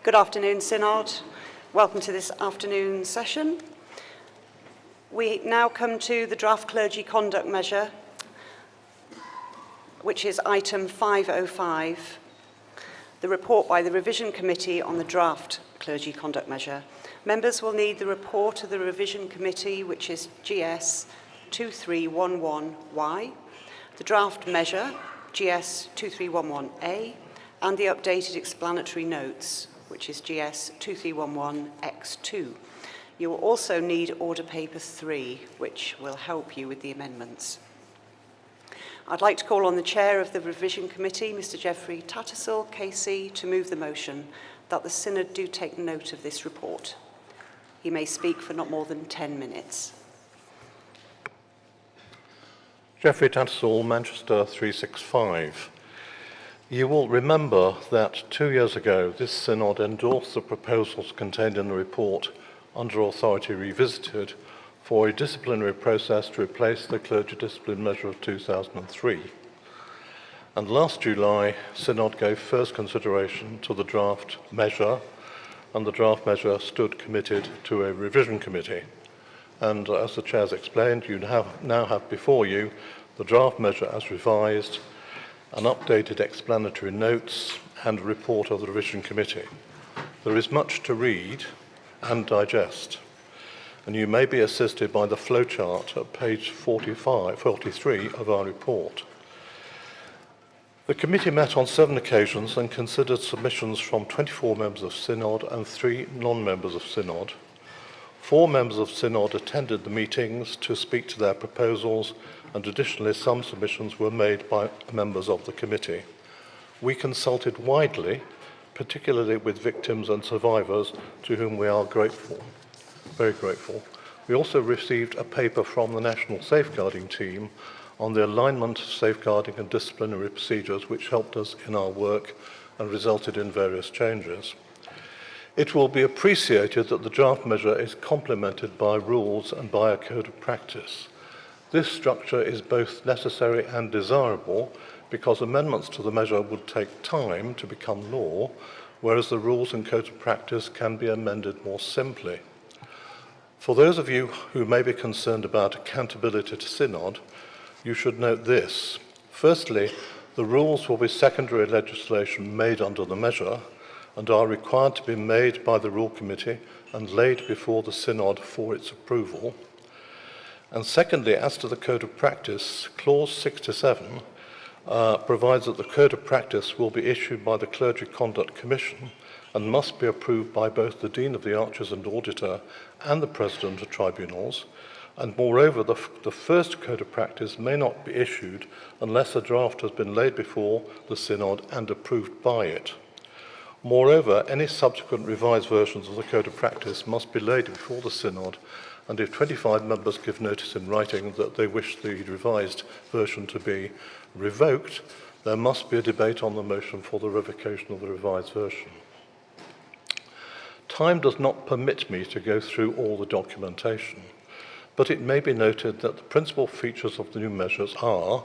Good afternoon, Synod. Welcome to this afternoon session. We now come to the draft clergy conduct measure, which is item 505, the report by the revision committee on the draft clergy conduct measure. Members will need the report of the revision committee, which is GS 2311Y, the draft measure, GS 2311A, and the updated explanatory notes, which is GS 2311X2. You will also need order paper 3, which will help you with the amendments. I'd like to call on the chair of the revision committee, Mr. Geoffrey Tattersall, KC, to move the motion that the synod do take note of this report. He may speak for not more than 10 minutes. Geoffrey Tattersall, Manchester 365. You will remember that 2 years ago, this synod endorsed the proposals contained in the report under Authority Revisited for a disciplinary process to replace the clergy discipline measure of 2003. And last July, Synod gave first consideration to the draft measure, and the draft measure stood committed to a revision committee. And as the Chair's explained, you now have before you the draft measure as revised, an updated explanatory notes, and a report of the revision committee. There is much to read and digest, and you may be assisted by the flowchart at page 43 of our report. The committee met on 7 occasions and considered submissions from 24 members of Synod and 3 non-members of Synod. 4 members of Synod attended the meetings to speak to their proposals, and additionally some submissions were made by members of the committee. We consulted widely, particularly with victims and survivors, to whom we are grateful, very grateful. We also received a paper from the National Safeguarding Team on the alignment of safeguarding and disciplinary procedures, which helped us in our work and resulted in various changes. It will be appreciated that the draft measure is complemented by rules and by a code of practice. This structure is both necessary and desirable because amendments to the measure would take time to become law, whereas the rules and code of practice can be amended more simply. For those of you who may be concerned about accountability to Synod, you should note this. Firstly, the rules will be secondary legislation made under the measure and are required to be made by the Rule Committee and laid before the Synod for its approval. And secondly, as to the Code of Practice, Clause 67 provides that the Code of Practice will be issued by the Clergy Conduct Commission and must be approved by both the Dean of the Arches and Auditor and the President of Tribunals. And moreover, the first Code of Practice may not be issued unless a draft has been laid before the Synod and approved by it. Moreover, any subsequent revised versions of the Code of Practice must be laid before the Synod, and if 25 members give notice in writing that they wish the revised version to be revoked, there must be a debate on the motion for the revocation of the revised version. Time does not permit me to go through all the documentation, but it may be noted that the principal features of the new measures are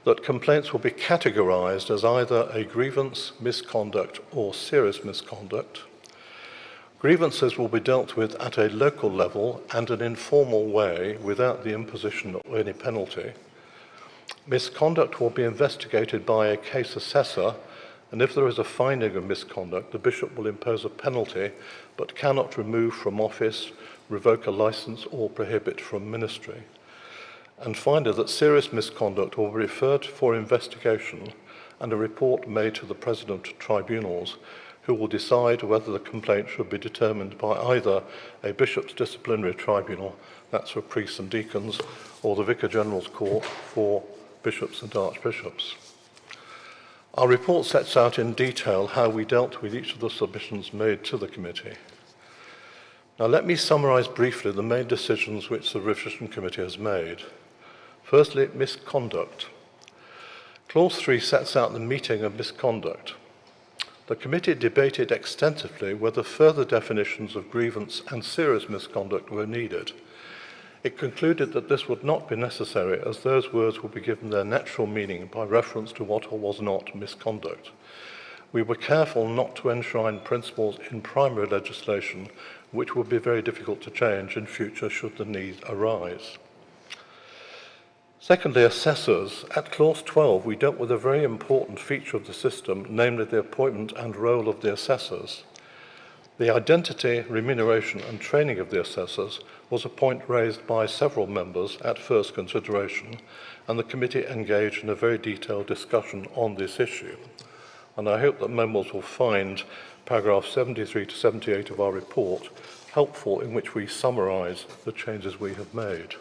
that complaints will be categorized as either a grievance, misconduct, or serious misconduct. Grievances will be dealt with at a local level and an informal way without the imposition of any penalty. Misconduct will be investigated by a case assessor, and if there is a finding of misconduct, the bishop will impose a penalty but cannot remove from office, revoke a license, or prohibit from ministry. And finally, that serious misconduct will be referred for investigation and a report made to the President of Tribunals, who will decide whether the complaint should be determined by either a bishop's disciplinary tribunal, that's for priests and deacons, or the Vicar General's Court for bishops and archbishops. Our report sets out in detail how we dealt with each of the submissions made to the committee. Now let me summarise briefly the main decisions which the revision committee has made. Firstly, misconduct. Clause 3 sets out the meaning of misconduct. The committee debated extensively whether further definitions of grievance and serious misconduct were needed. It concluded that this would not be necessary, as those words would be given their natural meaning by reference to what was not misconduct. we were careful not to enshrine principles in primary legislation which would be very difficult to change in future should the need arise. Secondly, assessors. At Clause 12, we dealt with a very important feature of the system, namely the appointment and role of the assessors. The identity, remuneration and training of the assessors was a point raised by several members at first consideration, and the committee engaged in a very detailed discussion on this issue. And I hope that members will find paragraphs 73 to 78 of our report helpful, in which we summarise the changes we have made.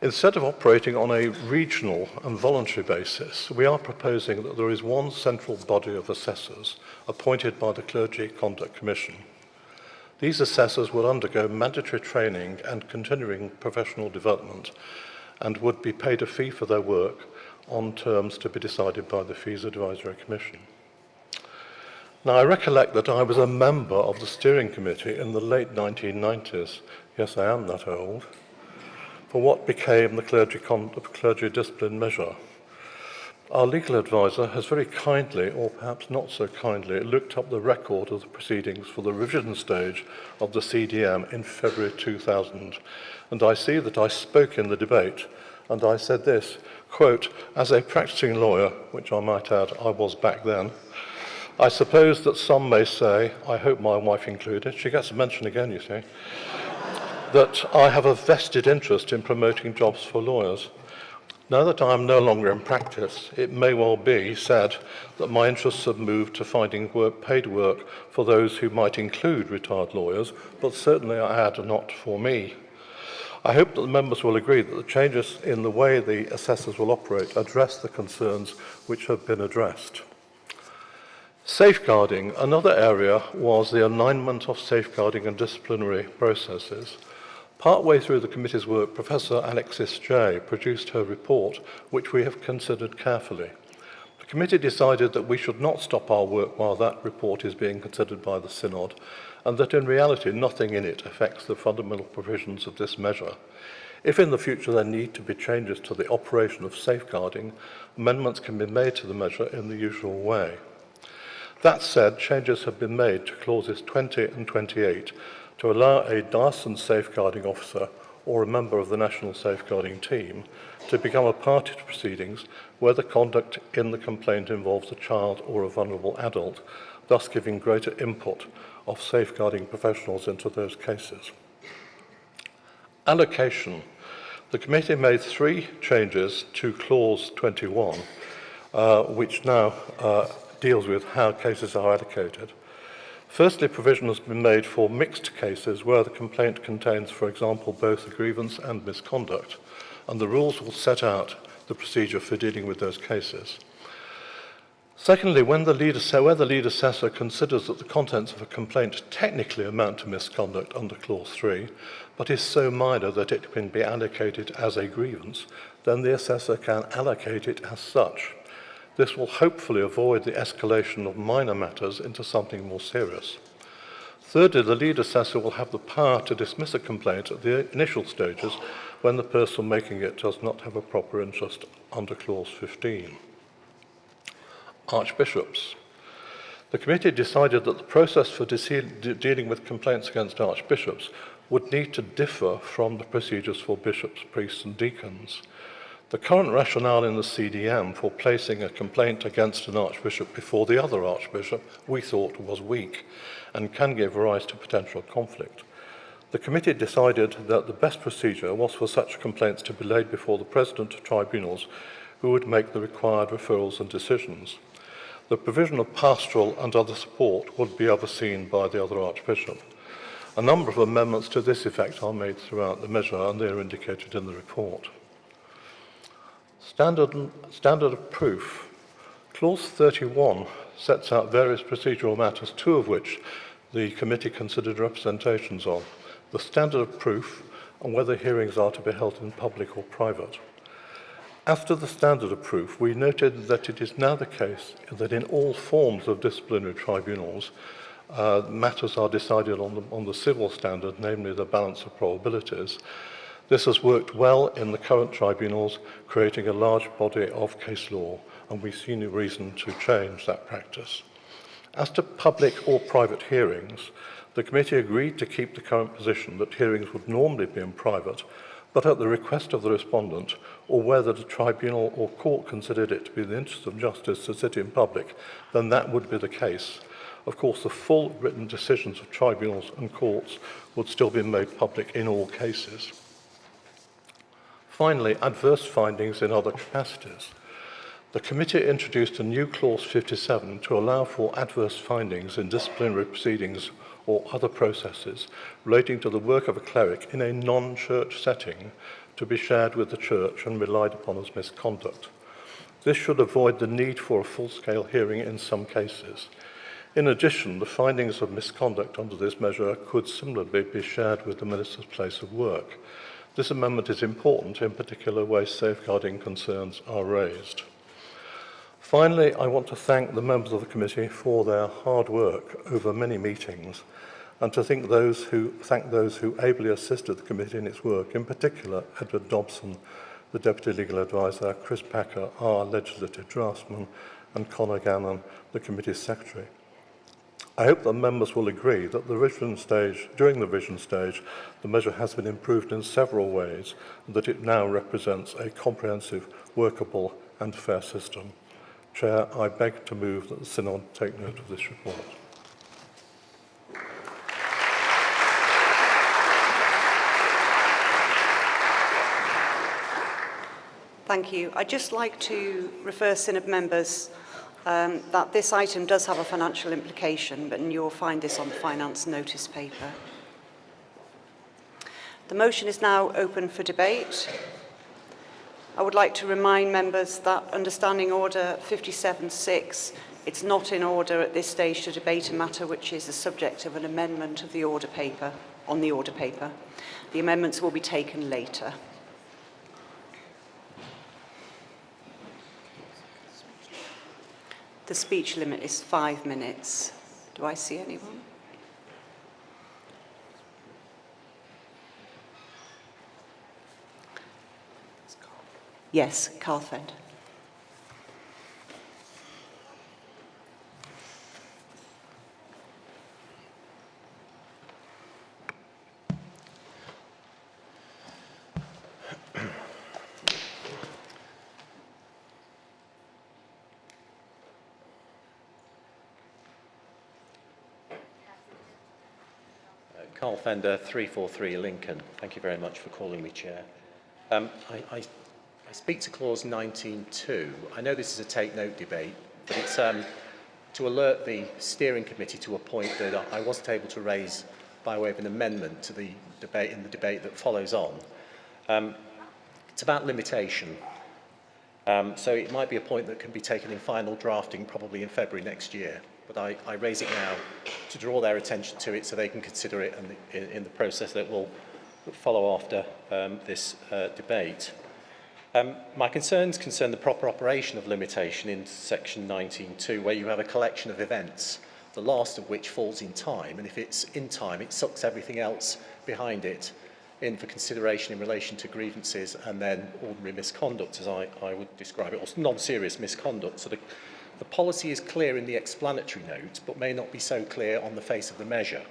Instead of operating on a regional and voluntary basis, we are proposing that there is one central body of assessors appointed by the Clergy Conduct Commission. These assessors will undergo mandatory training and continuing professional development and would be paid a fee for their work on terms to be decided by the Fees Advisory Commission. Now, I recollect that I was a member of the steering committee in the late 1990s, yes, I am that old, for what became the clergy discipline measure. Our legal advisor has very kindly, or perhaps not so kindly, looked up the record of the proceedings for the revision stage of the CDM in February 2000, and I see that I spoke in the debate, and I said this, quote, "As a practicing lawyer," which I might add I was back then, "I suppose that some may say, I hope my wife included," she gets a mention again, you see, "that I have a vested interest in promoting jobs for lawyers. Now that I am no longer in practice, it may well be said that my interests have moved to finding paid work for those who might include retired lawyers, but certainly I add not for me. I hope that the members will agree that the changes in the way the assessors will operate address the concerns which have been addressed. Safeguarding. Another area was the alignment of safeguarding and disciplinary processes. Partway through the committee's work, Professor Alexis Jay produced her report, which we have considered carefully. The committee decided that we should not stop our work while that report is being considered by the Synod, and that in reality nothing in it affects the fundamental provisions of this measure. If in the future there need to be changes to the operation of safeguarding, amendments can be made to the measure in the usual way. That said, changes have been made to clauses 20 and 28 to allow a diocesan safeguarding officer or a member of the national safeguarding team to become a party to proceedings where the conduct in the complaint involves a child or a vulnerable adult, thus giving greater input of safeguarding professionals into those cases. Allocation. The committee made 3 changes to clause 21, which now deals with how cases are allocated. Firstly, provision has been made for mixed cases where the complaint contains, for example, both a grievance and misconduct, and the rules will set out the procedure for dealing with those cases. Secondly, where the lead assessor considers that the contents of a complaint technically amount to misconduct under clause 3, but is so minor that it can be allocated as a grievance, then the assessor can allocate it as such. This will hopefully avoid the escalation of minor matters into something more serious. Thirdly, the lead assessor will have the power to dismiss a complaint at the initial stages when the person making it does not have a proper interest under clause 15. Archbishops. The committee decided that the process for dealing with complaints against archbishops would need to differ from the procedures for bishops, priests and deacons. The current rationale in the CDM for placing a complaint against an archbishop before the other archbishop we thought was weak and can give rise to potential conflict. The committee decided that the best procedure was for such complaints to be laid before the president of tribunals, who would make the required referrals and decisions. The provision of pastoral and other support would be overseen by the other archbishop. A number of amendments to this effect are made throughout the measure, and they are indicated in the report. Standard of proof. Clause 31 sets out various procedural matters, 2 of which the committee considered representations of: the standard of proof and whether hearings are to be held in public or private. After the standard of proof, we noted that it is now the case that in all forms of disciplinary tribunals, matters are decided on the civil standard, namely the balance of probabilities. This has worked well in the current tribunals, creating a large body of case law, and we see no reason to change that practice. As to public or private hearings, the committee agreed to keep the current position that hearings would normally be in private, but at the request of the respondent, or where the tribunal or court considered it to be in the interest of justice to sit in public, then that would be the case. Of course, the full written decisions of tribunals and courts would still be made public in all cases. Finally, adverse findings in other capacities. The committee introduced a new clause 57 to allow for adverse findings in disciplinary proceedings or other processes relating to the work of a cleric in a non-church setting to be shared with the church and relied upon as misconduct. This should avoid the need for a full-scale hearing in some cases. In addition, the findings of misconduct under this measure could similarly be shared with the minister's place of work. This amendment is important, in particular where safeguarding concerns are raised. Finally, I want to thank the members of the committee for their hard work over many meetings, and to thank those who ably assisted the committee in its work, in particular Edward Dobson, the Deputy Legal Advisor, Chris Packer, our Legislative Draftsman, and Conor Gannon, the committee's Secretary. I hope that members will agree that during the revision stage, the measure has been improved in several ways, and that it now represents a comprehensive, workable and fair system. Chair, I beg to move that the Synod take note of this report. Thank you. I'd just like to refer Synod members that this item does have a financial implication, but you'll find this on the finance notice paper. The motion is now open for debate. I would like to remind members that under Standing Order 57.6, it's not in order at this stage to debate a matter which is the subject of an amendment of the order paper, on the order paper. The amendments will be taken later. The speech limit is 5 minutes. Do I see anyone? Yes, Carl Fend. Carl Fender, 343 Lincoln. Thank you very much for calling me Chair. I speak to clause 19.2. I know this is a take note debate, but it's to alert the steering committee to a point that I wasn't able to raise by way of an amendment to the debate that follows on. It's about limitation. So it might be a point that can be taken in final drafting probably in February next year. But I raise it now to draw their attention to it so they can consider it in the process that will follow after this debate. My concerns concern the proper operation of limitation in section 19.2, where you have a collection of events, the last of which falls in time, and if it's in time, it sucks everything else behind it in for consideration in relation to grievances and then ordinary misconduct, as I would describe it, or non-serious misconduct. So the policy is clear in the explanatory note, but may not be so clear on the face of the measure.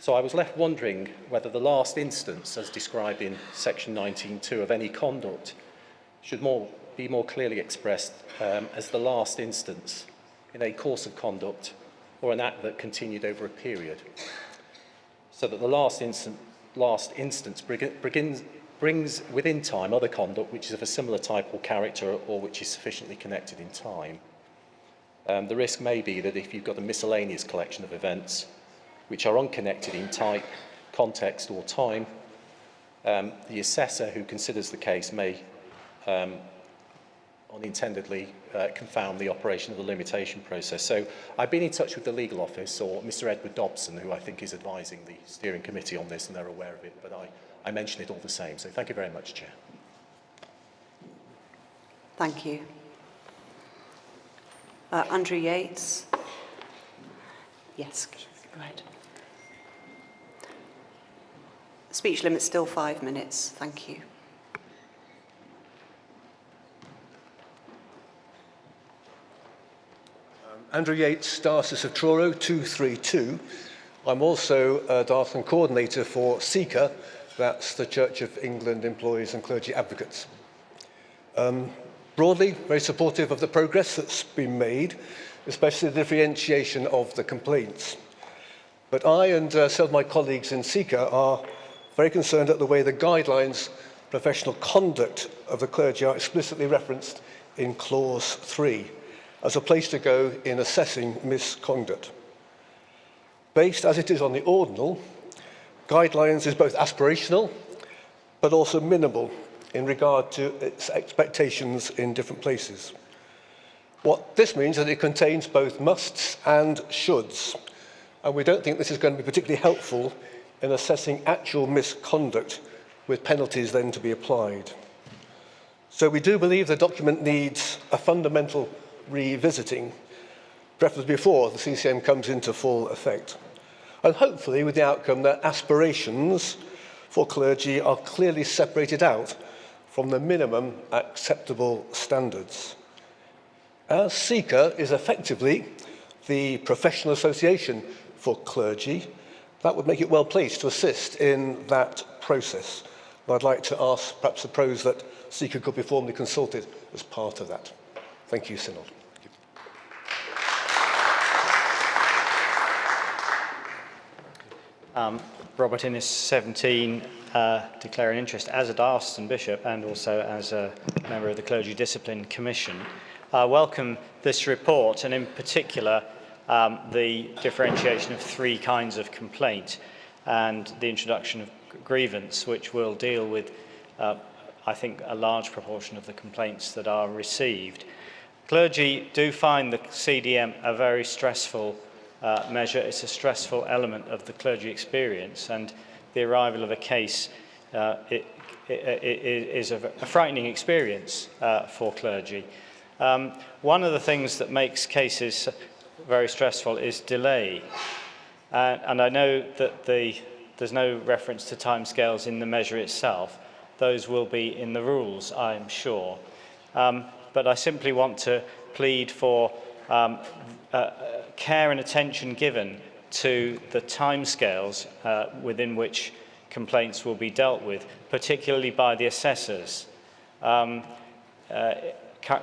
So I was left wondering whether the last instance, as described in section 19.2 of any conduct, should be more clearly expressed as the last instance in a course of conduct or an act that continued over a period, so that the last instance brings within time other conduct which is of a similar type or character or which is sufficiently connected in time. The risk may be that if you've got a miscellaneous collection of events which are unconnected in type, context or time, the assessor who considers the case may unintendedly confound the operation of the limitation process. So I've been in touch with the legal office, or Mr. Edward Dobson, who I think is advising the steering committee on this, and they're aware of it, but I mention it all the same. So thank you very much, Chair. Thank you. Andrew Yates. Yes, go ahead. Speech limit still 5 minutes. Thank you. Andrew Yates, Diocese of Truro, 232. I'm also a diocesan coordinator for SECA, that's the Church of England Employees and Clergy Advocates. Broadly, very supportive of the progress that's been made, especially the differentiation of the complaints. But I and some of my colleagues in SECA are very concerned at the way the guidelines professional conduct of the clergy are explicitly referenced in Clause 3 as a place to go in assessing misconduct. Based as it is on the ordinal, guidelines is both aspirational but also minimal in regard to its expectations in different places. What this means is that it contains both musts and shoulds, and we don't think this is going to be particularly helpful in assessing actual misconduct with penalties then to be applied. So we do believe the document needs a fundamental revisiting, preferably before the CCM comes into full effect, and hopefully with the outcome that aspirations for clergy are clearly separated out from the minimum acceptable standards. As SECA is effectively the professional association for clergy, that would make it well placed to assist in that process. And I'd like to ask, perhaps propose that SECA could be formally consulted as part of that. Thank you, Synod. Robert Innes, 17, declaring interest as a diocesan bishop and also as a member of the Clergy Discipline Commission. I welcome this report, and in particular the differentiation of three kinds of complaint and the introduction of grievance, which will deal with, I think, a large proportion of the complaints that are received. Clergy do find the CDM a very stressful measure. It's a stressful element of the clergy experience, and the arrival of a case is a frightening experience for clergy. One of the things that makes cases very stressful is delay. And I know that there's no reference to timescales in the measure itself. Those will be in the rules, I'm sure. But I simply want to plead for care and attention given to the timescales within which complaints will be dealt with, particularly by the assessors.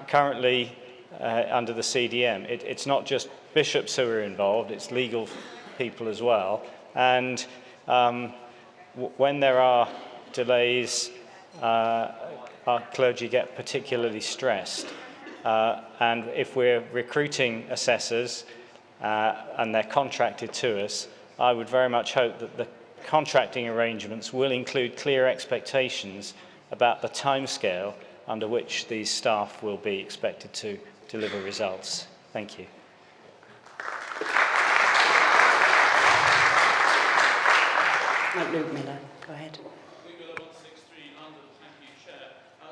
Currently, under the CDM, it's not just bishops who are involved, it's legal people as well. And when there are delays, our clergy get particularly stressed. And if we're recruiting assessors and they're contracted to us, I would very much hope that the contracting arrangements will include clear expectations about the timescale under which these staff will be expected to deliver results. Thank you. Luke Miller, go ahead.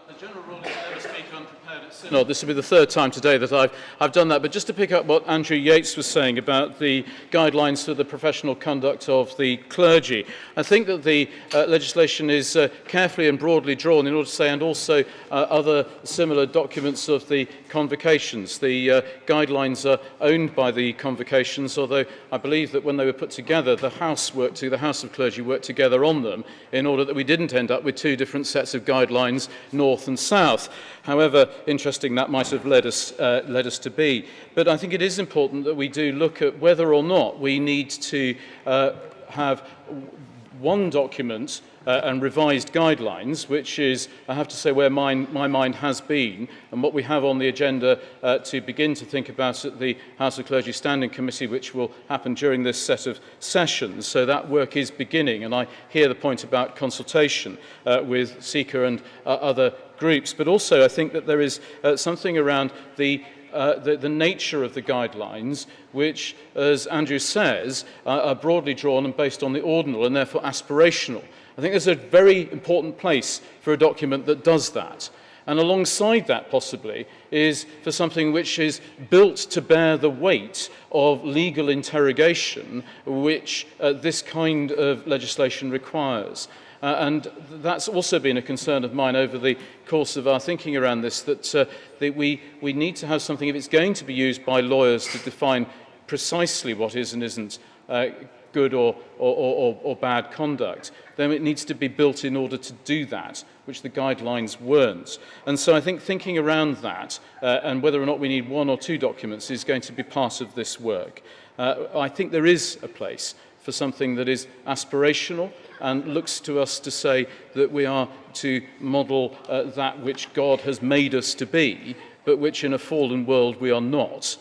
The general rule is never speak unprepared at Synod. This will be the third time today that I've done that, but just to pick up what Andrew Yates was saying about the guidelines for the professional conduct of the clergy, I think that the legislation is carefully and broadly drawn in order to say, and also other similar documents of the convocations. The guidelines are owned by the convocations, although I believe that when they were put together, the House of Clergy worked together on them in order that we didn't end up with two different sets of guidelines, North and South. However interesting that might have led us to be. But I think it is important that we do look at whether or not we need to have one document and revised guidelines, which is, I have to say, where my mind has been, and what we have on the agenda to begin to think about at the House of Clergy Standing Committee, which will happen during this set of sessions. So that work is beginning, and I hear the point about consultation with SECA and other groups, but also I think that there is something around the nature of the guidelines, which, as Andrew says, are broadly drawn and based on the ordinal and therefore aspirational. I think there's a very important place for a document that does that. And alongside that, possibly, is for something which is built to bear the weight of legal interrogation, which this kind of legislation requires. And that's also been a concern of mine over the course of our thinking around this, that we need to have something, if it's going to be used by lawyers to define precisely what is and isn't good or bad conduct, then it needs to be built in order to do that, which the guidelines weren't. And so I think thinking around that and whether or not we need one or two documents is going to be part of this work. I think there is a place for something that is aspirational and looks to us to say that we are to model that which God has made us to be, but which in a fallen world we are not.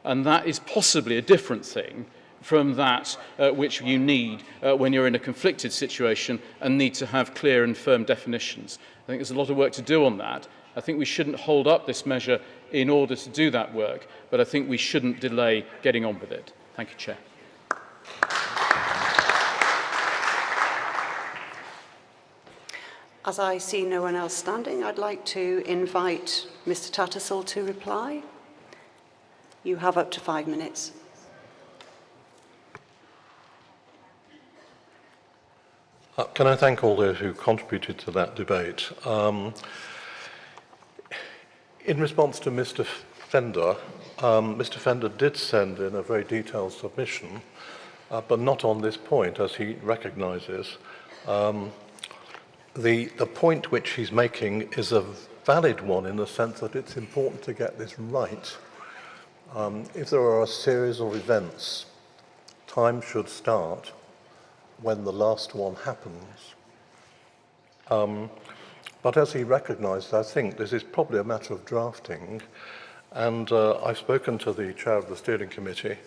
And that is possibly a different thing from that which you need when you're in a conflicted situation and need to have clear and firm definitions. I think there's a lot of work to do on that. I think we shouldn't hold up this measure in order to do that work, but I think we shouldn't delay getting on with it. Thank you, Chair. As I see no one else standing, I'd like to invite Mr. Tattersall to reply. You have up to 5 minutes. Can I thank all those who contributed to that debate? In response to Mr. Fender, Mr. Fender did send in a very detailed submission, but not on this point, as he recognises. The point which he's making is a valid one in the sense that it's important to get this right. If there are a series of events, time should start when the last one happens. But as he recognised, I think this is probably a matter of drafting, and I've spoken to the chair of the steering committee,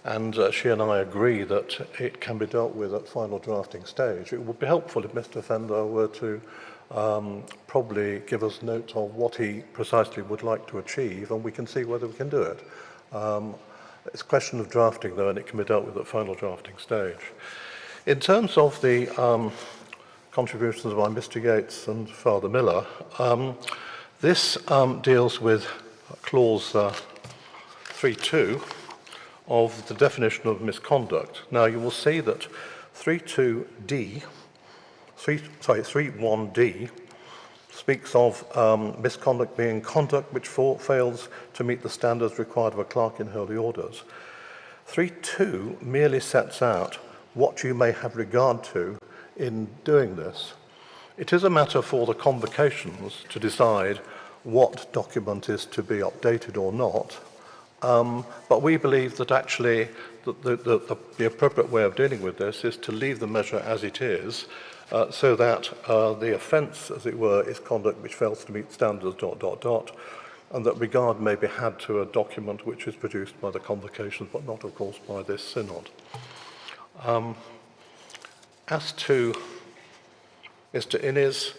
and she and I agree that it can be dealt with at final drafting stage. It would be helpful if Mr. Fender were to probably give us note of what he precisely would like to achieve, and we can see whether we can do it. It's a question of drafting, though, and it can be dealt with at final drafting stage. In terms of the contributions by Mr. Yates and Father Miller, this deals with clause 3.2 of the definition of misconduct. Now, you will see that 3.1d speaks of misconduct being conduct which fails to meet the standards required of a clerk in holy orders. 3.2 merely sets out what you may have regard to in doing this. It is a matter for the convocations to decide what document is to be updated or not, but we believe that actually the appropriate way of dealing with this is to leave the measure as it is, so that the offence, as it were, is conduct which fails to meet standards, ... and that regard may be had to a document which is produced by the convocations, but not, of course, by this synod. As to Mr. Innes,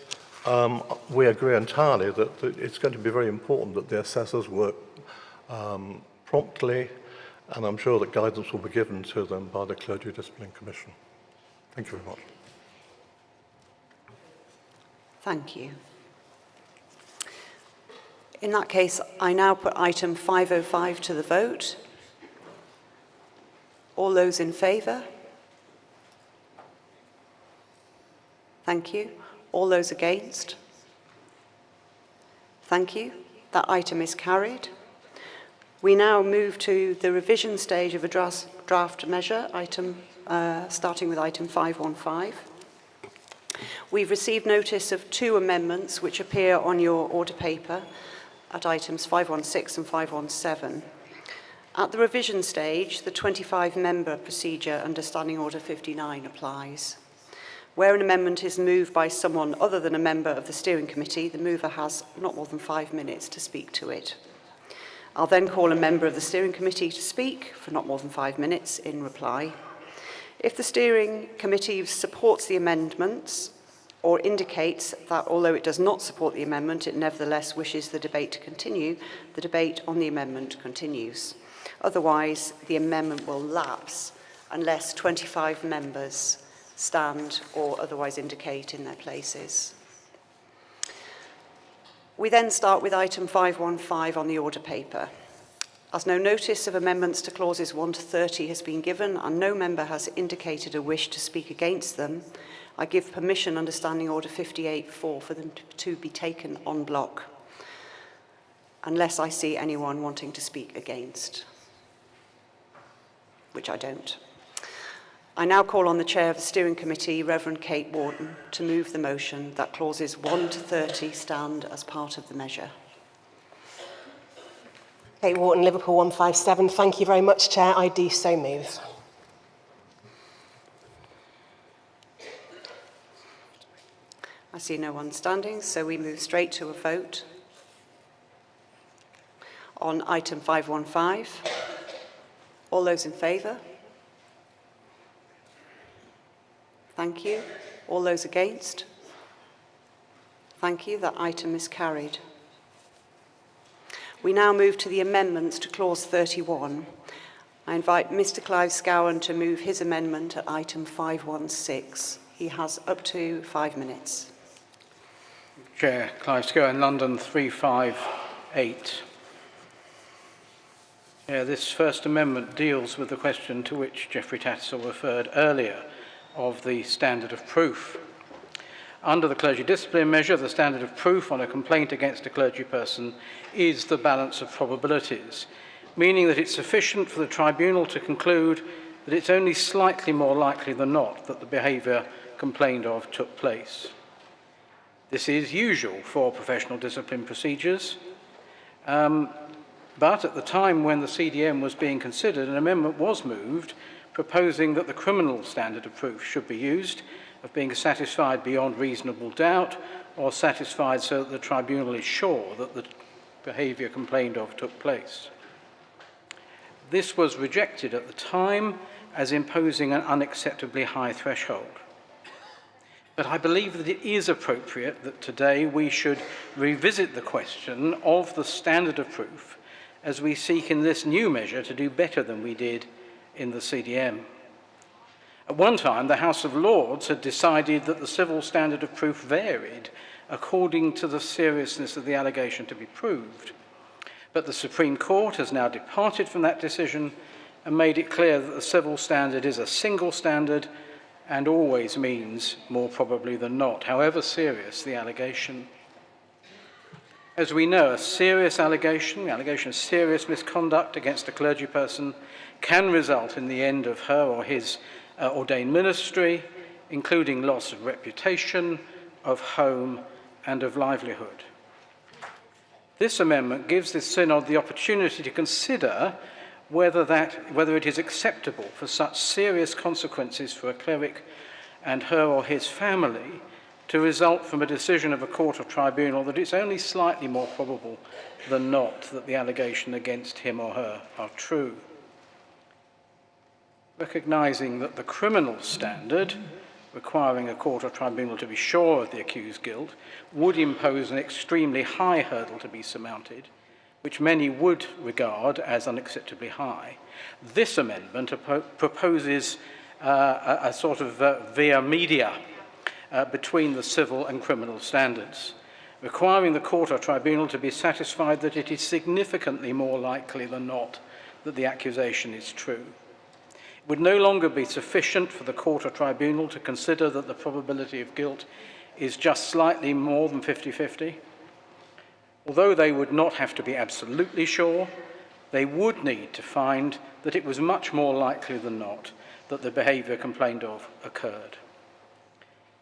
we agree entirely that it's going to be very important that the assessors work promptly, and I'm sure that guidance will be given to them by the Clergy Discipline Commission. Thank you very much. Thank you. In that case, I now put item 505 to the vote. All those in favour? Thank you. All those against? Thank you. That item is carried. We now move to the revision stage of a draft measure, starting with item 515. We've received notice of 2 amendments which appear on your order paper at items 516 and 517. At the revision stage, the 25-member procedure under Standing Order 59 applies. Where an amendment is moved by someone other than a member of the steering committee, the mover has not more than 5 minutes to speak to it. I'll then call a member of the steering committee to speak for not more than 5 minutes in reply. If the steering committee supports the amendments or indicates that although it does not support the amendment, it nevertheless wishes the debate to continue, the debate on the amendment continues. Otherwise, the amendment will lapse unless 25 members stand or otherwise indicate in their places. We then start with item 515 on the order paper. As no notice of amendments to clauses 1 to 30 has been given and no member has indicated a wish to speak against them, I give permission under Standing Order 58.4 for them to be taken en bloc, unless I see anyone wanting to speak against, which I don't. I now call on the Chair of the Steering Committee, Reverend Kate Wharton, to move the motion that clauses 1 to 30 stand as part of the measure. Kate Wharton, Liverpool 157. Thank you very much, Chair. I do so move. I see no one standing, so we move straight to a vote on item 515. All those in favour? Thank you. All those against? Thank you. That item is carried. We now move to the amendments to clause 31. I invite Mr. Clive Scowen to move his amendment at item 516. He has up to 5 minutes. Chair, Clive Scowen, London 358. This First Amendment deals with the question to which Geoffrey Tattersall referred earlier of the standard of proof. Under the clergy discipline measure, the standard of proof on a complaint against a clergy person is the balance of probabilities, meaning that it's sufficient for the tribunal to conclude that it's only slightly more likely than not that the behaviour complained of took place. This is usual for professional discipline procedures, but at the time when the CDM was being considered, an amendment was moved proposing that the criminal standard of proof should be used, of being satisfied beyond reasonable doubt or satisfied so that the tribunal is sure that the behaviour complained of took place. This was rejected at the time as imposing an unacceptably high threshold. But I believe that it is appropriate that today we should revisit the question of the standard of proof as we seek in this new measure to do better than we did in the CDM. At one time, the House of Lords had decided that the civil standard of proof varied according to the seriousness of the allegation to be proved. But the Supreme Court has now departed from that decision and made it clear that the civil standard is a single standard and always means more probably than not, however serious the allegation. As we know, a serious allegation of serious misconduct against a clergy person can result in the end of her or his ordained ministry, including loss of reputation, of home, and of livelihood. This amendment gives the Synod the opportunity to consider whether it is acceptable for such serious consequences for a cleric and her or his family to result from a decision of a court or tribunal that it's only slightly more probable than not that the allegation against him or her are true. Recognising that the criminal standard, requiring a court or tribunal to be sure of the accused's guilt, would impose an extremely high hurdle to be surmounted, which many would regard as unacceptably high, this amendment proposes a sort of via media between the civil and criminal standards, requiring the court or tribunal to be satisfied that it is significantly more likely than not that the accusation is true. It would no longer be sufficient for the court or tribunal to consider that the probability of guilt is just slightly more than 50-50. Although they would not have to be absolutely sure, they would need to find that it was much more likely than not that the behaviour complained of occurred.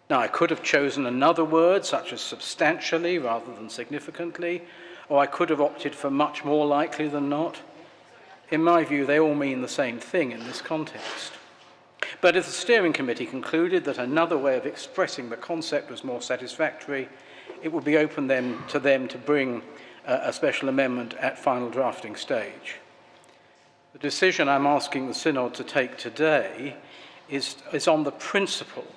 Now, I could have chosen another word, such as substantially rather than significantly, or I could have opted for much more likely than not. In my view, they all mean the same thing in this context. But if the steering committee concluded that another way of expressing the concept was more satisfactory, it would be open to them to bring a special amendment at final drafting stage. The decision I'm asking the Synod to take today is on the principle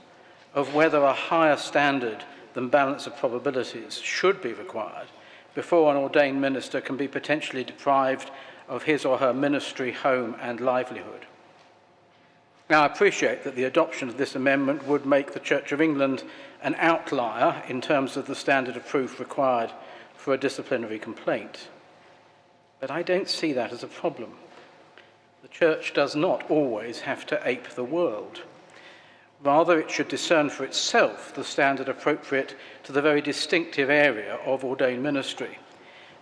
of whether a higher standard than balance of probabilities should be required before an ordained minister can be potentially deprived of his or her ministry, home, and livelihood. Now, I appreciate that the adoption of this amendment would make the Church of England an outlier in terms of the standard of proof required for a disciplinary complaint. But I don't see that as a problem. The Church does not always have to ape the world. Rather, it should discern for itself the standard appropriate to the very distinctive area of ordained ministry,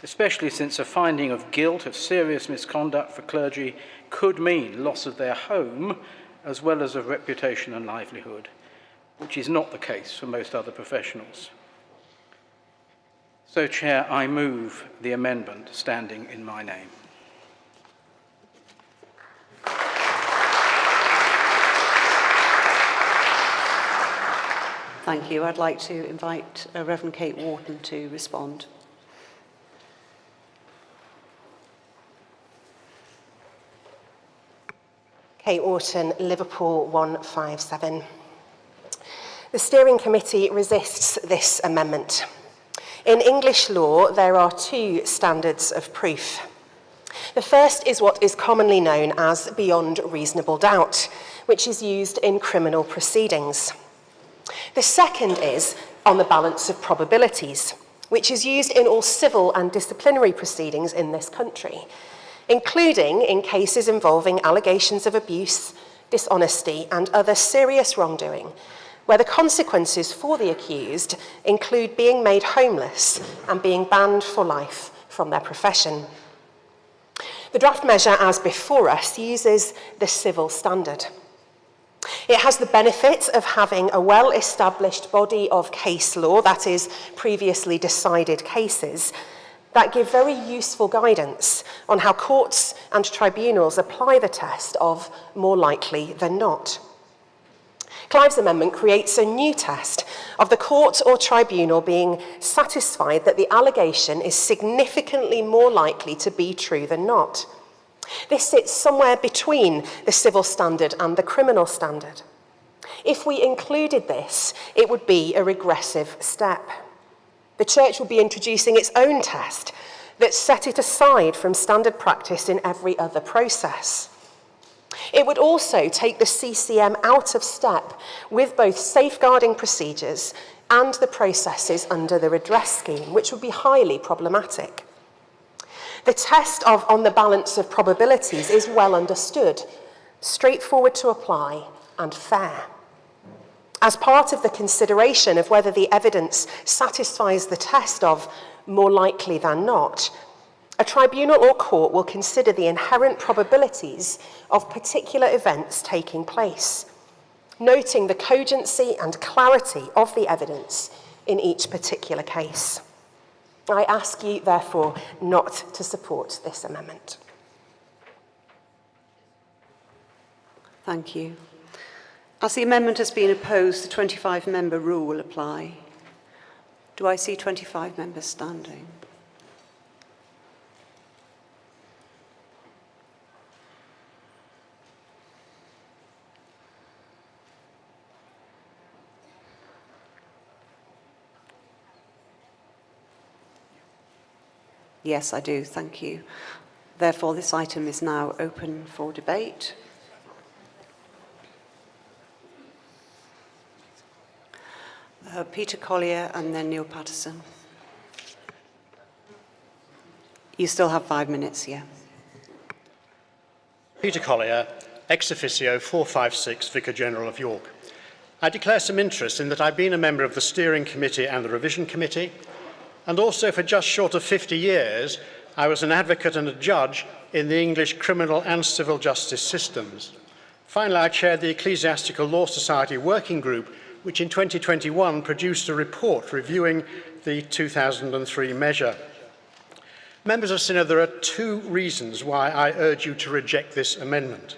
especially since a finding of guilt of serious misconduct for clergy could mean loss of their home as well as of reputation and livelihood, which is not the case for most other professionals. So, Chair, I move the amendment standing in my name. Thank you. I'd like to invite Reverend Kate Wharton to respond. Kate Wharton, Liverpool 157. The steering committee resists this amendment. In English law, there are two standards of proof. The first is what is commonly known as beyond reasonable doubt, which is used in criminal proceedings. The second is on the balance of probabilities, which is used in all civil and disciplinary proceedings in this country, including in cases involving allegations of abuse, dishonesty, and other serious wrongdoing, where the consequences for the accused include being made homeless and being banned for life from their profession. The draft measure as before us uses the civil standard. It has the benefit of having a well-established body of case law, that is, previously decided cases, that give very useful guidance on how courts and tribunals apply the test of more likely than not. Clive's amendment creates a new test of the court or tribunal being satisfied that the allegation is significantly more likely to be true than not. This sits somewhere between the civil standard and the criminal standard. If we included this, it would be a regressive step. The Church would be introducing its own test that set it aside from standard practice in every other process. It would also take the CCM out of step with both safeguarding procedures and the processes under the redress scheme, which would be highly problematic. The test of on the balance of probabilities is well understood, straightforward to apply, and fair. As part of the consideration of whether the evidence satisfies the test of more likely than not, a tribunal or court will consider the inherent probabilities of particular events taking place, noting the cogency and clarity of the evidence in each particular case. I ask you, therefore, not to support this amendment. Thank you. As the amendment has been opposed, the 25-member rule will apply. Do I see 25 members standing? Yes, I do. Thank you. Therefore, this item is now open for debate. Peter Collier and then Neil Patterson. You still have 5 minutes, yeah. Peter Collier, ex officio 456, Vicar General of York. I declare some interest in that I've been a member of the Steering Committee and the Revision Committee, and also for just short of 50 years, I was an advocate and a judge in the English criminal and civil justice systems. Finally, I chaired the Ecclesiastical Law Society Working Group, which in 2021 produced a report reviewing the 2003 measure. Members of Synod, there are 2 reasons why I urge you to reject this amendment.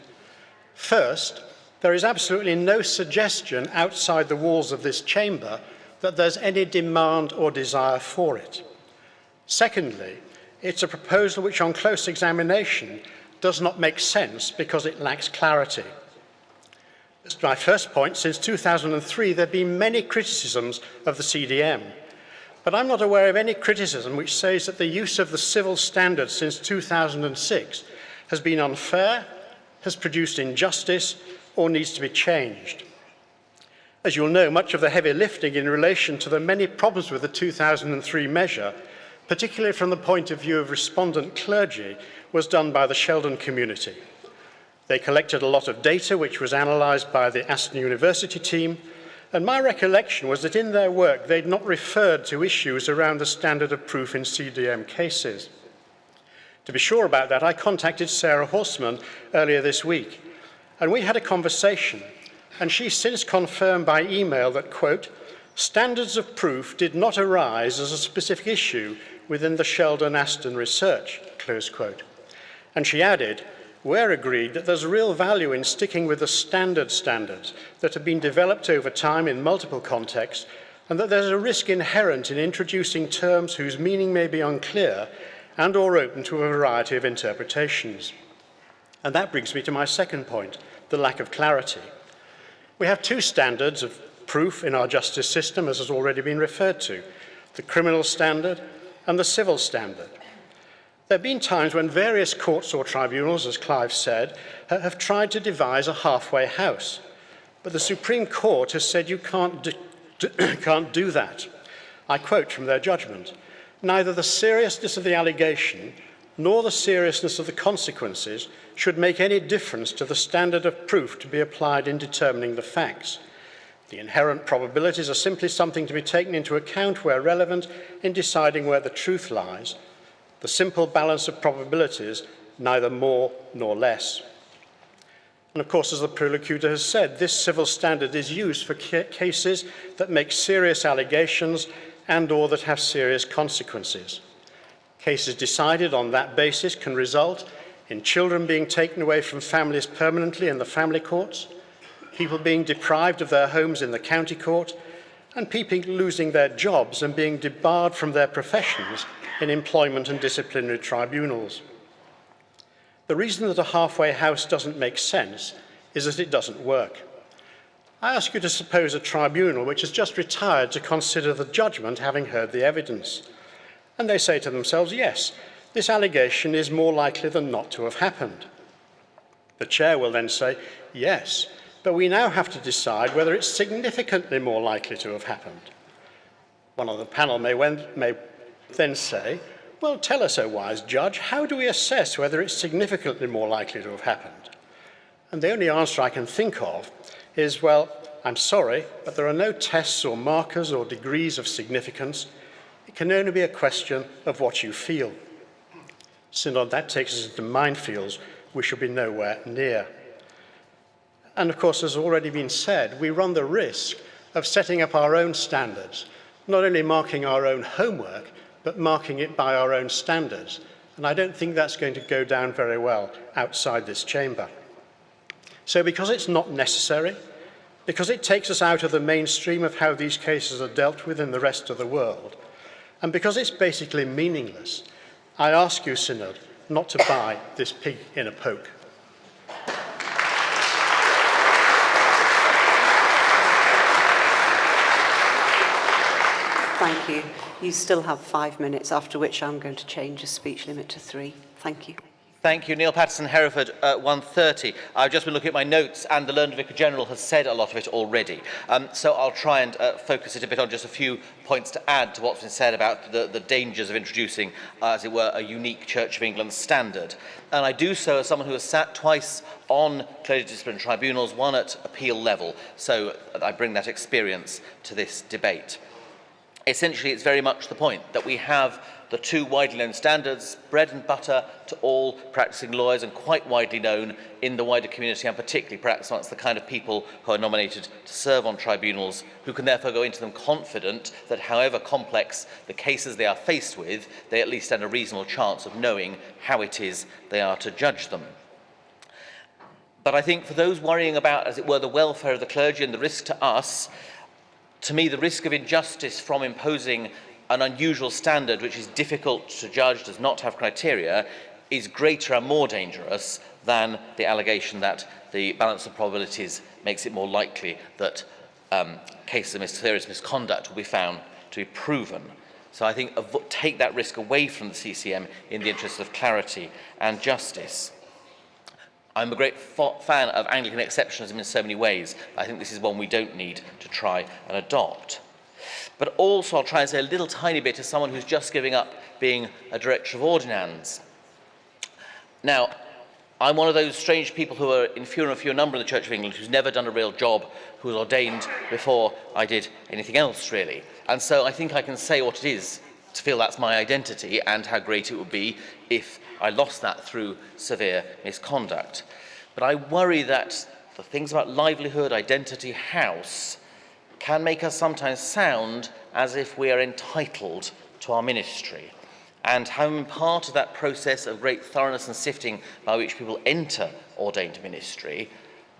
First, there is absolutely no suggestion outside the walls of this chamber that there's any demand or desire for it. Secondly, it's a proposal which on close examination does not make sense because it lacks clarity. As to my first point, since 2003 there have been many criticisms of the CDM, but I'm not aware of any criticism which says that the use of the civil standard since 2006 has been unfair, has produced injustice, or needs to be changed. As you'll know, much of the heavy lifting in relation to the many problems with the 2003 measure, particularly from the point of view of respondent clergy, was done by the Sheldon community. They collected a lot of data which was analysed by the Aston University team, and my recollection was that in their work they'd not referred to issues around the standard of proof in CDM cases. To be sure about that, I contacted Sarah Horseman earlier this week, and we had a conversation, and she's since confirmed by email that, quote, standards of proof did not arise as a specific issue within the Sheldon-Aston research, close quote. And she added, we're agreed that there's real value in sticking with the standards that have been developed over time in multiple contexts, and that there's a risk inherent in introducing terms whose meaning may be unclear and or open to a variety of interpretations. And that brings me to my second point, the lack of clarity. We have two standards of proof in our justice system, as has already been referred to, the criminal standard and the civil standard. There have been times when various courts or tribunals, as Clive said, have tried to devise a halfway house. But the Supreme Court has said you can't do that. I quote from their judgment, neither the seriousness of the allegation nor the seriousness of the consequences should make any difference to the standard of proof to be applied in determining the facts. The inherent probabilities are simply something to be taken into account where relevant in deciding where the truth lies. The simple balance of probabilities, neither more nor less. And of course, as the prolocutor has said, this civil standard is used for cases that make serious allegations and or that have serious consequences. Cases decided on that basis can result in children being taken away from families permanently in the family courts, people being deprived of their homes in the county court, and people losing their jobs and being debarred from their professions in employment and disciplinary tribunals. The reason that a halfway house doesn't make sense is that it doesn't work. I ask you to suppose a tribunal which has just retired to consider the judgment having heard the evidence. And they say to themselves, yes, this allegation is more likely than not to have happened. The chair will then say, yes, but we now have to decide whether it's significantly more likely to have happened. One on the panel may then say, well, tell us, O wise judge, how do we assess whether it's significantly more likely to have happened? And the only answer I can think of is, well, I'm sorry, but there are no tests or markers or degrees of significance. It can only be a question of what you feel. Synod, that takes us into minefields we should be nowhere near. And of course, as already been said, we run the risk of setting up our own standards, not only marking our own homework, but marking it by our own standards. And I don't think that's going to go down very well outside this chamber. So because it's not necessary, because it takes us out of the mainstream of how these cases are dealt with in the rest of the world, and because it's basically meaningless, I ask you, Synod, not to buy this pig in a poke. Thank you. You still have 5 minutes, after which I'm going to change the speech limit to 3. Thank you. Thank you. Neil Patterson, Hereford, 1:30. I've just been looking at my notes, and the Learned Vicar General has said a lot of it already. So I'll try and focus it a bit on just a few points to add to what's been said about the dangers of introducing, as it were, a unique Church of England standard. And I do so as someone who has sat twice on clergy disciplinary tribunals, one at appeal level. So I bring that experience to this debate. Essentially, it's very much the point that we have the two widely known standards, bread and butter to all practicing lawyers and quite widely known in the wider community, and particularly perhaps amongst the kind of people who are nominated to serve on tribunals, who can therefore go into them confident that however complex the cases they are faced with, they at least stand a reasonable chance of knowing how it is they are to judge them. But I think for those worrying about, as it were, the welfare of the clergy and the risk to us, to me, the risk of injustice from imposing an unusual standard which is difficult to judge, does not have criteria, is greater and more dangerous than the allegation that the balance of probabilities makes it more likely that cases of serious misconduct will be found to be proven. So I think take that risk away from the CCM in the interest of clarity and justice. I'm a great fan of Anglican exceptionalism in so many ways. I think this is one we don't need to try and adopt. But also I'll try and say a little tiny bit as someone who's just giving up being a director of ordinands. Now, I'm one of those strange people who are in fewer and fewer number in the Church of England who's never done a real job, who was ordained before I did anything else, really. And so I think I can say what it is to feel that's my identity and how great it would be if I lost that through severe misconduct. But I worry that the things about livelihood, identity, house can make us sometimes sound as if we are entitled to our ministry. And having part of that process of great thoroughness and sifting by which people enter ordained ministry,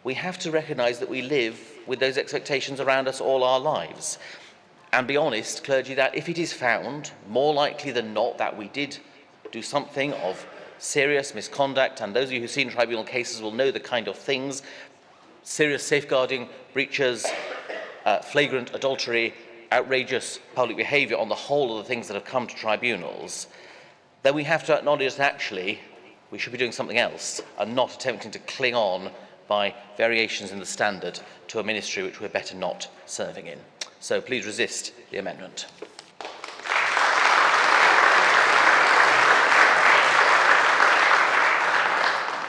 we have to recognise that we live with those expectations around us all our lives. And be honest, clergy, that if it is found, more likely than not, that we did do something of serious misconduct, and those of you who've seen tribunal cases will know the kind of things, serious safeguarding breaches, flagrant adultery, outrageous public behaviour on the whole of the things that have come to tribunals, then we have to acknowledge that actually we should be doing something else and not attempting to cling on by variations in the standard to a ministry which we're better not serving in. So please resist the amendment.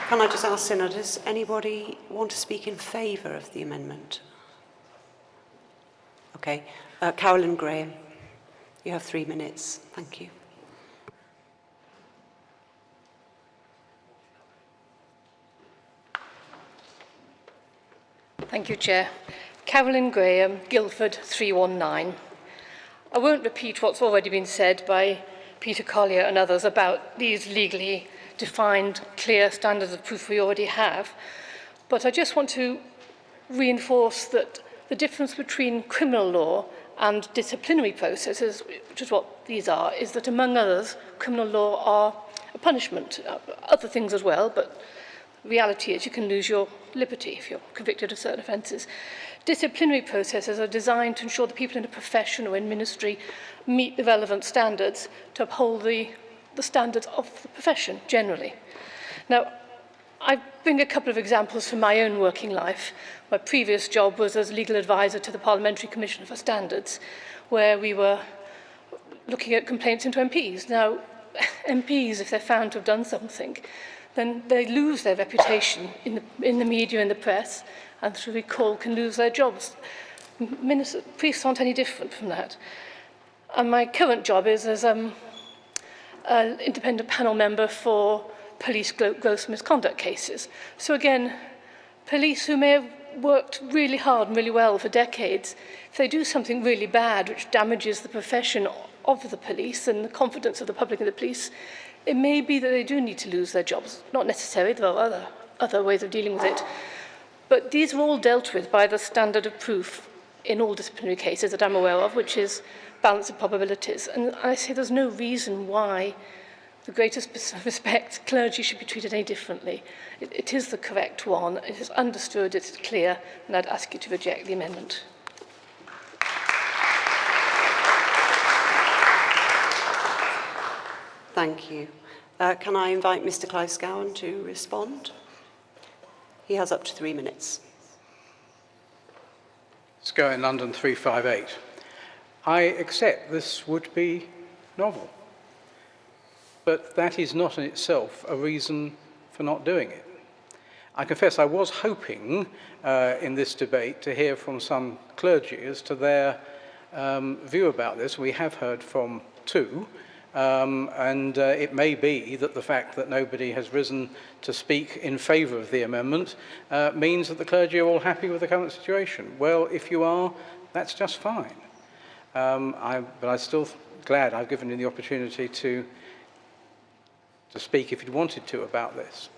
Can I just ask Synod, does anybody want to speak in favour of the amendment? Okay. Carolyn Graham, you have 3 minutes. Thank you. Thank you, Chair. Carolyn Graham, Guildford 319. I won't repeat what's already been said by Peter Collier and others about these legally defined, clear standards of proof we already have, but I just want to reinforce that the difference between criminal law and disciplinary processes, which is what these are, is that, among others, criminal law are a punishment, other things as well, but the reality is you can lose your liberty if you're convicted of certain offences. Disciplinary processes are designed to ensure the people in a profession or in ministry meet the relevant standards to uphold the standards of the profession generally. Now, I bring a couple of examples from my own working life. My previous job was as legal advisor to the Parliamentary Commission for Standards, where we were looking at complaints into MPs. Now, MPs, if they're found to have done something, then they lose their reputation in the media and the press, and through recall can lose their jobs. Priests aren't any different from that. And my current job is as an independent panel member for police gross misconduct cases. So again, police who may have worked really hard and really well for decades, if they do something really bad which damages the profession of the police and the confidence of the public in the police, it may be that they do need to lose their jobs. Not necessarily, there are other ways of dealing with it. But these are all dealt with by the standard of proof in all disciplinary cases that I'm aware of, which is balance of probabilities. And I say there's no reason why, the greatest respect, clergy should be treated any differently. It is the correct one, it is understood, it's clear, and I'd ask you to reject the amendment. Thank you. Can I invite Mr. Clive-Scowen to respond? He has up to 3 minutes. Scowen, London 358. I accept this would be novel, but that is not in itself a reason for not doing it. I confess I was hoping in this debate to hear from some clergy as to their view about this. We have heard from two, and it may be that the fact that nobody has risen to speak in favour of the amendment means that the clergy are all happy with the current situation. Well, if you are, that's just fine. But I'm still glad I've given you the opportunity to speak if you wanted to about this.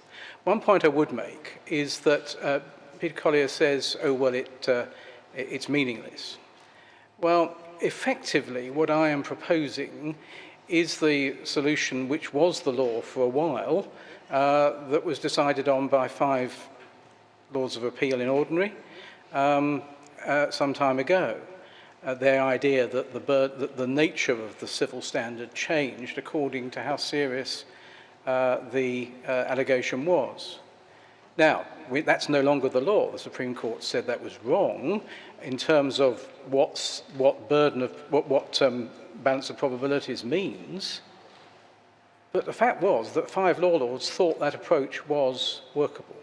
One point I would make is that Peter Collier says, oh, well, it's meaningless. Well, effectively, what I am proposing is the solution which was the law for a while, that was decided on by 5 Lords of Appeal in ordinary some time ago. Their idea that the nature of the civil standard changed according to how serious the allegation was. Now, that's no longer the law. The Supreme Court said that was wrong in terms of what balance of probabilities means. But the fact was that 5 law lords thought that approach was workable,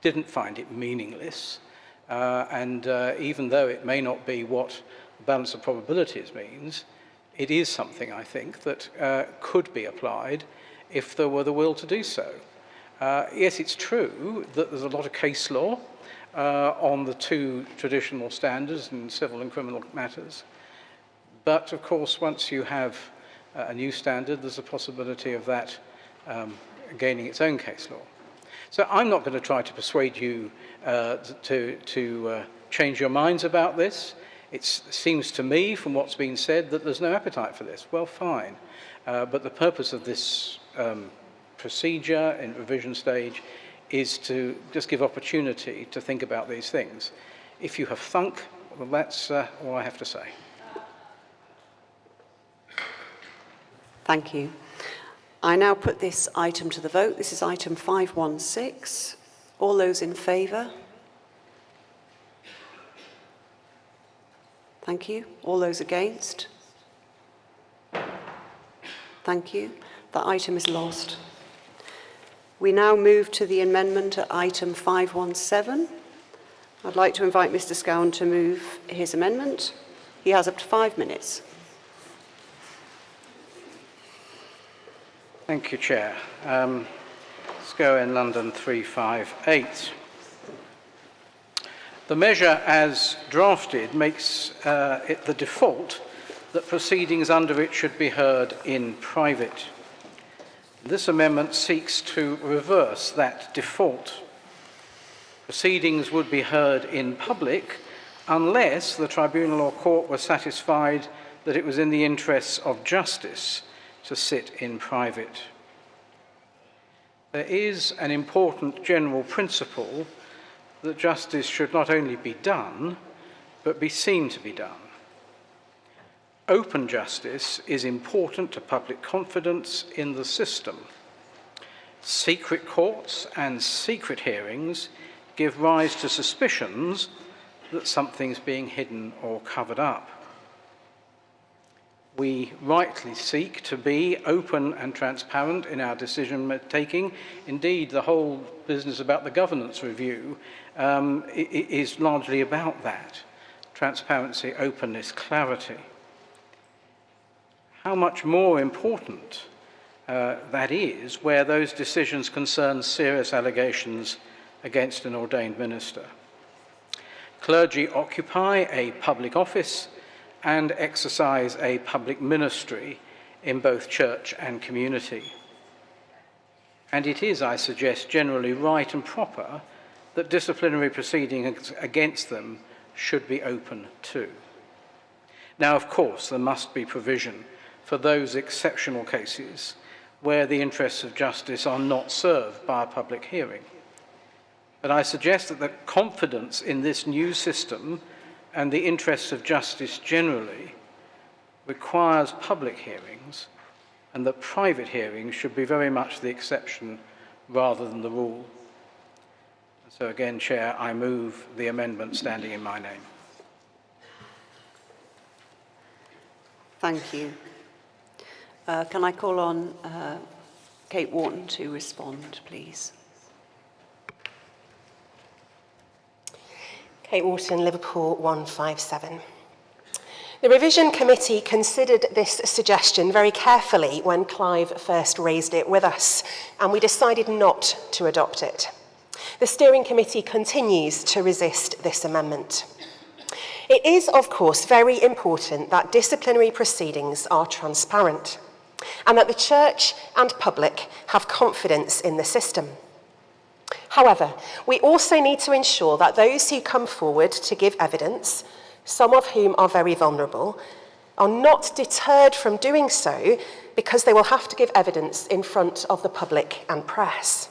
didn't find it meaningless, and even though it may not be what the balance of probabilities means, it is something, I think, that could be applied if there were the will to do so. Yes, it's true that there's a lot of case law on the 2 traditional standards in civil and criminal matters, but of course, once you have a new standard, there's a possibility of that gaining its own case law. So I'm not going to try to persuade you to change your minds about this. It seems to me, from what's been said, that there's no appetite for this. Well, fine. But the purpose of this procedure in revision stage is to just give opportunity to think about these things. If you have thunk, well, that's all I have to say. Thank you. I now put this item to the vote. This is item 516. All those in favour? Thank you. All those against? Thank you. That item is lost. We now move to the amendment at item 517. I'd like to invite Mr. Scowen to move his amendment. He has up to 5 minutes. Thank you, Chair. Let's go in London 358. The measure as drafted makes it the default that proceedings under it should be heard in private. This amendment seeks to reverse that default. Proceedings would be heard in public unless the tribunal or court were satisfied that it was in the interests of justice to sit in private. There is an important general principle that justice should not only be done, but be seen to be done. Open justice is important to public confidence in the system. Secret courts and secret hearings give rise to suspicions that something's being hidden or covered up. We rightly seek to be open and transparent in our decision-making. Indeed, the whole business about the governance review is largely about that: transparency, openness, clarity. How much more important that is where those decisions concern serious allegations against an ordained minister. Clergy occupy a public office and exercise a public ministry in both church and community. And it is, I suggest, generally right and proper that disciplinary proceedings against them should be open too. Now, of course, there must be provision for those exceptional cases where the interests of justice are not served by a public hearing. But I suggest that the confidence in this new system and the interests of justice generally requires public hearings, and that private hearings should be very much the exception rather than the rule. So again, Chair, I move the amendment standing in my name. Thank you. Can I call on Kate Wharton to respond, please? Kate Wharton, Liverpool 157. The Revision Committee considered this suggestion very carefully when Clive first raised it with us, and we decided not to adopt it. The Steering Committee continues to resist this amendment. It is, of course, very important that disciplinary proceedings are transparent and that the Church and public have confidence in the system. However, we also need to ensure that those who come forward to give evidence, some of whom are very vulnerable, are not deterred from doing so because they will have to give evidence in front of the public and press.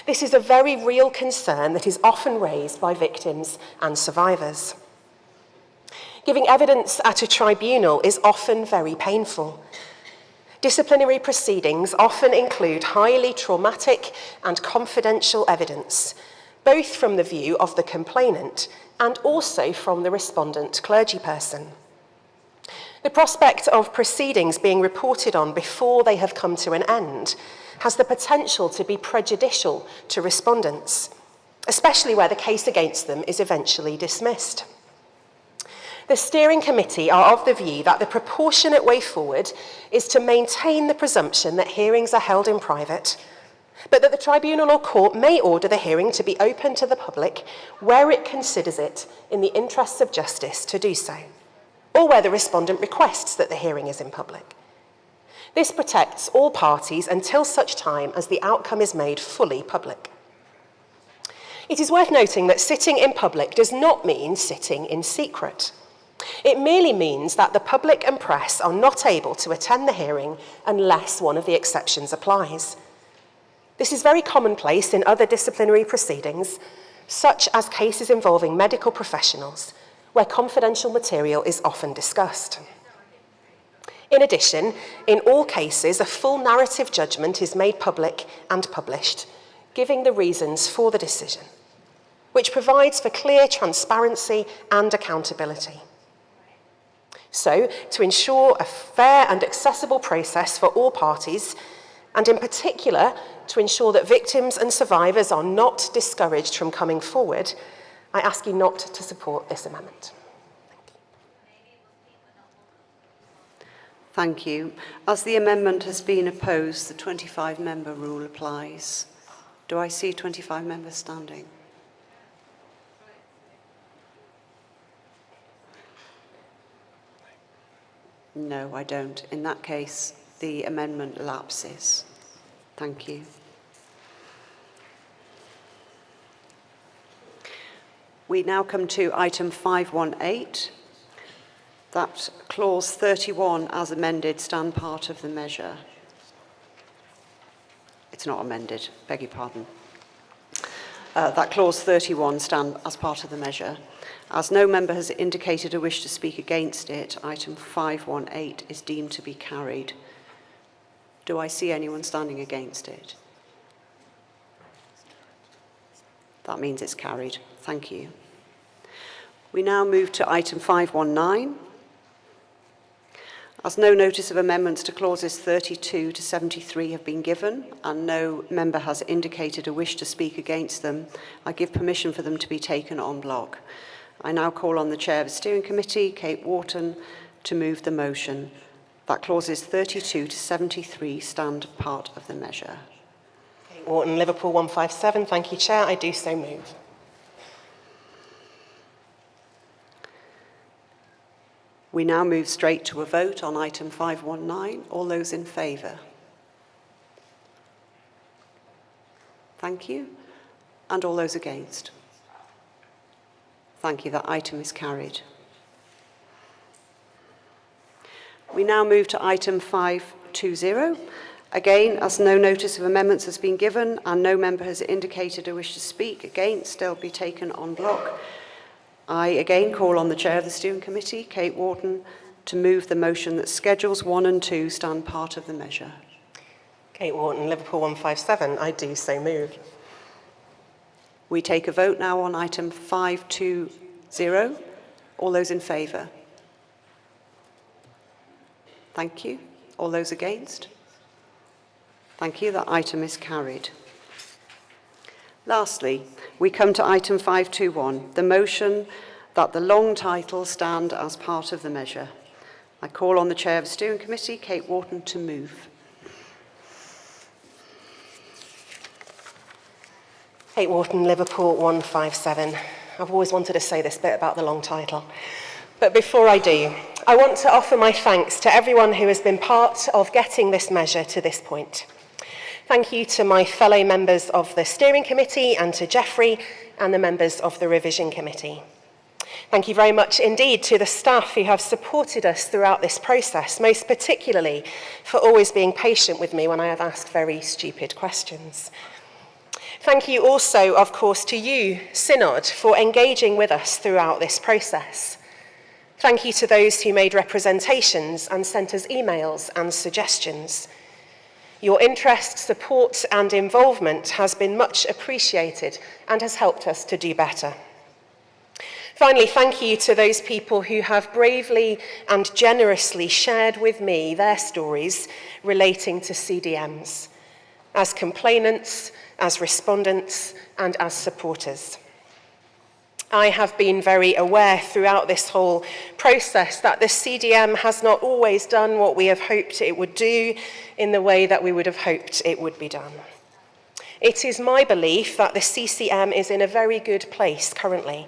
This is a very real concern that is often raised by victims and survivors. Giving evidence at a tribunal is often very painful. Disciplinary proceedings often include highly traumatic and confidential evidence, both from the view of the complainant and also from the respondent clergyperson. The prospect of proceedings being reported on before they have come to an end has the potential to be prejudicial to respondents, especially where the case against them is eventually dismissed. The steering committee are of the view that the proportionate way forward is to maintain the presumption that hearings are held in private, but that the tribunal or court may order the hearing to be open to the public where it considers it in the interests of justice to do so, or where the respondent requests that the hearing is in public. This protects all parties until such time as the outcome is made fully public. It is worth noting that sitting in public does not mean sitting in secret. It merely means that the public and press are not able to attend the hearing unless one of the exceptions applies. This is very commonplace in other disciplinary proceedings, such as cases involving medical professionals, where confidential material is often discussed. In addition, in all cases, a full narrative judgment is made public and published, giving the reasons for the decision, which provides for clear transparency and accountability. So, to ensure a fair and accessible process for all parties, and in particular, to ensure that victims and survivors are not discouraged from coming forward, I ask you not to support this amendment. Thank you. As the amendment has been opposed, the 25-member rule applies. Do I see 25 members standing? No, I don't. In that case, the amendment lapses. Thank you. We now come to item 518. That clause 31 as amended stand part of the measure. It's not amended, beg your pardon. That clause 31 stand as part of the measure. As no member has indicated a wish to speak against it, item 518 is deemed to be carried. Do I see anyone standing against it? That means it's carried. Thank you. We now move to item 519. As no notice of amendments to clauses 32 to 73 have been given and no member has indicated a wish to speak against them, I give permission for them to be taken en bloc. I now call on the Chair of the Steering Committee, Kate Wharton, to move the motion that clauses 32 to 73 stand part of the measure. Kate Wharton, Liverpool 157. Thank you, Chair. I do so move. We now move straight to a vote on item 519. All those in favour? Thank you. And all those against? Thank you. That item is carried. We now move to item 520. Again, as no notice of amendments has been given and no member has indicated a wish to speak against, they'll be taken en bloc. I again call on the Chair of the Steering Committee, Kate Wharton, to move the motion that Schedules 1 and 2 stand part of the measure. Kate Wharton, Liverpool 157. I do so move. We take a vote now on item 520. All those in favour? Thank you. All those against? Thank you. That item is carried. Lastly, we come to item 521, the motion that the long title stand as part of the measure. I call on the Chair of the Steering Committee, Kate Wharton, to move. Kate Wharton, Liverpool 157. I've always wanted to say this bit about the long title. But before I do, I want to offer my thanks to everyone who has been part of getting this measure to this point. Thank you to my fellow members of the Steering Committee and to Geoffrey and the members of the Revision Committee. Thank you very much indeed to the staff who have supported us throughout this process, most particularly for always being patient with me when I have asked very stupid questions. Thank you also, of course, to you, Synod, for engaging with us throughout this process. Thank you to those who made representations and sent us emails and suggestions. Your interest, support and involvement has been much appreciated and has helped us to do better. Finally, thank you to those people who have bravely and generously shared with me their stories relating to CDMs, as complainants, as respondents, and as supporters. I have been very aware throughout this whole process that the CDM has not always done what we have hoped it would do in the way that we would have hoped it would be done. It is my belief that the CCM is in a very good place currently,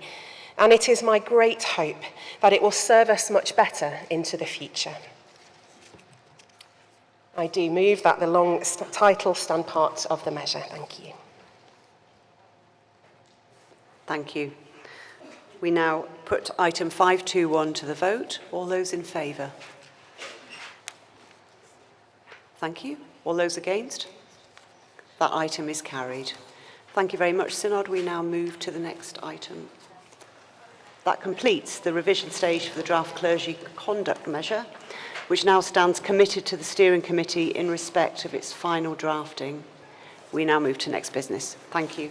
and it is my great hope that it will serve us much better into the future. I do move that the long title stand part of the measure. Thank you. Thank you. We now put item 521 to the vote. All those in favour? Thank you. All those against? That item is carried. Thank you very much, Synod. We now move to the next item. That completes the revision stage for the draft clergy conduct measure, which now stands committed to the steering committee in respect of its final drafting. We now move to next business. Thank you.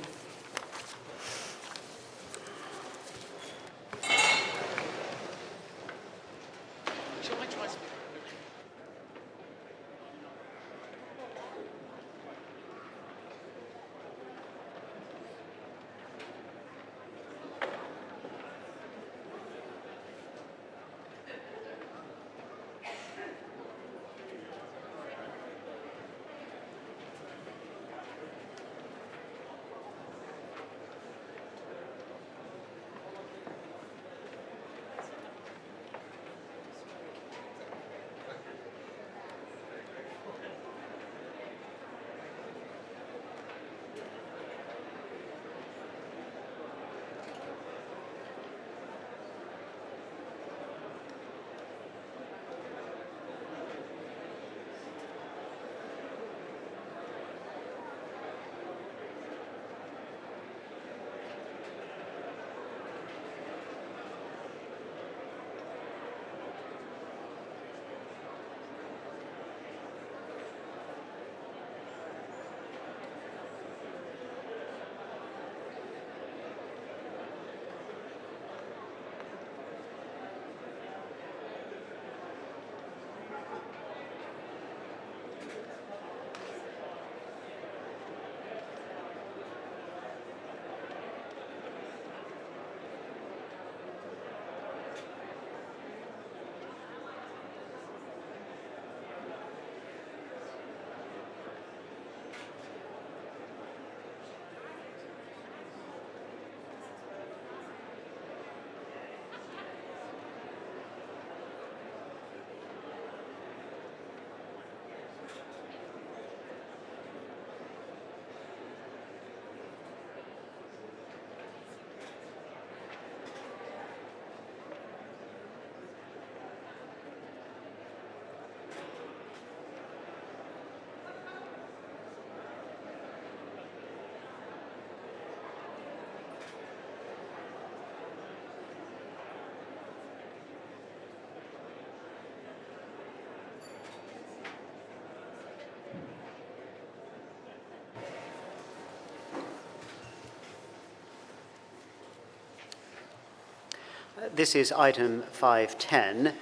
This is item 510,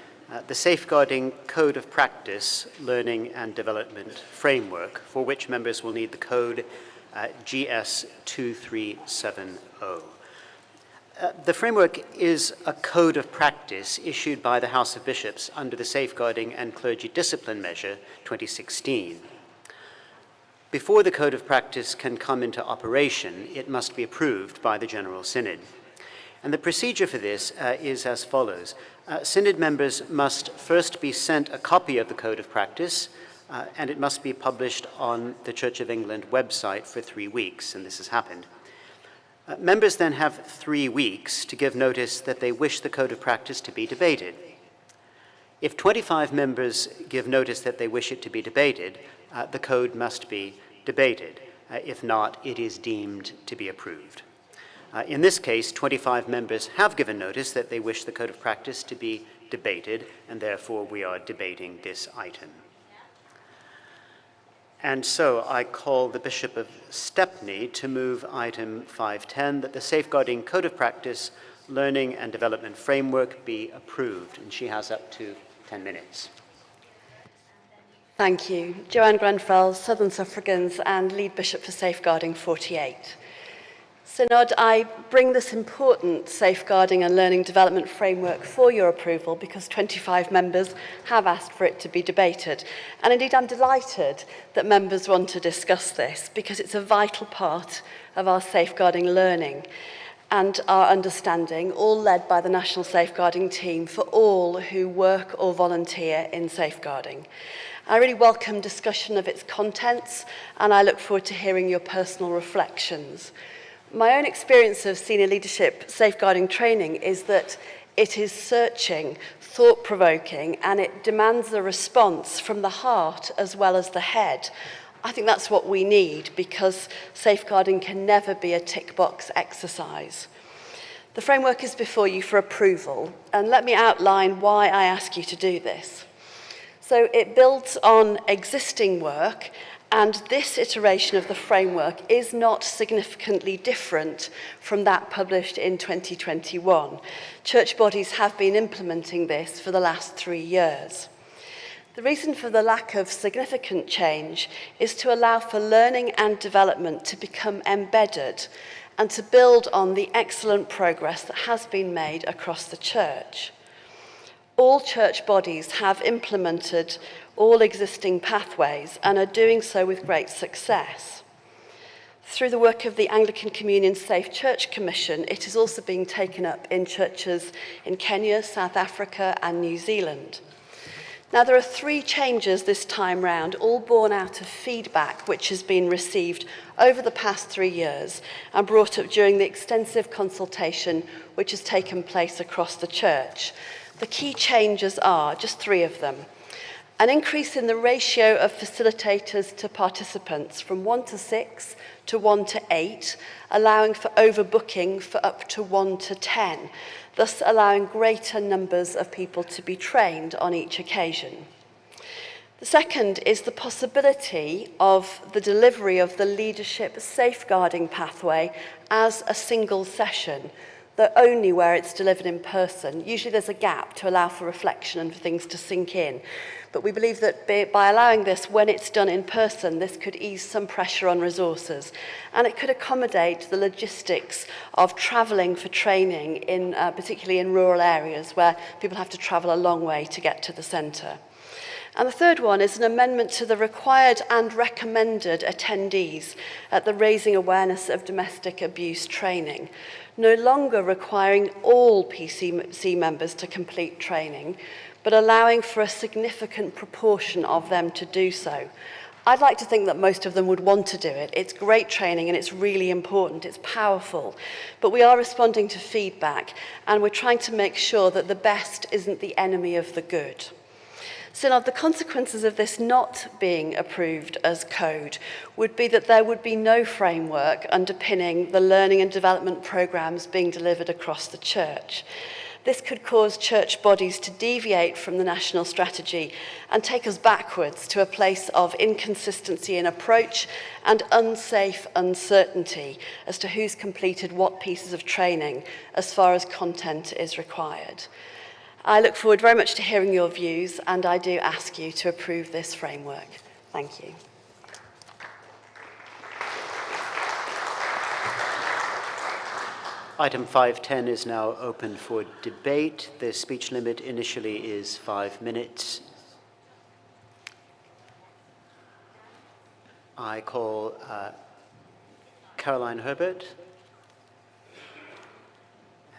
the Safeguarding Code of Practice, Learning and Development Framework, for which members will need the code GS 2370. The framework is a code of practice issued by the House of Bishops under the Safeguarding and Clergy Discipline Measure 2016. Before the code of practice can come into operation, it must be approved by the General Synod. And the procedure for this is as follows. Synod members must first be sent a copy of the Code of Practice, and it must be published on the Church of England website for 3 weeks, and this has happened. Members then have 3 weeks to give notice that they wish the Code of Practice to be debated. If 25 members give notice that they wish it to be debated, the code must be debated. If not, it is deemed to be approved. In this case, 25 members have given notice that they wish the Code of Practice to be debated, and therefore we are debating this item. And so I call the Bishop of Stepney to move item 510, that the Safeguarding Code of Practice, Learning and Development Framework be approved. And she has up to 10 minutes. Thank you. Joanne Grenfell, Southern Suffragans and Lead Bishop for Safeguarding 48. Synod, I bring this important safeguarding and learning development framework for your approval because 25 members have asked for it to be debated. And indeed, I'm delighted that members want to discuss this because it's a vital part of our safeguarding learning and our understanding, all led by the National Safeguarding Team for all who work or volunteer in safeguarding. I really welcome discussion of its contents, and I look forward to hearing your personal reflections. My own experience of senior leadership safeguarding training is that it is searching, thought-provoking, and it demands a response from the heart as well as the head. I think that's what we need because safeguarding can never be a tick-box exercise. The framework is before you for approval, and let me outline why I ask you to do this. So it builds on existing work, and this iteration of the framework is not significantly different from that published in 2021. Church bodies have been implementing this for the last 3 years. The reason for the lack of significant change is to allow for learning and development to become embedded and to build on the excellent progress that has been made across the church. All church bodies have implemented all existing pathways and are doing so with great success. Through the work of the Anglican Communion Safe Church Commission, it is also being taken up in churches in Kenya, South Africa and New Zealand. Now, there are 3 changes this time round, all born out of feedback which has been received over the past 3 years and brought up during the extensive consultation which has taken place across the church. The key changes are, just 3 of them, an increase in the ratio of facilitators to participants from 1 to 6 to 1 to 8, allowing for overbooking for up to 1 to 10, thus allowing greater numbers of people to be trained on each occasion. The second is the possibility of the delivery of the leadership safeguarding pathway as a single session, though only where it's delivered in person. Usually there's a gap to allow for reflection and for things to sink in. But we believe that by allowing this when it's done in person, this could ease some pressure on resources. And it could accommodate the logistics of travelling for training, particularly in rural areas where people have to travel a long way to get to the centre. And the third one is an amendment to the required and recommended attendees at the Raising Awareness of Domestic Abuse training, no longer requiring all PCC members to complete training, but allowing for a significant proportion of them to do so. I'd like to think that most of them would want to do it. It's great training and it's really important, it's powerful. But we are responding to feedback and we're trying to make sure that the best isn't the enemy of the good. Synod, the consequences of this not being approved as code would be that there would be no framework underpinning the learning and development programmes being delivered across the church. This could cause church bodies to deviate from the national strategy and take us backwards to a place of inconsistency in approach and unsafe uncertainty as to who's completed what pieces of training as far as content is required. I look forward very much to hearing your views, and I do ask you to approve this framework. Thank you. Item 510 is now open for debate. The speech limit initially is 5 minutes. I call Caroline Herbert,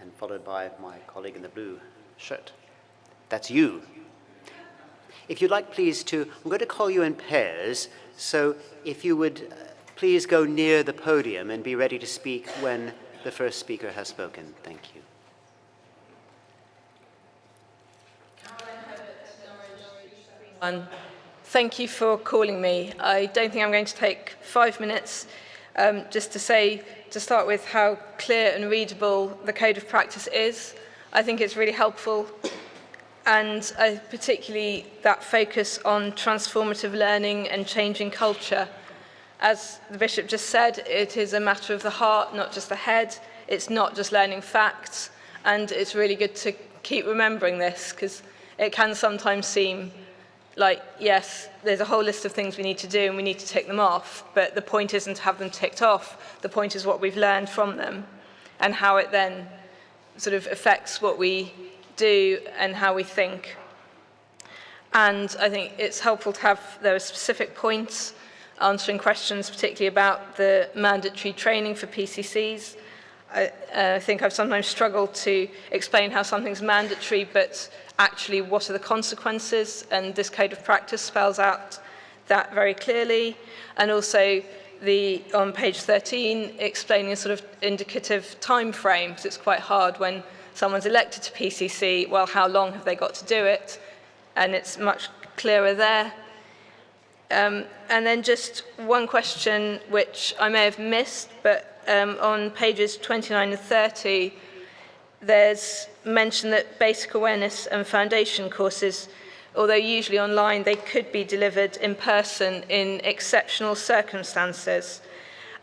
and followed by my colleague in the blue shirt. That's you. If you'd like, please, I'm going to call you in pairs, so if you would please go near the podium and be ready to speak when the first speaker has spoken. Thank you. Thank you for calling me. I don't think I'm going to take 5 minutes just to start with how clear and readable the Code of Practice is. I think it's really helpful, and particularly that focus on transformative learning and changing culture. As the Bishop just said, it is a matter of the heart, not just the head. It's not just learning facts, And it's really good to keep remembering this, because it can sometimes seem like, yes, there's a whole list of things we need to do and we need to tick them off, but the point isn't to have them ticked off. The point is what we've learned from them and how it then sort of affects what we do and how we think. And I think it's helpful to have, there are specific points answering questions, particularly about the mandatory training for PCCs. I think I've sometimes struggled to explain how something's mandatory, but actually what are the consequences, and this code of practice spells out that very clearly. And also on page 13, explaining a sort of indicative time frame, because it's quite hard when someone's elected to PCC, well, how long have they got to do it? And it's much clearer there. And then just one question which I may have missed, but on pages 29 and 30, there's mention that basic awareness and foundation courses, although usually online, they could be delivered in person in exceptional circumstances.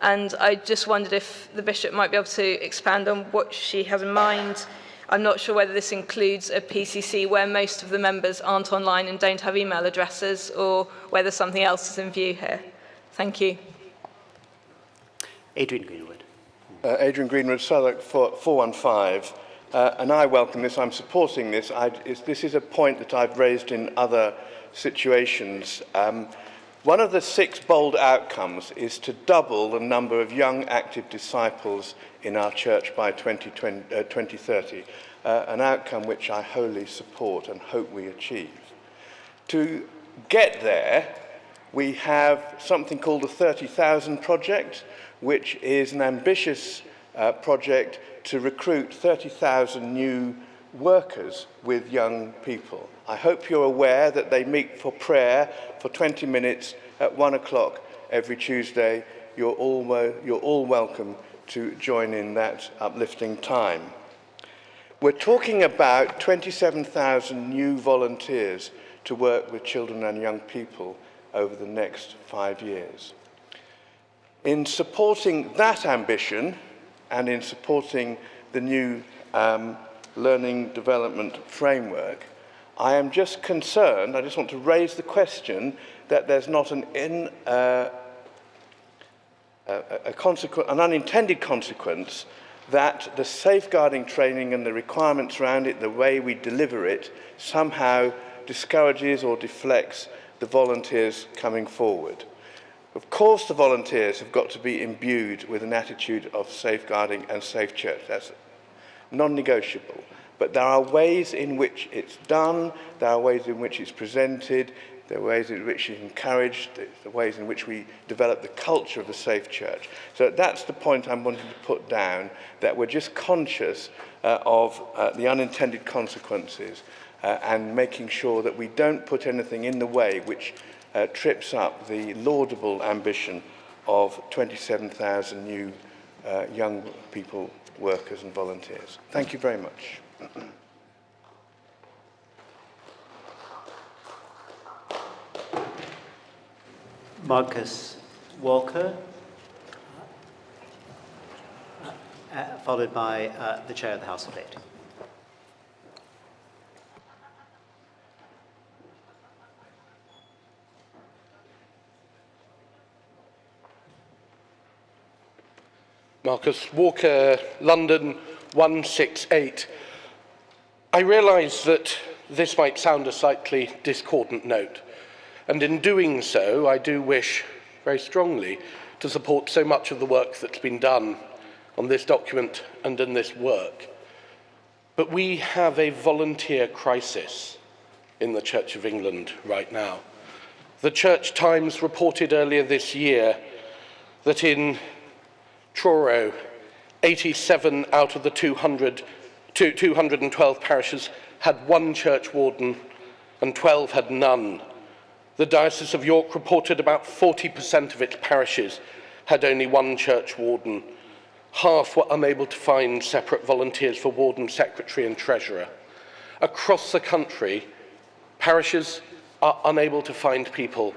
And I just wondered if the Bishop might be able to expand on what she has in mind. I'm not sure whether this includes a PCC where most of the members aren't online and don't have email addresses, or whether something else is in view here. Thank you. Adrian Greenwood. Adrian Greenwood, Southwark 415. And I welcome this. I'm supporting this. This is a point that I've raised in other situations. One of the 6 bold outcomes is to double the number of young active disciples in our church by 2030, an outcome which I wholly support and hope we achieve. To get there, we have something called the 30,000 Project, which is an ambitious project to recruit 30,000 new workers with young people. I hope you're aware that they meet for prayer for 20 minutes at 1 o'clock every Tuesday. You're all welcome to join in that uplifting time. We're talking about 27,000 new volunteers to work with children and young people over the next 5 years. In supporting that ambition and in supporting the new learning development framework, I am just concerned, I just want to raise the question that there's not an unintended consequence that the safeguarding training and the requirements around it, the way we deliver it, somehow discourages or deflects the volunteers coming forward. Of course, the volunteers have got to be imbued with an attitude of safeguarding and safe church. That's non-negotiable. But there are ways in which it's done, there are ways in which it's presented, there are ways in which it's encouraged, the ways in which we develop the culture of the safe church. So that's the point I'm wanting to put down, that we're just conscious of the unintended consequences and making sure that we don't put anything in the way which trips up the laudable ambition of 27,000 new young people, workers and volunteers. Thank you very much. Marcus Walker, followed by the Chair of the House of Lords. Marcus Walker, London 168. I realise that this might sound a slightly discordant note, and in doing so, I do wish very strongly to support so much of the work that's been done on this document and in this work. But we have a volunteer crisis in the Church of England right now. The Church Times reported earlier this year that in Truro, 87 out of the 212 parishes had one church warden and 12 had none. The Diocese of York reported about 40% of its parishes had only one church warden. Half were unable to find separate volunteers for warden, secretary and treasurer. Across the country, parishes are unable to find people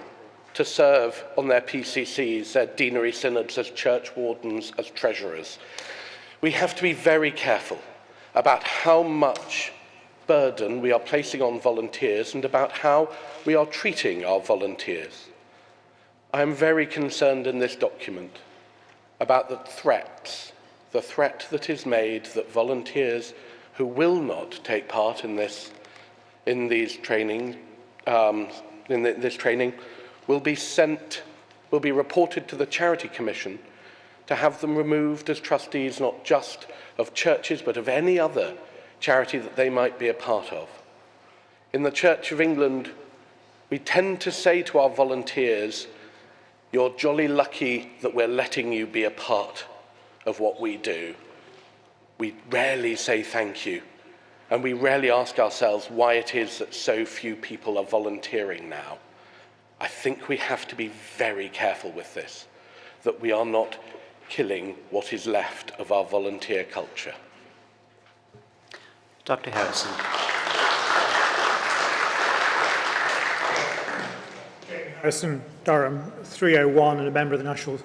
to serve on their PCCs, their deanery synods, as church wardens, as treasurers. We have to be very careful about how much burden we are placing on volunteers and about how we are treating our volunteers. I am very concerned in this document about the threat that is made that volunteers who will not take part in this training will be reported to the Charity Commission to have them removed as trustees not just of churches but of any other charity that they might be a part of. In the Church of England, we tend to say to our volunteers, "You're jolly lucky that we're letting you be a part of what we do." We rarely say thank you, and we rarely ask ourselves why it is that so few people are volunteering now. I think we have to be very careful with this, that we are not killing what is left of our volunteer culture. Dr. Harrison. Harrison, Durham, 301, and a member of the National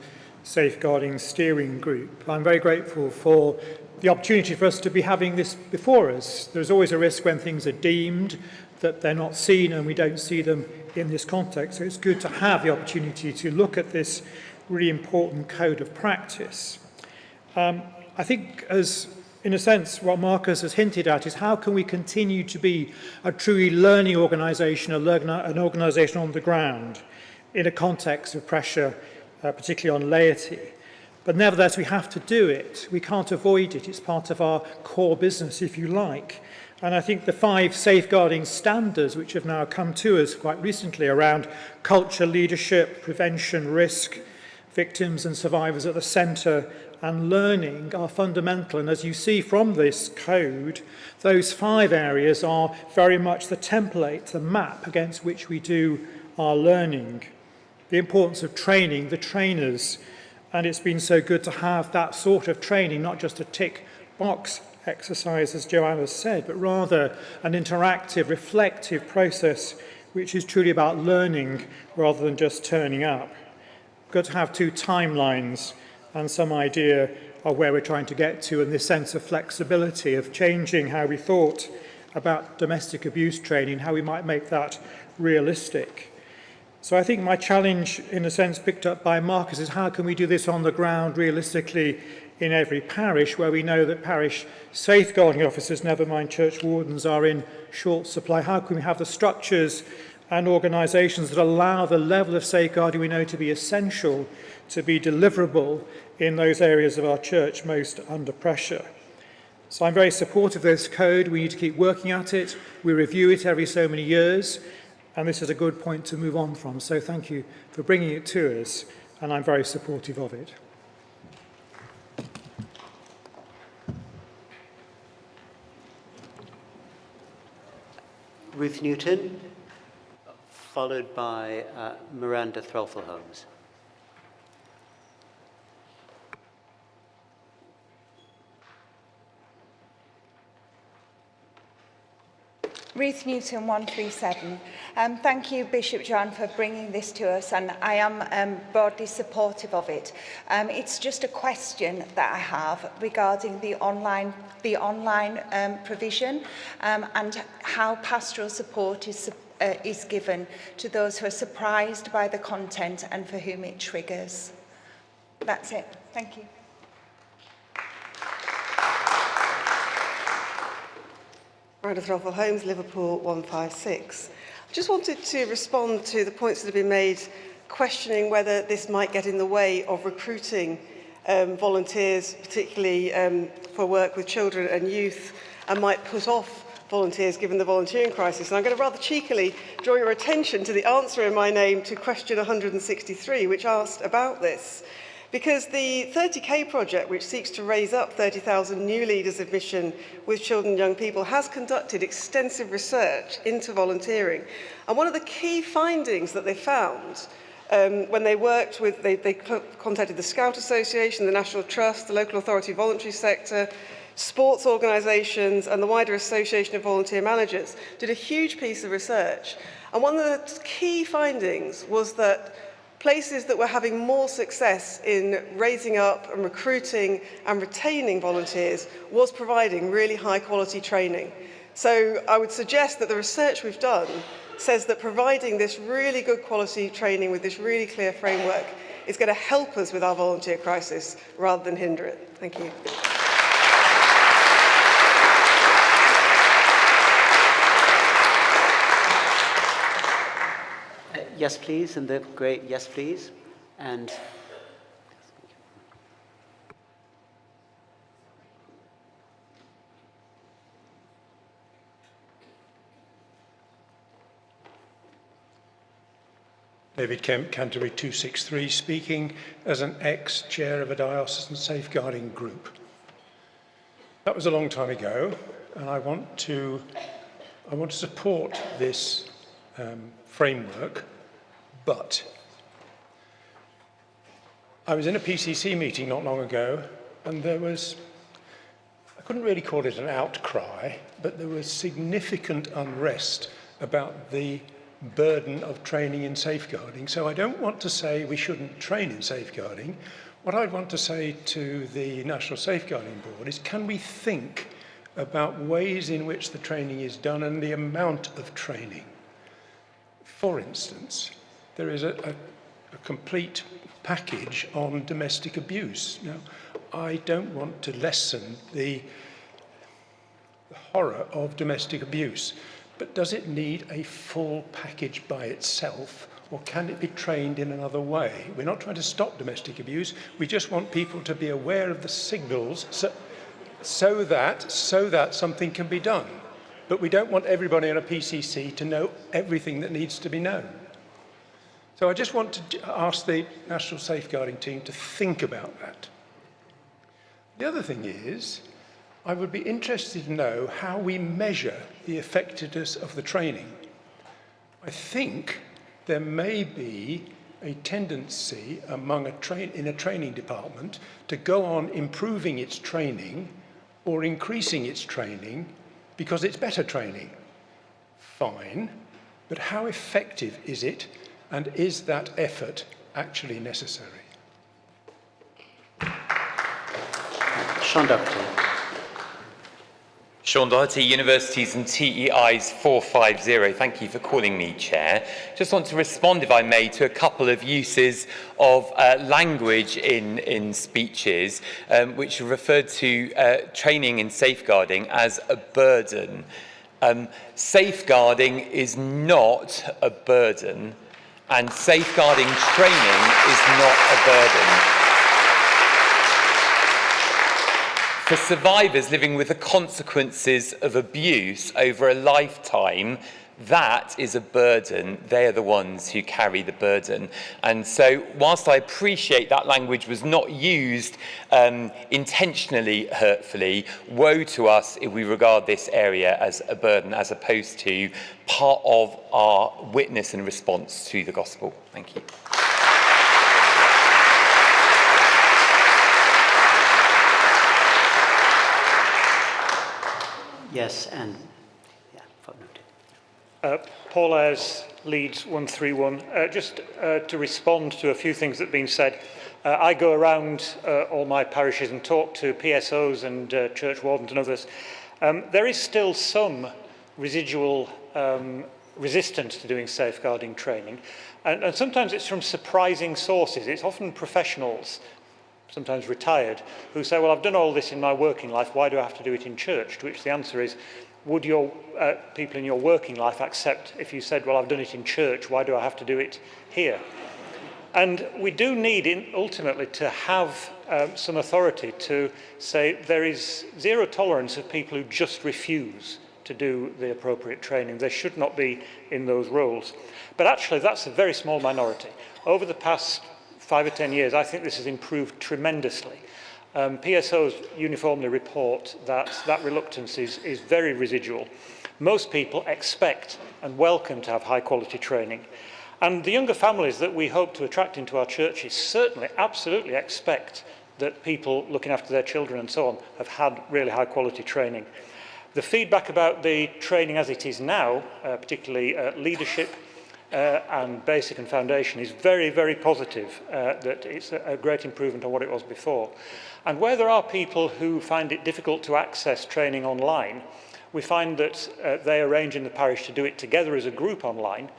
Safeguarding Steering Group. I'm very grateful for the opportunity for us to be having this before us. There's always a risk when things are deemed that they're not seen and we don't see them in this context. So it's good to have the opportunity to look at this really important code of practice. I think, as in a sense, what Marcus has hinted at is how can we continue to be a truly learning organisation, an organisation on the ground in a context of pressure, particularly on laity. But nevertheless, we have to do it. We can't avoid it. It's part of our core business, if you like. And I think the 5 safeguarding standards which have now come to us quite recently around culture, leadership, prevention, risk, victims and survivors at the centre, and learning are fundamental. And as you see from this code, those 5 areas are very much the template, the map against which we do our learning. The importance of training, the trainers, and it's been so good to have that sort of training, not just a tick box exercise, as Joanna said, but rather an interactive, reflective process which is truly about learning rather than just turning up. Good to have 2 timelines and some idea of where we're trying to get to, and this sense of flexibility of changing how we thought about domestic abuse training, how we might make that realistic. So I think my challenge, in a sense picked up by Marcus, is how can we do this on the ground realistically in every parish where we know that parish safeguarding officers, never mind church wardens, are in short supply? How can we have the structures and organisations that allow the level of safeguarding we know to be essential to be deliverable in those areas of our church most under pressure? So I'm very supportive of this code. We need to keep working at it. We review it every so many years, and this is a good point to move on from. So thank you for bringing it to us, and I'm very supportive of it. Ruth Newton, followed by Miranda Threlfall-Holmes. Ruth Newton, 137. Thank you, Bishop John, for bringing this to us, and I am broadly supportive of it. It's just a question that I have regarding the online provision and how pastoral support is given to those who are surprised by the content and for whom it triggers. That's it. Thank you. Miranda Threlfall-Holmes, Liverpool 156. I just wanted to respond to the points that have been made, questioning whether this might get in the way of recruiting volunteers, particularly for work with children and youth, and might put off volunteers given the volunteering crisis. And I'm going to rather cheekily draw your attention to the answer in my name to question 163, which asked about this. Because the 30K project, which seeks to raise up 30,000 new leaders of mission with children and young people, has conducted extensive research into volunteering. And one of the key findings that they found when they worked with, they contacted the Scout Association, the National Trust, the local authority voluntary sector, sports organisations and the wider Association of Volunteer Managers, did a huge piece of research. And one of the key findings was that places that were having more success in raising up and recruiting and retaining volunteers was providing really high quality training. So I would suggest that the research we've done says that providing this really good quality training with this really clear framework is going to help us with our volunteer crisis rather than hinder it. Thank you. Yes, please, and the great yes, please. And David Kemp, Canterbury 263, speaking as an ex-chair of a diocesan safeguarding group. That was a long time ago, and I want to support this framework, but I was in a PCC meeting not long ago, and there was, I couldn't really call it an outcry, but there was significant unrest about the burden of training in safeguarding. So I don't want to say we shouldn't train in safeguarding. What I'd want to say to the National Safeguarding Board is, can we think about ways in which the training is done and the amount of training? For instance, there is a complete package on domestic abuse. Now, I don't want to lessen the horror of domestic abuse, but does it need a full package by itself, or can it be trained in another way? We're not trying to stop domestic abuse. We just want people to be aware of the signals so that something can be done. But we don't want everybody on a PCC to know everything that needs to be known. So I just want to ask the National Safeguarding team to think about that. The other thing is, I would be interested to know how we measure the effectiveness of the training. I think there may be a tendency among in a training department to go on improving its training or increasing its training because it's better training. Fine, but how effective is it, and is that effort actually necessary? Sean Doherty. Sean Doherty, Universities and TEI's 450. Thank you for calling me Chair. Just want to respond, if I may, to a couple of uses of language in speeches which referred to training in safeguarding as a burden. Safeguarding is not a burden, and safeguarding training is not a burden. For survivors living with the consequences of abuse over a lifetime, that is a burden. They are the ones who carry the burden. And so, whilst I appreciate that language was not used intentionally hurtfully, woe to us if we regard this area as a burden as opposed to part of our witness and response to the gospel. Thank you. yes, and Paul Ayres, Leeds 131. Just to respond to a few things that have been said. I go around all my parishes and talk to PSOs and church wardens and others. There is still some residual resistance to doing safeguarding training. And sometimes it's from surprising sources. It's often professionals, sometimes retired, who say, well, I've done all this in my working life, why do I have to do it in church? To which the answer is, would your people in your working life accept if you said, well, I've done it in church, why do I have to do it here? And we do need, ultimately, to have some authority to say there is zero tolerance of people who just refuse to do the appropriate training. They should not be in those roles. But actually, that's a very small minority. Over the past 5 or 10 years, I think this has improved tremendously. PSOs uniformly report that that reluctance is very residual. Most people expect and welcome to have high quality training. And the younger families that we hope to attract into our churches certainly, absolutely expect that people looking after their children and so on have had really high quality training. The feedback about the training as it is now, particularly leadership, and basic and foundation is very, very positive, that it's a great improvement on what it was before. And where there are people who find it difficult to access training online, we find that they arrange in the parish to do it together as a group online.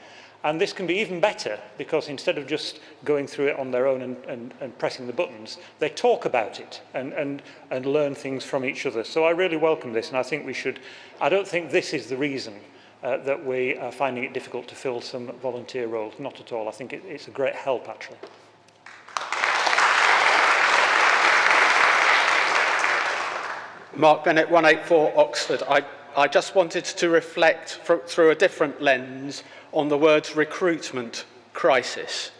And this can be even better because instead of just going through it on their own and pressing the buttons, they talk about it and learn things from each other. So I really welcome this, and I think we should. I don't think this is the reason that we are finding it difficult to fill some volunteer roles. Not at all. I think it's a great help, actually. Mark Bennett, 184 Oxford. I just wanted to reflect through a different lens on the words recruitment crisis.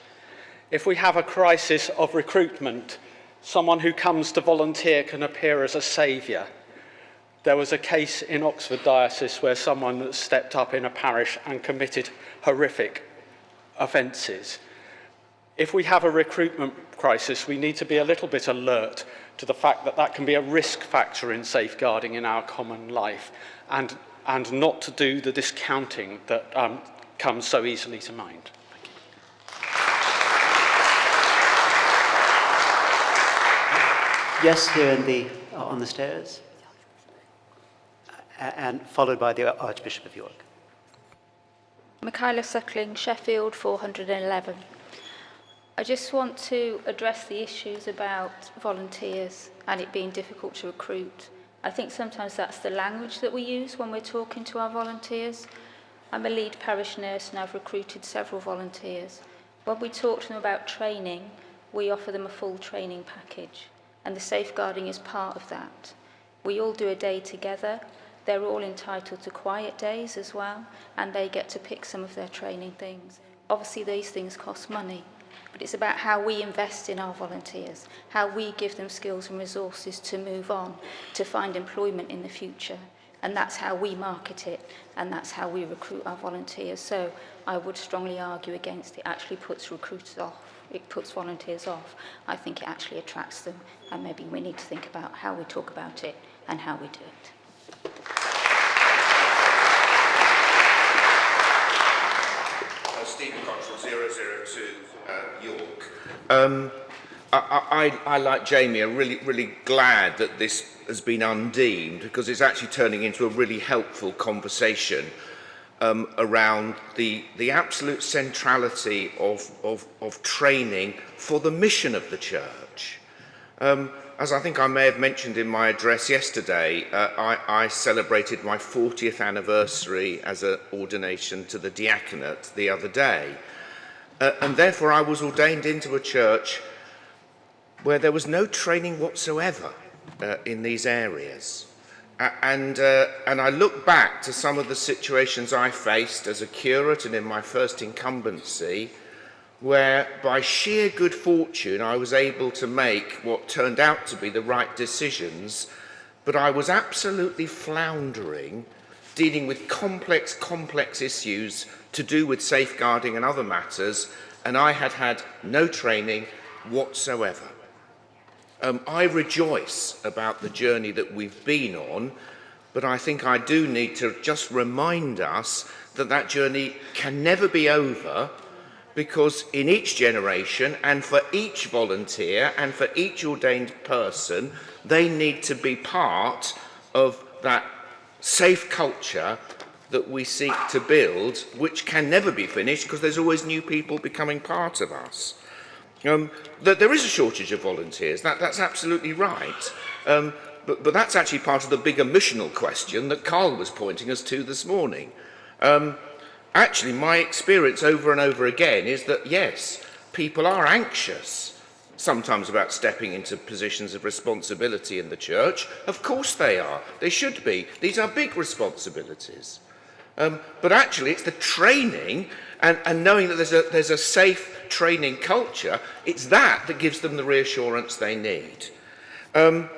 If we have a crisis of recruitment, someone who comes to volunteer can appear as a saviour. There was a case in Oxford Diocese where someone stepped up in a parish and committed horrific offences. If we have a recruitment crisis, we need to be a little bit alert to the fact that that can be a risk factor in safeguarding in our common life, and not to do the discounting that comes so easily to mind. Yes, here in the, on the stairs, and followed by the Archbishop of York. Michaela Suckling, Sheffield 411. I just want to address the issues about volunteers and it being difficult to recruit. I think sometimes that's the language that we use when we're talking to our volunteers. I'm a lead parish nurse and I've recruited several volunteers. When we talk to them about training, we offer them a full training package, and the safeguarding is part of that. We all do a day together. They're all entitled to quiet days as well, and they get to pick some of their training things. Obviously, these things cost money, but it's about how we invest in our volunteers, how we give them skills and resources to move on, to find employment in the future. And that's how we market it, and that's how we recruit our volunteers. So I would strongly argue against it. Actually puts recruiters off. It puts volunteers off. I think it actually attracts them, and maybe we need to think about how we talk about it and how we do it. Stephen Cottrell, 002 York. I, like Jamie, are really glad that this has been undeemed, because it's actually turning into a really helpful conversation around the absolute centrality of training for the mission of the church. As I think I may have mentioned in my address yesterday, I celebrated my 40th anniversary as an ordination to the diaconate the other day. And therefore I was ordained into a church where there was no training whatsoever in these areas. And I look back to some of the situations I faced as a curate and in my first incumbency, where by sheer good fortune I was able to make what turned out to be the right decisions, but I was absolutely floundering, dealing with complex issues to do with safeguarding and other matters, and I had no training whatsoever. I rejoice about the journey that we've been on, but I think I do need to just remind us that that journey can never be over, because in each generation and for each volunteer and for each ordained person, they need to be part of that safe culture that we seek to build, which can never be finished because there's always new people becoming part of us. That there is a shortage of volunteers, that's absolutely right. But that's actually part of the bigger missional question that Carl was pointing us to this morning. Actually, my experience over and over again is that, yes, people are anxious sometimes about stepping into positions of responsibility in the church. Of course they are. They should be. These are big responsibilities. But actually, it's the training and knowing that there's a safe training culture, it's that gives them the reassurance they need. And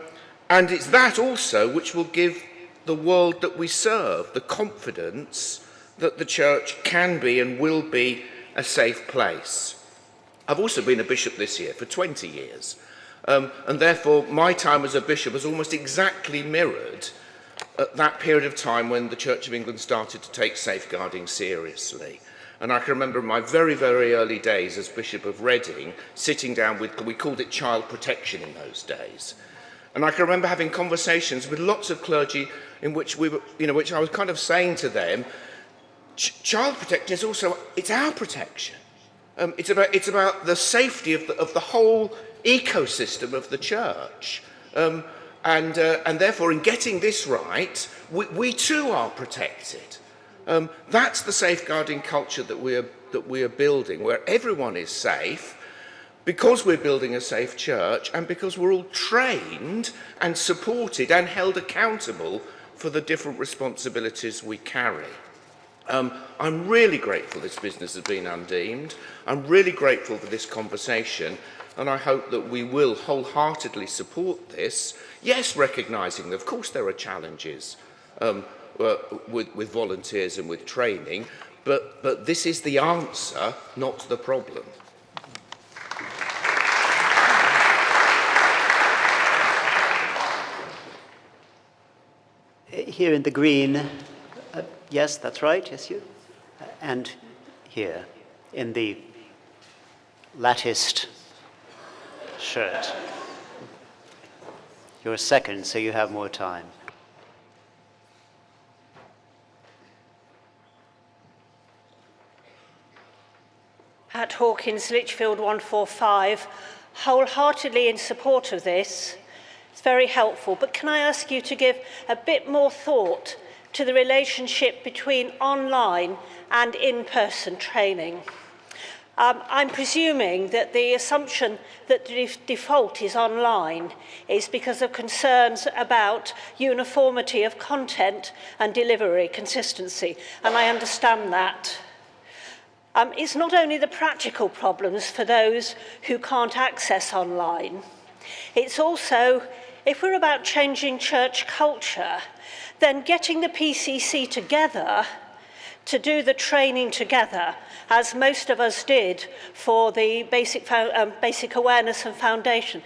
it's that also which will give the world that we serve the confidence that the church can be and will be a safe place. I've also been a bishop this year for 20 years, and therefore my time as a bishop has almost exactly mirrored that period of time when the Church of England started to take safeguarding seriously. And I can remember in my very, very early days as Bishop of Reading, sitting down with, we called it child protection in those days. And I can remember having conversations with lots of clergy in which we were, which I was kind of saying to them, child protection is also, it's our protection. It's about the safety of the whole ecosystem of the church. And therefore, in getting this right, we too are protected. That's the safeguarding culture that we are building, where everyone is safe, because we're building a safe church and because we're all trained and supported and held accountable for the different responsibilities we carry. I'm really grateful this business has been undeemed. I'm really grateful for this conversation, and I hope that we will wholeheartedly support this. Yes, recognising that, of course, there are challenges with volunteers and with training, but this is the answer, not the problem. Here in the green, yes, that's right, yes, you. And here in the latticed shirt. You're second, so you have more time. At Hawkins, Lichfield 145, wholeheartedly in support of this. It's very helpful, but can I ask you to give a bit more thought to the relationship between online and in-person training? I'm presuming that the assumption that the default is online is because of concerns about uniformity of content and delivery consistency, and I understand that. It's not only the practical problems for those who can't access online, it's also, if we're about changing church culture, then getting the PCC together to do the training together, as most of us did for the basic awareness and foundation.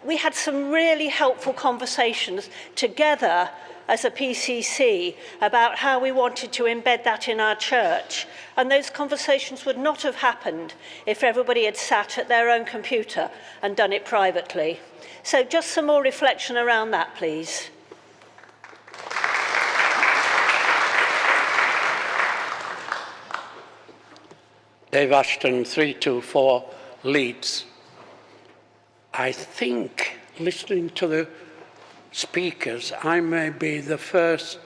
We had some really helpful conversations together as a PCC about how we wanted to embed that in our church. And those conversations would not have happened if everybody had sat at their own computer and done it privately. So just some more reflection around that, please. Dave Ashton, 324 Leeds. I think, listening to the speakers, I may be the first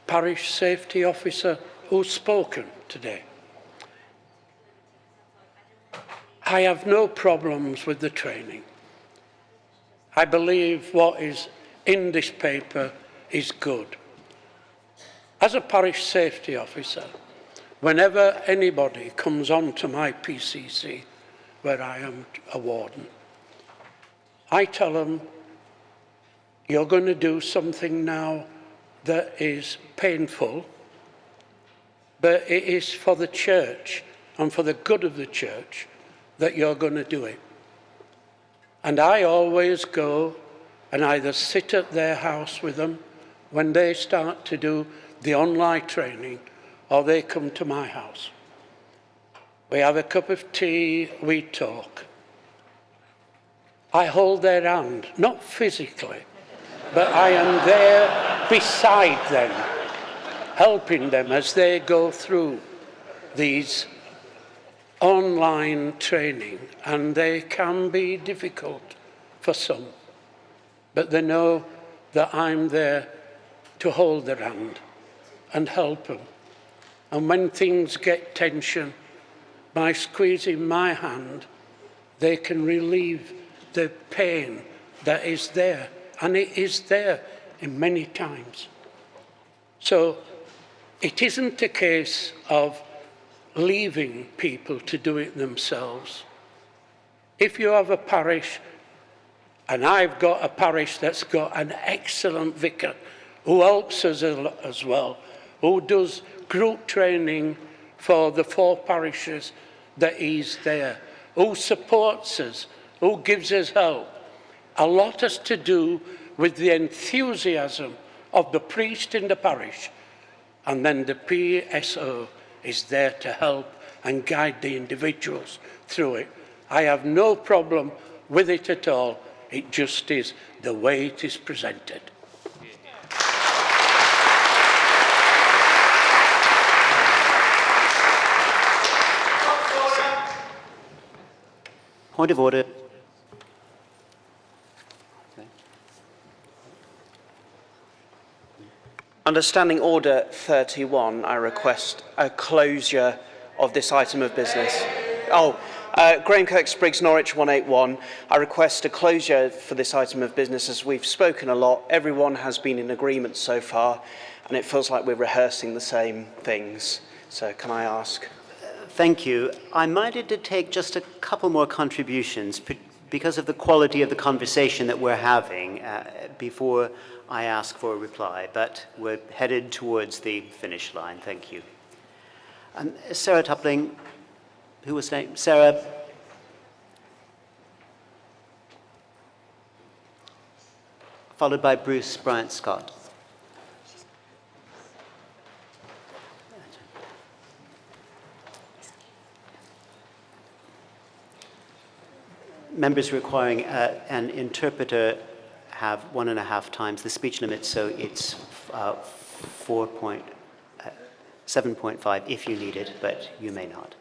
parish safety officer who's spoken today. I have no problems with the training. I believe what is in this paper is good. As a parish safety officer, whenever anybody comes onto my PCC, where I am a warden, I tell them, you're going to do something now that is painful, but it is for the church and for the good of the church that you're going to do it. And I always go and either sit at their house with them when they start to do the online training, or they come to my house. We have a cup of tea, we talk. I hold their hand, not physically, but I am there beside them, helping them as they go through these online training, and they can be difficult for some, but they know that I'm there to hold their hand and help them. And when things get tension, by squeezing my hand, they can relieve the pain that is there. And it is there in many times. So it isn't a case of leaving people to do it themselves. If you have a parish, and I've got a parish that's got an excellent vicar who helps us as well, who does group training for the 4 parishes that he's there, who supports us, who gives us help. A lot has to do with the enthusiasm of the priest in the parish and then the PSO is there to help and guide the individuals through it. I have no problem with it at all. It just is the way it is presented. Point of order. Under Standing Order 31, I request a closure of this item of business. Graham Kirk-Spriggs, Norwich 181. I request a closure for this item of business as we've spoken a lot. Everyone has been in agreement so far, and it feels like we're rehearsing the same things. So can I ask? Thank you. I'm minded to take just a couple more contributions because of the quality of the conversation that we're having before I ask for a reply, but we're headed towards the finish line. Thank you. Sarah Tupling, who was named? Sarah. Followed by Bruce Bryant Scott. Members requiring an interpreter have 1.5 times the speech limit, so it's 7.5 if you need it, but you may not.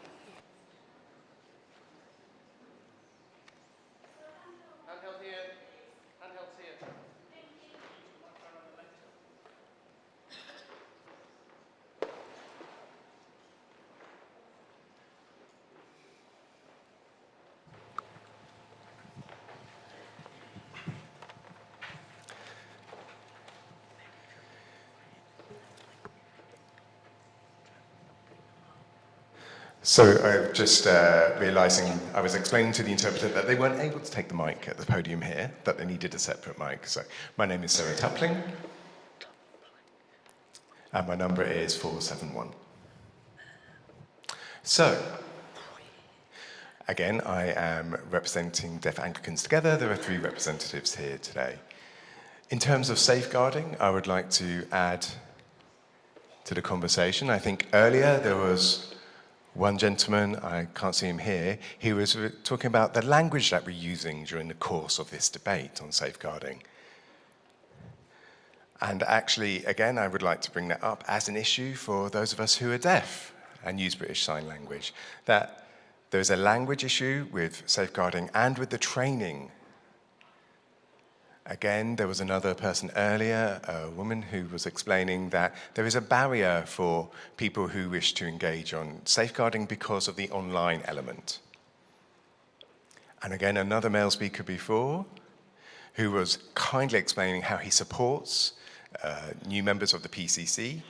So just realising, I was explaining to the interpreter that they weren't able to take the mic at the podium here, that they needed a separate mic. So my name is Sarah Tupling, and my number is 471. So, again, I am representing Deaf Anglicans Together. There are 3 representatives here today. In terms of safeguarding, I would like to add to the conversation. I think earlier there was one gentleman, I can't see him here, he was talking about the language that we're using during the course of this debate on safeguarding. And actually, again, I would like to bring that up as an issue for those of us who are deaf and use British Sign Language, that there's a language issue with safeguarding and with the training. Again, there was another person earlier, a woman who was explaining that there is a barrier for people who wish to engage on safeguarding because of the online element. And again, another male speaker before who was kindly explaining how he supports new members of the PCC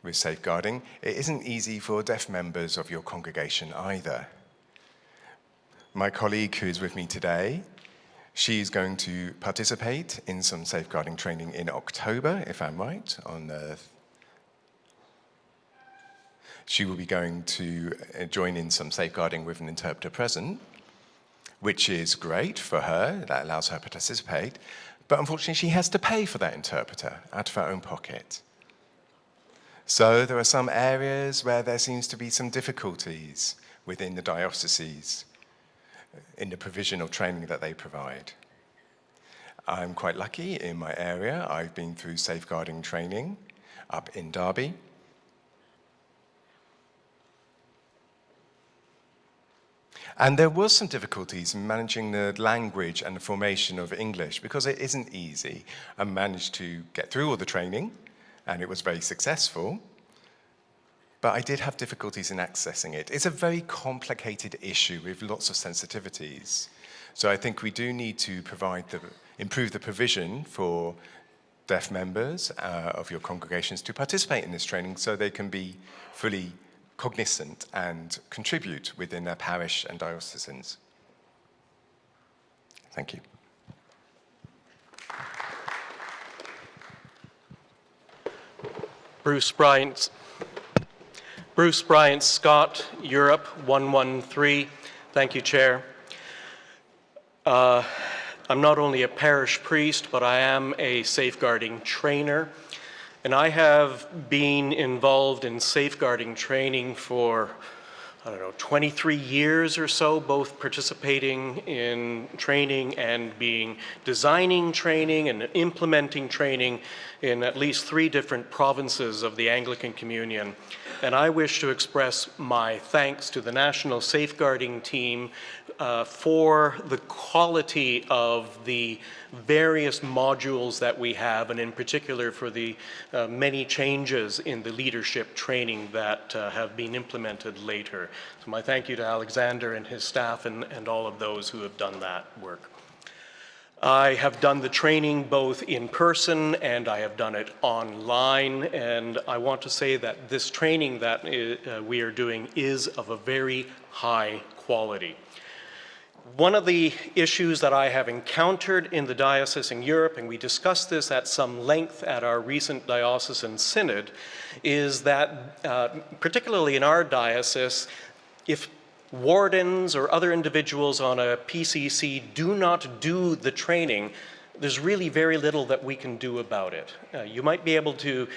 with safeguarding. It isn't easy for deaf members of your congregation either. My colleague who is with me today, she is going to participate in some safeguarding training in October, if I'm right. She will be going to join in some safeguarding with an interpreter present, which is great for her. That allows her to participate. But unfortunately, she has to pay for that interpreter out of her own pocket. So there are some areas where there seems to be some difficulties within the dioceses in the provision of training that they provide. I'm quite lucky in my area. I've been through safeguarding training up in Derby. And there was some difficulties in managing the language and the formation of English because it isn't easy. I managed to get through all the training and it was very successful. But I did have difficulties in accessing it. It's a very complicated issue with lots of sensitivities. So I think we do need to improve the provision for deaf members of your congregations to participate in this training so they can be fully cognizant and contribute within their parish and dioceses. Thank you. Bruce Bryant Scott, Europe 113. Thank you, Chair. I'm not only a parish priest, but I am a safeguarding trainer. And I have been involved in safeguarding training for, 23 years or so, both participating in training and designing training and implementing training in at least 3 different provinces of the Anglican Communion. And I wish to express my thanks to the National Safeguarding Team for the quality of the various modules that we have, and in particular for the many changes in the leadership training that have been implemented later. So my thank you to Alexander and his staff and all of those who have done that work. I have done the training both in person and I have done it online, and I want to say that this training that we are doing is of a very high quality. One of the issues that I have encountered in the diocese in Europe, and we discussed this at some length at our recent diocesan synod, is that particularly in our diocese, if wardens or other individuals on a PCC do not do the training, there's really very little that we can do about it. You might be able to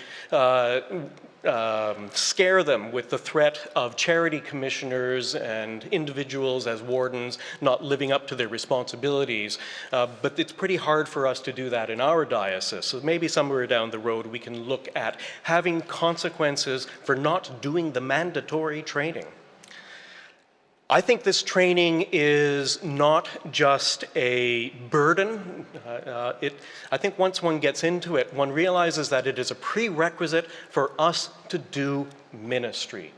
scare them with the threat of charity commissioners and individuals as wardens not living up to their responsibilities, but it's pretty hard for us to do that in our diocese. So maybe somewhere down the road we can look at having consequences for not doing the mandatory training. I think this training is not just a burden. I think once one gets into it, one realizes that it is a prerequisite for us to do ministry.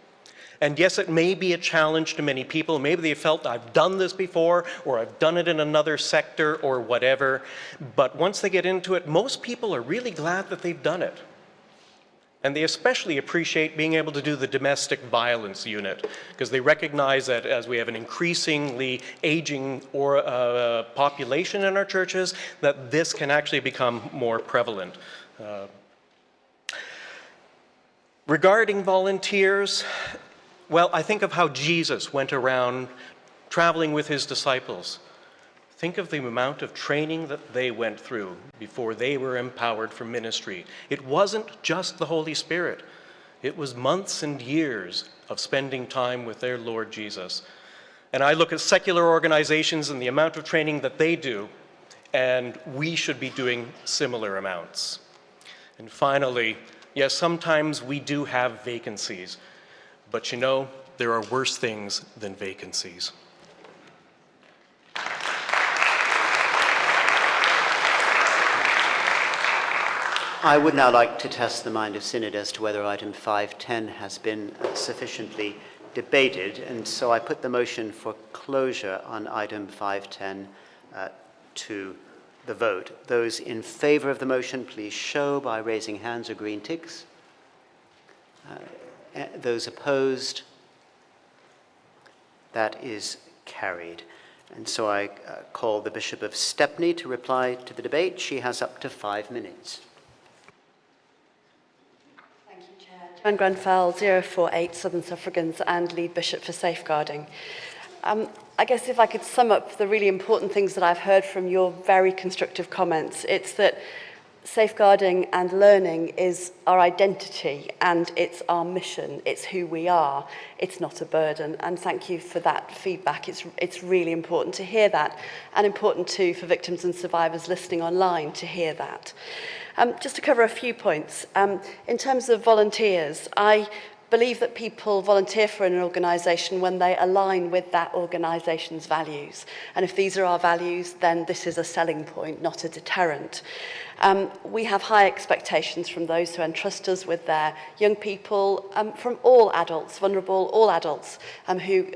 And yes, it may be a challenge to many people. Maybe they felt, I've done this before, or I've done it in another sector, or whatever. But once they get into it, most people are really glad that they've done it. And they especially appreciate being able to do the domestic violence unit, because they recognize that as we have an increasingly aging population in our churches, that this can actually become more prevalent. Regarding volunteers, well, I think of how Jesus went around traveling with his disciples. Think of the amount of training that they went through before they were empowered for ministry. It wasn't just the Holy Spirit. It was months and years of spending time with their Lord Jesus. And I look at secular organizations and the amount of training that they do, and we should be doing similar amounts. And finally, yes, sometimes we do have vacancies, but you know, there are worse things than vacancies. I would now like to test the mind of Synod as to whether item 510 has been sufficiently debated, and so I put the motion for closure on item 510 to the vote. Those in favour of the motion, please show by raising hands or green ticks. Those opposed, that is carried. And so I call the Bishop of Stepney to reply to the debate. She has up to 5 minutes. Joan Grenfell, 048 Southern Suffragans and lead bishop for safeguarding. I guess if I could sum up the really important things that I've heard from your very constructive comments, it's that safeguarding and learning is our identity and it's our mission, it's who we are, it's not a burden. And thank you for that feedback. It's really important to hear that, and important too for victims and survivors listening online to hear that. Just to cover a few points. In terms of volunteers, I believe that people volunteer for an organisation when they align with that organisation's values. And if these are our values, then this is a selling point, not a deterrent. We have high expectations from those who entrust us with their young people, from all adults, vulnerable, all adults who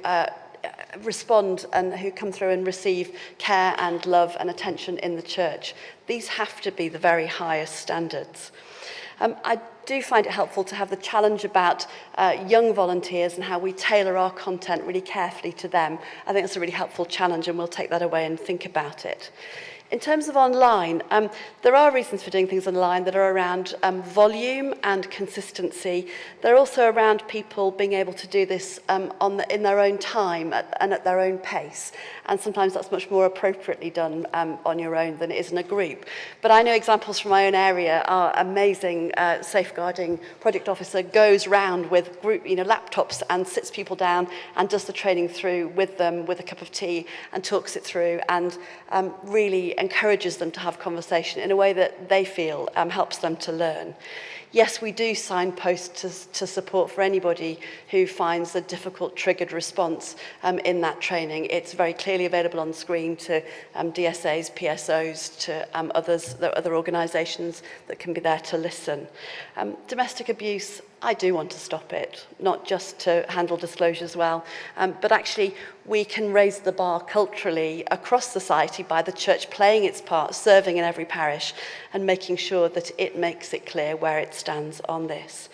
respond and who come through and receive care and love and attention in the church. These have to be the very highest standards. I do find it helpful to have the challenge about young volunteers and how we tailor our content really carefully to them. I think that's a really helpful challenge, and we'll take that away and think about it. In terms of online, there are reasons for doing things online that are around volume and consistency. They're also around people being able to do this in their own time and at their own pace. And sometimes that's much more appropriately done on your own than it is in a group. But I know examples from my own area. Our amazing safeguarding project officer goes round with group, laptops and sits people down and does the training through with them with a cup of tea and talks it through and really encourages them to have conversation in a way that they feel helps them to learn. Yes, we do signpost to support for anybody who finds a difficult triggered response in that training. It's very clearly available on the screen to DSAs, PSOs, to other organisations that can be there to listen. Domestic abuse, I do want to stop it, not just to handle disclosures well, but actually we can raise the bar culturally across society by the church playing its part, serving in every parish and making sure that it makes it clear where it stands on this.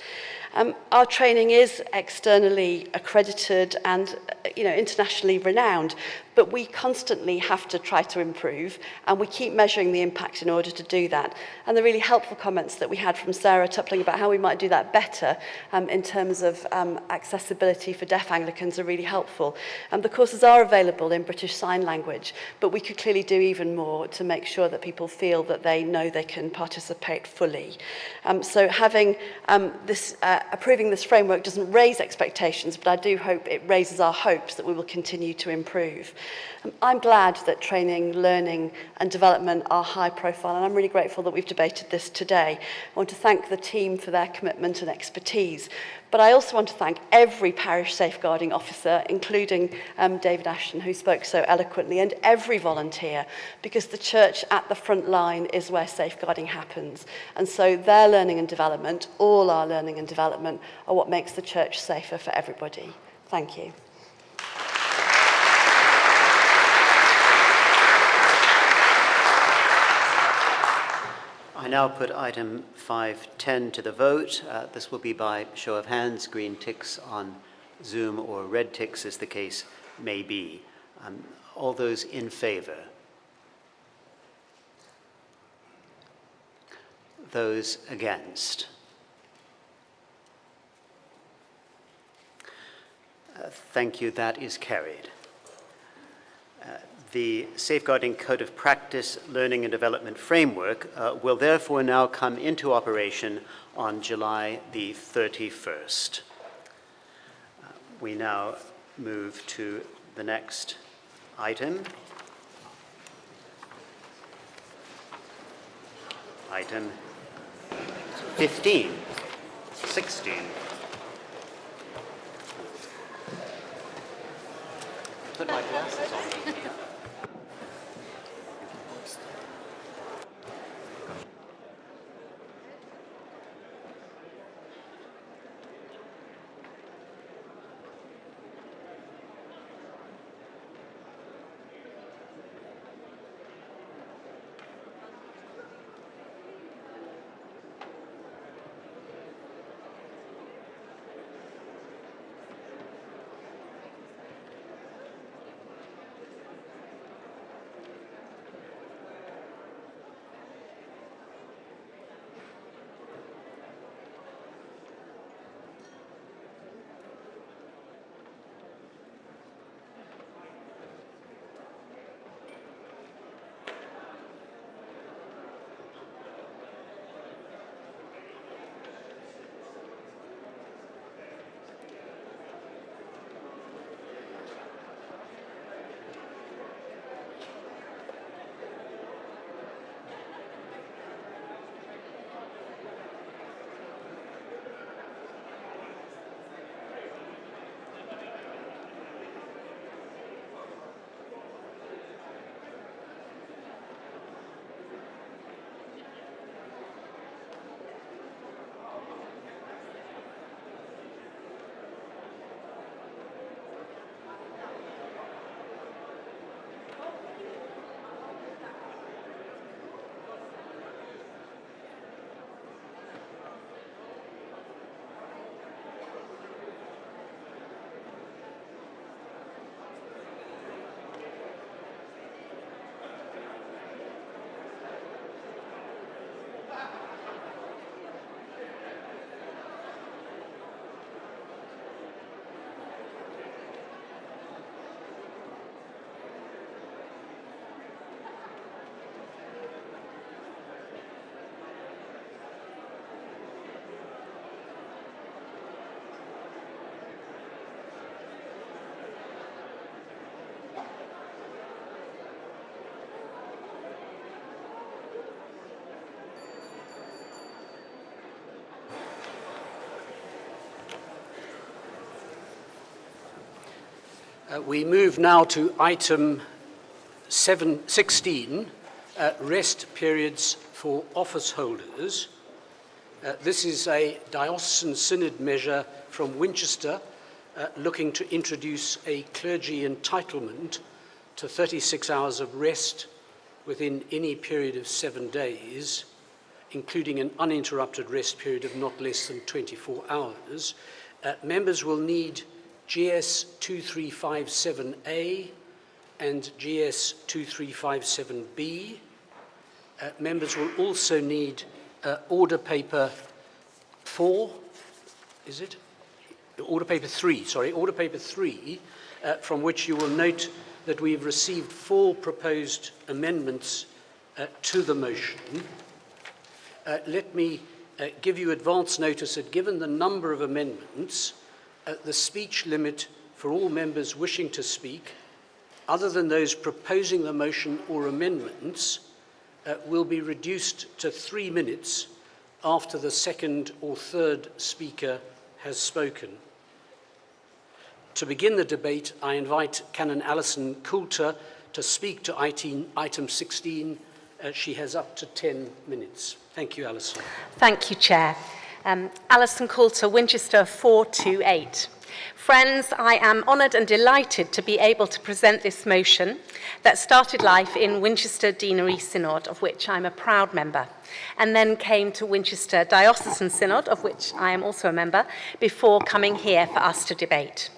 Our training is externally accredited and internationally renowned, but we constantly have to try to improve and we keep measuring the impact in order to do that. And the really helpful comments that we had from Sarah Tupling about how we might do that better in terms of accessibility for deaf Anglicans are really helpful. The courses are available in British Sign Language, but we could clearly do even more to make sure that people feel that they know they can participate fully. So having approving this framework doesn't raise expectations, but I do hope it raises our hopes that we will continue to improve. I'm glad that training, learning and development are high profile, and I'm really grateful that we've debated this today. I want to thank the team for their commitment and expertise, but I also want to thank every parish safeguarding officer, including David Ashton, who spoke so eloquently, and every volunteer, because the church at the front line is where safeguarding happens. And so their learning and development, all our learning and development, are what makes the church safer for everybody. Thank you. I now put item 5.10 to the vote. This will be by show of hands, green ticks on Zoom or red ticks as the case may be. All those in favour? Those against? Thank you, that is carried. The Safeguarding Code of Practice Learning and Development Framework will therefore now come into operation on July the 31st. We now move to the next item. Item 15, 16. Put my glasses on. We move now to item 16, rest periods for office holders. This is a diocesan synod measure from Winchester looking to introduce a clergy entitlement to 36 hours of rest within any period of 7 days, including an uninterrupted rest period of not less than 24 hours. Members will need GS 2357A and GS 2357B. Members will also need order paper 4, is it? Order paper 3, sorry, order paper 3, from which you will note that we have received 4 proposed amendments to the motion. Let me give you advance notice that given the number of amendments, the speech limit for all members wishing to speak, other than those proposing the motion or amendments, will be reduced to 3 minutes after the second or third speaker has spoken. To begin the debate, I invite Canon Alison Coulter to speak to item 16. She has up to 10 minutes. Thank you, Alison. Thank you, Chair. Alison Coulter, Winchester 428. Friends, I am honoured and delighted to be able to present this motion that started life in Winchester Deanery Synod, of which I'm a proud member, and then came to Winchester Diocesan Synod, of which I am also a member, before coming here for us to debate.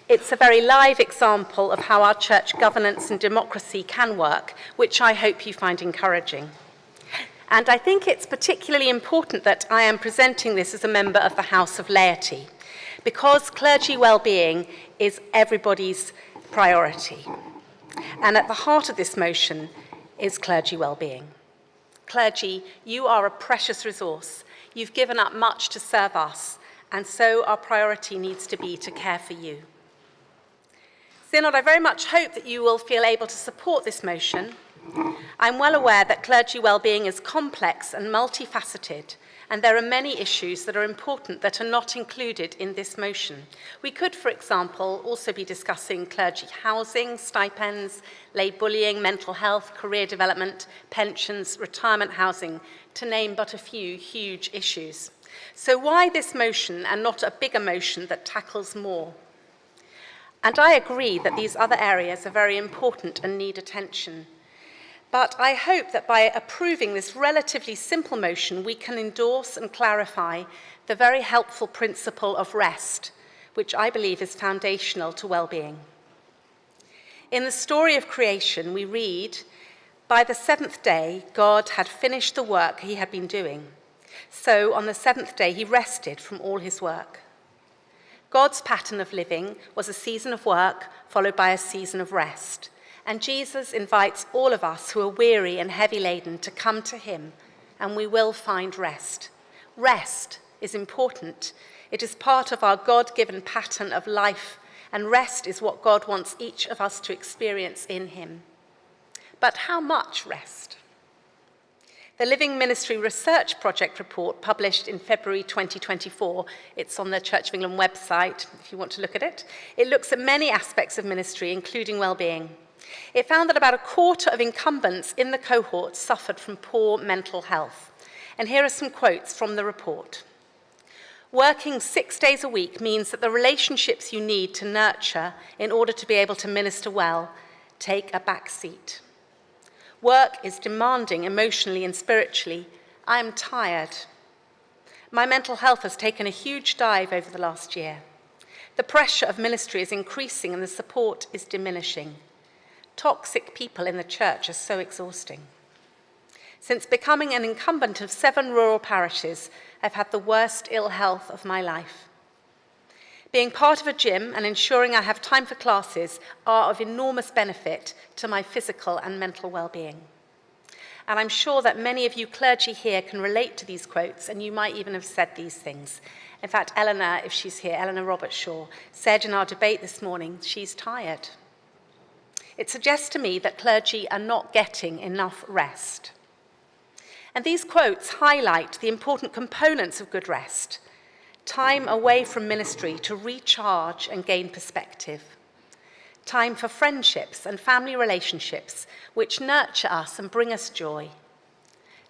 It's a very live example of how our church governance and democracy can work, which I hope you find encouraging. And I think it's particularly important that I am presenting this as a member of the House of Laity, because clergy well-being is everybody's priority. And at the heart of this motion is clergy well-being. Clergy, you are a precious resource. You've given up much to serve us, and so our priority needs to be to care for you. Synod, I very much hope that you will feel able to support this motion. I'm well aware that clergy well-being is complex and multifaceted, and there are many issues that are important that are not included in this motion. We could, for example, also be discussing clergy housing, stipends, lay bullying, mental health, career development, pensions, retirement housing, to name but a few huge issues. So why this motion and not a bigger motion that tackles more? And I agree that these other areas are very important and need attention. But I hope that by approving this relatively simple motion, we can endorse and clarify the very helpful principle of rest, which I believe is foundational to well-being. In the story of creation, we read, "By the 7th day, God had finished the work he had been doing. So on the 7th day, he rested from all his work." God's pattern of living was a season of work followed by a season of rest. And Jesus invites all of us who are weary and heavy laden to come to him, and we will find rest. Rest is important. It is part of our God-given pattern of life, and rest is what God wants each of us to experience in him. But how much rest? The Living Ministry Research Project report published in February 2024, it's on the Church of England website if you want to look at it, it looks at many aspects of ministry, including well-being. It found that about a quarter of incumbents in the cohort suffered from poor mental health. And here are some quotes from the report. "Working 6 days a week means that the relationships you need to nurture in order to be able to minister well take a back seat. Work is demanding emotionally and spiritually. I am tired. My mental health has taken a huge dive over the last year. The pressure of ministry is increasing and the support is diminishing. Toxic people in the church are so exhausting. Since becoming an incumbent of 7 rural parishes, I've had the worst ill health of my life. Being part of a gym and ensuring I have time for classes are of enormous benefit to my physical and mental well-being." And I'm sure that many of you clergy here can relate to these quotes, and you might even have said these things. In fact, Eleanor, if she's here, Eleanor Roberts-Shaw, said in our debate this morning, she's tired. It suggests to me that clergy are not getting enough rest. And these quotes highlight the important components of good rest: time away from ministry to recharge and gain perspective, time for friendships and family relationships which nurture us and bring us joy.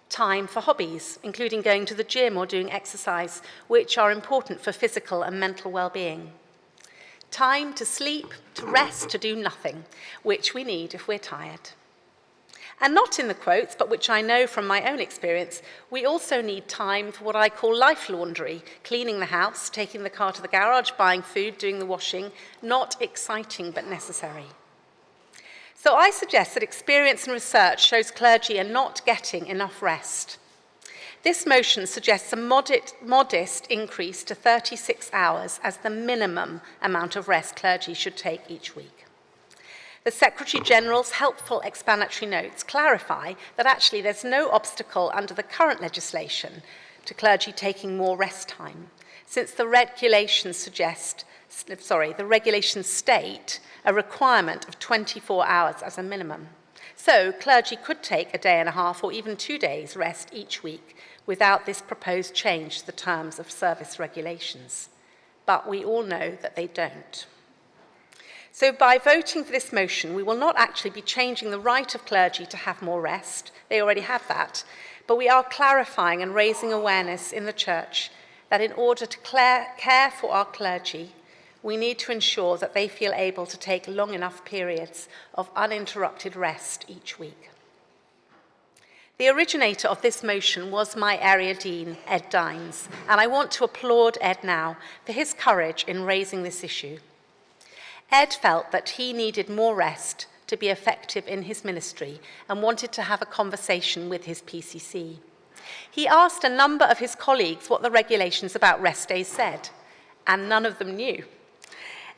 Time for hobbies, including going to the gym or doing exercise, which are important for physical and mental well-being. Time to sleep, to rest, to do nothing, which we need if we're tired. And not in the quotes, but which I know from my own experience, we also need time for what I call life laundry, cleaning the house, taking the car to the garage, buying food, doing the washing, not exciting but necessary. So I suggest that experience and research shows clergy are not getting enough rest. This motion suggests a modest increase to 36 hours as the minimum amount of rest clergy should take each week. The Secretary-General's helpful explanatory notes clarify that actually there's no obstacle under the current legislation to clergy taking more rest time, since the regulations state a requirement of 24 hours as a minimum. So clergy could take a day and a half or even 2 days rest each week without this proposed change to the terms of service regulations. But we all know that they don't. So by voting for this motion, we will not actually be changing the right of clergy to have more rest. They already have that. But we are clarifying and raising awareness in the church that in order to care for our clergy, we need to ensure that they feel able to take long enough periods of uninterrupted rest each week. The originator of this motion was my area dean, Ed Dines, and I want to applaud Ed now for his courage in raising this issue. Ed felt that he needed more rest to be effective in his ministry and wanted to have a conversation with his PCC. He asked a number of his colleagues what the regulations about rest days said, and none of them knew.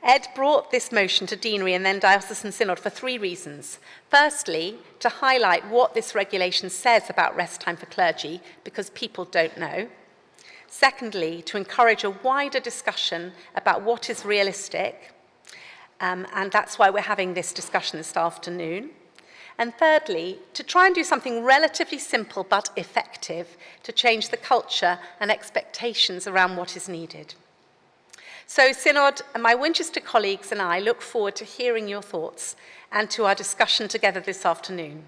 Ed brought this motion to Deanery and then Diocesan Synod for 3 reasons. Firstly, to highlight what this regulation says about rest time for clergy, because people don't know. Secondly, to encourage a wider discussion about what is realistic, and that's why we're having this discussion this afternoon. And thirdly, to try and do something relatively simple but effective to change the culture and expectations around what is needed. So Synod, my Winchester colleagues and I look forward to hearing your thoughts and to our discussion together this afternoon.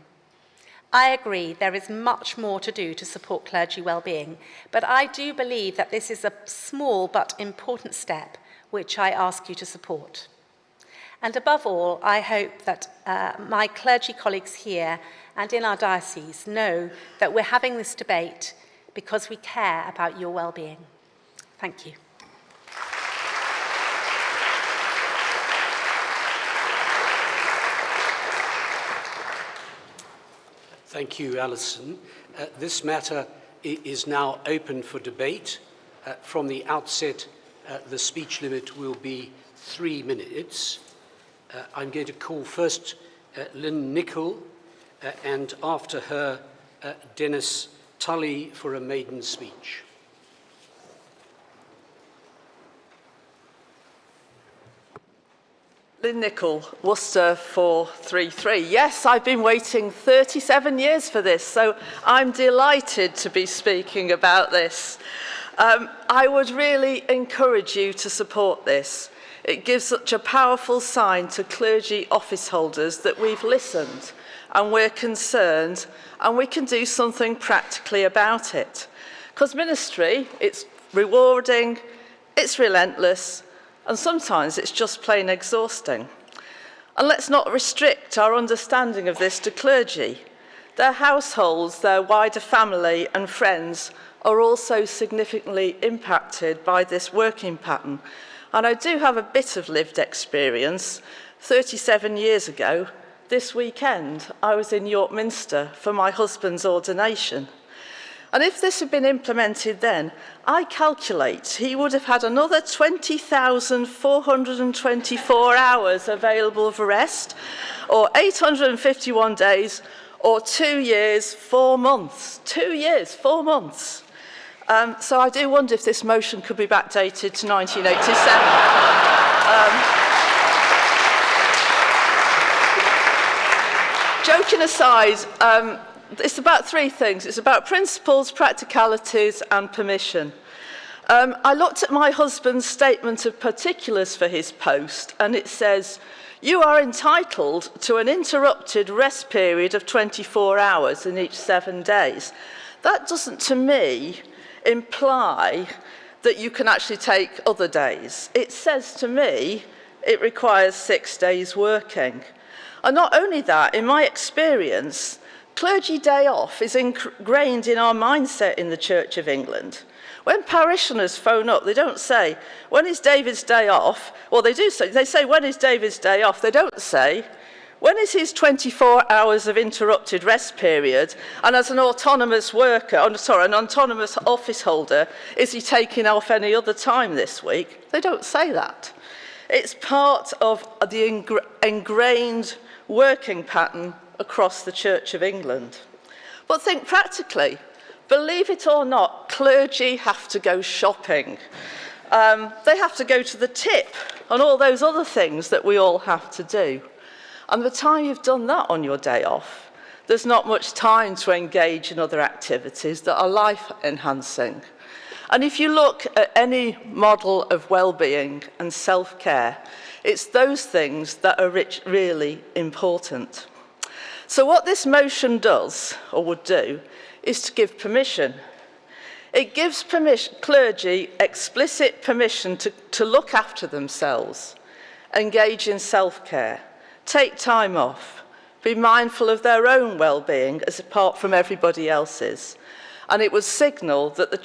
I agree there is much more to do to support clergy well-being, but I do believe that this is a small but important step which I ask you to support. And above all, I hope that my clergy colleagues here and in our diocese know that we're having this debate because we care about your well-being. Thank you. Thank you, Alison. This matter is now open for debate. From the outset, the speech limit will be 3 minutes. I'm going to call first Lynn Nichol, and after her, Dennis Tully for a maiden speech. Lynn Nichol, Worcester 433. Yes, I've been waiting 37 years for this, so I'm delighted to be speaking about this. I would really encourage you to support this. It gives such a powerful sign to clergy office holders that we've listened and we're concerned and we can do something practically about it. Because ministry, it's rewarding, it's relentless, and sometimes it's just plain exhausting. And let's not restrict our understanding of this to clergy. Their households, their wider family and friends are also significantly impacted by this working pattern. And I do have a bit of lived experience. 37 years ago, this weekend, I was in York Minster for my husband's ordination. And if this had been implemented then, I calculate he would have had another 20,424 hours available for rest, or 851 days, or 2 years, 4 months. 2 years, 4 months. So I do wonder if this motion could be backdated to 1987. Joking aside, it's about 3 things. It's about principles, practicalities, and permission. I looked at my husband's statement of particulars for his post, and it says, you are entitled to an interrupted rest period of 24 hours in each 7 days. That doesn't, to me, imply that you can actually take other days. It says to me it requires 6 days working. And not only that, in my experience, clergy day off is ingrained in our mindset in the Church of England. When parishioners phone up, they don't say, when is David's day off? Well, they do say, they say, when is David's day off? They don't say, when is his 24 hours of interrupted rest period? And as an autonomous worker, an autonomous office holder, is he taking off any other time this week? They don't say that. It's part of the ingrained working pattern across the Church of England. But think practically. Believe it or not, clergy have to go shopping. They have to go to the tip and all those other things that we all have to do. And by the time you've done that on your day off, there's not much time to engage in other activities that are life-enhancing. And if you look at any model of well-being and self-care, it's those things that are really important. So what this motion does, or would do, is to give permission. It gives clergy explicit permission to look after themselves, engage in self-care, take time off, be mindful of their own well-being as apart from everybody else's. And it would signal that the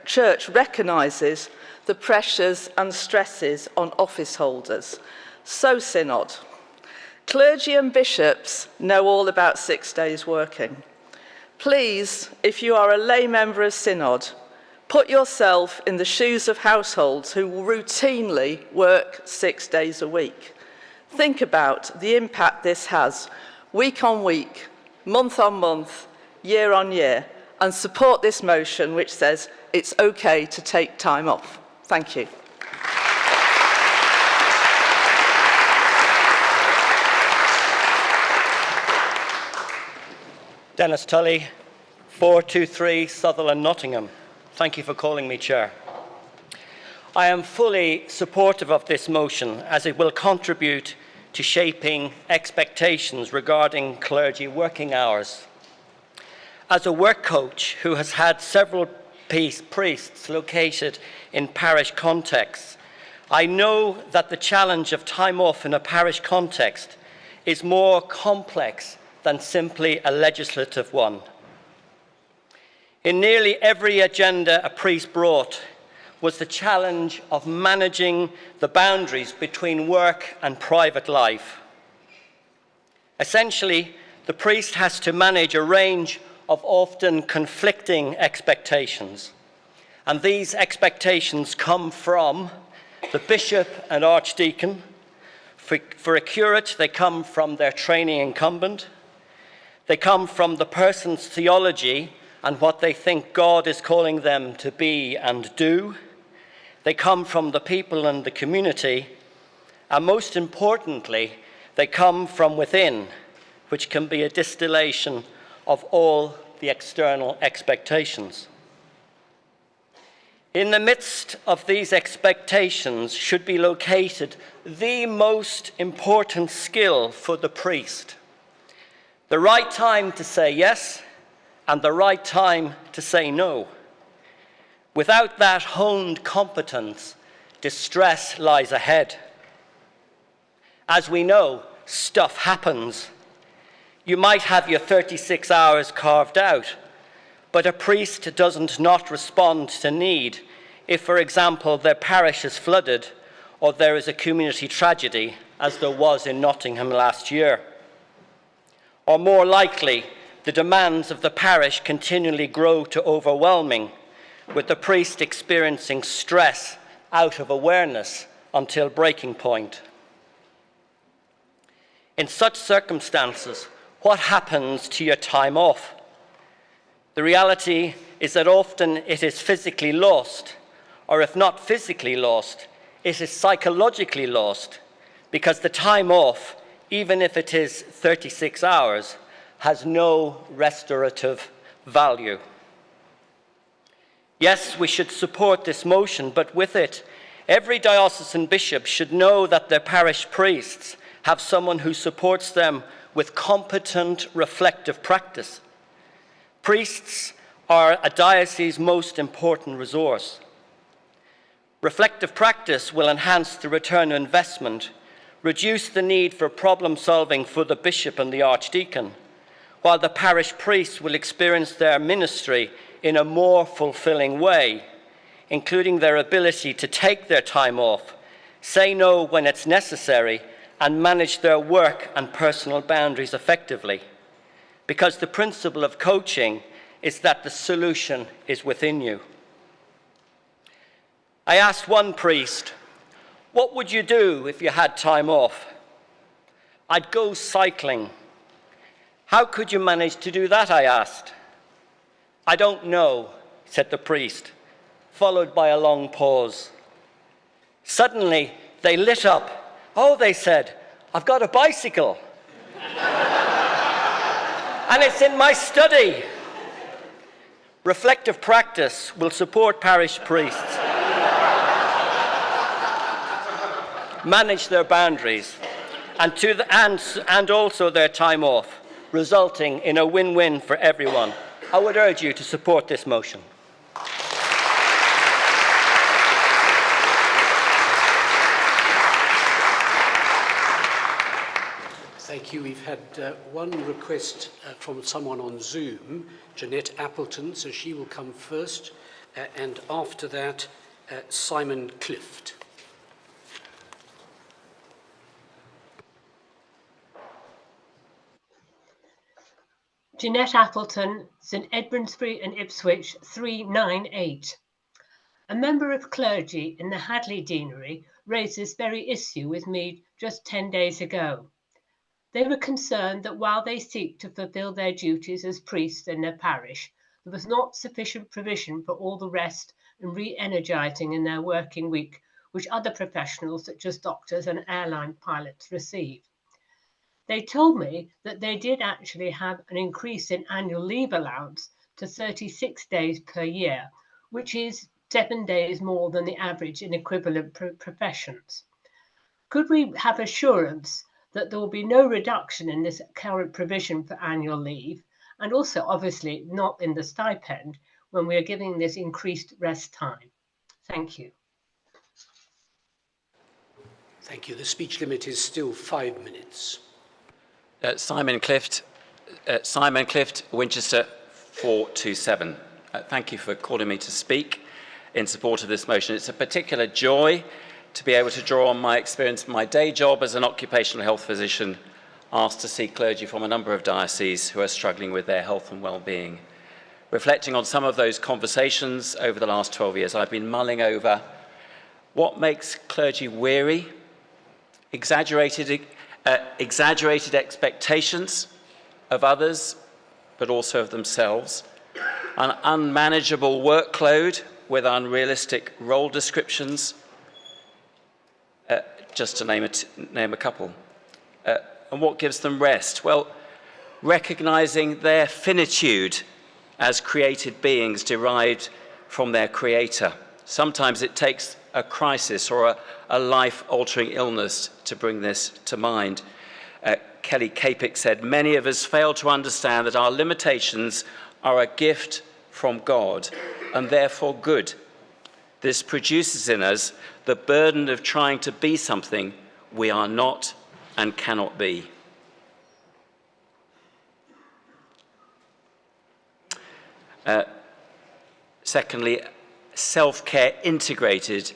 church recognises the pressures and stresses on office holders. So, Synod, clergy and bishops know all about 6 days working. Please, if you are a lay member of Synod, put yourself in the shoes of households who routinely work 6 days a week. Think about the impact this has week on week, month on month, year on year, and support this motion which says it's okay to take time off. Thank you. Dennis Tully, 423 Sutherland, Nottingham. Thank you for calling me Chair. I am fully supportive of this motion as it will contribute to shaping expectations regarding clergy working hours. As a work coach who has had several priests located in parish contexts, I know that the challenge of time off in a parish context is more complex than simply a legislative one. In nearly every agenda a priest brought was the challenge of managing the boundaries between work and private life. Essentially, the priest has to manage a range of often conflicting expectations. And these expectations come from the bishop and archdeacon. For a curate, they come from their training incumbent. They come from the person's theology and what they think God is calling them to be and do. They come from the people and the community. And most importantly, they come from within, which can be a distillation of all the external expectations. In the midst of these expectations should be located the most important skill for the priest. The right time to say yes and the right time to say no. Without that honed competence, distress lies ahead. As we know, stuff happens. You might have your 36 hours carved out, but a priest doesn't not respond to need if, for example, their parish is flooded or there is a community tragedy, as there was in Nottingham last year. Or more likely, the demands of the parish continually grow to overwhelming, with the priest experiencing stress out of awareness until breaking point. In such circumstances, what happens to your time off? The reality is that often it is physically lost, or if not physically lost, it is psychologically lost, because the time off, even if it is 36 hours, has no restorative value. Yes, we should support this motion, but with it, every diocesan bishop should know that their parish priests have someone who supports them with competent reflective practice. Priests are a diocese's most important resource. Reflective practice will enhance the return on investment, reduce the need for problem solving for the bishop and the archdeacon, while the parish priests will experience their ministry in a more fulfilling way, including their ability to take their time off, say no when it's necessary, and manage their work and personal boundaries effectively. Because the principle of coaching is that the solution is within you. I asked one priest, "What would you do if you had time off?" "I'd go cycling." "How could you manage to do that?" I asked. "I don't know," said the priest, followed by a long pause. Suddenly, they lit up. "Oh," they said, "I've got a bicycle." "And it's in my study." Reflective practice will support parish priests manage their boundaries and also their time off, resulting in a win-win for everyone. I would urge you to support this motion. Thank you. We've had one request from someone on Zoom, Jeanette Appleton, so she will come first, and after that, Simon Clift. Jeanette Appleton, St Edmundsbury and Ipswich 398. A member of clergy in the Hadley Deanery raised this very issue with me just 10 days ago. They were concerned that while they seek to fulfil their duties as priests in their parish, there was not sufficient provision for all the rest and re-energising in their working week, which other professionals such as doctors and airline pilots receive. They told me that they did actually have an increase in annual leave allowance to 36 days per year, which is 7 days more than the average in equivalent professions. Could we have assurance that there will be no reduction in this current provision for annual leave, and also obviously not in the stipend when we are giving this increased rest time? Thank you. Thank you. The speech limit is still 5 minutes. Simon Clift, Winchester 427. Thank you for calling me to speak in support of this motion. It's a particular joy to be able to draw on my experience from my day job as an occupational health physician, asked to see clergy from a number of dioceses who are struggling with their health and well-being. Reflecting on some of those conversations over the last 12 years, I've been mulling over what makes clergy weary, exaggerated expectations of others, but also of themselves, an unmanageable workload with unrealistic role descriptions, just to name a couple. And what gives them rest? Well, recognizing their finitude as created beings derived from their creator. Sometimes it takes a crisis or a life-altering illness to bring this to mind. Kelly Capek said, "Many of us fail to understand that our limitations are a gift from God and therefore good. This produces in us the burden of trying to be something we are not and cannot be." Secondly, self-care integrated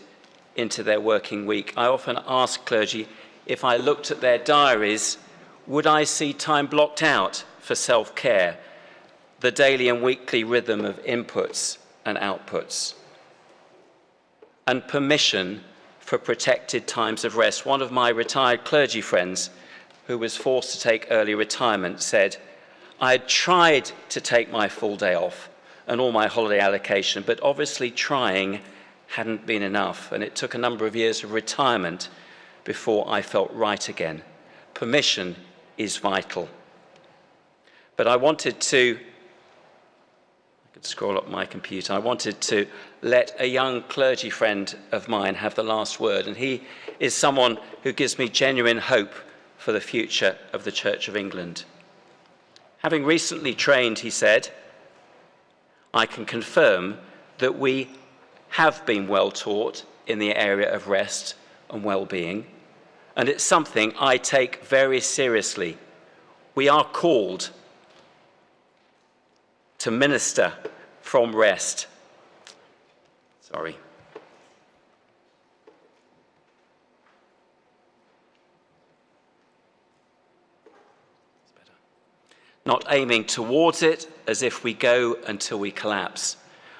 into their working week. I often ask clergy, if I looked at their diaries, would I see time blocked out for self-care, the daily and weekly rhythm of inputs and outputs, and permission for protected times of rest. One of my retired clergy friends, who was forced to take early retirement, said, "I had tried to take my full day off and all my holiday allocation, but obviously trying hadn't been enough, and it took a number of years of retirement before I felt right again." Permission is vital. But I wanted to, I could scroll up my computer, I wanted to let a young clergy friend of mine have the last word, and he is someone who gives me genuine hope for the future of the Church of England. Having recently trained, he said, I can confirm that we have been well taught in the area of rest and well-being, and it's something I take very seriously. We are called to minister from rest. Sorry. Not aiming towards it as if we go until we collapse.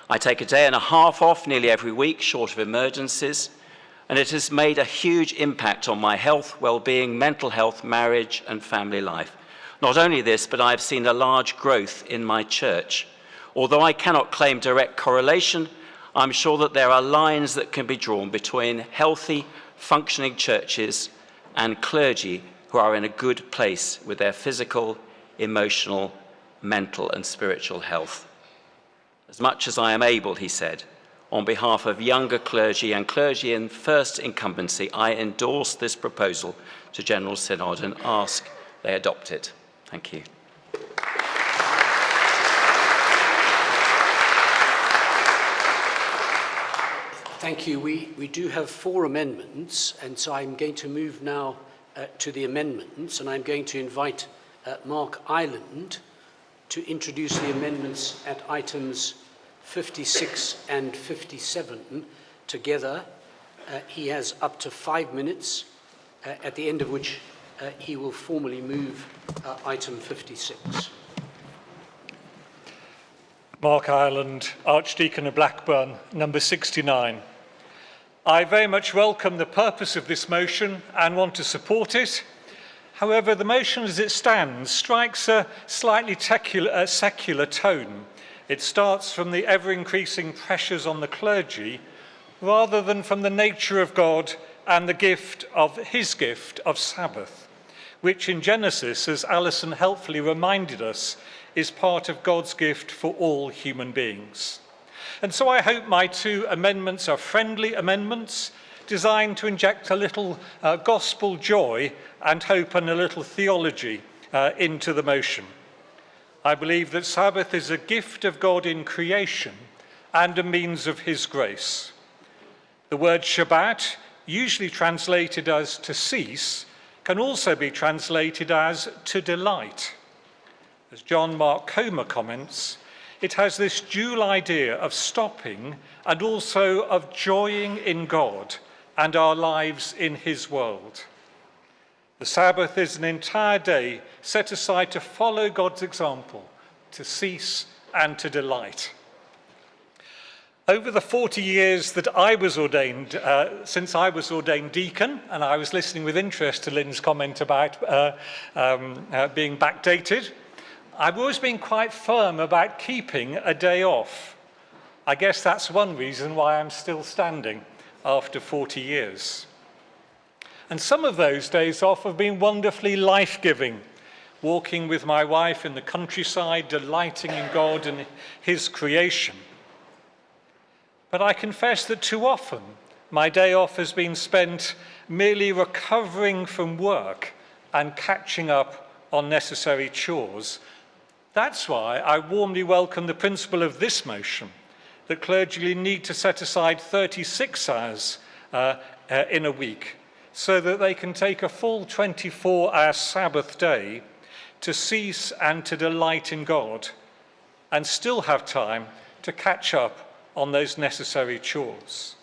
I take a day and a half off nearly every week, short of emergencies, and it has made a huge impact on my health, well-being, mental health, marriage, and family life. Not only this, but I've seen a large growth in my church. Although I cannot claim direct correlation, I'm sure that there are lines that can be drawn between healthy, functioning churches and clergy who are in a good place with their physical, emotional, mental, and spiritual health. As much as I am able, he said, on behalf of younger clergy and clergy in first incumbency, I endorse this proposal to General Synod and ask they adopt it. Thank you. Thank you. We do have 4 amendments, and so I'm going to move now to the amendments, and I'm going to invite Mark Ireland to introduce the amendments at items 56 and 57 together. He has up to 5 minutes, at the end of which he will formally move item 56. Mark Ireland, Archdeacon of Blackburn, number 69. I very much welcome the purpose of this motion and want to support it. However, the motion as it stands strikes a slightly secular tone. It starts from the ever-increasing pressures on the clergy rather than from the nature of God and the gift of his gift of Sabbath, which in Genesis, as Alison helpfully reminded us, is part of God's gift for all human beings. And so I hope my 2 amendments are friendly amendments designed to inject a little gospel joy and hope and a little theology into the motion. I believe that Sabbath is a gift of God in creation and a means of his grace. The word Shabbat, usually translated as to cease, can also be translated as to delight. As John Mark Comer comments, it has this dual idea of stopping and also of joying in God and our lives in his world. The Sabbath is an entire day set aside to follow God's example, to cease and to delight. Over the 40 years that I was ordained, since I was ordained deacon, and I was listening with interest to Lynn's comment about being backdated, I've always been quite firm about keeping a day off. I guess that's one reason why I'm still standing after 40 years. And some of those days off have been wonderfully life-giving, walking with my wife in the countryside, delighting in God and his creation. But I confess that too often my day off has been spent merely recovering from work and catching up on necessary chores. That's why I warmly welcome the principle of this motion, that clergy need to set aside 36 hours in a week so that they can take a full 24-hour Sabbath day to cease and to delight in God and still have time to catch up on those necessary chores.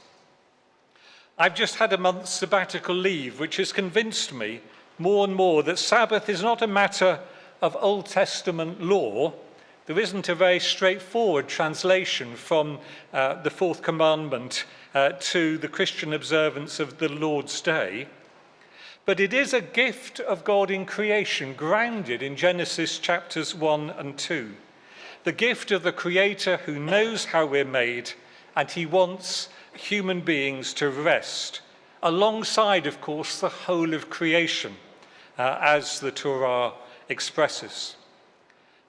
I've just had a month's sabbatical leave, which has convinced me more and more that Sabbath is not a matter of Old Testament law. There isn't a very straightforward translation from the fourth commandment to the Christian observance of the Lord's Day. But it is a gift of God in creation, grounded in Genesis chapters 1 and 2. The gift of the Creator who knows how we're made, and he wants human beings to rest, alongside, of course, the whole of creation, as the Torah expresses.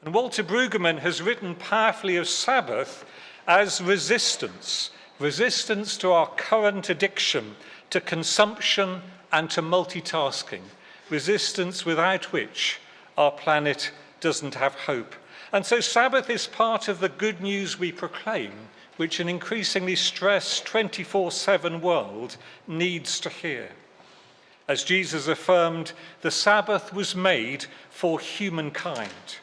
And Walter Brueggemann has written powerfully of Sabbath as resistance to our current addiction to consumption and to multitasking, resistance without which our planet doesn't have hope. And so Sabbath is part of the good news we proclaim, which an increasingly stressed 24/7 world needs to hear. As Jesus affirmed, the Sabbath was made for humankind.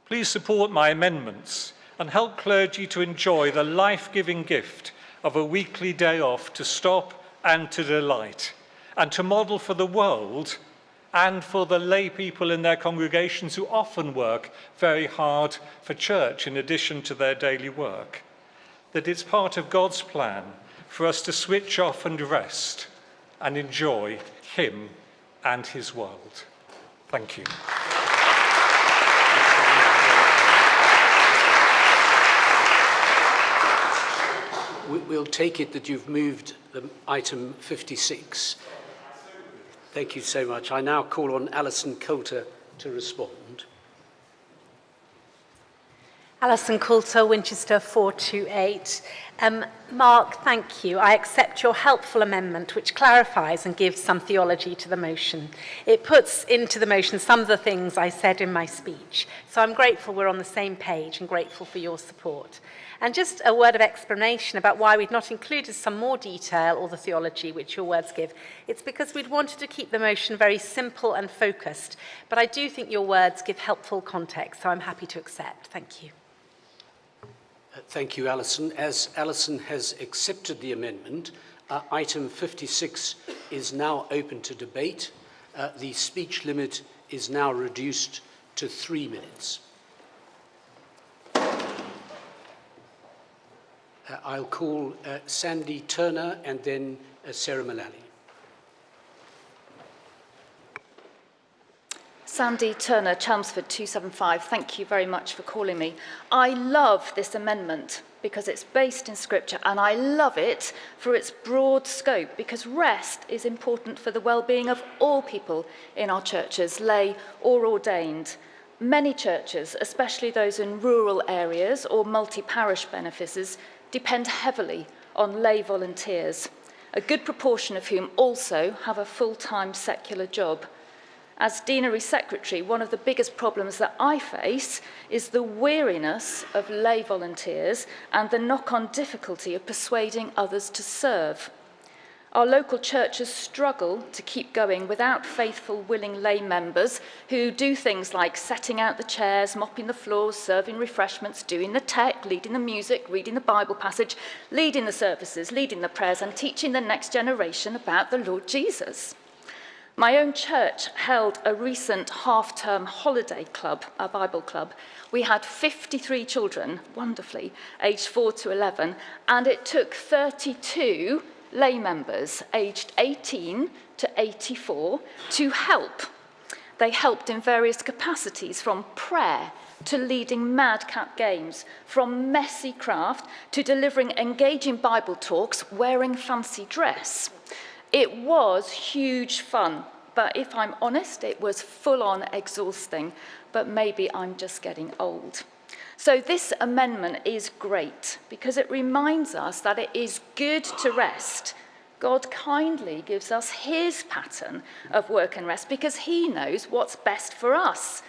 Please support my amendments and help clergy to enjoy the life-giving gift of a weekly day off to stop and to delight, and to model for the world and for the lay people in their congregations who often work very hard for church in addition to their daily work, that it's part of God's plan for us to switch off and rest and enjoy him and his world. Thank you. We'll take it that you've moved item 56. Thank you so much. I now call on Alison Coulter to respond. Alison Coulter, Winchester 428. Mark, thank you. I accept your helpful amendment, which clarifies and gives some theology to the motion. It puts into the motion some of the things I said in my speech. So I'm grateful we're on the same page and grateful for your support. And just a word of explanation about why we've not included some more detail or the theology which your words give. It's because we'd wanted to keep the motion very simple and focused, but I do think your words give helpful context, so I'm happy to accept. Thank you. Thank you, Alison. As Alison has accepted the amendment, item 56 is now open to debate. The speech limit is now reduced to 3 minutes. I'll call Sandy Turner and then Sarah Mullally. Sandy Turner, Chelmsford 275. Thank you very much for calling me. I love this amendment because it's based in Scripture, and I love it for its broad scope because rest is important for the well-being of all people in our churches, lay or ordained. Many churches, especially those in rural areas or multi-parish benefices, depend heavily on lay volunteers, a good proportion of whom also have a full-time secular job. As Deanery Secretary, one of the biggest problems that I face is the weariness of lay volunteers and the knock-on difficulty of persuading others to serve. Our local churches struggle to keep going without faithful, willing lay members who do things like setting out the chairs, mopping the floors, serving refreshments, doing the tech, leading the music, reading the Bible passage, leading the services, leading the prayers, and teaching the next generation about the Lord Jesus. My own church held a recent half-term holiday club, a Bible club. We had 53 children, wonderfully, aged 4 to 11, and it took 32 lay members aged 18 to 84 to help. They helped in various capacities, from prayer to leading madcap games, from messy craft to delivering engaging Bible talks wearing fancy dress. It was huge fun, but if I'm honest, it was full-on exhausting, but maybe I'm just getting old. So this amendment is great because it reminds us that it is good to rest. God kindly gives us his pattern of work and rest because he knows what's best for us.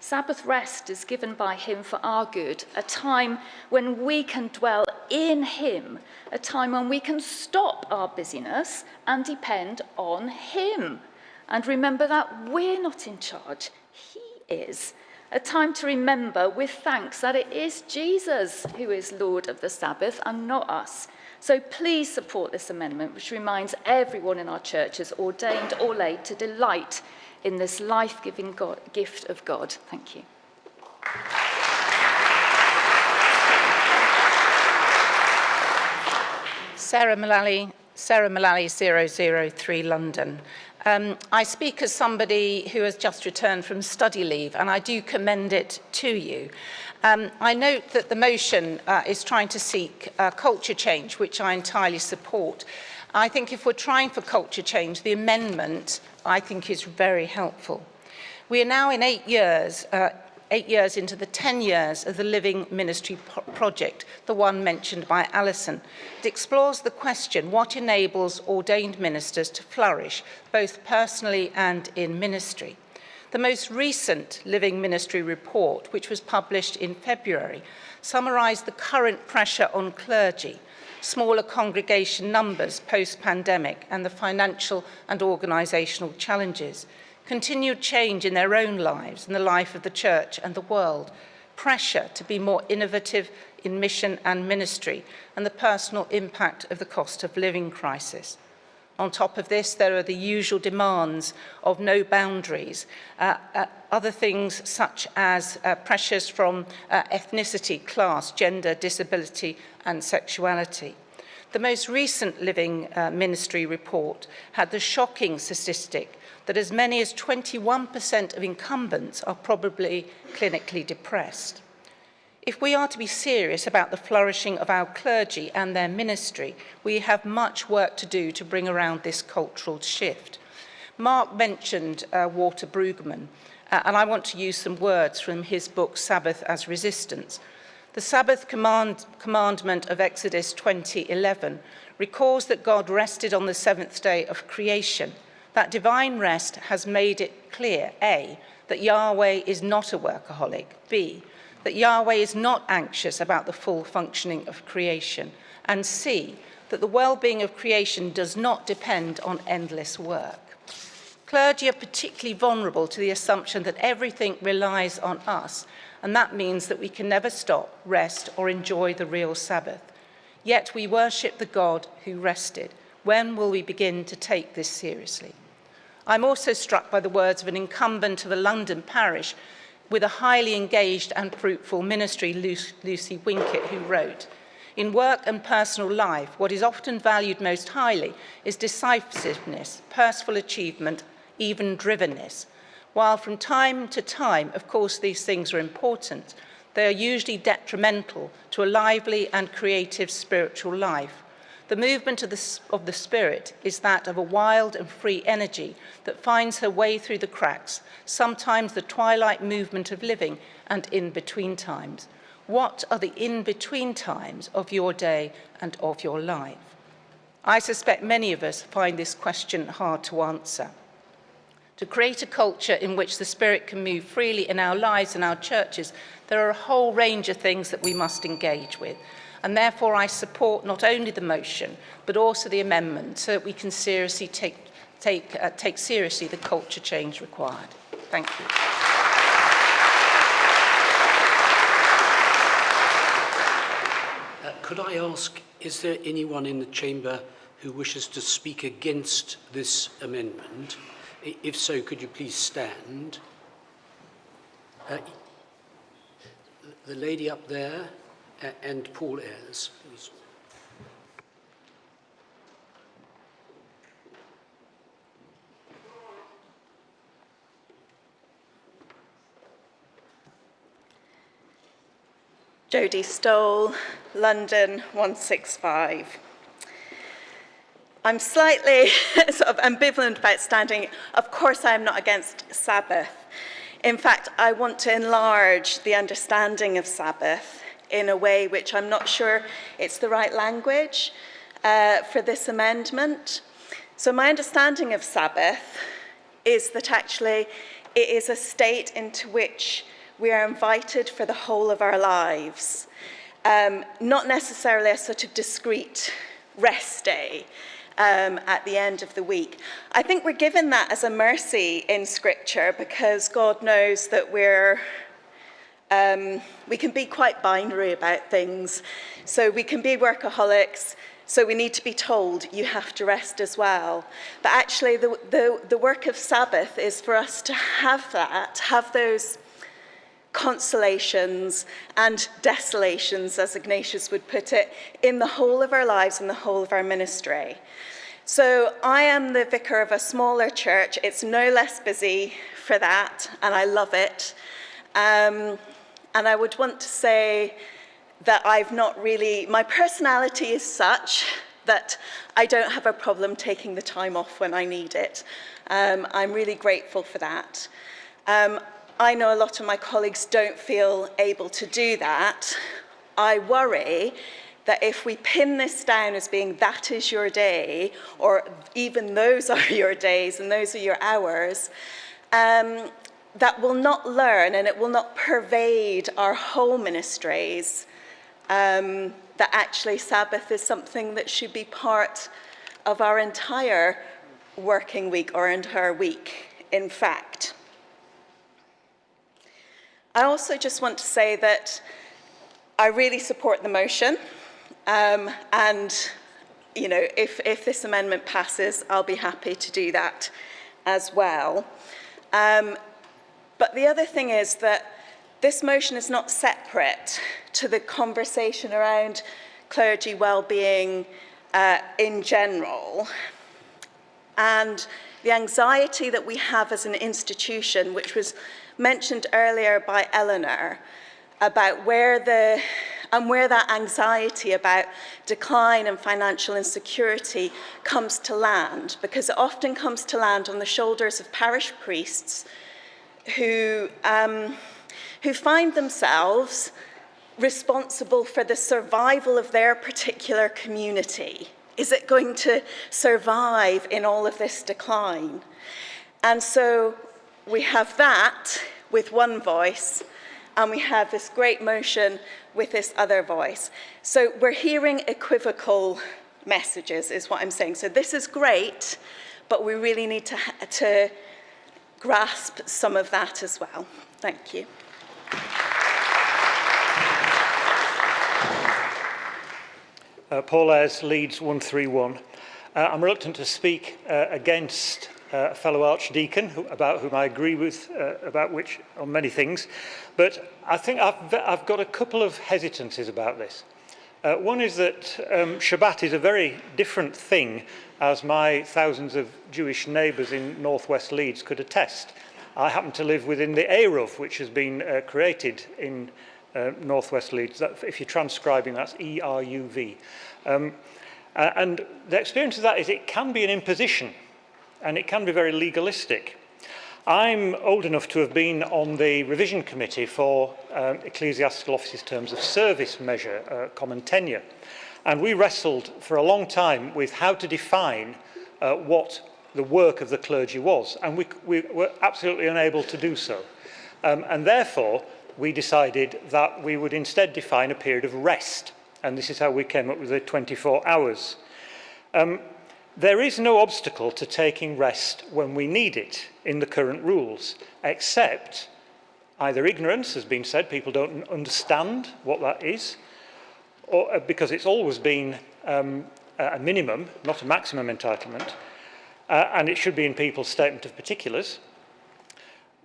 Sabbath rest is given by him for our good, a time when we can dwell in him, a time when we can stop our busyness and depend on him. And remember that we're not in charge, he is. A time to remember with thanks that it is Jesus who is Lord of the Sabbath and not us. So please support this amendment, which reminds everyone in our churches, ordained or lay, to delight in this life-giving gift of God. Thank you. Sarah Mullally, 003 London. I speak as somebody who has just returned from study leave, and I do commend it to you. I note that the motion is trying to seek culture change, which I entirely support. I think if we're trying for culture change, the amendment, I think, is very helpful. We are now in 8 years 8 years into the 10 years of the Living Ministry project, the one mentioned by Alison. It explores the question, what enables ordained ministers to flourish, both personally and in ministry? The most recent Living Ministry report, which was published in February, summarised the current pressure on clergy, smaller congregation numbers post-pandemic, and the financial and organisational challenges, continued change in their own lives and the life of the church and the world, pressure to be more innovative in mission and ministry, and the personal impact of the cost of living crisis. On top of this, there are the usual demands of no boundaries, other things such as pressures from ethnicity, class, gender, disability, and sexuality. The most recent Living Ministry report had the shocking statistic that as many as 21% of incumbents are probably clinically depressed. If we are to be serious about the flourishing of our clergy and their ministry, we have much work to do to bring around this cultural shift. Mark mentioned Walter Brueggemann, and I want to use some words from his book, Sabbath as Resistance. The Sabbath commandment of Exodus 20:11 recalls that God rested on the seventh day of creation. That divine rest has made it clear, A, that Yahweh is not a workaholic, B, that Yahweh is not anxious about the full functioning of creation, and C, that the well-being of creation does not depend on endless work. Clergy are particularly vulnerable to the assumption that everything relies on us, and that means that we can never stop, rest, or enjoy the real Sabbath. Yet we worship the God who rested. When will we begin to take this seriously? I'm also struck by the words of an incumbent of a London parish with a highly engaged and fruitful ministry, Lucy Winkett, who wrote, "In work and personal life, what is often valued most highly is decisiveness, purposeful achievement, even drivenness. While from time to time, of course, these things are important, they are usually detrimental to a lively and creative spiritual life. The movement of the spirit is that of a wild and free energy that finds her way through the cracks, sometimes the twilight movement of living and in-between times. What are the in-between times of your day and of your life?" I suspect many of us find this question hard to answer. To create a culture in which the Spirit can move freely in our lives and our churches, there are a whole range of things that we must engage with. And therefore I support not only the motion, but also the amendment, so that we can seriously take seriously the culture change required. Thank you. Could I ask, is there anyone in the chamber who wishes to speak against this amendment? If so, could you please stand? The lady up there, and Paul Ayres, please. Jodie Stoll, London 165. I'm slightly sort of ambivalent about standing. Of course, I'm not against Sabbath. In fact, I want to enlarge the understanding of Sabbath in a way which I'm not sure it's the right language for this amendment. So my understanding of Sabbath is that actually it is a state into which we are invited for the whole of our lives, not necessarily a sort of discrete rest day at the end of the week. I think we're given that as a mercy in Scripture because God knows that we can be quite binary about things. So we can be workaholics, so we need to be told you have to rest as well. But actually the work of Sabbath is for us to have those consolations and desolations, as Ignatius would put it, in the whole of our lives and the whole of our ministry. So I am the vicar of a smaller church. It's no less busy for that, and I love it. And I would want to say that my personality is such that I don't have a problem taking the time off when I need it. I'm really grateful for that. I know a lot of my colleagues don't feel able to do that. I worry that if we pin this down as being that is your day, or even those are your days and those are your hours, that will not learn and it will not pervade our whole ministries, that actually Sabbath is something that should be part of our entire working week or entire week, in fact. I also just want to say that I really support the motion, and you know, if this amendment passes, I'll be happy to do that as well. But the other thing is that this motion is not separate to the conversation around clergy well-being in general, and the anxiety that we have as an institution, which was mentioned earlier by Eleanor, about where that anxiety about decline and financial insecurity comes to land, because it often comes to land on the shoulders of parish priests who find themselves responsible for the survival of their particular community. Is it going to survive in all of this decline? And so we have that with one voice, and we have this great motion with this other voice. So we're hearing equivocal messages, is what I'm saying. So this is great, but we really need to grasp some of that as well. Thank you. Paul Ayres, Leeds 131. I'm reluctant to speak against a fellow archdeacon about whom I agree with on many things, but I think I've got a couple of hesitancies about this. One is that Shabbat is a very different thing, as my thousands of Jewish neighbours in northwest Leeds could attest. I happen to live within the Eruv, which has been created in northwest Leeds. If you're transcribing, that's E-R-U-V. And the experience of that is it can be an imposition, and it can be very legalistic. I'm old enough to have been on the revision committee for ecclesiastical officers' terms of service measure, common tenure. And we wrestled for a long time with how to define what the work of the clergy was. And we were absolutely unable to do so. And therefore, we decided that we would instead define a period of rest. And this is how we came up with the 24 hours. There is no obstacle to taking rest when we need it in the current rules, except either ignorance, has been said, people don't understand what that is, or because it's always been a minimum, not a maximum entitlement, and it should be in people's statement of particulars.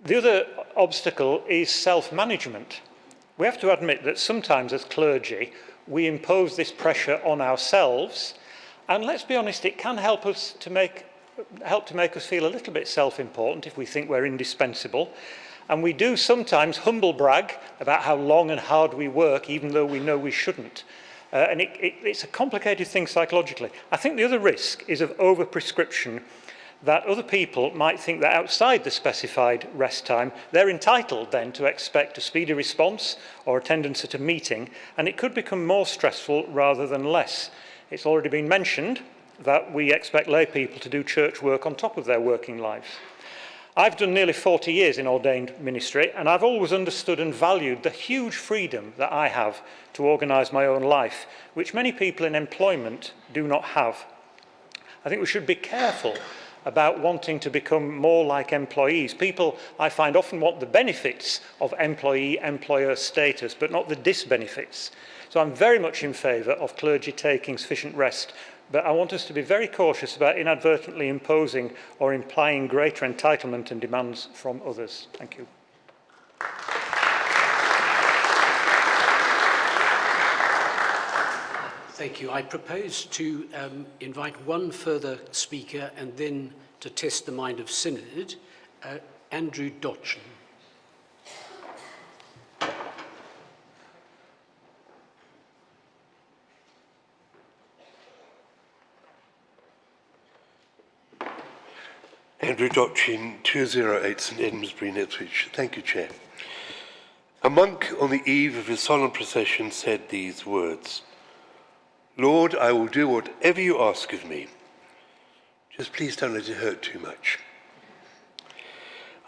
The other obstacle is self-management. We have to admit that sometimes as clergy, we impose this pressure on ourselves, and let's be honest, it can help to make us feel a little bit self-important if we think we're indispensable. And we do sometimes humble brag about how long and hard we work, even though we know we shouldn't. And it's a complicated thing psychologically. I think the other risk is of over-prescription, that other people might think that outside the specified rest time, they're entitled then to expect a speedy response or attendance at a meeting, and it could become more stressful rather than less. It's already been mentioned that we expect lay people to do church work on top of their working lives. I've done nearly 40 years in ordained ministry, and I've always understood and valued the huge freedom that I have to organise my own life, which many people in employment do not have. I think we should be careful about wanting to become more like employees. People, I find, often want the benefits of employee-employer status, but not the disbenefits. So I'm very much in favour of clergy taking sufficient rest, but I want us to be very cautious about inadvertently imposing or implying greater entitlement and demands from others. Thank you. Thank you. I propose to invite one further speaker and then to test the mind of Synod, Andrew Dotchin. Andrew Doctrine 208 St Edmundsbury, Ipswich. Thank you, Chair. A monk on the eve of his solemn procession said these words: "Lord, I will do whatever you ask of me. Just please don't let it hurt too much."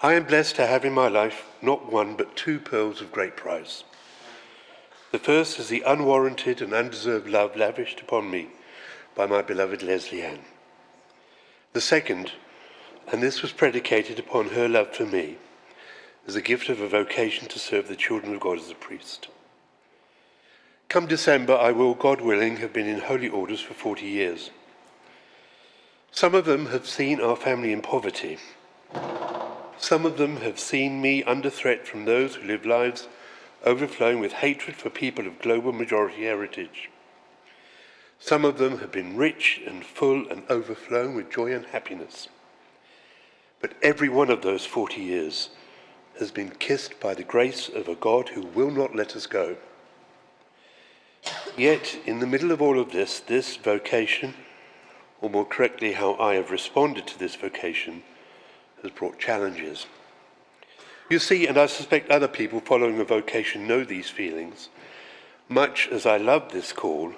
I am blessed to have in my life not one but two pearls of great price. The first is the unwarranted and undeserved love lavished upon me by my beloved Leslie Ann. The second, and this was predicated upon her love for me, is the gift of a vocation to serve the children of God as a priest. Come December, I will, God willing, have been in holy orders for 40 years. Some of them have seen our family in poverty. Some of them have seen me under threat from those who live lives overflowing with hatred for people of global majority heritage. Some of them have been rich and full and overflowing with joy and happiness. But every one of those 40 years has been kissed by the grace of a God who will not let us go. Yet, in the middle of all of this, this vocation, or more correctly, how I have responded to this vocation, has brought challenges. You see, and I suspect other people following a vocation know these feelings, much as I love this call,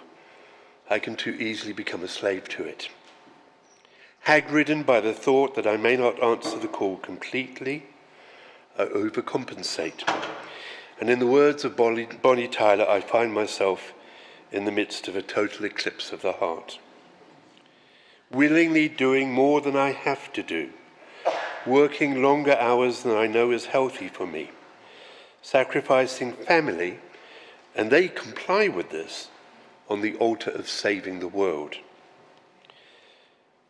I can too easily become a slave to it. Hag-ridden by the thought that I may not answer the call completely, I overcompensate. And in the words of Bonnie Tyler, I find myself in the midst of a total eclipse of the heart. Willingly doing more than I have to do, working longer hours than I know is healthy for me, sacrificing family, and they comply with this, on the altar of saving the world.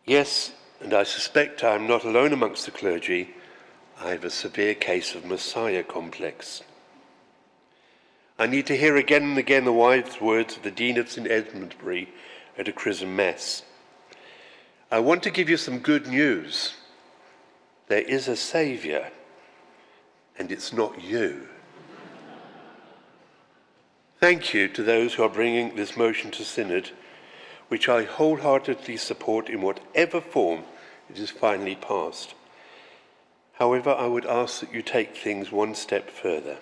Yes, and I suspect I am not alone amongst the clergy, I have a severe case of Messiah complex. I need to hear again and again the wise words of the Dean of St Edmundsbury at a chrism mass. I want to give you some good news. There is a Saviour, and it's not you. Thank you to those who are bringing this motion to Synod, which I wholeheartedly support in whatever form it is finally passed. However, I would ask that you take things one step further.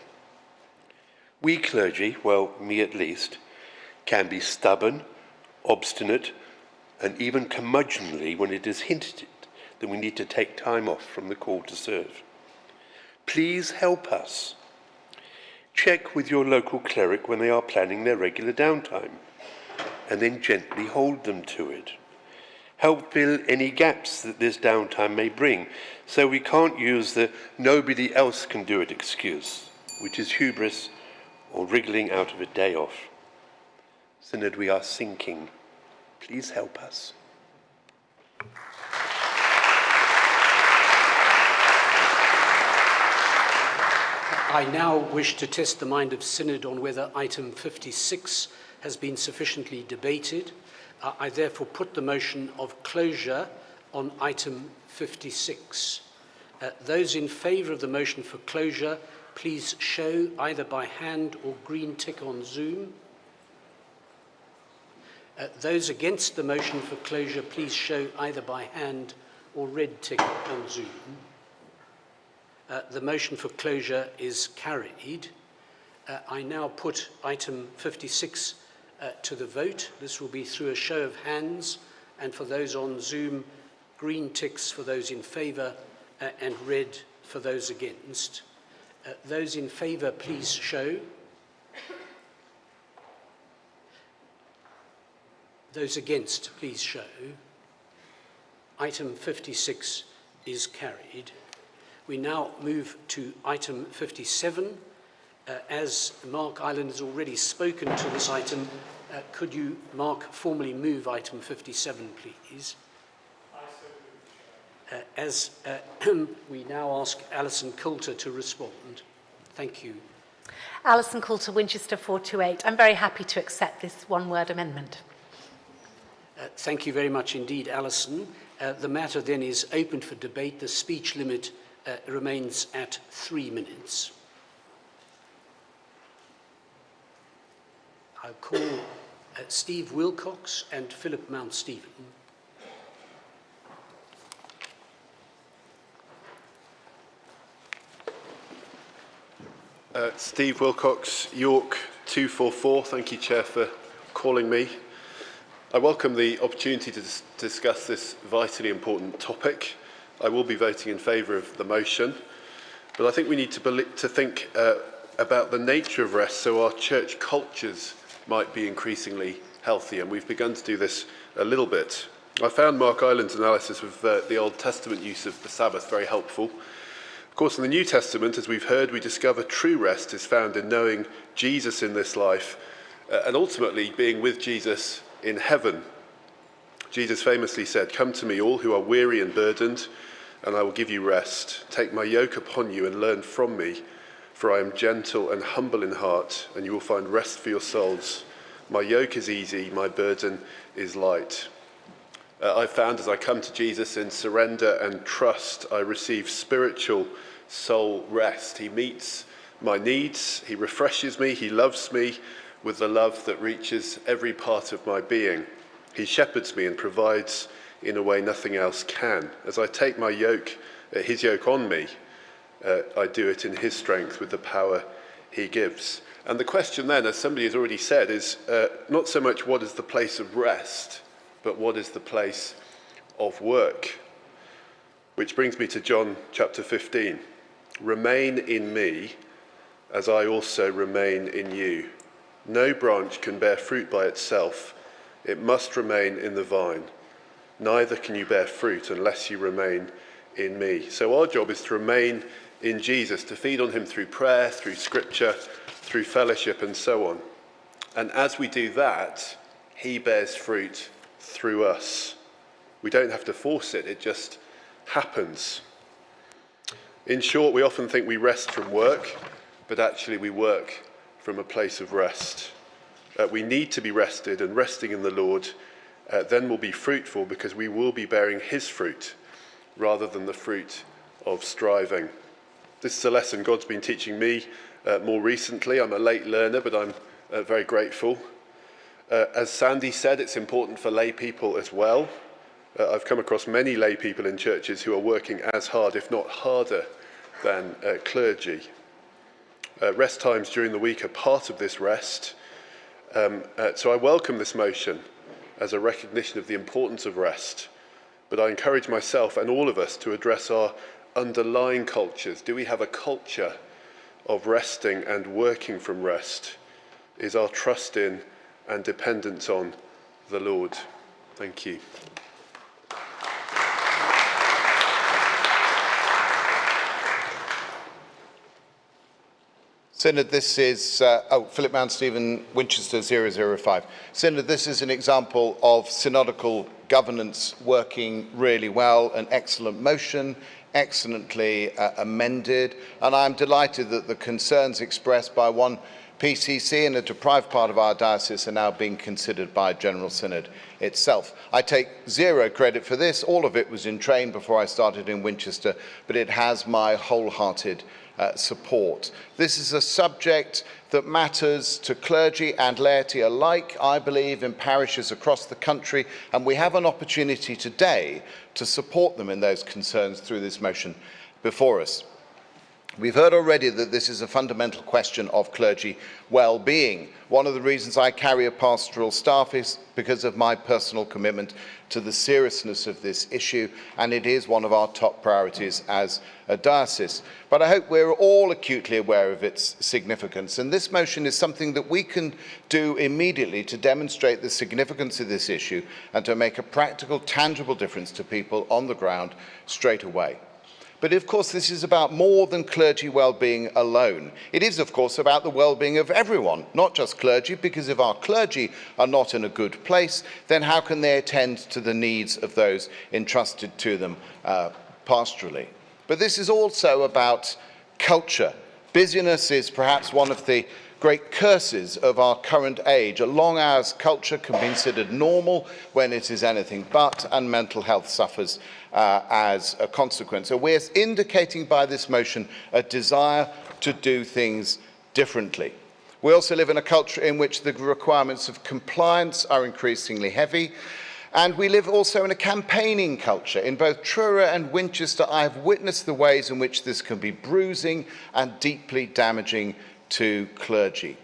We clergy, well, me at least, can be stubborn, obstinate, and even curmudgeonly when it is hinted that we need to take time off from the call to serve. Please help us. Check with your local cleric when they are planning their regular downtime, and then gently hold them to it. Help fill any gaps that this downtime may bring, so we can't use the nobody else can do it excuse, which is hubris or wriggling out of a day off. Synod, we are sinking. Please help us. I now wish to test the mind of Synod on whether item 56 has been sufficiently debated. I therefore put the motion of closure on item 56. Those in favour of the motion for closure, please show either by hand or green tick on Zoom. Those against the motion for closure, please show either by hand or red tick on Zoom. The motion for closure is carried. I now put item 56 to the vote. This will be through a show of hands, and for those on Zoom, green ticks for those in favour and red for those against. Those in favour, please show. Those against, please show. Item 56 is carried. We now move to item 57. As Mark Island has already spoken to this item, could you, Mark, formally move item 57, please? We now ask Alison Coulter to respond. Thank you. Alison Coulter, Winchester 428. I'm very happy to accept this one-word amendment. Thank you very much indeed, Alison. The matter then is open for debate. The speech limit remains at 3 minutes. I'll call Steve Wilcox and Philip Mount Stephen. Steve Wilcox, York 244. Thank you, Chair, for calling me. I welcome the opportunity to discuss this vitally important topic. I will be voting in favour of the motion, but I think we need to think about the nature of rest so our church cultures might be increasingly healthy, and we've begun to do this a little bit. I found Mark Island's analysis of the Old Testament use of the Sabbath very helpful. Of course, in the New Testament, as we've heard, we discover true rest is found in knowing Jesus in this life and ultimately being with Jesus in heaven. Jesus famously said, "Come to me, all who are weary and burdened, and I will give you rest. Take my yoke upon you and learn from me, for I am gentle and humble in heart, and you will find rest for your souls. My yoke is easy, my burden is light." I've found as I come to Jesus in surrender and trust, I receive spiritual soul rest. He meets my needs, he refreshes me, he loves me with the love that reaches every part of my being. He shepherds me and provides in a way nothing else can. As I take my yoke, his yoke on me, I do it in his strength with the power he gives. And the question then, as somebody has already said, is not so much what is the place of rest, but what is the place of work? Which brings me to John chapter 15. Remain in me as I also remain in you. No branch can bear fruit by itself. It must remain in the vine. Neither can you bear fruit unless you remain in me. So our job is to remain in Jesus, to feed on him through prayer, through scripture, through fellowship and so on. And as we do that, he bears fruit through us. We don't have to force it, it just happens. In short, we often think we rest from work, but actually we work from a place of rest. We need to be rested, and resting in the Lord then will be fruitful because we will be bearing his fruit rather than the fruit of striving. This is a lesson God's been teaching me more recently. I'm a late learner, but I'm very grateful. As Sandy said, it's important for lay people as well. I've come across many lay people in churches who are working as hard, if not harder, than clergy. Rest times during the week are part of this rest. So I welcome this motion as a recognition of the importance of rest. But I encourage myself and all of us to address our underlying cultures. Do we have a culture of resting and working from rest? Is our trust in and dependence on the Lord? Thank you. Synod, this is, Philip Mount Stephen, Winchester 005. Synod, this is an example of synodical governance working really well, an excellent motion, excellently amended, and I'm delighted that the concerns expressed by one PCC in a deprived part of our diocese are now being considered by General Synod itself. I take zero credit for this. All of it was in train before I started in Winchester, but it has my wholehearted support. This is a subject that matters to clergy and laity alike, I believe, in parishes across the country, and we have an opportunity today to support them in those concerns through this motion before us. We've heard already that this is a fundamental question of clergy well-being. One of the reasons I carry a pastoral staff is because of my personal commitment to the seriousness of this issue, and it is one of our top priorities as a diocese. But I hope we're all acutely aware of its significance, and this motion is something that we can do immediately to demonstrate the significance of this issue and to make a practical, tangible difference to people on the ground straight away. But of course, this is about more than clergy well-being alone. It is, of course, about the well-being of everyone, not just clergy, because if our clergy are not in a good place, then how can they attend to the needs of those entrusted to them pastorally? But this is also about culture. Busyness is perhaps one of the great curses of our current age. A long hours culture can be considered normal when it is anything but, and mental health suffers as a consequence. So we're indicating by this motion a desire to do things differently. We also live in a culture in which the requirements of compliance are increasingly heavy, And we live also in a campaigning culture. In both Truro and Winchester, I have witnessed the ways in which this can be bruising and deeply damaging to clergy.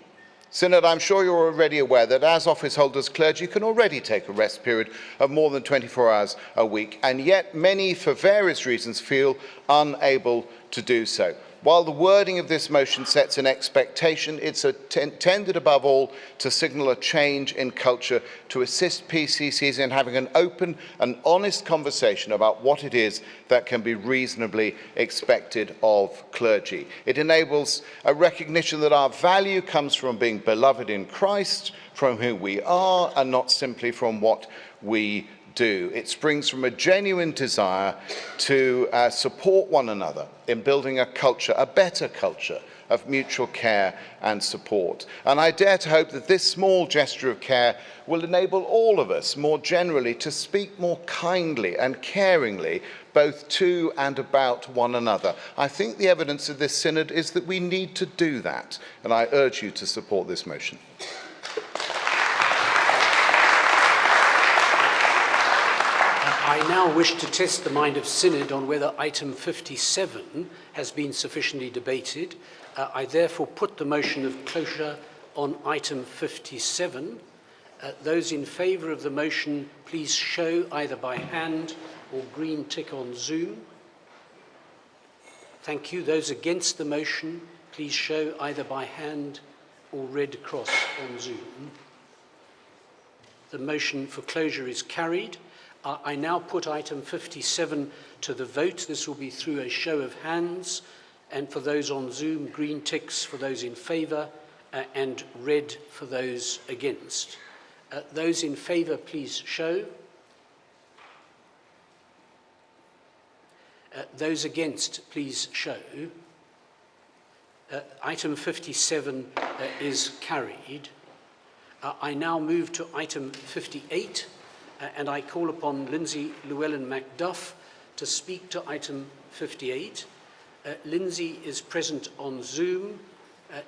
Synod, I'm sure you're already aware that as office holders, clergy can already take a rest period of more than 24 hours a week, and yet many, for various reasons, feel unable to do so. While the wording of this motion sets an expectation, it's intended above all to signal a change in culture to assist PCCs in having an open and honest conversation about what it is that can be reasonably expected of clergy. It enables a recognition that our value comes from being beloved in Christ, from who we are, and not simply from what we do. It springs from a genuine desire to support one another in building a culture, a better culture of mutual care and support. And I dare to hope that this small gesture of care will enable all of us more generally to speak more kindly and caringly both to and about one another. I think the evidence of this synod is that we need to do that, and I urge you to support this motion. I now wish to test the mind of Synod on whether item 57 has been sufficiently debated. I therefore put the motion of closure on item 57. Those in favour of the motion, please show either by hand or green tick on Zoom. Thank you. Those against the motion, please show either by hand or red cross on Zoom. The motion for closure is carried. I now put item 57 to the vote. This will be through a show of hands. And for those on Zoom, green ticks for those in favour and red for those against. Those in favour, please show. Those against, please show. Item 57 is carried. I now move to item 58. And I call upon Lindsay Llewellyn-Macduff to speak to item 58. Lindsay is present on Zoom.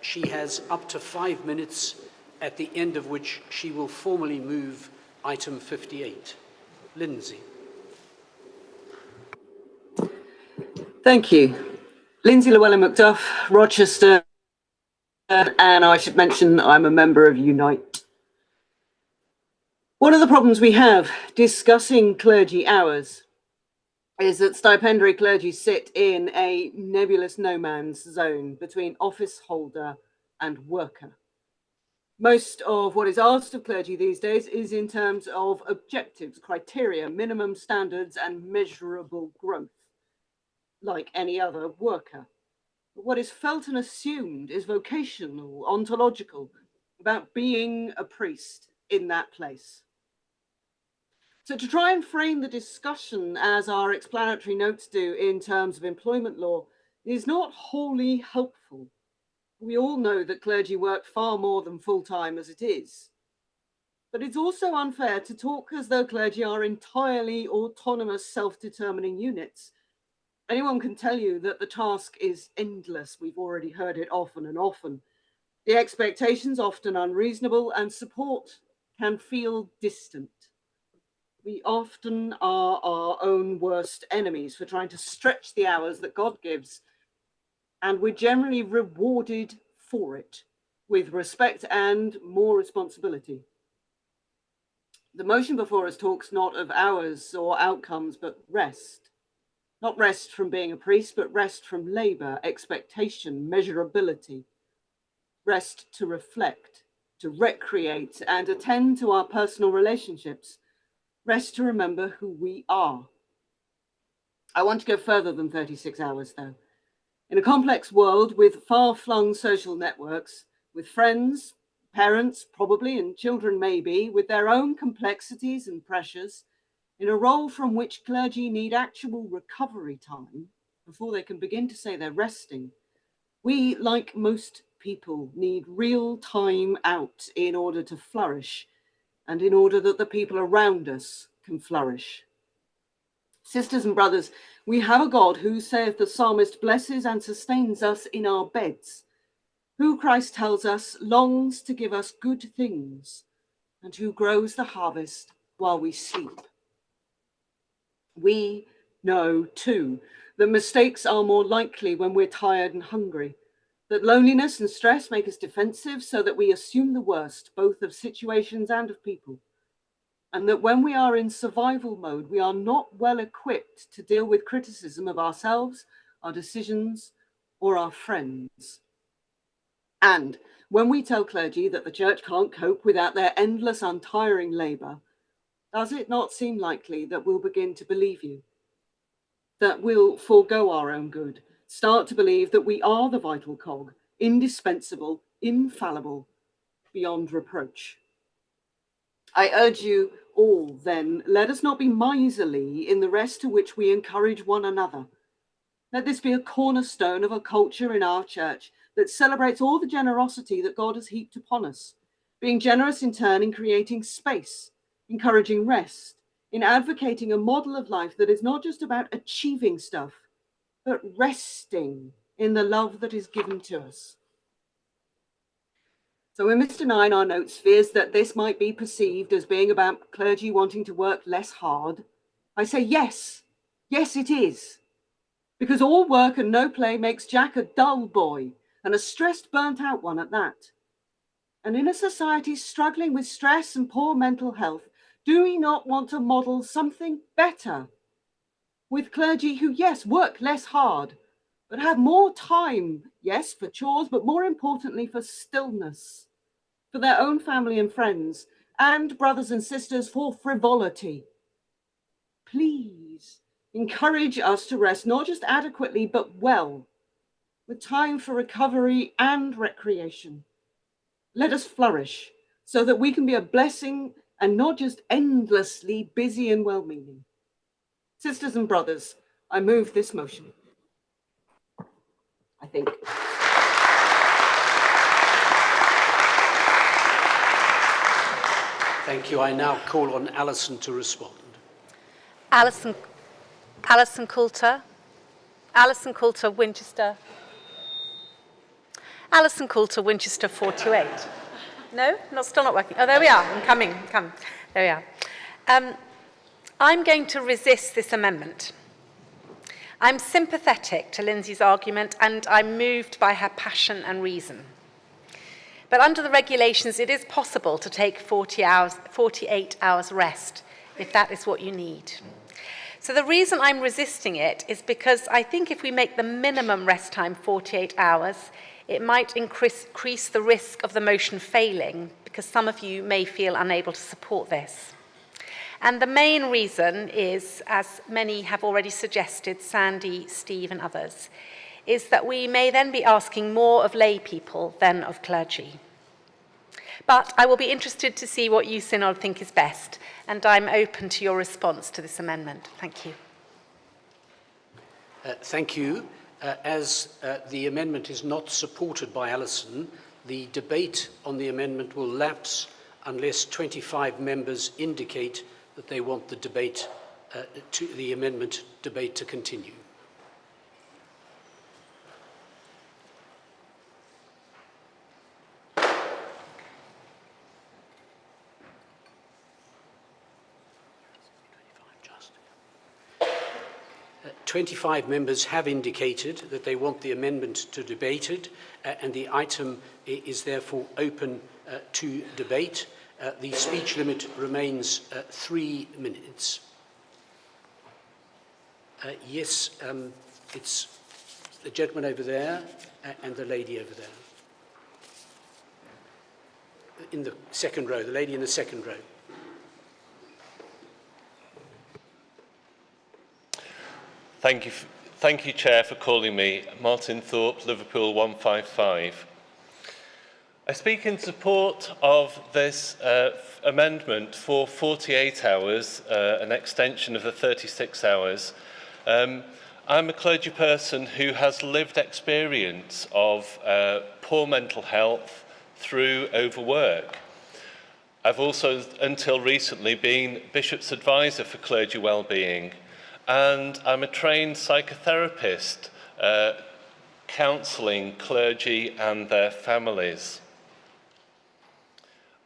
She has up to 5 minutes, at the end of which she will formally move item 58. Lindsay. Thank you. Lindsay Llewellyn-Macduff, Rochester, and I should mention I'm a member of Unite. One of the problems we have discussing clergy hours is that stipendiary clergy sit in a nebulous no man's zone between office holder and worker. Most of what is asked of clergy these days is in terms of objectives, criteria, minimum standards, and measurable growth, like any other worker. But what is felt and assumed is vocational, ontological, about being a priest in that place. So to try and frame the discussion as our explanatory notes do in terms of employment law is not wholly helpful. We all know that clergy work far more than full-time as it is. But it's also unfair to talk as though clergy are entirely autonomous, self-determining units. Anyone can tell you that the task is endless. We've already heard it often and often. The expectations often unreasonable, and support can feel distant. We often are our own worst enemies for trying to stretch the hours that God gives, and we're generally rewarded for it with respect and more responsibility. The motion before us talks not of hours or outcomes, but rest. Not rest from being a priest, but rest from labour, expectation, measurability. Rest to reflect, to recreate, and attend to our personal relationships. Rest to remember who we are. I want to go further than 36 hours, though. In a complex world with far-flung social networks, with friends, parents probably, and children maybe, with their own complexities and pressures, in a role from which clergy need actual recovery time before they can begin to say they're resting, we, like most people, need real time out in order to flourish, and in order that the people around us can flourish. Sisters and brothers, we have a God who, saith the psalmist, blesses and sustains us in our beds, who, Christ tells us, longs to give us good things, and who grows the harvest while we sleep. We know, too, that mistakes are more likely when we're tired and hungry, that loneliness and stress make us defensive so that we assume the worst, both of situations and of people, and that when we are in survival mode, we are not well equipped to deal with criticism of ourselves, our decisions, or our friends. And when we tell clergy that the church can't cope without their endless, untiring labour, does it not seem likely that we'll begin to believe you? That we'll forego our own good, start to believe that we are the vital cog, indispensable, infallible, beyond reproach. I urge you all, then, let us not be miserly in the rest to which we encourage one another. Let this be a cornerstone of a culture in our church that celebrates all the generosity that God has heaped upon us, being generous in turn in creating space, encouraging rest, in advocating a model of life that is not just about achieving stuff, but resting in the love that is given to us. So when Mr. 9, our notes, fears that this might be perceived as being about clergy wanting to work less hard, I say yes, yes it is. Because all work and no play makes Jack a dull boy, and a stressed, burnt out one at that. And in a society struggling with stress and poor mental health, do we not want to model something better? With clergy who, yes, work less hard, but have more time, yes, for chores, but more importantly for stillness, for their own family and friends, and brothers and sisters, for frivolity. Please encourage us to rest not just adequately, but well, with time for recovery and recreation. Let us flourish so that we can be a blessing and not just endlessly busy and well-meaning. Sisters and brothers, I move this motion. I think. Thank you. I now call on Alison to respond. Alison Coulter. Alison Coulter, Winchester. Alison Coulter, Winchester 428. No? Still not working. Oh, there we are. I'm coming. There we are. I'm going to resist this amendment. I'm sympathetic to Lindsay's argument and I'm moved by her passion and reason. But under the regulations, it is possible to take 48 hours rest if that is what you need. So the reason I'm resisting it is because I think if we make the minimum rest time 48 hours, it might increase the risk of the motion failing because some of you may feel unable to support this. And the main reason is, as many have already suggested, Sandy, Steve and others, is that we may then be asking more of lay people than of clergy. But I will be interested to see what you, Synod, think is best, and I'm open to your response to this amendment. Thank you. Thank you. As the amendment is not supported by Alison, the debate on the amendment will lapse unless 25 members indicate that they want the amendment debate to continue. Uh, 25 members have indicated that they want the amendment to be debated, and the item is therefore open to debate. The speech limit remains 3 minutes. Yes, it's the gentleman over there and the lady over there. In the second row, the lady in the second row. Thank you, Chair, for calling me. Martin Thorpe, Liverpool 155. I speak in support of this amendment for 48 hours, an extension of the 36 hours. I'm a clergy person who has lived experience of poor mental health through overwork. I've also, until recently, been Bishop's advisor for clergy wellbeing, and I'm a trained psychotherapist counselling clergy and their families.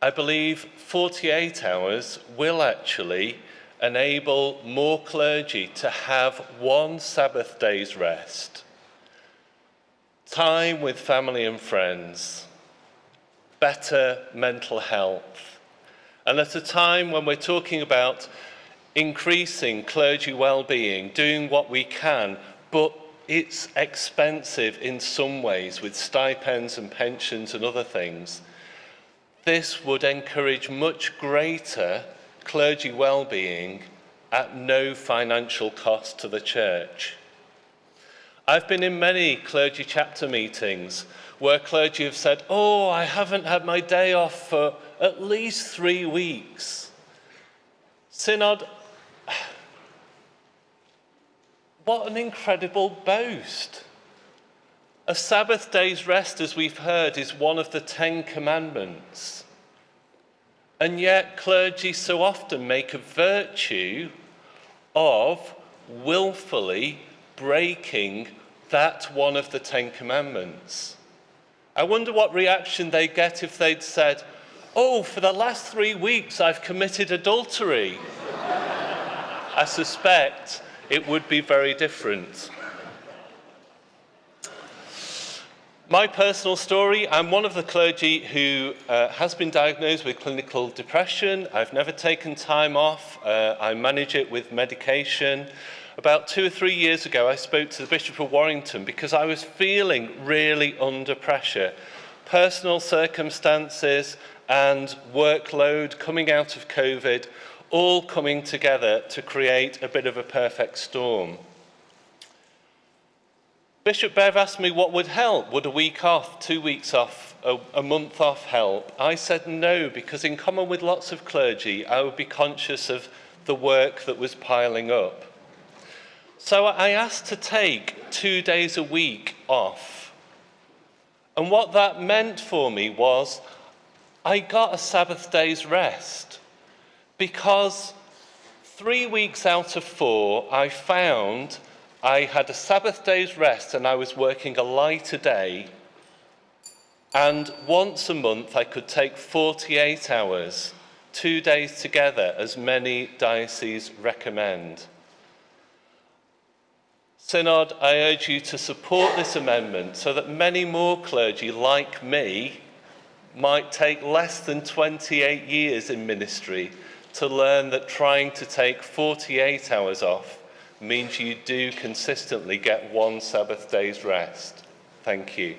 I believe 48 hours will actually enable more clergy to have one Sabbath day's rest, time with family and friends, better mental health. And at a time when we're talking about increasing clergy well-being, doing what we can, but it's expensive in some ways with stipends and pensions and other things, this would encourage much greater clergy well-being at no financial cost to the church. I've been in many clergy chapter meetings where clergy have said, "Oh, I haven't had my day off for at least 3 weeks." Synod, what an incredible boast. A Sabbath day's rest, as we've heard, is one of the 10 commandments. And yet clergy so often make a virtue of willfully breaking that one of the 10 commandments. I wonder what reaction they'd get if they'd said, "Oh, for the last 3 weeks I've committed adultery." I suspect it would be very different. My personal story, I'm one of the clergy who has been diagnosed with clinical depression. I've never taken time off. I manage it with medication. About 2 or 3 years ago, I spoke to the Bishop of Warrington because I was feeling really under pressure. Personal circumstances and workload coming out of COVID, all coming together to create a bit of a perfect storm. Bishop Bev asked me what would help. Would a week off, 2 weeks off, a month off help? I said no, because in common with lots of clergy, I would be conscious of the work that was piling up. So I asked to take 2 days a week off. And what that meant for me was I got a Sabbath day's rest, because 3 weeks out of 4, I found I had a Sabbath day's rest and I was working a lighter day, and once a month I could take 48 hours, 2 days together, as many dioceses recommend. Synod, I urge you to support this amendment so that many more clergy like me might take less than 28 years in ministry to learn that trying to take 48 hours off means you do consistently get one Sabbath day's rest. Thank you.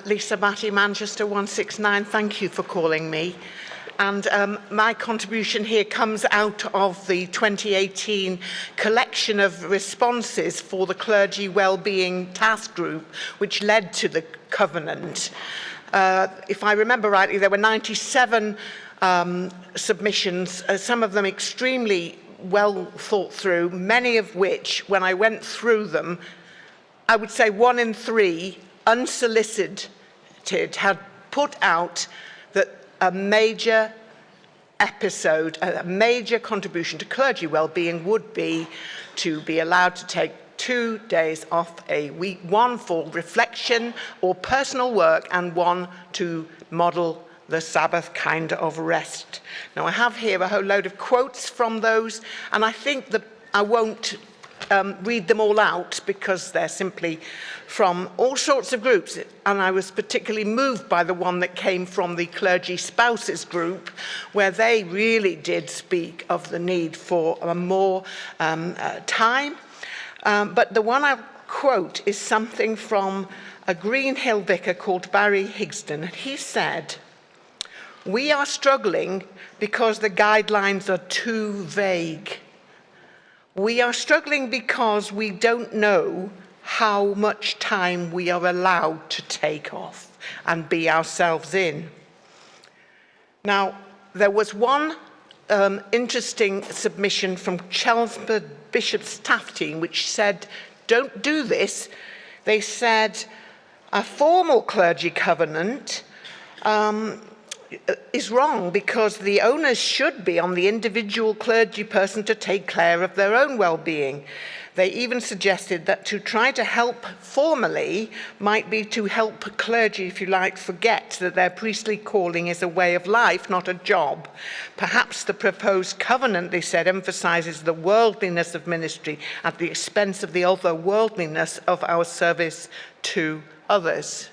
Lisa Batty, Manchester 169, thank you for calling me. And my contribution here comes out of the 2018 collection of responses for the Clergy Wellbeing Task Group, which led to the Covenant. If I remember rightly, there were 97 submissions, some of them extremely well thought through, many of which, when I went through them, I would say 1 in 3, unsolicited, had put out that a major episode, a major contribution to clergy well-being would be to be allowed to take 2 days off a week, 1 for reflection or personal work and 1 to model the Sabbath kind of rest. Now I have here a whole load of quotes from those, and I think that I won't read them all out because they're simply from all sorts of groups, and I was particularly moved by the one that came from the Clergy Spouses group, where they really did speak of the need for more time. But the one I'll quote is something from a Green Hill vicar called Barry Higston. He said, "We are struggling because the guidelines are too vague. We are struggling because we don't know how much time we are allowed to take off and be ourselves in." Now, there was one interesting submission from Chelmsford Bishop's staff team which said, don't do this. They said, a formal clergy covenant is wrong because the onus should be on the individual clergy person to take care of their own well-being. They even suggested that to try to help formally might be to help clergy, if you like, forget that their priestly calling is a way of life, not a job. Perhaps the proposed covenant, they said, emphasizes the worldliness of ministry at the expense of the otherworldliness of our service to others.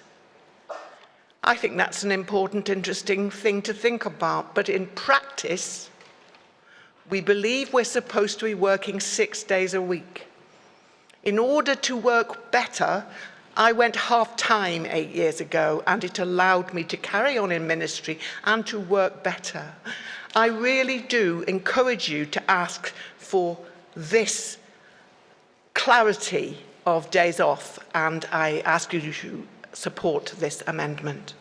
I think that's an important, interesting thing to think about, but in practice, we believe we're supposed to be working 6 days a week. In order to work better, I went half-time 8 years ago, and it allowed me to carry on in ministry and to work better. I really do encourage you to ask for this clarity of days off, and I ask you to support this amendment.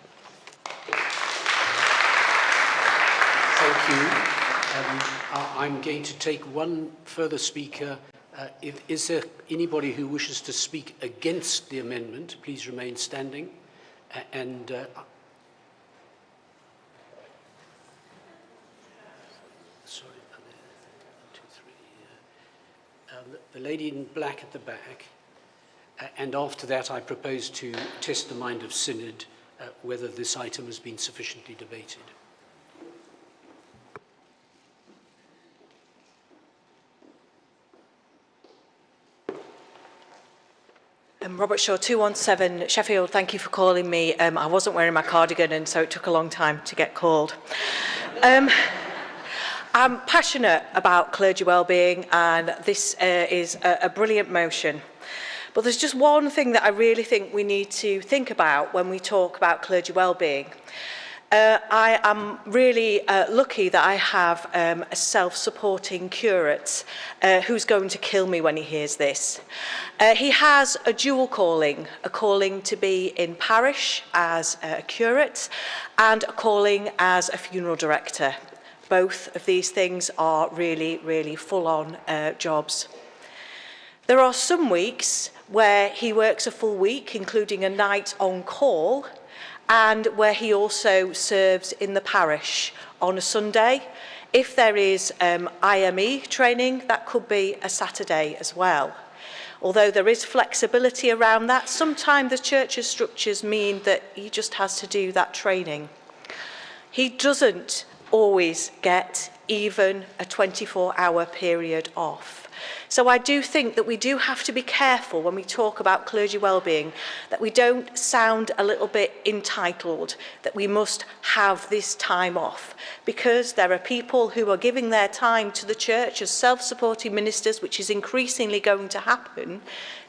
Thank you. I'm going to take one further speaker. Is there anybody who wishes to speak against the amendment? Please remain standing. Sorry, 1, 2, 3. The lady in black at the back. And after that, I propose to test the mind of Synod whether this item has been sufficiently debated. Robert Shaw, 217 Sheffield, thank you for calling me. I wasn't wearing my cardigan, and so it took a long time to get called. I'm passionate about clergy wellbeing, and this is a brilliant motion. But there's just one thing that I really think we need to think about when we talk about clergy wellbeing. I am really lucky that I have a self-supporting curate who's going to kill me when he hears this. He has a dual calling, a calling to be in parish as a curate and a calling as a funeral director. Both of these things are really, really full-on jobs. There are some weeks where he works a full week, including a night on call, and where he also serves in the parish on a Sunday. If there is IME training, that could be a Saturday as well. Although there is flexibility around that, sometimes the church's structures mean that he just has to do that training. He doesn't always get even a 24-hour period off. So I do think that we do have to be careful when we talk about clergy wellbeing, that we don't sound a little bit entitled, that we must have this time off, because there are people who are giving their time to the church as self-supporting ministers, which is increasingly going to happen,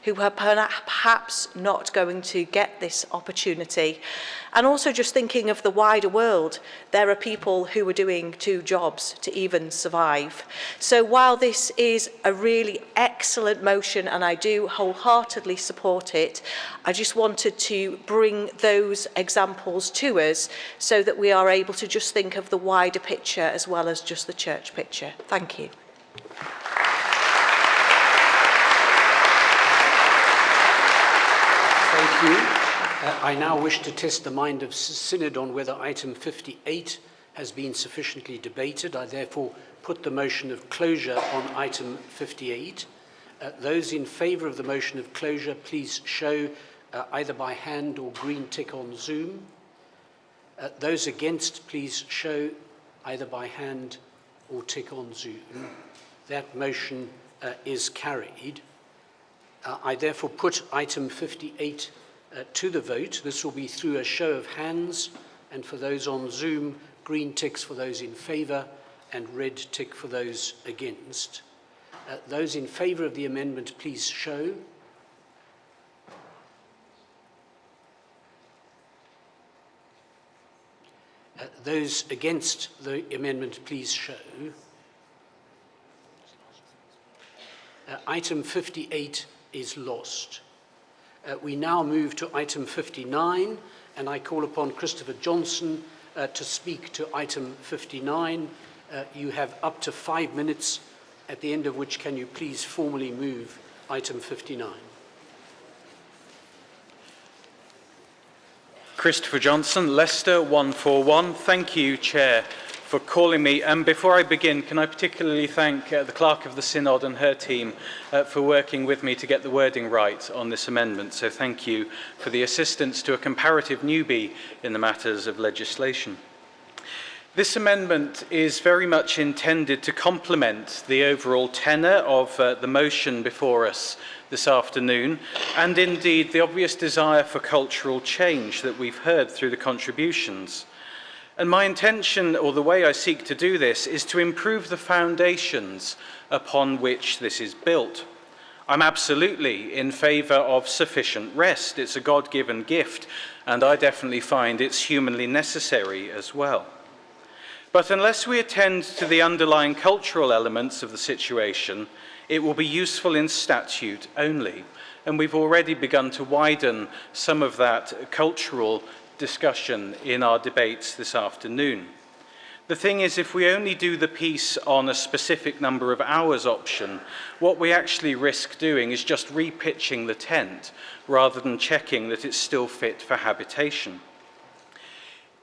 who are perhaps not going to get this opportunity. And also just thinking of the wider world, there are people who are doing 2 jobs to even survive. So while this is a really excellent motion, and I do wholeheartedly support it, I just wanted to bring those examples to us so that we are able to just think of the wider picture as well as just the church picture. Thank you. Thank you. I now wish to test the mind of Synod on whether item 58 has been sufficiently debated. I therefore put the motion of closure on item 58. Those in favour of the motion of closure, please show either by hand or green tick on Zoom. Those against, please show either by hand or tick on Zoom. That motion is carried. I therefore put item 58 to the vote. This will be through a show of hands, and for those on Zoom, green ticks for those in favour and red tick for those against. Those in favour of the amendment, please show. Those against the amendment, please show. Item 58 is lost. We now move to item 59, and I call upon Christopher Johnson to speak to item 59. You have up to 5 minutes, at the end of which can you please formally move item 59. Christopher Johnson, Leicester 141. Thank you, Chair, for calling me. Before I begin, can I particularly thank the Clerk of the Synod and her team for working with me to get the wording right on this amendment. So thank you for the assistance to a comparative newbie in the matters of legislation. This amendment is very much intended to complement the overall tenor of the motion before us this afternoon, and indeed the obvious desire for cultural change that we've heard through the contributions. And my intention, or the way I seek to do this, is to improve the foundations upon which this is built. I'm absolutely in favour of sufficient rest. It's a God-given gift, and I definitely find it's humanly necessary as well. But unless we attend to the underlying cultural elements of the situation, it will be useful in statute only. And we've already begun to widen some of that cultural discussion in our debates this afternoon. The thing is, if we only do the piece on a specific number of hours option, what we actually risk doing is just repitching the tent rather than checking that it's still fit for habitation.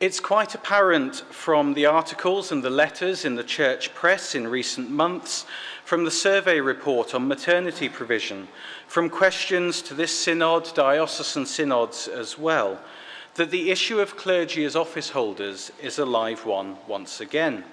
It's quite apparent from the articles and the letters in the church press in recent months, from the survey report on maternity provision, from questions to this synod, diocesan synods as well, that the issue of clergy as office holders is a live one once again.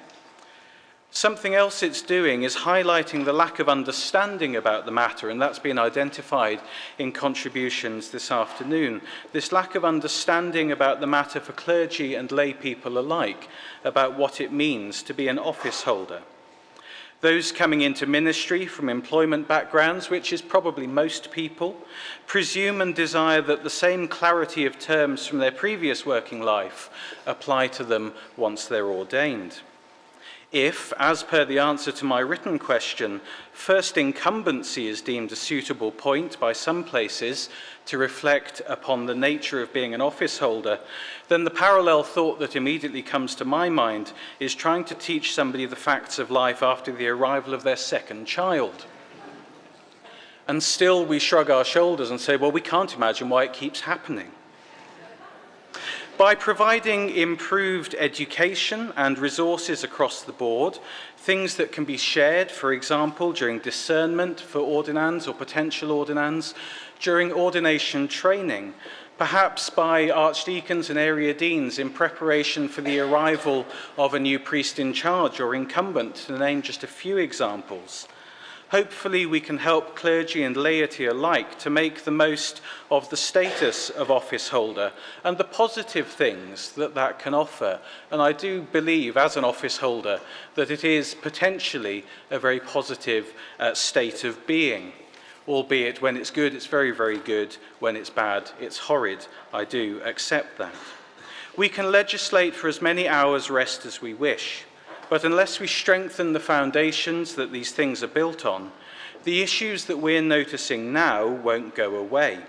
Something else it's doing is highlighting the lack of understanding about the matter, and that's been identified in contributions this afternoon. This lack of understanding about the matter for clergy and lay people alike, about what it means to be an office holder. Those coming into ministry from employment backgrounds, which is probably most people, presume and desire that the same clarity of terms from their previous working life apply to them once they're ordained. If, as per the answer to my written question, first incumbency is deemed a suitable point by some places to reflect upon the nature of being an office holder, then the parallel thought that immediately comes to my mind is trying to teach somebody the facts of life after the arrival of their second child. And still we shrug our shoulders and say, well, we can't imagine why it keeps happening. By providing improved education and resources across the board, things that can be shared, for example, during discernment for ordinands or potential ordinands, during ordination training, perhaps by archdeacons and area deans in preparation for the arrival of a new priest in charge or incumbent, to name just a few examples. Hopefully we can help clergy and laity alike to make the most of the status of office holder and the positive things that that can offer. And I do believe, as an office holder, that it is potentially a very positive state of being. Albeit when it's good, it's very, very good. When it's bad, it's horrid. I do accept that. We can legislate for as many hours rest as we wish. But unless we strengthen the foundations that these things are built on, the issues that we're noticing now won't go away.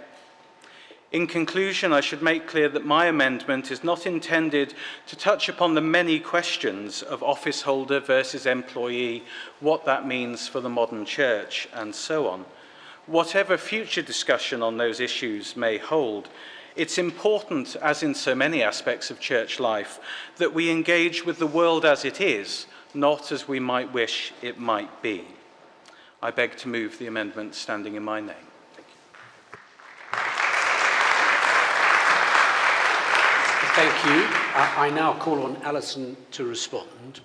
In conclusion, I should make clear that my amendment is not intended to touch upon the many questions of office holder versus employee, what that means for the modern church, and so on. Whatever future discussion on those issues may hold, it's important, as in so many aspects of church life, that we engage with the world as it is, not as we might wish it might be. I beg to move the amendment standing in my name. Thank you. I now call on Alison to respond.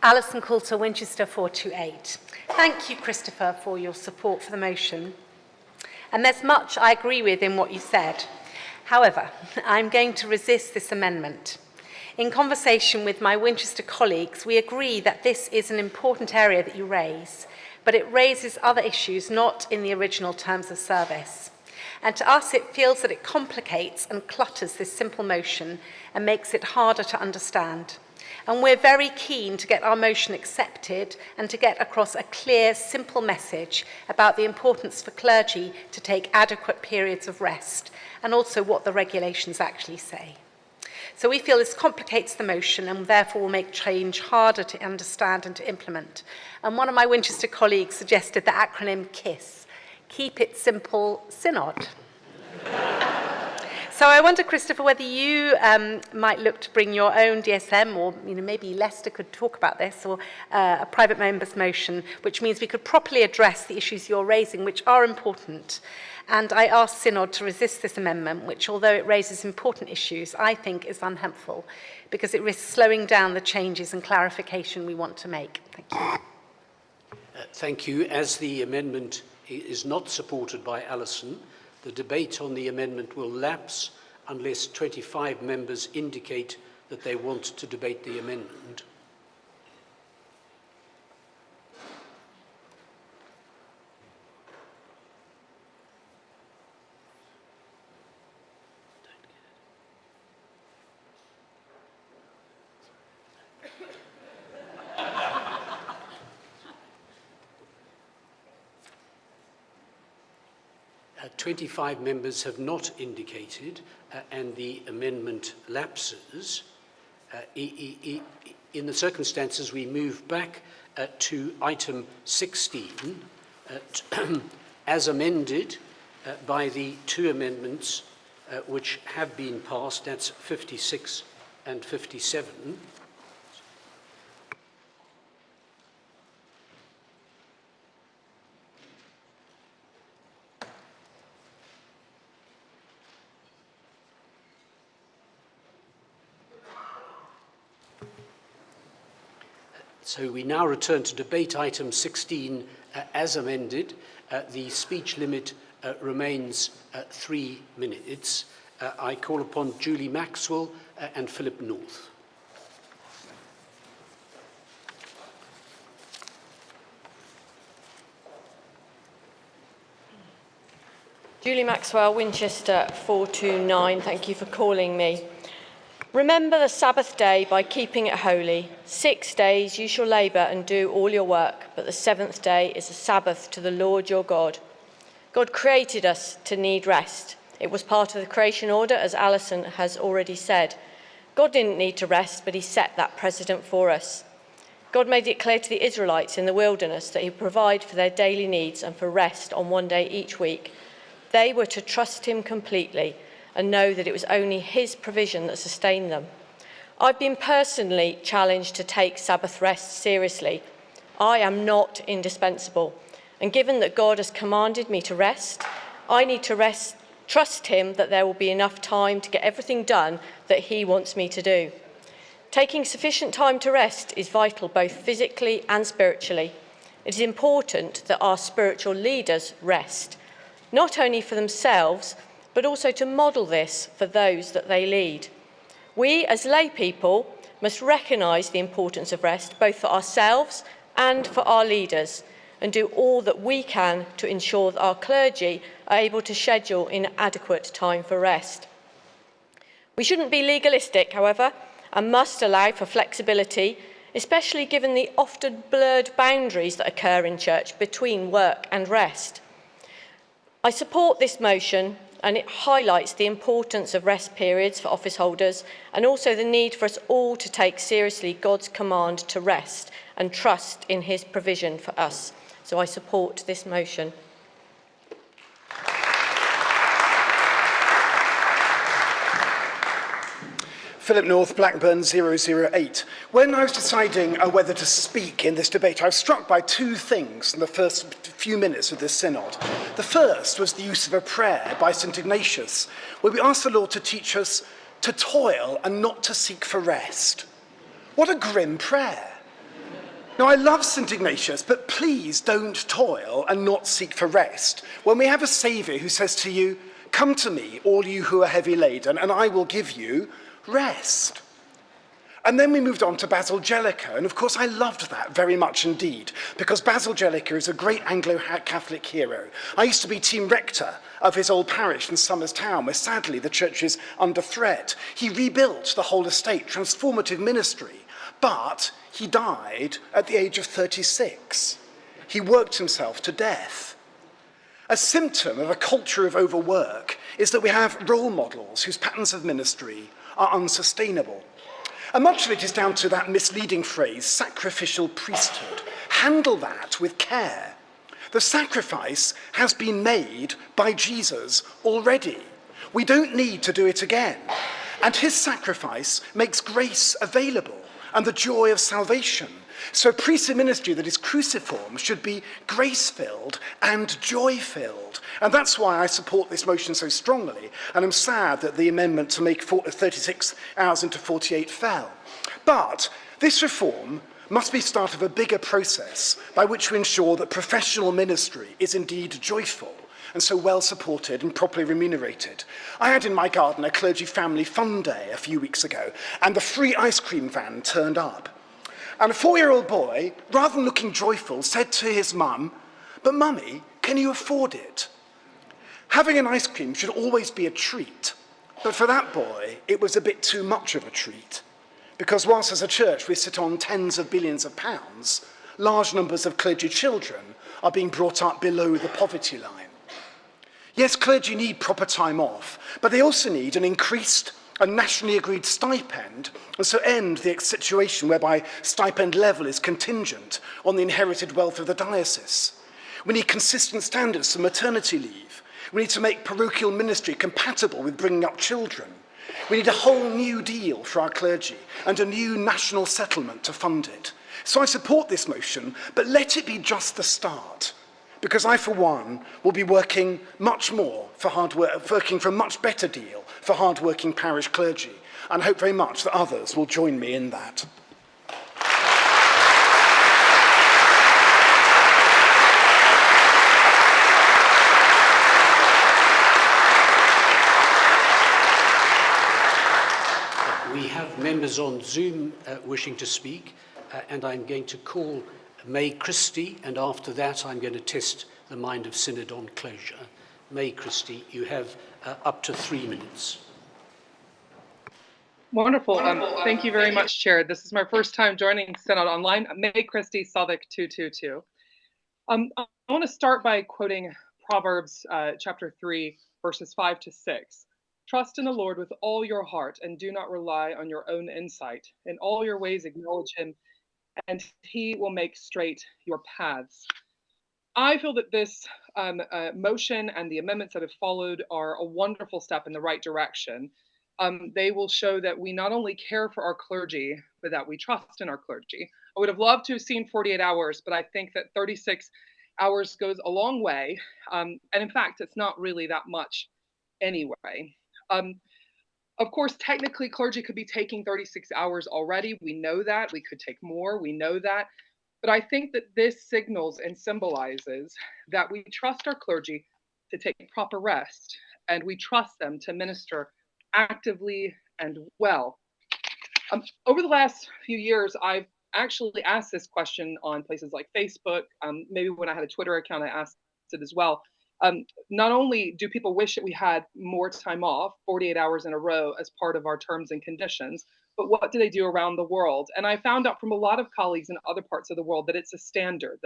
Alison Coulter, Winchester 428. Thank you, Christopher, for your support for the motion. And there's much I agree with in what you said. However, I'm going to resist this amendment. In conversation with my Winchester colleagues, we agree that this is an important area that you raise, but it raises other issues not in the original terms of service. And to us, it feels that it complicates and clutters this simple motion and makes it harder to understand. And we're very keen to get our motion accepted and to get across a clear, simple message about the importance for clergy to take adequate periods of rest, and also what the regulations actually say. So we feel this complicates the motion and therefore will make change harder to understand and to implement. And one of my Winchester colleagues suggested the acronym KISS, Keep It Simple Synod. So I wonder, Christopher, whether you might look to bring your own DSM, or maybe Lester could talk about this, or a private member's motion, which means we could properly address the issues you're raising, which are important. And I asked Synod to resist this amendment, which, although it raises important issues, I think is unhelpful, because it risks slowing down the changes and clarification we want to make. Thank you. Thank you. As the amendment is not supported by Alison, the debate on the amendment will lapse unless 25 members indicate that they want to debate the amendment. Uh, 25 members have not indicated, and the amendment lapses. In the circumstances, we move back to item 16, as amended by the two amendments which have been passed, that's 56 and 57. So we now return to debate item 16 as amended. The speech limit remains 3 minutes. I call upon Julie Maxwell and Philip North. Julie Maxwell, Winchester 429, thank you for calling me. Remember the Sabbath day by keeping it holy. 6 days you shall labour and do all your work, but the seventh day is a Sabbath to the Lord your God. God created us to need rest. It was part of the creation order, as Alison has already said. God didn't need to rest, but he set that precedent for us. God made it clear to the Israelites in the wilderness that he would provide for their daily needs and for rest on one day each week. They were to trust him completely and know that it was only his provision that sustained them. I've been personally challenged to take Sabbath rest seriously. I am not indispensable, and given that God has commanded me to rest, I need to trust him that there will be enough time to get everything done that he wants me to do. Taking sufficient time to rest is vital both physically and spiritually. It is important that our spiritual leaders rest, not only for themselves, but also to model this for those that they lead. We, as lay people, must recognise the importance of rest, both for ourselves and for our leaders, and do all that we can to ensure that our clergy are able to schedule in adequate time for rest. We shouldn't be legalistic, however, and must allow for flexibility, especially given the often blurred boundaries that occur in church between work and rest. I support this motion, and it highlights the importance of rest periods for office holders and also the need for us all to take seriously God's command to rest and trust in his provision for us. So I support this motion. Philip North, Blackburn 008. When I was deciding whether to speak in this debate, I was struck by two things in the first few minutes of this synod. The first was the use of a prayer by St. Ignatius, where we asked the Lord to teach us to toil and not to seek for rest. What a grim prayer. Now, I love St. Ignatius, but please don't toil and not seek for rest. When we have a Saviour who says to you, "Come to me, all you who are heavy laden, and I will give you rest." And then we moved on to Basil Jellicoe, and of course I loved that very much indeed, because Basil Jellicoe is a great Anglo-Catholic hero. I used to be team rector of his old parish in Somers Town, where sadly the church is under threat. He rebuilt the whole estate, transformative ministry, but he died at the age of 36. He worked himself to death. A symptom of a culture of overwork is that we have role models whose patterns of ministry are unsustainable. And much of it is down to that misleading phrase, sacrificial priesthood. Handle that with care. The sacrifice has been made by Jesus already. We don't need to do it again. And his sacrifice makes grace available and the joy of salvation. So a priestly ministry that is cruciform should be grace-filled and joy-filled. And that's why I support this motion so strongly. And I'm sad that the amendment to make 36 hours into 48 fell. But this reform must be start of a bigger process by which we ensure that professional ministry is indeed joyful and so well supported and properly remunerated. I had in my garden a clergy family fun day a few weeks ago, and the free ice cream van turned up. And a 4-year-old boy, rather than looking joyful, said to his mum, "But mummy, can you afford it?" Having an ice cream should always be a treat, but for that boy, it was a bit too much of a treat. Because whilst as a church we sit on tens of billions of pounds, large numbers of clergy children are being brought up below the poverty line. Yes, clergy need proper time off, but they also need an increased and nationally agreed stipend, and so end the situation whereby stipend level is contingent on the inherited wealth of the diocese. We need consistent standards for maternity leave. We need to make parochial ministry compatible with bringing up children. We need a whole new deal for our clergy and a new national settlement to fund it. So I support this motion, but let it be just the start. Because I, for one, will be working much more for working for a much better deal for hard-working parish clergy, and hope very much that others will join me in that. We have members on Zoom wishing to speak, and I'm going to call May Christie, and after that I'm going to test the mind of Synod on closure. May Christie, you have up to 3 minutes. Wonderful. Thank you very much, Chair. This is my first time joining Synod Online. May Christie, Southwark 222. I want to start by quoting Proverbs chapter 3, verses 5 to 6. Trust in the Lord with all your heart and do not rely on your own insight. In all your ways acknowledge him, and he will make straight your paths. I feel that this motion and the amendments that have followed are a wonderful step in the right direction. They will show that we not only care for our clergy, but that we trust in our clergy. I would have loved to have seen 48 hours, but I think that 36 hours goes a long way. And in fact, it's not really that much anyway. Of course, technically, clergy could be taking 36 hours already. We know that. We could take more. We know that. But I think that this signals and symbolizes that we trust our clergy to take proper rest, and we trust them to minister actively and well. Over the last few years, I've actually asked this question on places like Facebook. Maybe when I had a Twitter account, I asked it as well. Not only do people wish that we had more time off, 48 hours in a row as part of our terms and conditions, but what do they do around the world? And I found out from a lot of colleagues in other parts of the world that it's a standard,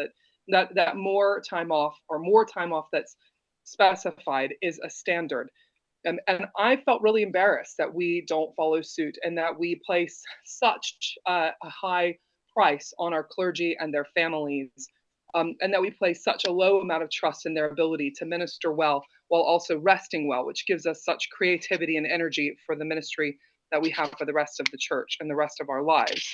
that more time off or more time off that's specified is a standard. And I felt really embarrassed that we don't follow suit and that we place such a high price on our clergy and their families, and that we place such a low amount of trust in their ability to minister well while also resting well, which gives us such creativity and energy for the ministry that we have for the rest of the church and the rest of our lives.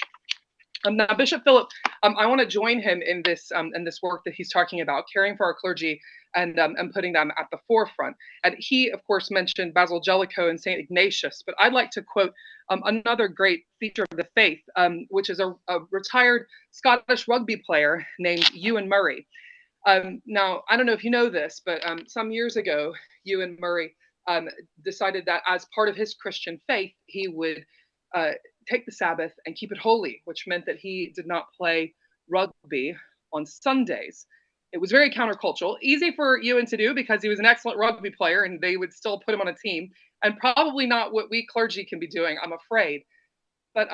Now, Bishop Philip, I want to join him in this work that he's talking about, caring for our clergy and putting them at the forefront. And he, of course, mentioned Basil Jellicoe and St. Ignatius, but I'd like to quote another great feature of the faith, which is a retired Scottish rugby player named Ewan Murray. Now, I don't know if you know this, but some years ago, Ewan Murray decided that as part of his Christian faith, he would take the Sabbath and keep it holy, which meant that he did not play rugby on Sundays. It was very countercultural, easy for Ewan to do because he was an excellent rugby player and they would still put him on a team, and probably not what we clergy can be doing, I'm afraid. But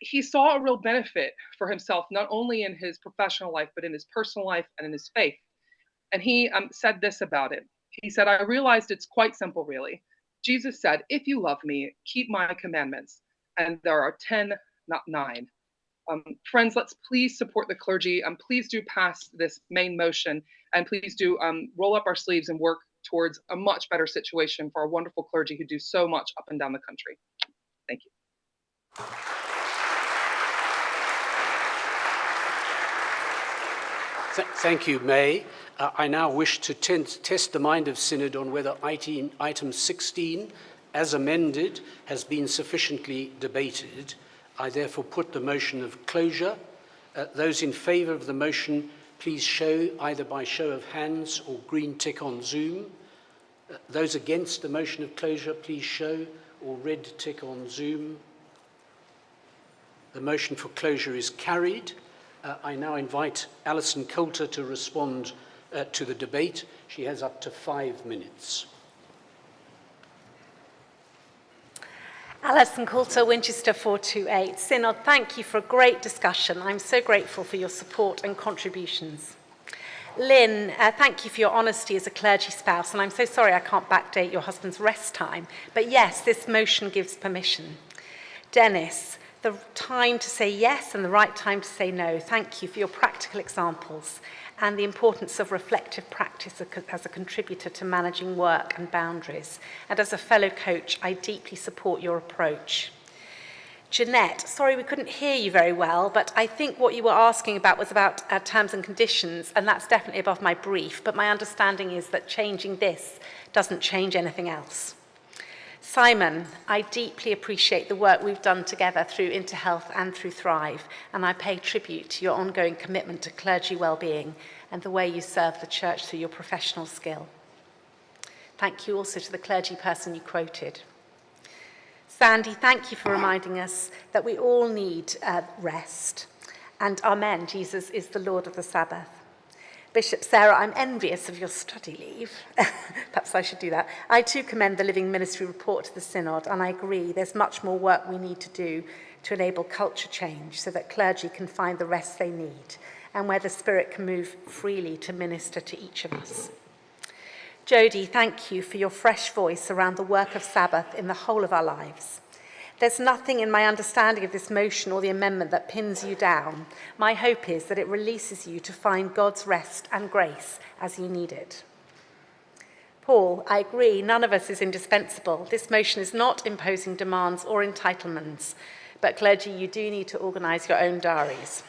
he saw a real benefit for himself, not only in his professional life, but in his personal life and in his faith. And he said this about it. He said, I realized it's quite simple, really. Jesus said, if you love me, keep my commandments. And there are 10, not 9. Friends, let's please support the clergy. Please do pass this main motion. And please do roll up our sleeves and work towards a much better situation for our wonderful clergy who do so much up and down the country. Thank you. Thank you, May. I now wish to test the mind of Synod on whether item 16, as amended, has been sufficiently debated. I therefore put the motion of closure. Those in favour of the motion, please show either by show of hands or green tick on Zoom. Those against the motion of closure, please show, or red tick on Zoom. The motion for closure is carried. I now invite Alison Coulter to respond to the debate. She has up to 5 minutes. Alison Coulter, Winchester 428. Synod, thank you for a great discussion. I'm so grateful for your support and contributions. Lynn, thank you for your honesty as a clergy spouse, and I'm so sorry I can't backdate your husband's rest time. But yes, this motion gives permission. Dennis, the time to say yes and the right time to say no. Thank you for your practical examples and the importance of reflective practice as a contributor to managing work and boundaries. And as a fellow coach, I deeply support your approach. Jeanette, sorry we couldn't hear you very well, but I think what you were asking about was about terms and conditions, and that's definitely above my brief, but my understanding is that changing this doesn't change anything else. Simon, I deeply appreciate the work we've done together through InterHealth and through Thrive, and I pay tribute to your ongoing commitment to clergy well-being and the way you serve the church through your professional skill. Thank you also to the clergy person you quoted. Sandy, thank you for reminding us that we all need rest, and amen, Jesus is the Lord of the Sabbath. Bishop Sarah, I'm envious of your study leave. Perhaps I should do that. I too commend the Living Ministry report to the Synod, and I agree there's much more work we need to do to enable culture change so that clergy can find the rest they need and where the Spirit can move freely to minister to each of us. Jodie, thank you for your fresh voice around the work of Sabbath in the whole of our lives. There's nothing in my understanding of this motion or the amendment that pins you down. My hope is that it releases you to find God's rest and grace as you need it. Paul, I agree, none of us is indispensable. This motion is not imposing demands or entitlements, but clergy, you do need to organise your own diaries.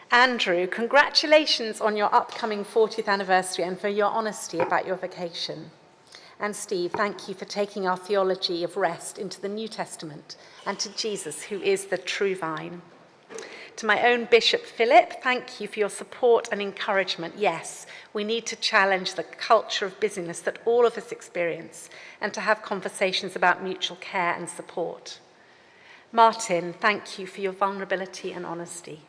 Andrew, congratulations on your upcoming 40th anniversary and for your honesty about your vocation. And Steve, thank you for taking our theology of rest into the New Testament and to Jesus, who is the true vine. To my own Bishop Philip, thank you for your support and encouragement. Yes, we need to challenge the culture of busyness that all of us experience and to have conversations about mutual care and support. Martin, thank you for your vulnerability and honesty.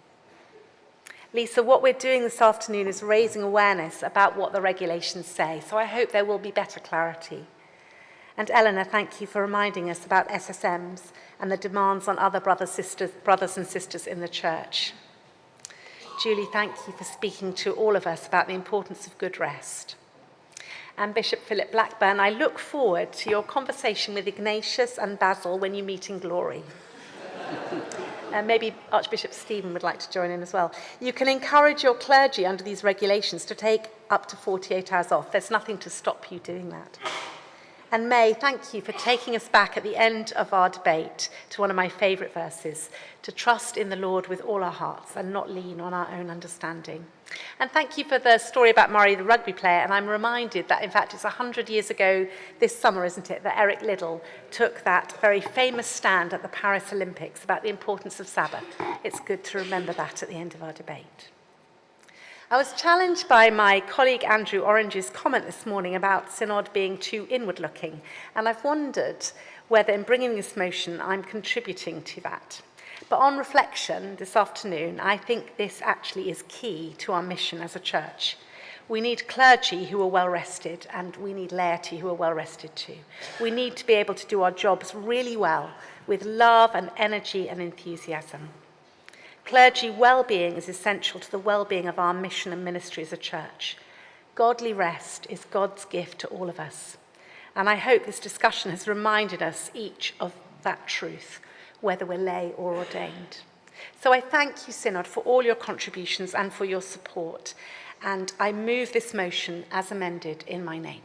Lisa, what we're doing this afternoon is raising awareness about what the regulations say, so I hope there will be better clarity. And Eleanor, thank you for reminding us about SSMs and the demands on other brothers and sisters in the church. Julie, thank you for speaking to all of us about the importance of good rest. And Bishop Philip Blackburn, I look forward to your conversation with Ignatius and Basil when you meet in glory. Maybe Archbishop Stephen would like to join in as well. You can encourage your clergy under these regulations to take up to 48 hours off. There's nothing to stop you doing that. And May, thank you for taking us back at the end of our debate to one of my favourite verses, to trust in the Lord with all our hearts and not lean on our own understanding. And thank you for the story about Murray, the rugby player, and I'm reminded that, in fact, it's 100 years ago this summer, isn't it, that Eric Liddell took that very famous stand at the Paris Olympics about the importance of Sabbath. It's good to remember that at the end of our debate. I was challenged by my colleague Andrew Orange's comment this morning about Synod being too inward-looking, and I've wondered whether in bringing this motion I'm contributing to that. But on reflection this afternoon, I think this actually is key to our mission as a church. We need clergy who are well-rested, and we need laity who are well-rested too. We need to be able to do our jobs really well with love and energy and enthusiasm. Clergy well-being is essential to the well-being of our mission and ministry as a church. Godly rest is God's gift to all of us. And I hope this discussion has reminded us each of that truth, whether we're lay or ordained. So I thank you, Synod, for all your contributions and for your support. And I move this motion as amended in my name.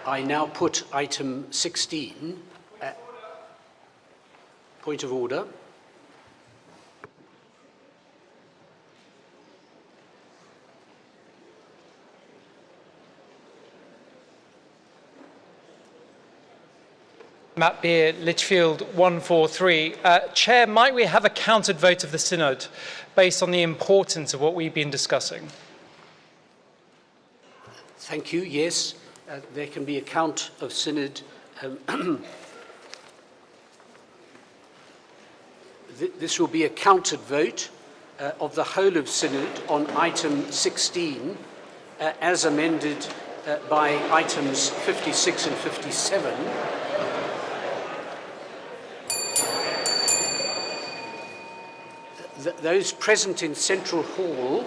I now put item 16, point of order. Matt Beer, Lichfield 143. Chair, might we have a counted vote of the Synod based on the importance of what we've been discussing? Thank you. Yes, there can be a count of Synod. This will be a counted vote of the whole of Synod on item 16 as amended by items 56 and 57. Those present in Central Hall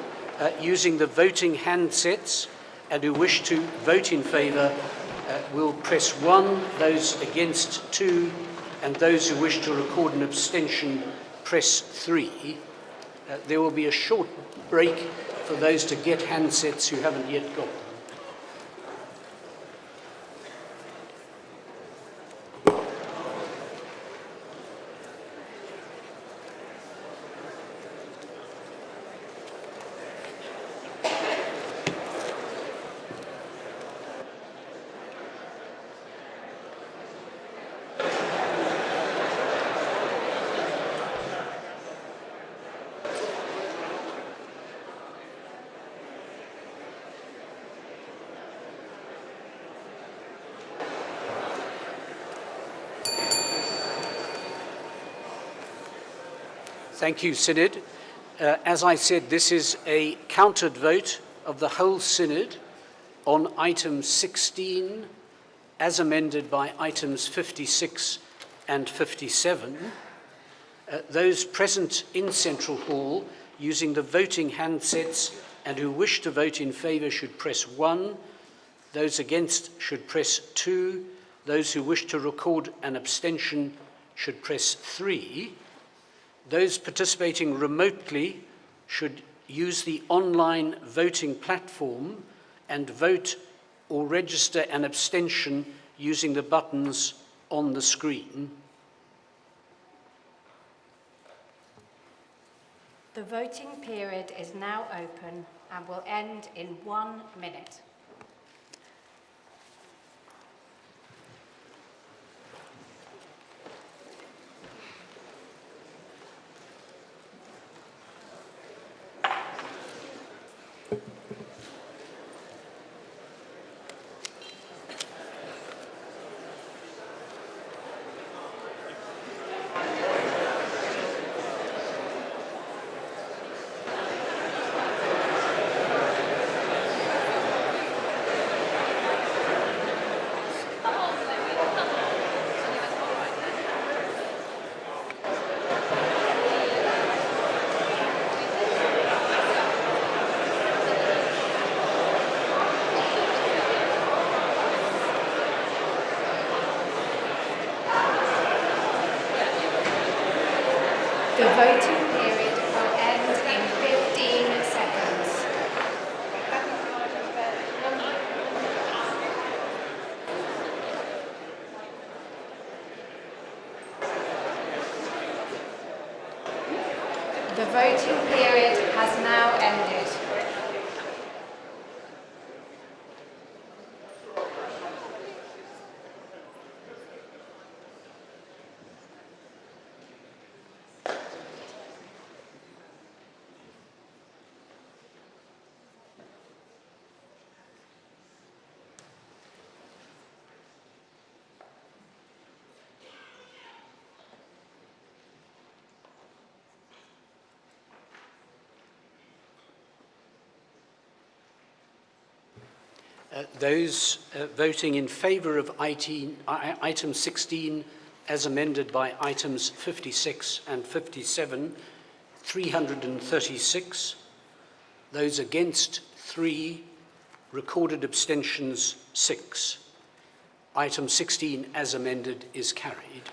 using the voting handsets and who wish to vote in favour will press 1, those against 2, and those who wish to record an abstention press 3. There will be a short break for those to get handsets who haven't yet got them. Thank you, Synod. As I said, this is a counted vote of the whole Synod on item 16 as amended by items 56 and 57. Those present in Central Hall using the voting handsets and who wish to vote in favour should press 1. Those against should press 2. Those who wish to record an abstention should press 3. Those participating remotely should use the online voting platform and vote or register an abstention using the buttons on the screen. The voting period is now open and will end in 1 minute. The voting period will end in 15 seconds. The voting period has now ended. Those voting in favour of item 16 as amended by items 56 and 57, 336. Those against 3, Recorded abstentions 6. Item 16 as amended is carried.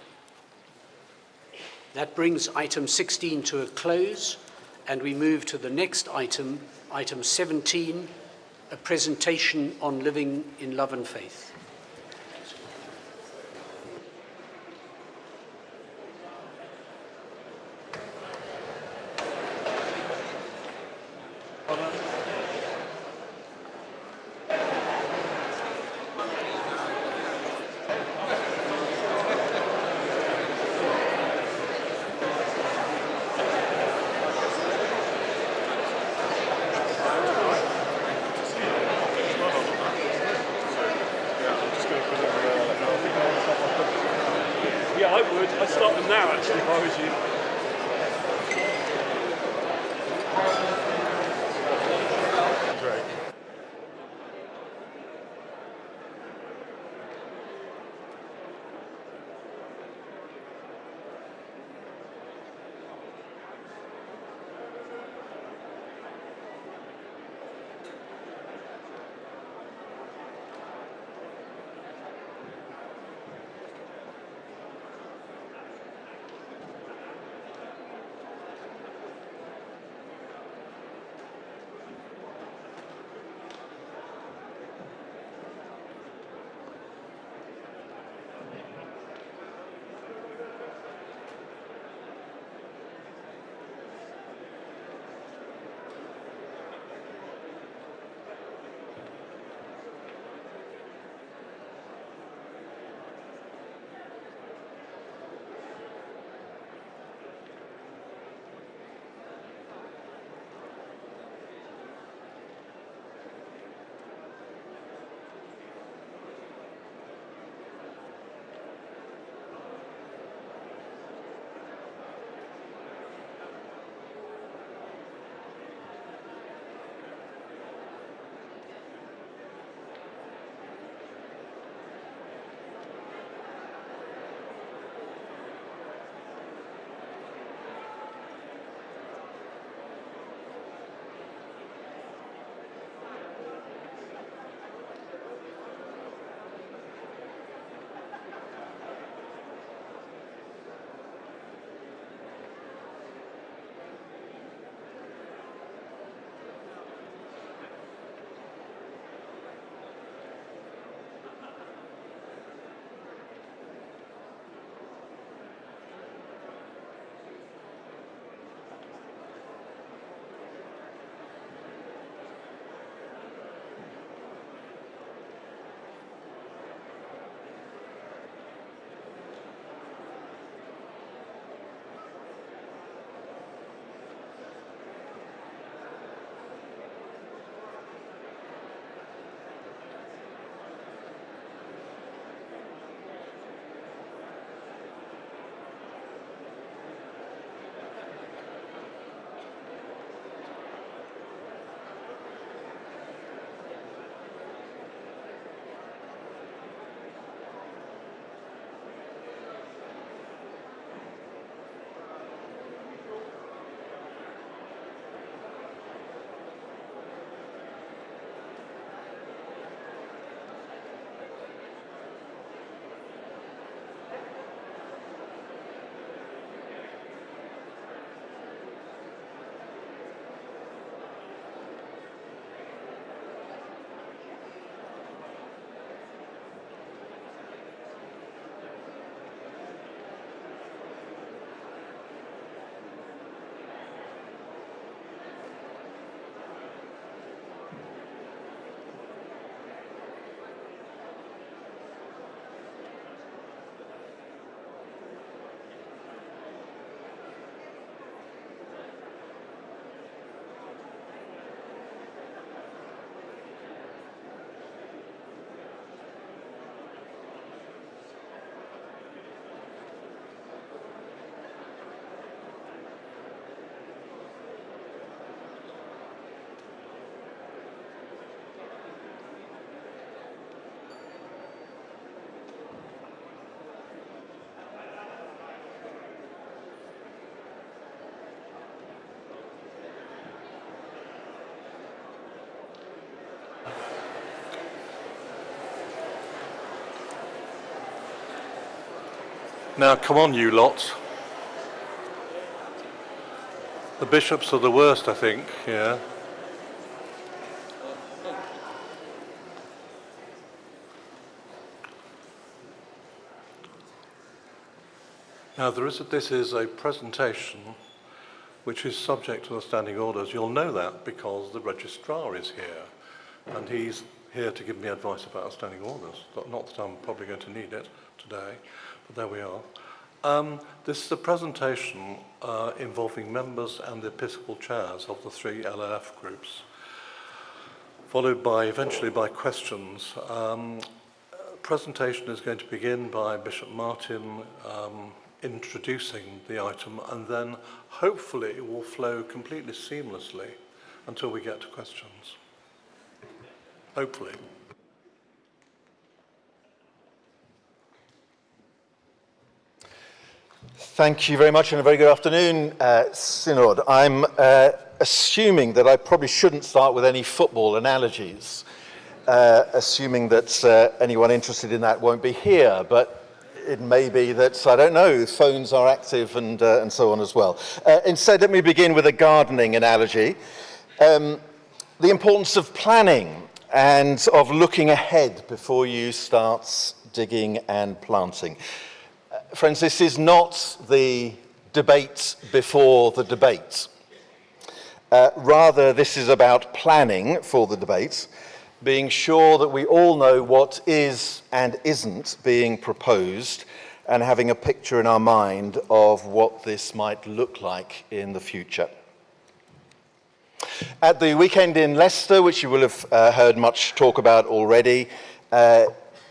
That brings item 16 to a close, and we move to the next item, item 17, a presentation on living in love and faith. Yeah, I would. I'd start them now, actually, if I was you. Great. Now, come on, you lot. The bishops are the worst, I think, yeah. Now, this is a presentation which is subject to the standing orders. You'll know that because the registrar is here, and he's here to give me advice about standing orders. Not that I'm probably going to need it today, but there we are. This is a presentation involving members and the episcopal chairs of the 3 LLF groups, followed by eventually by questions. Presentation is going to begin by Bishop Martin introducing the item, and then hopefully it will flow completely seamlessly until we get to questions. Hopefully. Thank you very much and a very good afternoon, Synod. I'm assuming that I probably shouldn't start with any football analogies, assuming that anyone interested in that won't be here, but it may be that, I don't know, phones are active and so on as well. Instead, let me begin with a gardening analogy. The importance of planning and of looking ahead before you start digging and planting. Friends, this is not the debate before the debate. Rather, this is about planning for the debate, being sure that we all know what is and isn't being proposed, and having a picture in our mind of what this might look like in the future. At the weekend in Leicester, which you will have heard much talk about already,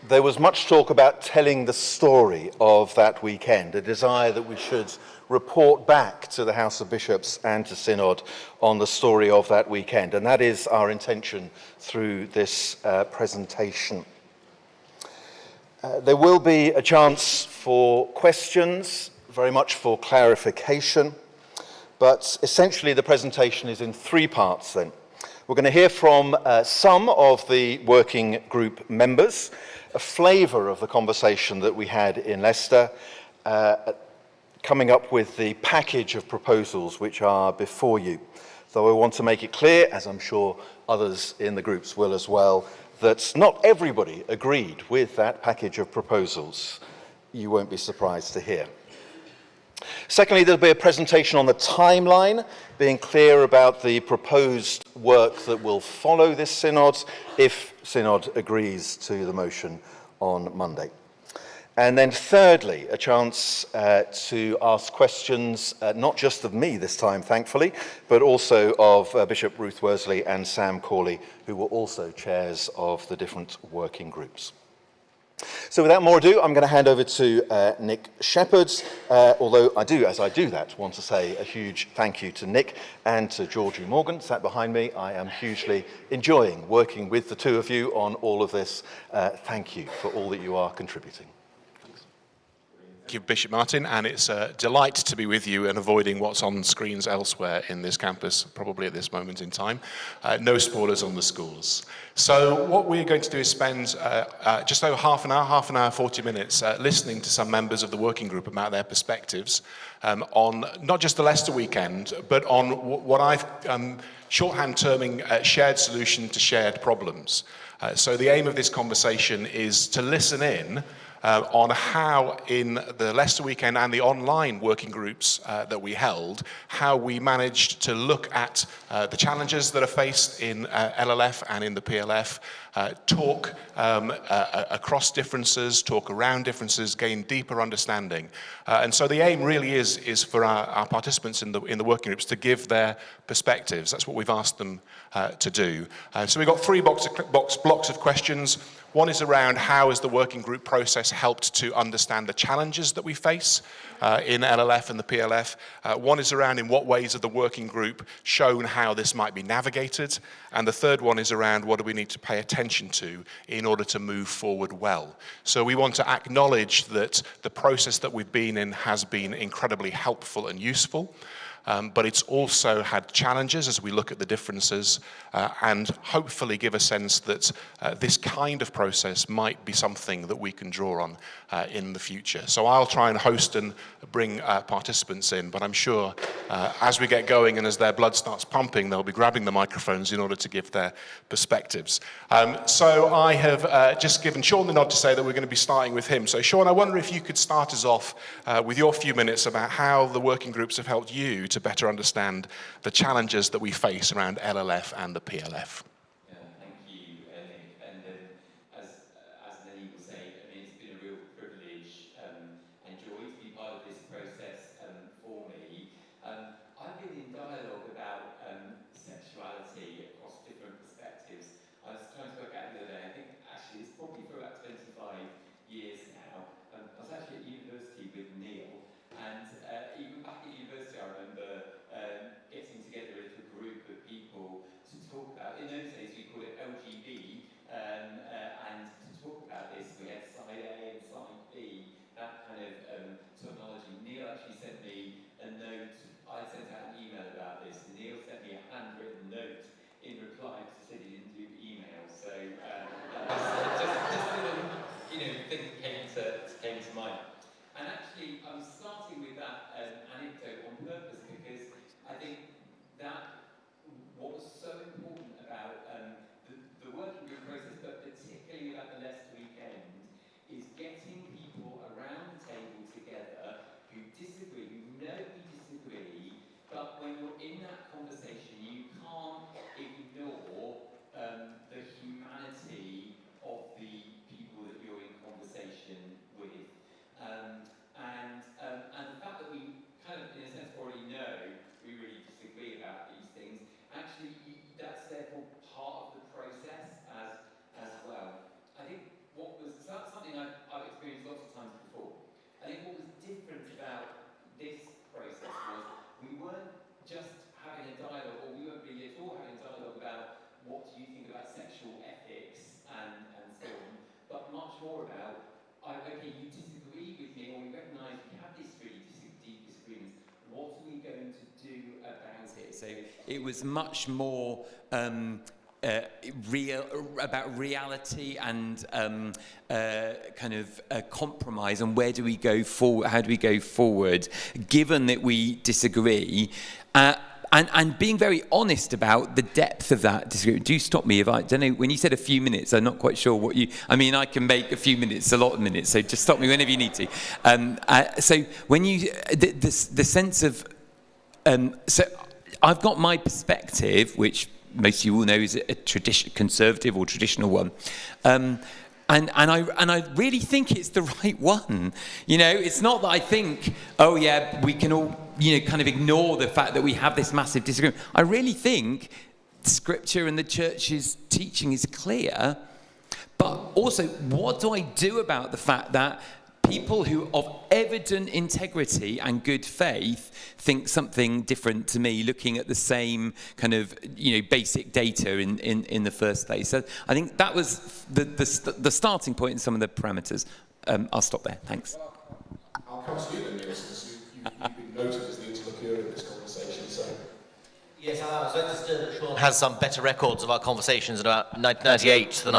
there was much talk about telling the story of that weekend, a desire that we should report back to the House of Bishops and to Synod on the story of that weekend. And that is our intention through this presentation. There will be a chance for questions, very much for clarification, but essentially the presentation is in 3 parts then. We're going to hear from some of the working group members, a flavour of the conversation that we had in Leicester, coming up with the package of proposals which are before you. Though I want to make it clear, as I'm sure others in the groups will as well, that not everybody agreed with that package of proposals. You won't be surprised to hear. Secondly, there'll be a presentation on the timeline, being clear about the proposed work that will follow this synod, if Synod agrees to the motion on Monday. And then thirdly, a chance to ask questions, not just of me this time, thankfully, but also of Bishop Ruth Worsley and Sam Corley, who were also chairs of the different working groups. So without more ado, I'm going to hand over to Nick Shepherd, although I do, as I do that, want to say a huge thank you to Nick and to Georgie Morgan, sat behind me. I am hugely enjoying working with the two of you on all of this. Thank you for all that you are contributing. Thank you, Bishop Martin, and it's a delight to be with you and avoiding what's on screens elsewhere in this campus, probably at this moment in time. No spoilers on the schools. So what we're going to do is spend just over half an hour, 40 minutes, listening to some members of the working group about their perspectives on not just the Leicester weekend, but on what I've shorthand terming shared solution to shared problems. So the aim of this conversation is to listen in on how in the Leicester weekend and the online working groups that we held, how we managed to look at the challenges that are faced in LLF and in the PLF, talk across differences, talk around differences, gain deeper understanding. And so the aim really is for our participants in the working groups to give their perspectives. That's what we've asked them to do. So we've got 3 blocks of questions. One is around how has the working group process helped to understand the challenges that we face in LLF and the PLF. One is around in what ways have the working group shown how this might be navigated. And the third one is around what do we need to pay attention to in order to move forward well. So we want to acknowledge that the process that we've been in has been incredibly helpful and useful. but it's also had challenges as we look at the differences and hopefully give a sense that this kind of process might be something that we can draw on in the future. So I'll try and host and bring participants in, but I'm sure as we get going and as their blood starts pumping, they'll be grabbing the microphones in order to give their perspectives. So I have just given Sean the nod to say that we're going to be starting with him. So Sean, I wonder if you could start us off with your few minutes about how the working groups have helped you to better understand the challenges that we face around LLF and the PLF. Thank you, Nick. And as many will say, I mean, it's been a real privilege and joy to be part of this process for me. I've been in dialogue about sexuality across different perspectives. I was trying to work out the other day, I think actually it's probably for about 25 years now. I was actually at university with Neil, and even back at university I remember getting together a little group of people to talk about, in those days we called it LGB, and to talk about this we had side A and side B, that kind of terminology. Neil actually sent me a note, I sent out an email about this, and Neil sent me a handwritten note in reply because he said he didn't do email, so just a little, thing came to mind. And actually, I'm starting with that anecdote on purpose because I think that what was so important about the working group process, but particularly about the Leicester weekend, is getting people around the table together who disagree, who know we disagree, but when you're in that conversation, you can't ignore the humanity of the people that you're in conversation with. And the fact that we kind of, in a sense, already know we really disagree about these things, actually, that's therefore part of the process as well. I think what was something I've experienced lots of times before. I think what was different about this process was we weren't just having a dialogue, or we weren't really at all having a dialogue about what do you think about sexual ethics and so on, but much more about, okay, you disagree with me, or we recognise we have this really deep disagreements. What are we going to do about it? So it was much more about reality and kind of compromise, and where do we go forward? How do we go forward, given that we disagree? And being very honest about the depth of that disagreement. Do stop me if I don't know. When you said a few minutes, I'm not quite sure what you. I mean, I can make a few minutes a lot of minutes. So just stop me whenever you need to. So when you the sense of so I've got my perspective, which most of you will know is a conservative or traditional one. And I really think it's the right one. It's not that I think, oh yeah, we can all, kind of ignore the fact that we have this massive disagreement. I really think Scripture and the Church's teaching is clear. But also, what do I do about the fact that people who of evident integrity and good faith think something different to me, looking at the same kind of basic data in the first place? So I think that was the starting point and some of the parameters. I'll stop there. Thanks. I'll come to you then, Neil, because you've been noted as the interlocutor in this conversation. So. Yes, I understood that Sean has some better records of our conversations in about 1998 than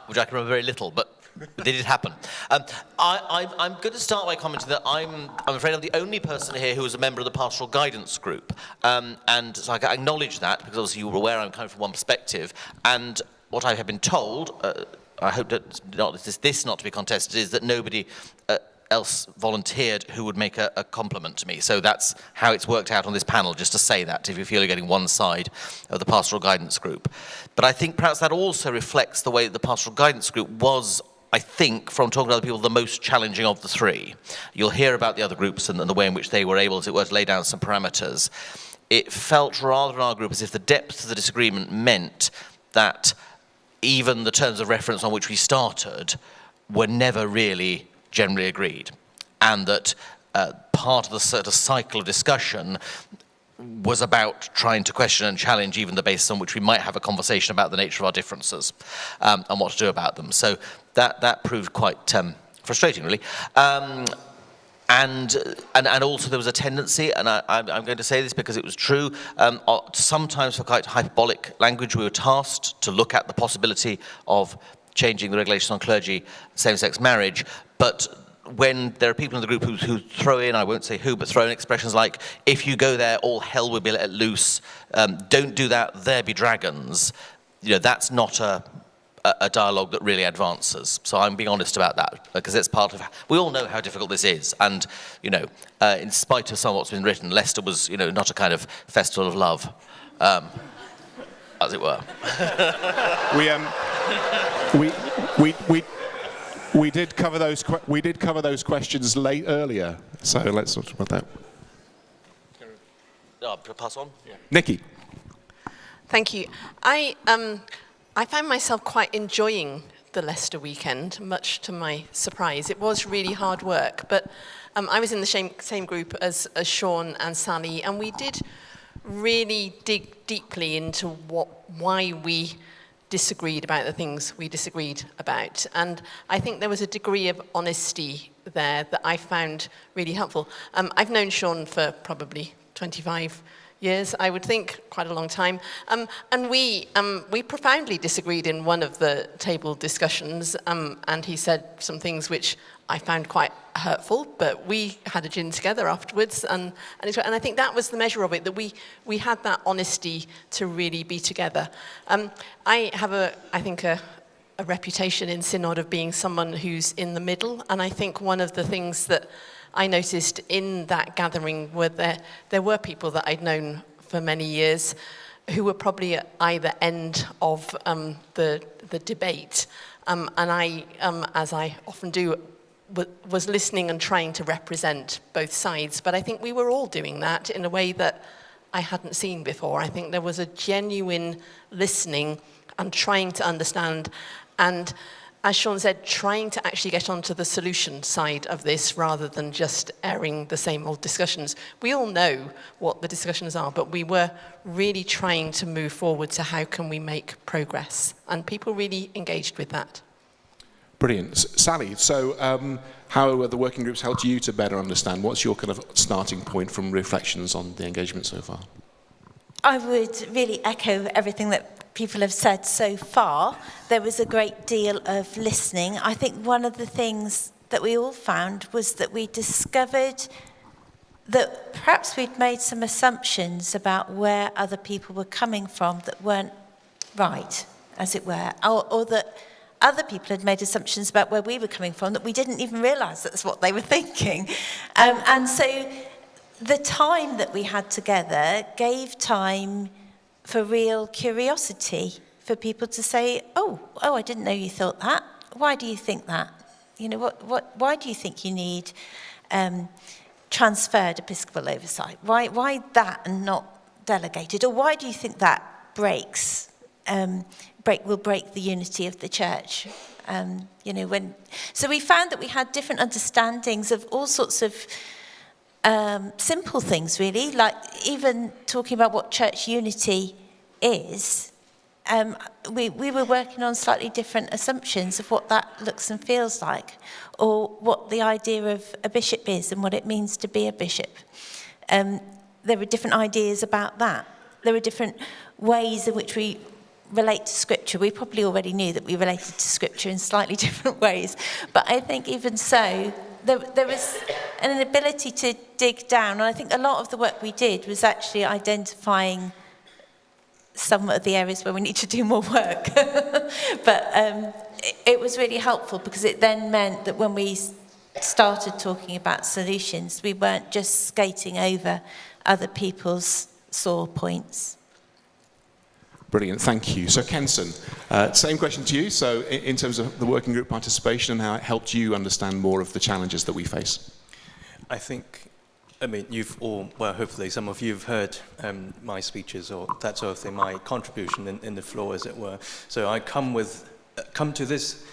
which I can remember very little, but they did happen. I'm going to start by commenting that I'm afraid I'm the only person here who is a member of the Pastoral Guidance Group. And so I acknowledge that, because obviously you were aware I'm coming from one perspective. And what I have been told, I hope that this not to be contested, is that nobody else volunteered who would make a compliment to me. So that's how it's worked out on this panel, just to say that, if you feel you're getting one side of the Pastoral Guidance Group. But I think perhaps that also reflects the way that the Pastoral Guidance Group was, I think, from talking to other people, the most challenging of the three. You'll hear about the other groups and the way in which they were able, as it were, to lay down some parameters. It felt rather in our group as if the depth of the disagreement meant that even the terms of reference on which we started were never really generally agreed, and that part of the sort of cycle of discussion was about trying to question and challenge even the basis on which we might have a conversation about the nature of our differences and what to do about them. So that proved quite frustrating, really. And also there was a tendency, and I'm going to say this because it was true, sometimes for quite hyperbolic language we were tasked to look at the possibility of changing the regulations on clergy, same-sex marriage, but when there are people in the group who throw in, I won't say who, but throw in expressions like, if you go there, all hell will be let loose, don't do that, there be dragons, that's not a dialogue that really advances. So I'm being honest about that, because it's part of, we all know how difficult this is, and, in spite of some of what's been written, Leicester was, not a kind of festival of love, as it were. We did cover those questions earlier. So let's talk about that. Pass on. Yeah. Nikki. Thank you. I found myself quite enjoying the Leicester weekend, much to my surprise. It was really hard work, but I was in the same group as Sean and Sally, and we did really dig deeply into why we disagreed about the things we disagreed about. And I think there was a degree of honesty there that I found really helpful. I've known Sean for probably 25 years, I would think, quite a long time. And we profoundly disagreed in one of the table discussions, and he said some things which I found quite hurtful, but we had a gin together afterwards, and I think that was the measure of it, that we had that honesty to really be together. I have I think a reputation in Synod of being someone who's in the middle, and I think one of the things that I noticed in that gathering were there were people that I'd known for many years who were probably at either end of the debate, and I, as I often do, was listening and trying to represent both sides. But I think we were all doing that in a way that I hadn't seen before. I think there was a genuine listening and trying to understand, and as Sean said, trying to actually get onto the solution side of this rather than just airing the same old discussions. We all know what the discussions are, but we were really trying to move forward to how can we make progress, and people really engaged with that. Brilliant. Sally, so how have the working groups helped you to better understand? What's your kind of starting point from reflections on the engagement so far? I would really echo everything that people have said so far. There was a great deal of listening. I think one of the things that we all found was that we discovered that perhaps we'd made some assumptions about where other people were coming from that weren't right, as it were, or that other people had made assumptions about where we were coming from that we didn't even realise that's what they were thinking. And so the time that we had together gave time for real curiosity, for people to say, oh, I didn't know you thought that. Why do you think that? Why do you think you need transferred episcopal oversight? Why that and not delegated? Or why do you think that will break the unity of the church? So we found that we had different understandings of all sorts of simple things, really, like even talking about what church unity is. We were working on slightly different assumptions of what that looks and feels like, or what the idea of a bishop is and what it means to be a bishop. There were different ideas about that. There were different ways in which we relate to Scripture. We probably already knew that we related to Scripture in slightly different ways, but I think even so, there was an ability to dig down, and I think a lot of the work we did was actually identifying some of the areas where we need to do more work. But it was really helpful because it then meant that when we started talking about solutions, we weren't just skating over other people's sore points. Brilliant, thank you. So Kenson, same question to you. So in terms of the working group participation and how it helped you understand more of the challenges that we face? I think, you've all, well, hopefully some of you have heard my speeches or that sort of thing, my contribution in the floor, as it were. So I come to this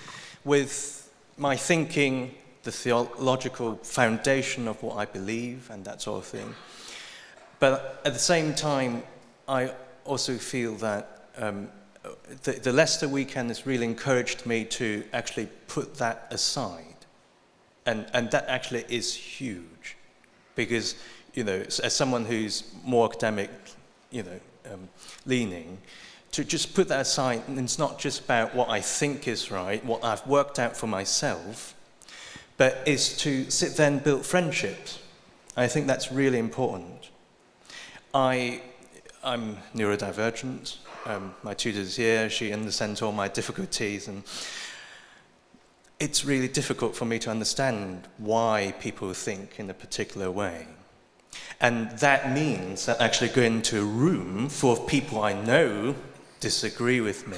with my thinking, the theological foundation of what I believe and that sort of thing. But at the same time, I also feel that the Leicester weekend has really encouraged me to actually put that aside And that actually is huge, because, you know, as someone who's more academic, you know, leaning, to just put that aside, and it's not just about what I think is right, what I've worked out for myself, but is to sit there and build friendships. I think that's really important. I'm neurodivergent. My tutor's here, she understands all my difficulties, and it's really difficult for me to understand why people think in a particular way. And that means that actually going into a room full of people I know disagree with me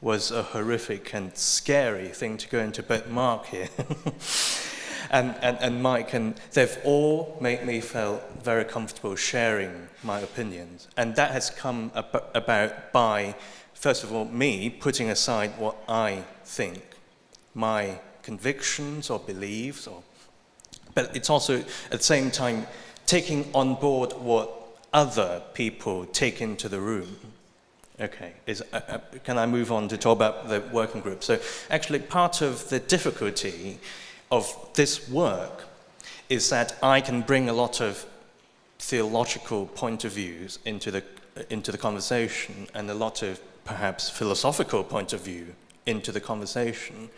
was a horrific and scary thing to go into. But Mark here and Mike, and they've all made me feel very comfortable sharing my opinions. And that has come about by, first of all, me putting aside what I think, my convictions or beliefs, but it's also at the same time taking on board what other people take into the room. Okay, can I move on to talk about the working group? So actually part of the difficulty of this work is that I can bring a lot of theological point of views into the conversation, and a lot of perhaps philosophical point of view into the conversation.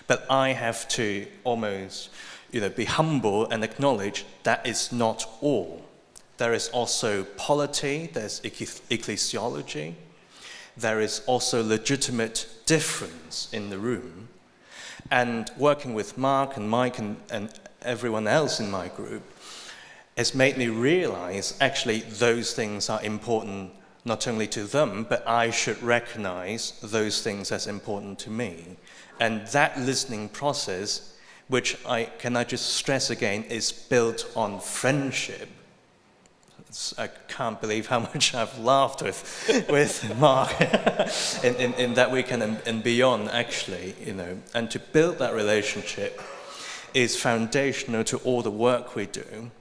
But I have to almost, you know, be humble and acknowledge that is not all. There is also polity, there's ecclesiology, there is also legitimate difference in the room. And working with Mark and Mike and everyone else in my group has made me realize actually those things are important not only to them, but I should recognize those things as important to me. And that listening process, which I just stress again, is built on friendship. I can't believe how much I've laughed with Mark in that weekend and beyond, actually, you know. And to build that relationship is foundational to all the work we do.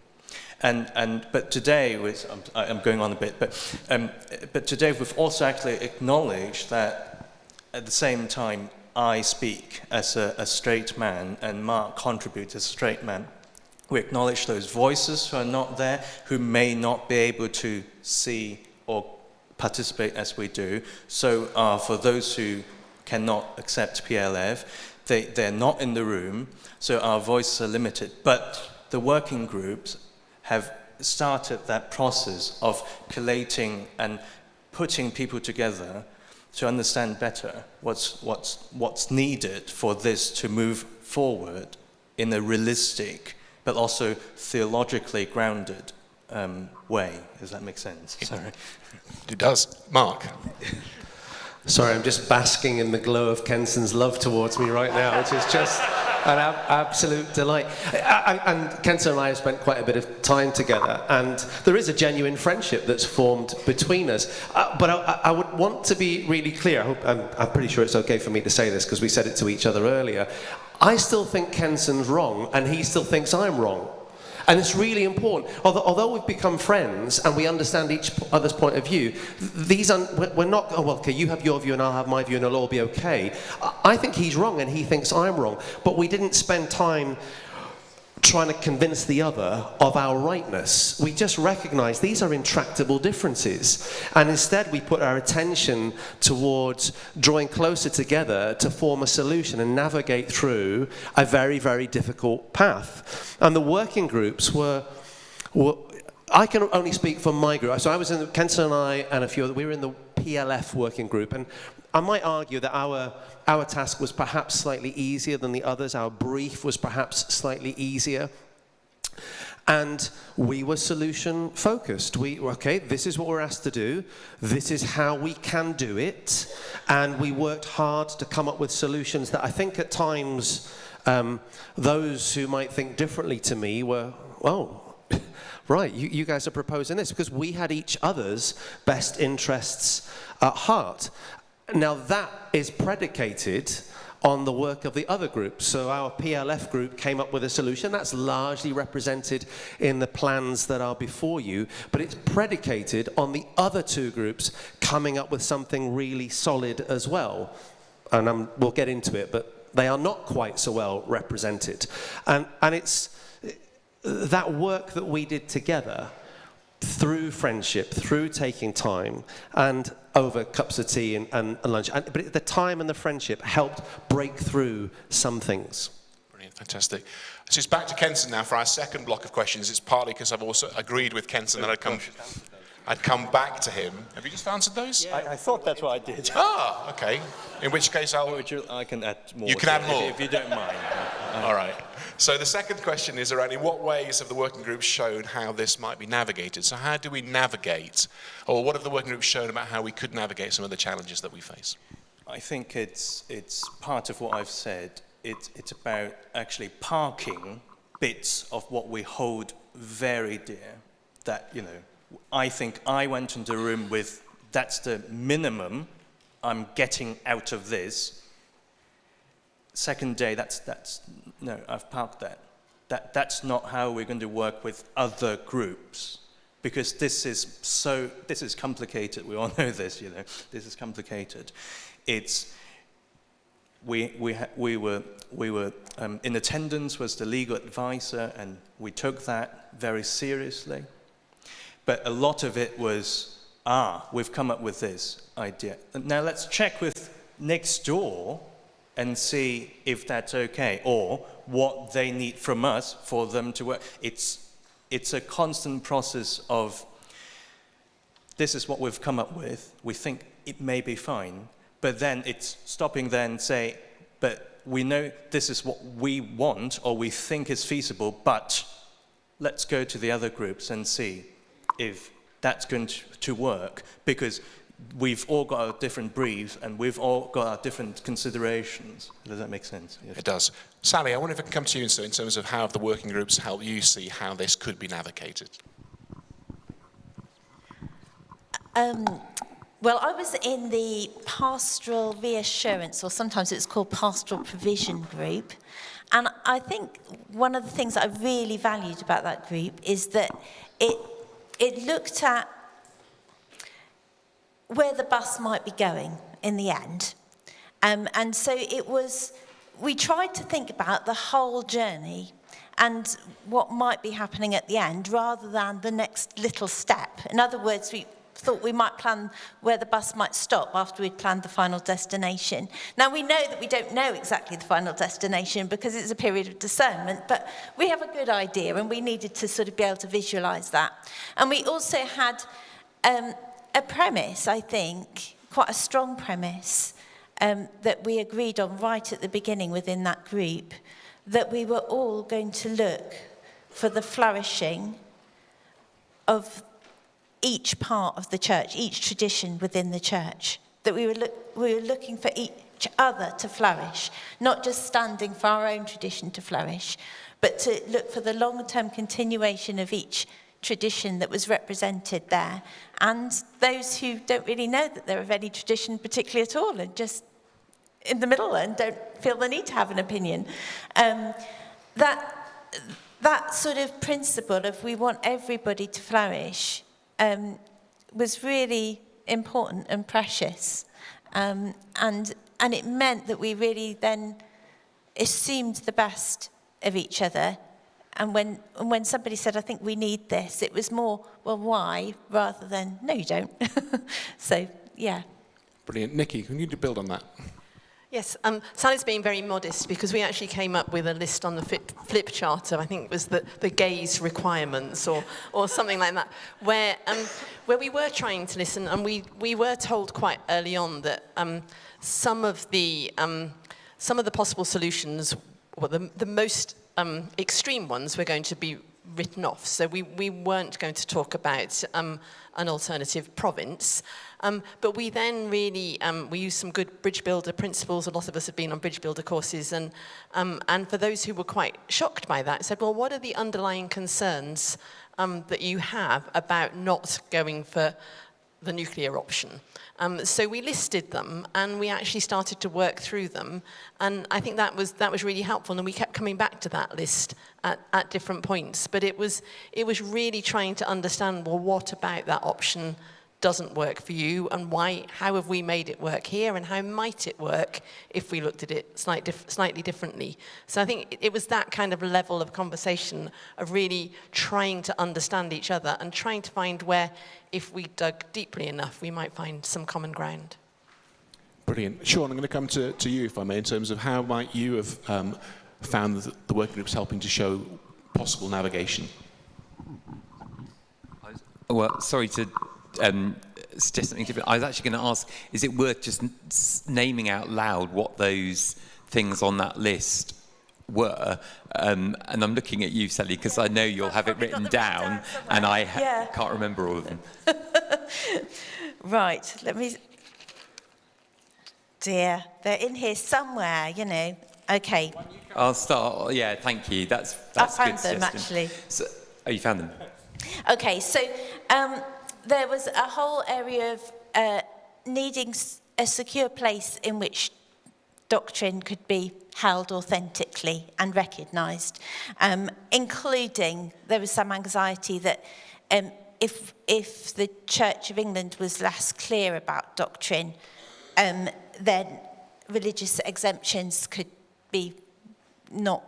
But today, I'm going on a bit, but today we've also actually acknowledged that at the same time I speak as a straight man and Mark contributes as a straight man. We acknowledge those voices who are not there, who may not be able to see or participate as we do. So for those who cannot accept PLF, they're not in the room, so our voices are limited. But the working groups have started that process of collating and putting people together to understand better what's needed for this to move forward in a realistic but also theologically grounded way. Does that make sense? Sorry. It does. Mark. Sorry, I'm just basking in the glow of Kenson's love towards me right now, which is just an absolute delight. And Kenson and I have spent quite a bit of time together, and there is a genuine friendship that's formed between us. But I would want to be really clear. I'm pretty sure it's okay for me to say this because we said it to each other earlier. I still think Kenson's wrong, and he still thinks I'm wrong. And it's really important. Although we've become friends and we understand each other's point of view, we're not, oh, well, okay, you have your view and I'll have my view and it'll all be okay. I think he's wrong and he thinks I'm wrong. But we didn't spend time trying to convince the other of our rightness. We just recognize these are intractable differences. And instead we put our attention towards drawing closer together to form a solution and navigate through a very, very difficult path. And the working groups were I can only speak for my group. So I was in, Kenson and I and a few others, we were in the PLF working group. And I might argue that our task was perhaps slightly easier than the others. Our brief was perhaps slightly easier. And we were solution focused. Okay, this is what we're asked to do. This is how we can do it. And we worked hard to come up with solutions that I think at times those who might think differently to me were, oh, right, you guys are proposing this, because we had each other's best interests at heart. Now that is predicated on the work of the other groups. So our PLF group came up with a solution that's largely represented in the plans that are before you, but it's predicated on the other two groups coming up with something really solid as well. And we'll get into it, but they are not quite so well represented. And it's that work that we did together through friendship, through taking time, and over cups of tea and lunch. But the time and the friendship helped break through some things. Brilliant, fantastic. So it's back to Kenson now for our second block of questions. It's partly because I've also agreed with Kenson that I'd come back to him. Have you just answered those? Yeah. I thought that's what I did. Ah, okay. In which case I can add more. You can add more? If you don't mind. All right. So the second question is around in what ways have the working groups shown how this might be navigated? So how do we navigate, or what have the working groups shown about how we could navigate some of the challenges that we face? I think it's part of what I've said. It's about actually parking bits of what we hold very dear. That, you know, I think I went into a room with, that's the minimum I'm getting out of this. Second day, no, I've parked that. That's not how we're going to work with other groups, because this is complicated. We all know this, you know. This is complicated. We were in attendance was the legal advisor, and we took that very seriously. But a lot of it was, we've come up with this idea. Now let's check with next door and see if that's okay, or what they need from us for them to work. It's a constant process of, this is what we've come up with, we think it may be fine, but then it's stopping there and say, but we know this is what we want, or we think is feasible, but let's go to the other groups and see if that's going to work, because we've all got our different briefs and we've all got our different considerations. Does that make sense? Yes. It does. Sally, I wonder if I can come to you in terms of how the working groups help you see how this could be navigated. Well, I was in the pastoral reassurance, or sometimes it's called pastoral provision group. And I think one of the things that I really valued about that group is that it looked at where the bus might be going in the end. And so we tried to think about the whole journey and what might be happening at the end, rather than the next little step. In other words, we thought we might plan where the bus might stop after we'd planned the final destination. Now, we know that we don't know exactly the final destination because it's a period of discernment, but we have a good idea, and we needed to sort of be able to visualise that. And we also had a premise, I think, quite a strong premise, that we agreed on right at the beginning within that group, that we were all going to look for the flourishing of each part of the church, each tradition within the church, that we were looking for each other to flourish, not just standing for our own tradition to flourish, but to look for the long-term continuation of each tradition that was represented there, and those who don't really know that they're of any tradition particularly at all, and just in the middle and don't feel the need to have an opinion. That sort of principle of we want everybody to flourish was really important and precious, and it meant that we really then assumed the best of each other. And when somebody said, I think we need this, it was more, well, why, rather than, no, you don't. So, yeah. Brilliant. Nikki, can you build on that? Yes, Sally's being very modest, because we actually came up with a list on the flip chart of, I think it was the gaze requirements or something like that, where we were trying to listen, and we were told quite early on that some of the possible solutions, well, the most extreme ones were going to be written off. So we weren't going to talk about an alternative province. But we then really, we used some good bridge builder principles. A lot of us have been on bridge builder courses. And for those who were quite shocked by that, said, well, what are the underlying concerns that you have about not going for the nuclear option? So we listed them, and we actually started to work through them, and I think that was really helpful. And we kept coming back to that list at different points. But it was really trying to understand, well, what about that option doesn't work for you, and why? How have we made it work here, and how might it work if we looked at it slightly differently? So I think it was that kind of level of conversation of really trying to understand each other and trying to find where, if we dug deeply enough, we might find some common ground. Brilliant. Sean, I'm going to come to you, if I may, in terms of how might you have found the working groups helping to show possible navigation? Well, sorry to suggest something different. I was actually going to ask, is it worth just naming out loud what those things on that list were? And I'm looking at you, Sally, because I know you'll have it written down, and I can't remember all of them. Right, let me... Dear, they're in here somewhere, you know. Okay. I'll start. Yeah, thank you. That's I good found them, suggestion. actually. So, oh, you found them? Okay, so there was a whole area of needing a secure place in which doctrine could be held authentically and recognised, including there was some anxiety that if the Church of England was less clear about doctrine, then religious exemptions could be not,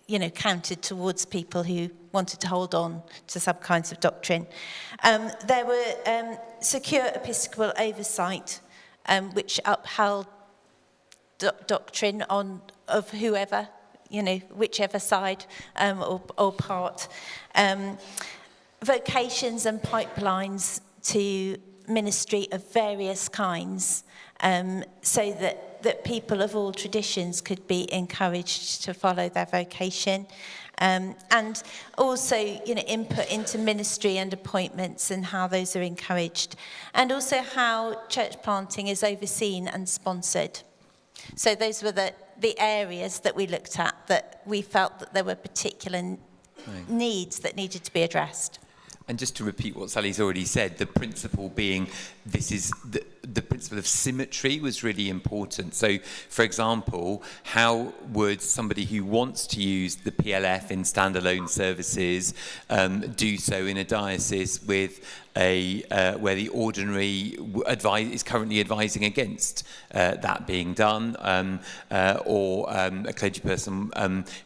you know, counted towards people who wanted to hold on to some kinds of doctrine. There were secure episcopal oversight, which upheld doctrine of whoever, you know, whichever side or part. Vocations and pipelines to ministry of various kinds, so that people of all traditions could be encouraged to follow their vocation, and also, you know, input into ministry and appointments and how those are encouraged, and also how church planting is overseen and sponsored. So those were the areas that we looked at, that we felt that there were particular needs that needed to be addressed. And just to repeat what Sally's already said, the principle being this is the principle of symmetry was really important. So, for example, how would somebody who wants to use the PLF in standalone services do so in a diocese with where the ordinary is currently advising against that being done, or a clergy person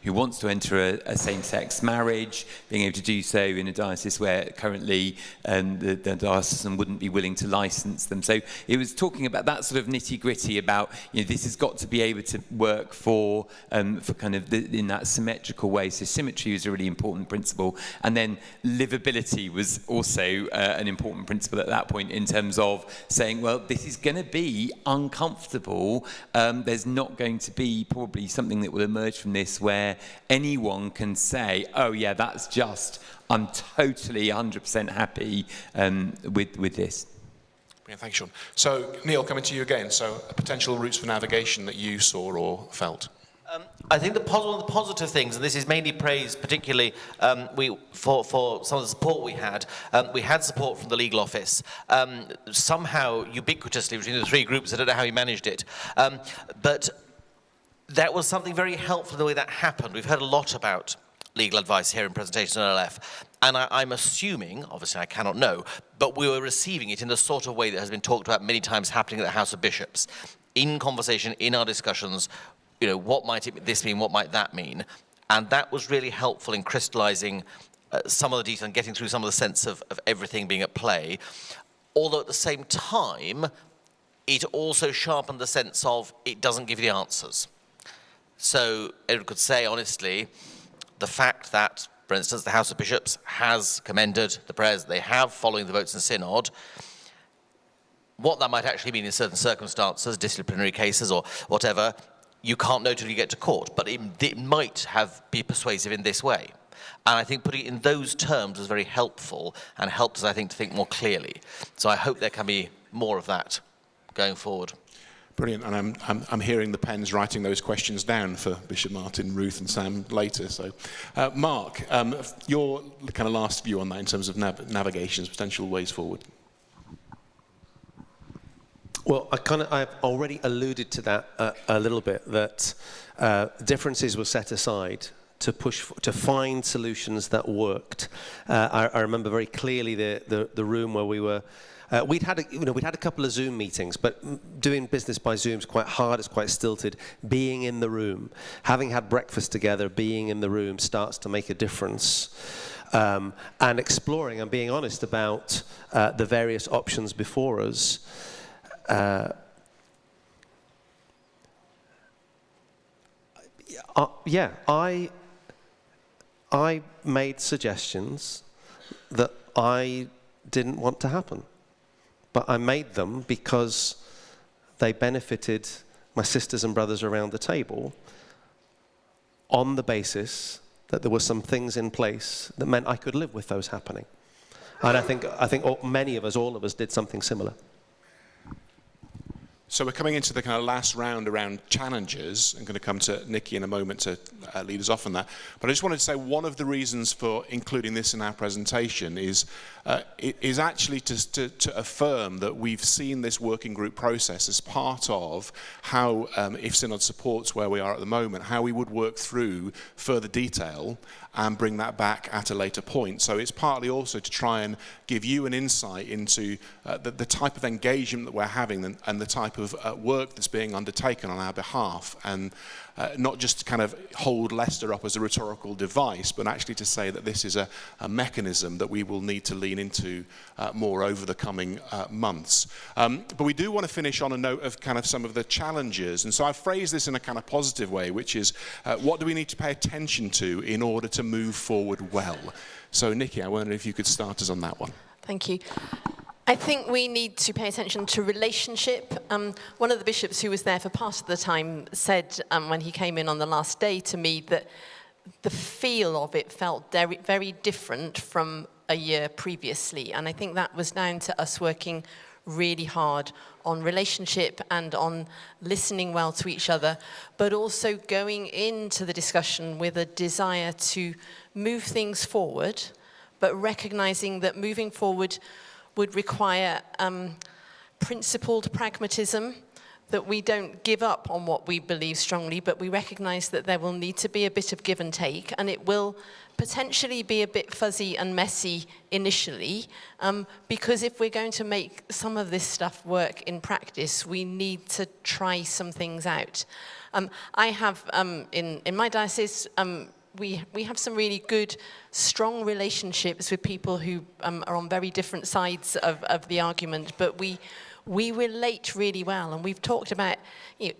who wants to enter a same-sex marriage, being able to do so in a diocese where currently the diocesan wouldn't be willing to license them. So it was talking about that sort of nitty-gritty about, you know, this has got to be able to work for kind of in that symmetrical way. So symmetry was a really important principle, and then livability was also an important principle at that point, in terms of saying, well, this is going to be uncomfortable. There's not going to be probably something that will emerge from this where anyone can say, oh yeah, that's just, I'm totally 100% happy with this. Yeah, thanks, Sean. So, Neil, coming to you again. So, potential routes for navigation that you saw or felt? I think one of the positive things, and this is mainly praised particularly for some of the support we had support from the legal office, somehow ubiquitously between the three groups. I don't know how he managed it, but that was something very helpful in the way that happened. We've heard a lot about legal advice here in Presentation LLF, and I'm assuming, obviously I cannot know, but we were receiving it in the sort of way that has been talked about many times happening at the House of Bishops, in conversation, in our discussions. You know, what might this mean, what might that mean? And that was really helpful in crystallising some of the detail and getting through some of the sense of everything being at play. Although at the same time, it also sharpened the sense of it doesn't give you the answers. So everyone could say, honestly, the fact that, for instance, the House of Bishops has commended the prayers they have following the votes in Synod, what that might actually mean in certain circumstances, disciplinary cases or whatever, you can't know till you get to court, but it might be persuasive in this way. And I think putting it in those terms was very helpful and helped us, I think, to think more clearly. So I hope there can be more of that going forward. Brilliant, and I'm hearing the pens writing those questions down for Bishop Martin, Ruth and Sam later. So, Mark, your kind of last view on that in terms of navigations, potential ways forward. Well, I've already alluded to that a little bit, that differences were set aside to find solutions that worked. I remember very clearly the room where we were we'd had a couple of Zoom meetings, but doing business by Zoom is quite hard. It's quite stilted. Being in the room, having had breakfast together, being in the room starts to make a difference. And exploring and being honest about the various options before us. I made suggestions that I didn't want to happen, but I made them because they benefited my sisters and brothers around the table on the basis that there were some things in place that meant I could live with those happening. And I think many of us, all of us, did something similar. So we're coming into the kind of last round around challenges. I'm going to come to Nikki in a moment to lead us off on that. But I just wanted to say one of the reasons for including this in our presentation is actually to affirm that we've seen this working group process as part of how, if Synod supports where we are at the moment, how we would work through further detail and bring that back at a later point. So it's partly also to try and give you an insight into the type of engagement that we're having and the type of work that's being undertaken on our behalf, and not just to kind of hold Leicester up as a rhetorical device, but actually to say that this is a mechanism that we will need to lean into more over the coming months. But we do want to finish on a note of kind of some of the challenges, and so I've phrased this in a kind of positive way, which is what do we need to pay attention to in order to move forward well? So Nikki, I wonder if you could start us on that one. Thank you. I think we need to pay attention to relationship. One of the bishops who was there for part of the time said when he came in on the last day to me that the feel of it felt very, very different from a year previously. And I think that was down to us working really hard on relationship and on listening well to each other, but also going into the discussion with a desire to move things forward, but recognizing that moving forward would require principled pragmatism, that we don't give up on what we believe strongly, but we recognize that there will need to be a bit of give and take, and it will potentially be a bit fuzzy and messy initially, because if we're going to make some of this stuff work in practice, we need to try some things out. I have, in my diocese, we have some really good, strong relationships with people who are on very different sides of the argument, but we relate really well, and we've talked about,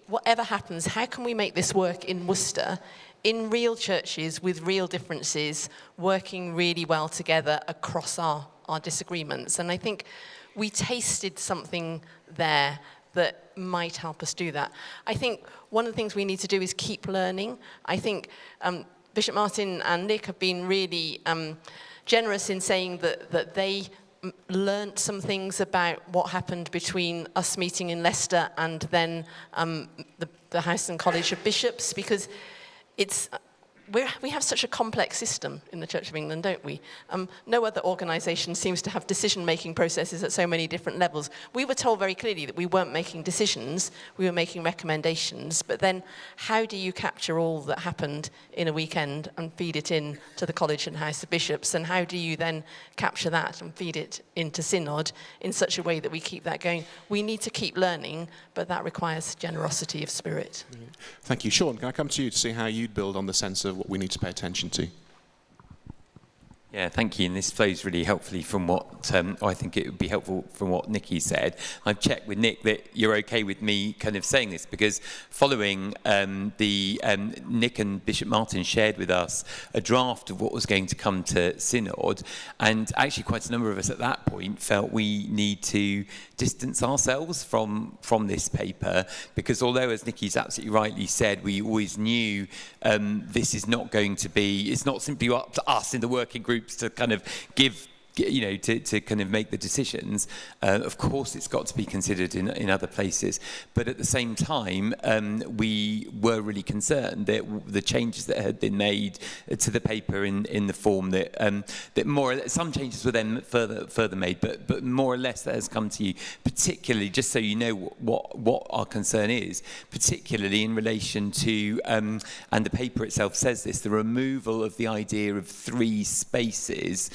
whatever happens, how can we make this work in Worcester, in real churches with real differences, working really well together across our disagreements. And I think we tasted something there that might help us do that. I think one of the things we need to do is keep learning. I think Bishop Martin and Nick have been really generous in saying that they learnt some things about what happened between us meeting in Leicester and then the House and College of Bishops, because we have such a complex system in the Church of England, don't we? No other organisation seems to have decision-making processes at so many different levels. We were told very clearly that we weren't making decisions, we were making recommendations, but then how do you capture all that happened in a weekend and feed it in to the College and House of Bishops, and how do you then capture that and feed it into Synod in such a way that we keep that going? We need to keep learning, but that requires generosity of spirit. Thank you. Sean, can I come to you to see how you'd build on the sense of what we need to pay attention to? Yeah, thank you. And this flows really helpfully from what I think it would be helpful from what Nikki said. I've checked with Nick that you're okay with me kind of saying this, because following Nick and Bishop Martin shared with us a draft of what was going to come to Synod, and actually quite a number of us at that point felt we need to distance ourselves from this paper, because although, as Nikki's absolutely rightly said, we always knew this is not going to be, it's not simply up to us in the working groups to kind of give, to kind of make the decisions. Of course, it's got to be considered in other places. But at the same time, we were really concerned that the changes that had been made to the paper in the form that more or less, some changes were then further made, but more or less that has come to you, particularly, just so you know what our concern is, particularly in relation to, and the paper itself says this, the removal of the idea of 3 spaces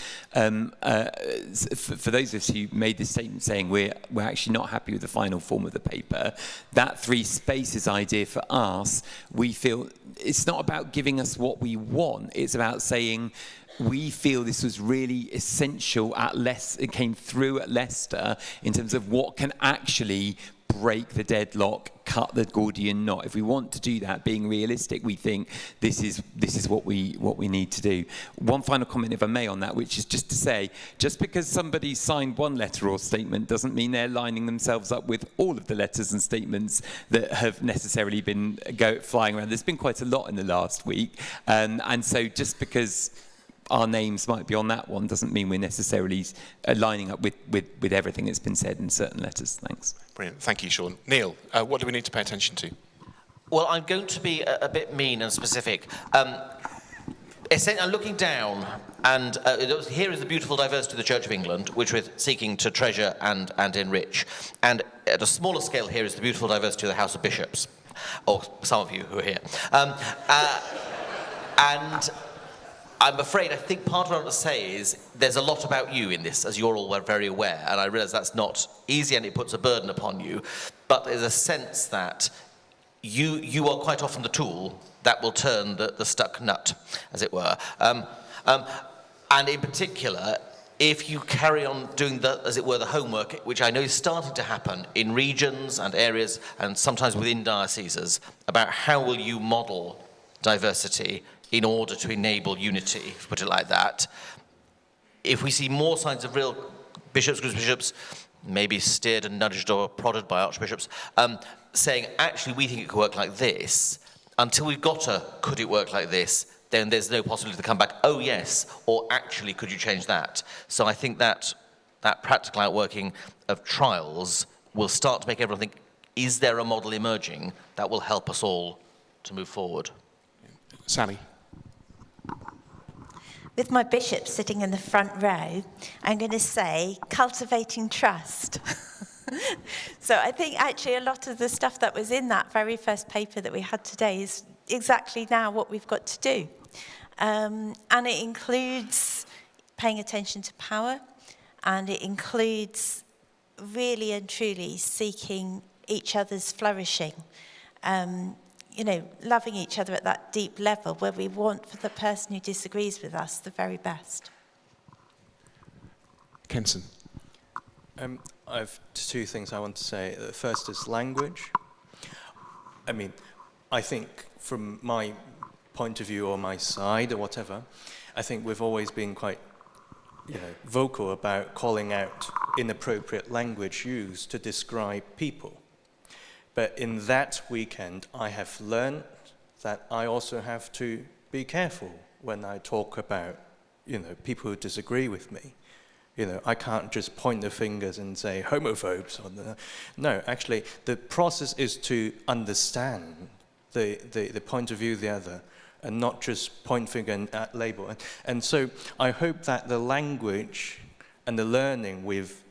for those of us who made this statement saying we're actually not happy with the final form of the paper, that 3 spaces idea for us, we feel it's not about giving us what we want, it's about saying we feel this was really essential at Leicester, it came through at Leicester in terms of what can actually break the deadlock, cut the Gordian knot. If we want to do that, being realistic, we think this is what we need to do. One final comment, if I may, on that, which is just to say, just because somebody signed one letter or statement doesn't mean they're lining themselves up with all of the letters and statements that have necessarily been flying around. There's been quite a lot in the last week, and so just because our names might be on that one doesn't mean we're necessarily lining up with everything that's been said in certain letters. Thanks. Brilliant. Thank you, Sean. Neil, what do we need to pay attention to? Well, I'm going to be a bit mean and specific. Essentially, I'm looking down, and here is the beautiful diversity of the Church of England, which we're seeking to treasure and enrich. And at a smaller scale, here is the beautiful diversity of the House of Bishops, or some of you who are here. And I'm afraid, I think part of what I want to say is there's a lot about you in this, as you're all very aware, and I realise that's not easy and it puts a burden upon you, but there's a sense that you are quite often the tool that will turn the stuck nut, as it were. And in particular, if you carry on doing as it were, the homework, which I know is starting to happen in regions and areas and sometimes within dioceses, about how will you model diversity in order to enable unity, to put it like that. If we see more signs of real bishops, groups of bishops, maybe steered and nudged or prodded by archbishops, saying, actually, we think it could work like this, until we've got a, could it work like this, then there's no possibility to come back, oh yes, or actually, could you change that? So I think that practical outworking of trials will start to make everyone think, is there a model emerging that will help us all to move forward? Sally. With my bishop sitting in the front row, I'm going to say cultivating trust. So I think actually a lot of the stuff that was in that very first paper that we had today is exactly now what we've got to do. And it includes paying attention to power, and it includes really and truly seeking each other's flourishing. Loving each other at that deep level where we want for the person who disagrees with us the very best. Kenson. I have 2 things I want to say. The first is language. I think from my point of view or my side or whatever, I think we've always been quite vocal about calling out inappropriate language used to describe people. But in that weekend, I have learned that I also have to be careful when I talk about, people who disagree with me. I can't just point the fingers and say homophobes. No, actually, the process is to understand the point of view of the other and not just point finger and label. And so I hope that the language and the learning we've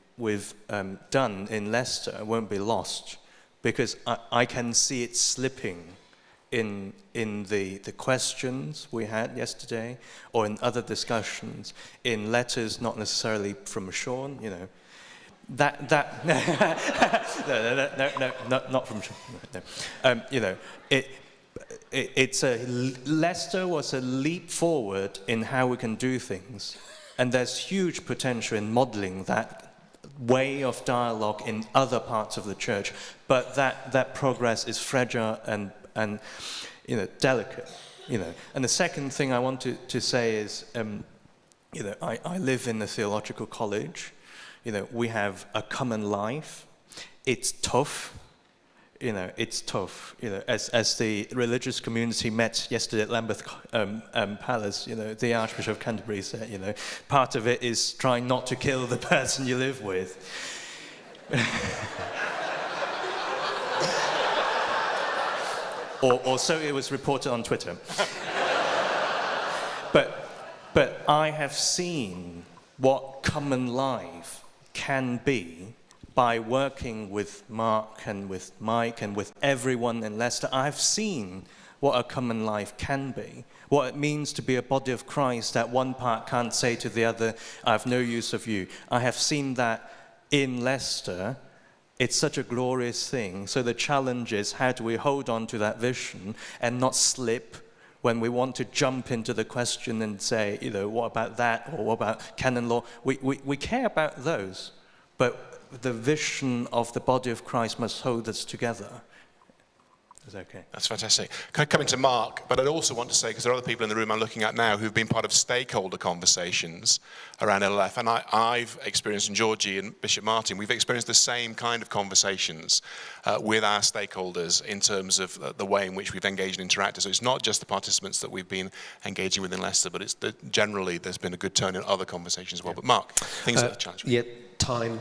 done in Leicester won't be lost, because I can see it slipping in the questions we had yesterday, or in other discussions, in letters not necessarily from Sean, no, not from Sean. No. Leicester was a leap forward in how we can do things, and there's huge potential in modelling that way of dialogue in other parts of the church, but that progress is fragile and delicate. And the second thing I want to say is, I live in a theological college. We have a common life. It's tough. It's tough. As the religious community met yesterday at Lambeth Palace, the Archbishop of Canterbury said, part of it is trying not to kill the person you live with. or so it was reported on Twitter. But I have seen what common life can be by working with Mark and with Mike and with everyone in Leicester. I've seen what a common life can be, what it means to be a body of Christ, that one part can't say to the other, I have no use of you. I have seen that in Leicester. It's such a glorious thing. So the challenge is, how do we hold on to that vision and not slip when we want to jump into the question and say, what about that, or what about canon law? We care about those, but the vision of the body of Christ must hold us together. Is that okay? That's fantastic. Can I come into Mark? But I'd also want to say, because there are other people in the room I'm looking at now who've been part of stakeholder conversations around LLF, and I've experienced, and Georgie and Bishop Martin, we've experienced the same kind of conversations with our stakeholders in terms of the way in which we've engaged and interacted. So it's not just the participants that we've been engaging with in Leicester, but it's generally there's been a good tone in other conversations as well. But Mark, things that are challenging. Yeah, time.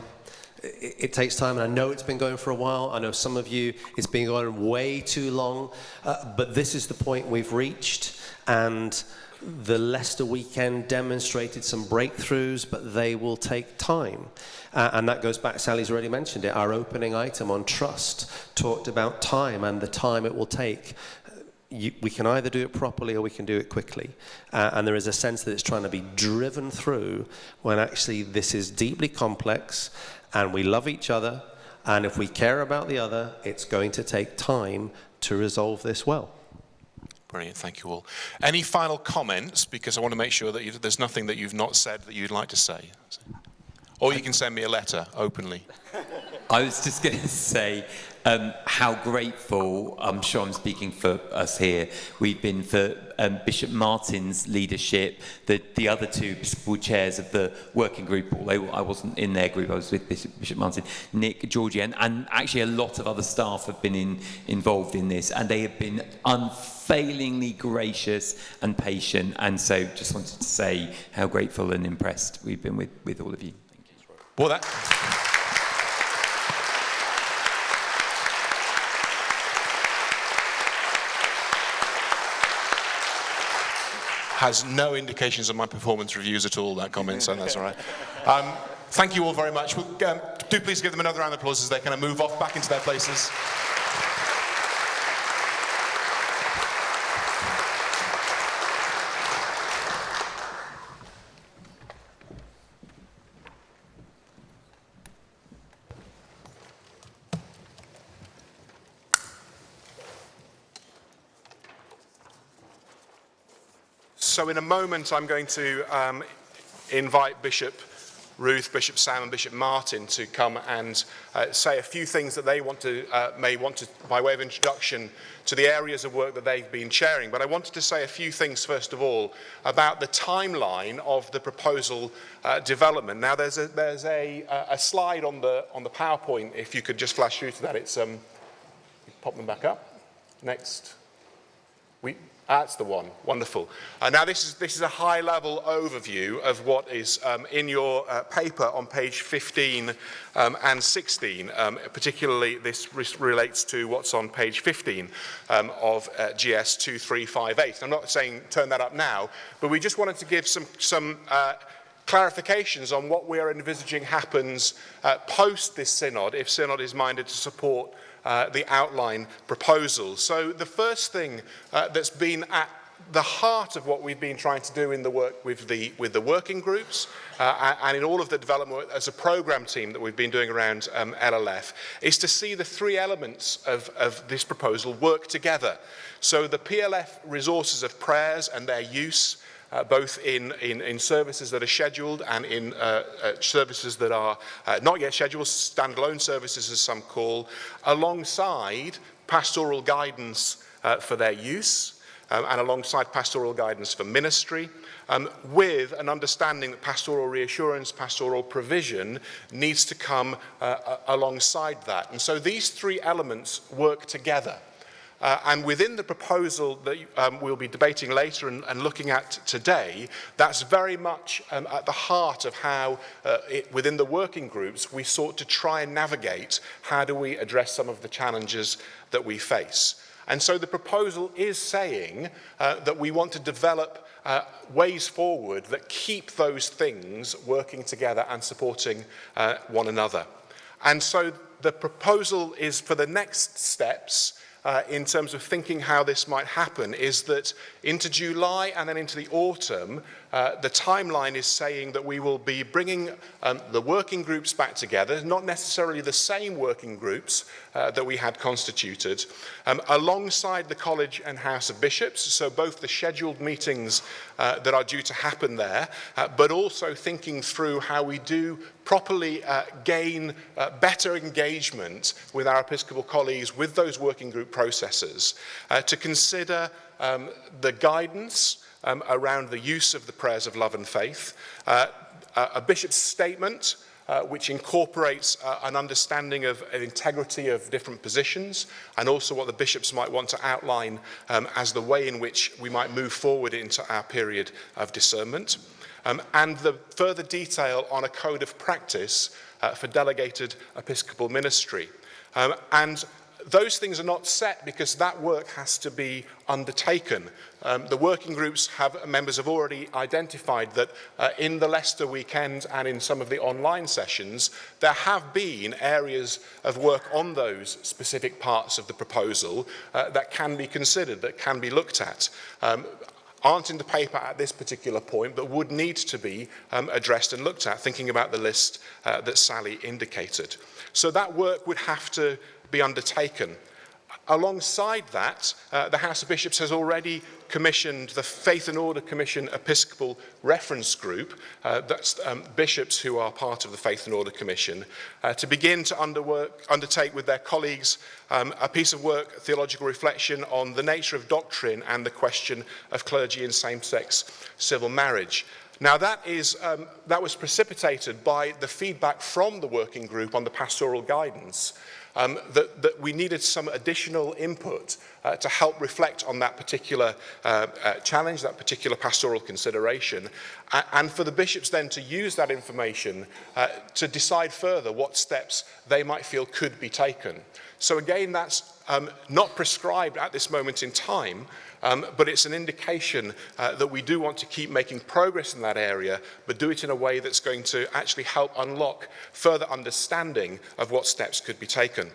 It takes time, and I know it's been going for a while. I know some of you, it's been going way too long, but this is the point we've reached, and the Leicester weekend demonstrated some breakthroughs, but they will take time. And that goes back, Sally's already mentioned it, our opening item on trust talked about time and the time it will take. We can either do it properly or we can do it quickly. And there is a sense that it's trying to be driven through when actually this is deeply complex, and we love each other, and if we care about the other, it's going to take time to resolve this well. Brilliant, thank you all. Any final comments? Because I want to make sure that there's nothing that you've not said that you'd like to say. Or you can send me a letter openly. I was just going to say how grateful, I'm sure I'm speaking for us here, we've been for Bishop Martin's leadership, the other two episcopal chairs of the working group, although I wasn't in their group, I was with Bishop Martin, Nick, Georgie, and actually a lot of other staff have been involved in this, and they have been unfailingly gracious and patient, and so just wanted to say how grateful and impressed we've been with all of you. Thank you. Well, that... has no indications of my performance reviews at all, that comment, so that's all right. Thank you all very much. Do please give them another round of applause as they kind of move off back into their places. So in a moment, I'm going to invite Bishop Ruth, Bishop Sam, and Bishop Martin to come and say a few things that they may want to, by way of introduction to the areas of work that they've been chairing. But I wanted to say a few things, first of all, about the timeline of the proposal development. Now, there's a slide on the PowerPoint. If you could just flash through to that, it's pop them back up. Next. That's the one. Wonderful. Now, this is a high-level overview of what is in your paper on page 15 and 16. Particularly, this relates to what's on page 15 of GS 2358. I'm not saying turn that up now, but we just wanted to give some clarifications on what we are envisaging happens post this synod, if synod is minded to support the outline proposal. So the first thing that's been at the heart of what we've been trying to do in the work with the working groups and in all of the development as a program team that we've been doing around LLF is to see the three elements of this proposal work together. So the PLF resources of prayers and their use, both in services that are scheduled and in services that are not yet scheduled, standalone services as some call, alongside pastoral guidance for their use and alongside pastoral guidance for ministry, with an understanding that pastoral reassurance, pastoral provision needs to come alongside that. And so these three elements work together. And within the proposal that we'll be debating later and looking at today, that's very much at the heart of how, within the working groups, we sought to try and navigate how do we address some of the challenges that we face. And so the proposal is saying that we want to develop ways forward that keep those things working together and supporting one another. And so the proposal is for the next steps in terms of thinking how this might happen is that into July and then into the autumn, the timeline is saying that we will be bringing the working groups back together, not necessarily the same working groups that we had constituted, alongside the College and House of Bishops, so both the scheduled meetings that are due to happen there, but also thinking through how we do properly gain better engagement with our Episcopal colleagues with those working group processes, to consider the guidance around the use of the prayers of love and faith, a bishop's statement which incorporates an understanding of an integrity of different positions, and also what the bishops might want to outline as the way in which we might move forward into our period of discernment, and the further detail on a code of practice for delegated episcopal ministry. And those things are not set because that work has to be undertaken. The working groups members have already identified that in the Leicester weekend and in some of the online sessions, there have been areas of work on those specific parts of the proposal that can be considered, that can be looked at. Aren't in the paper at this particular point, but would need to be addressed and looked at, thinking about the list that Sally indicated. So that work would have to be undertaken. Alongside that, the House of Bishops has already commissioned the Faith and Order Commission Episcopal Reference Group, that's bishops who are part of the Faith and Order Commission, to begin to undertake with their colleagues a piece of work, theological reflection on the nature of doctrine and the question of clergy in same-sex civil marriage. Now that was precipitated by the feedback from the working group on the pastoral guidance, that we needed some additional input to help reflect on that particular challenge, that particular pastoral consideration, and for the bishops then to use that information to decide further what steps they might feel could be taken. So again, that's not prescribed at this moment in time, but it's an indication that we do want to keep making progress in that area, but do it in a way that's going to actually help unlock further understanding of what steps could be taken.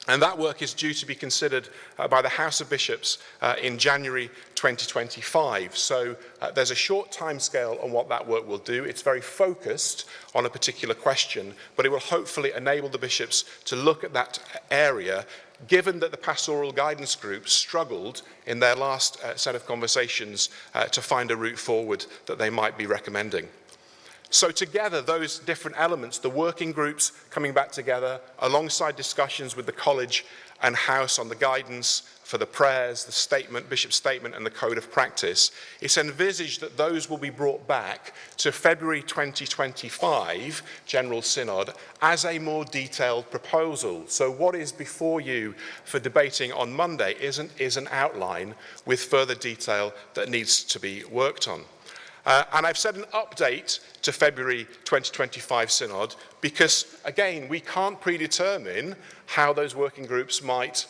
And that work is due to be considered by the House of Bishops in January 2025. So there's a short timescale on what that work will do. It's very focused on a particular question, but it will hopefully enable the bishops to look at that area, given that the pastoral guidance group struggled in their last set of conversations to find a route forward that they might be recommending. So together, those different elements, the working groups coming back together, alongside discussions with the college and house on the guidance for the prayers, the statement, bishop's statement, and the code of practice, it's envisaged that those will be brought back to February 2025 General Synod as a more detailed proposal. So what is before you for debating on Monday is an outline with further detail that needs to be worked on. And I've set an update to February 2025 Synod because, again, we can't predetermine how those working groups might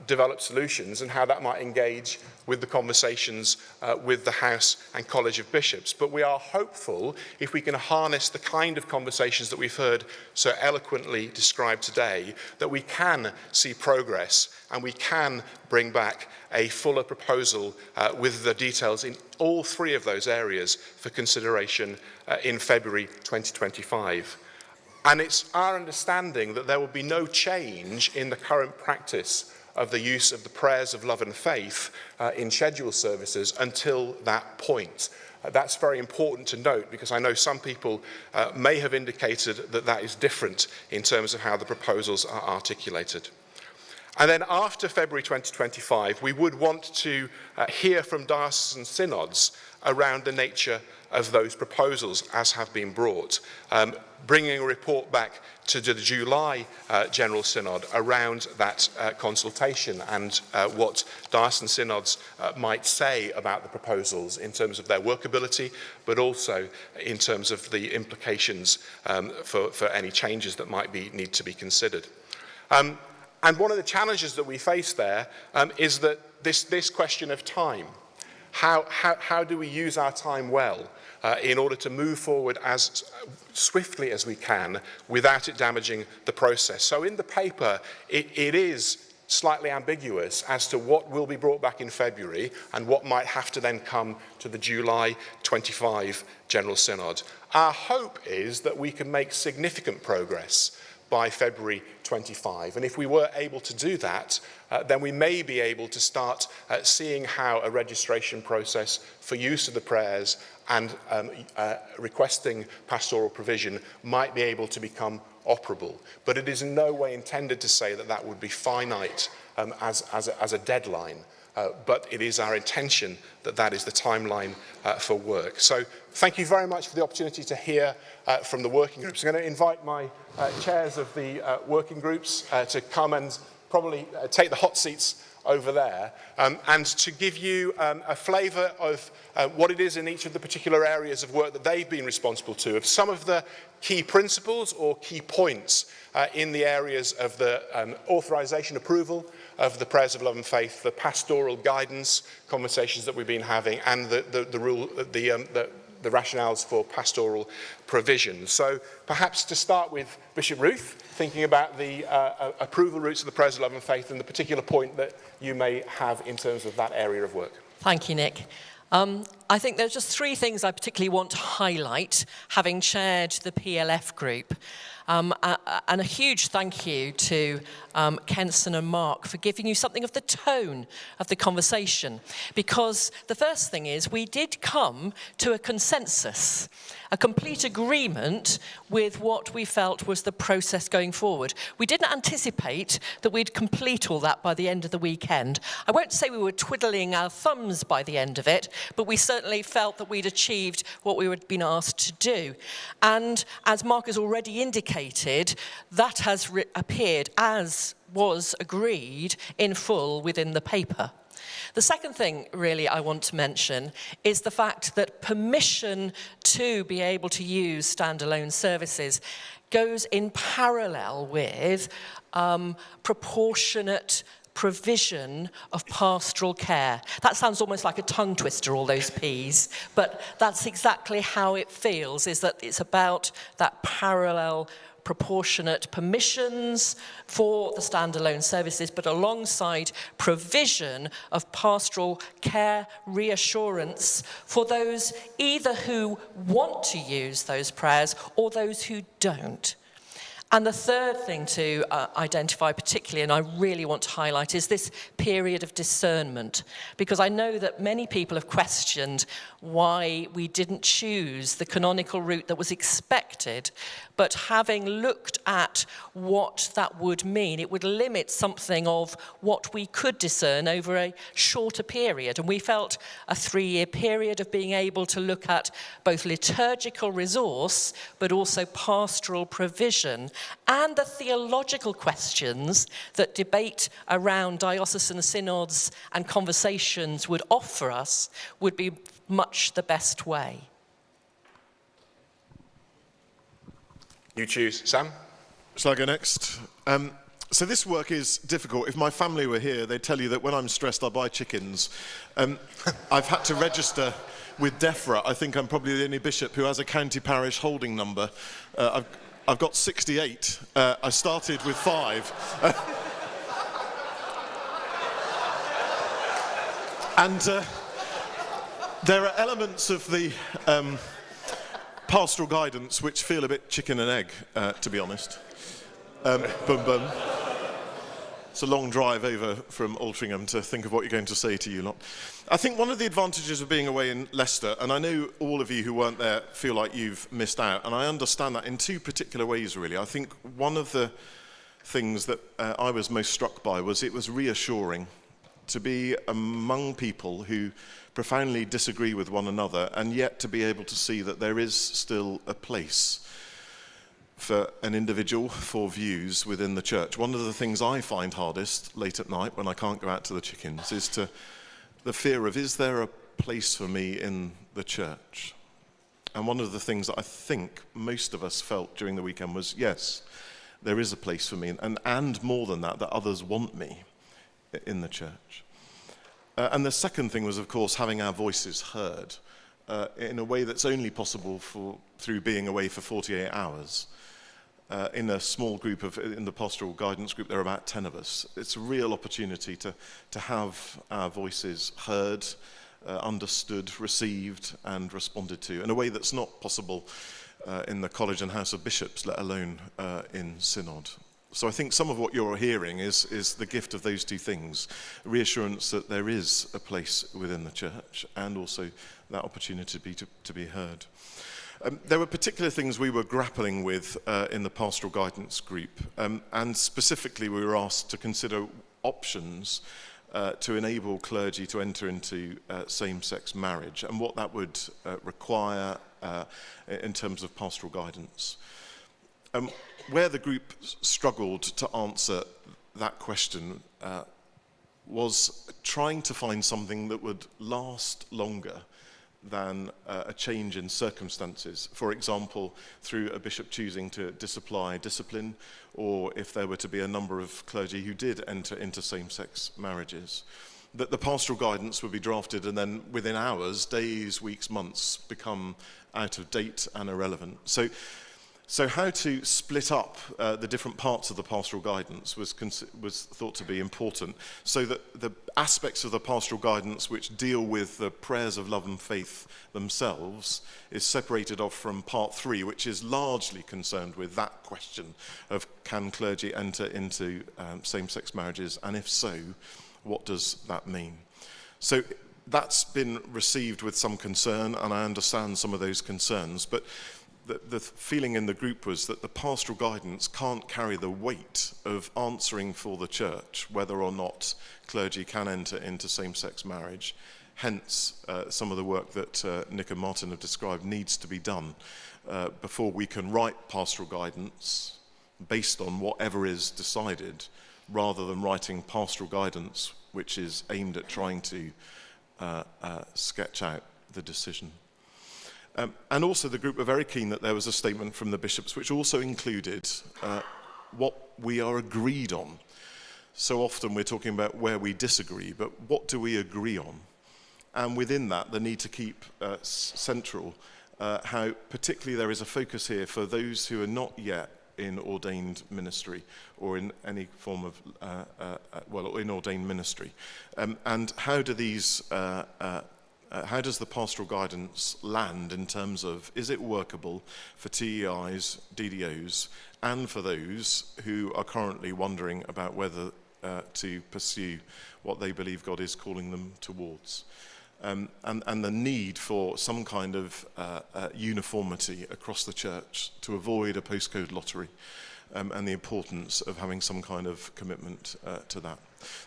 develop solutions and how that might engage with the conversations with the House and College of Bishops. But we are hopeful, if we can harness the kind of conversations that we've heard so eloquently described today, that we can see progress and we can bring back a fuller proposal with the details in all three of those areas for consideration in February 2025. And it's our understanding that there will be no change in the current practice of the use of the prayers of love and faith in scheduled services until that point. That's very important to note because I know some people may have indicated that that is different in terms of how the proposals are articulated. And then after February 2025, we would want to hear from diocesan synods around the nature of those proposals as have been brought, bringing a report back to the July General Synod around that consultation and what diocesan synods might say about the proposals in terms of their workability, but also in terms of the implications for any changes that might need to be considered. And one of the challenges that we face there is that this question of time. How do we use our time well in order to move forward as swiftly as we can without it damaging the process? So in the paper, it is slightly ambiguous as to what will be brought back in February and what might have to then come to the July 25 General Synod. Our hope is that we can make significant progress by February 25. And if we were able to do that, then we may be able to start seeing how a registration process for use of the prayers and requesting pastoral provision might be able to become operable. But it is in no way intended to say that that would be finite as a deadline. But it is our intention that that is the timeline for work. So thank you very much for the opportunity to hear from the working groups. I'm going to invite my chairs of the working groups to come and probably take the hot seats over there, and to give you a flavour of what it is in each of the particular areas of work that they've been responsible to, of some of the key principles or key points in the areas of the authorisation approval of the prayers of love and faith, the pastoral guidance conversations that we've been having, and the rationales for pastoral provision. So perhaps to start with Bishop Ruth, thinking about the approval routes of the prayers of love and faith and the particular point that you may have in terms of that area of work. Thank you, Nick. I think there's just three things I particularly want to highlight, having chaired the PLF group. And a huge thank you to Kenson and Mark for giving you something of the tone of the conversation. Because the first thing is we did come to a consensus, a complete agreement with what we felt was the process going forward. We didn't anticipate that we'd complete all that by the end of the weekend. I won't say we were twiddling our thumbs by the end of it, but we certainly felt that we'd achieved what we had been asked to do. And as Mark has already indicated, that has appeared as was agreed in full within the paper. The second thing really I want to mention is the fact that permission to be able to use standalone services goes in parallel with proportionate provision of pastoral care. That sounds almost like a tongue twister, all those P's, but that's exactly how it feels, is that it's about that parallel proportionate permissions for the standalone services, but alongside provision of pastoral care reassurance for those either who want to use those prayers or those who don't. And the third thing to identify particularly, and I really want to highlight, is this period of discernment. Because I know that many people have questioned why we didn't choose the canonical route that was expected. But having looked at what that would mean, it would limit something of what we could discern over a shorter period. And we felt a 3-year period of being able to look at both liturgical resource, but also pastoral provision, and the theological questions that debate around diocesan synods and conversations would offer us would be much the best way. You choose. Sam? Shall I go next? So this work is difficult. If my family were here, they'd tell you that when I'm stressed, I buy chickens. I've had to register with DEFRA. I think I'm probably the only bishop who has a county parish holding number. I've got 68. I started with 5. And there are elements of the pastoral guidance which feel a bit chicken and egg, to be honest. It's a long drive over from Altrincham to think of what you're going to say to you lot. I think one of the advantages of being away in Leicester, and I know all of you who weren't there feel like you've missed out, and I understand that in 2 particular ways, really. I think one of the things that I was most struck by was it was reassuring to be among people who profoundly disagree with one another, and yet to be able to see that there is still a place for an individual, for views within the church. One of the things I find hardest late at night when I can't go out to the chickens is the fear of, is there a place for me in the church? And one of the things that I think most of us felt during the weekend was, yes, there is a place for me, and more than that others want me in the church. And the second thing was, of course, having our voices heard in a way that's only possible through being away for 48 hours. in a small group in the pastoral guidance group, there are about 10 of us. It's a real opportunity to have our voices heard, understood, received, and responded to in a way that's not possible in the College and House of Bishops, let alone in Synod. So I think some of what you're hearing is the gift of those two things, reassurance that there is a place within the church and also that opportunity to be heard. There were particular things we were grappling with in the pastoral guidance group, and specifically we were asked to consider options to enable clergy to enter into same-sex marriage and what that would require in terms of pastoral guidance. Where the group struggled to answer that question was trying to find something that would last longer than a change in circumstances. For example, through a bishop choosing to disapply discipline, or if there were to be a number of clergy who did enter into same-sex marriages. That the pastoral guidance would be drafted and then within hours, days, weeks, months, become out of date and irrelevant. So how to split up the different parts of the pastoral guidance was thought to be important, so that the aspects of the pastoral guidance which deal with the prayers of love and faith themselves is separated off from part 3, which is largely concerned with that question of can clergy enter into same-sex marriages, and if so, what does that mean? So that's been received with some concern, and I understand some of those concerns, but the feeling in the group was that the pastoral guidance can't carry the weight of answering for the church whether or not clergy can enter into same-sex marriage. Hence, some of the work that Nick and Martin have described needs to be done before we can write pastoral guidance based on whatever is decided, rather than writing pastoral guidance which is aimed at trying to sketch out the decision. And also the group were very keen that there was a statement from the bishops which also included what we are agreed on. So often we're talking about where we disagree, but what do we agree on? And within that, the need to keep central how particularly there is a focus here for those who are not yet in ordained ministry or in any form of, in ordained ministry. And how do these how does the pastoral guidance land in terms of, is it workable for TEIs, DDOs, and for those who are currently wondering about whether to pursue what they believe God is calling them towards? And the need for some kind of uniformity across the church to avoid a postcode lottery, and the importance of having some kind of commitment to that.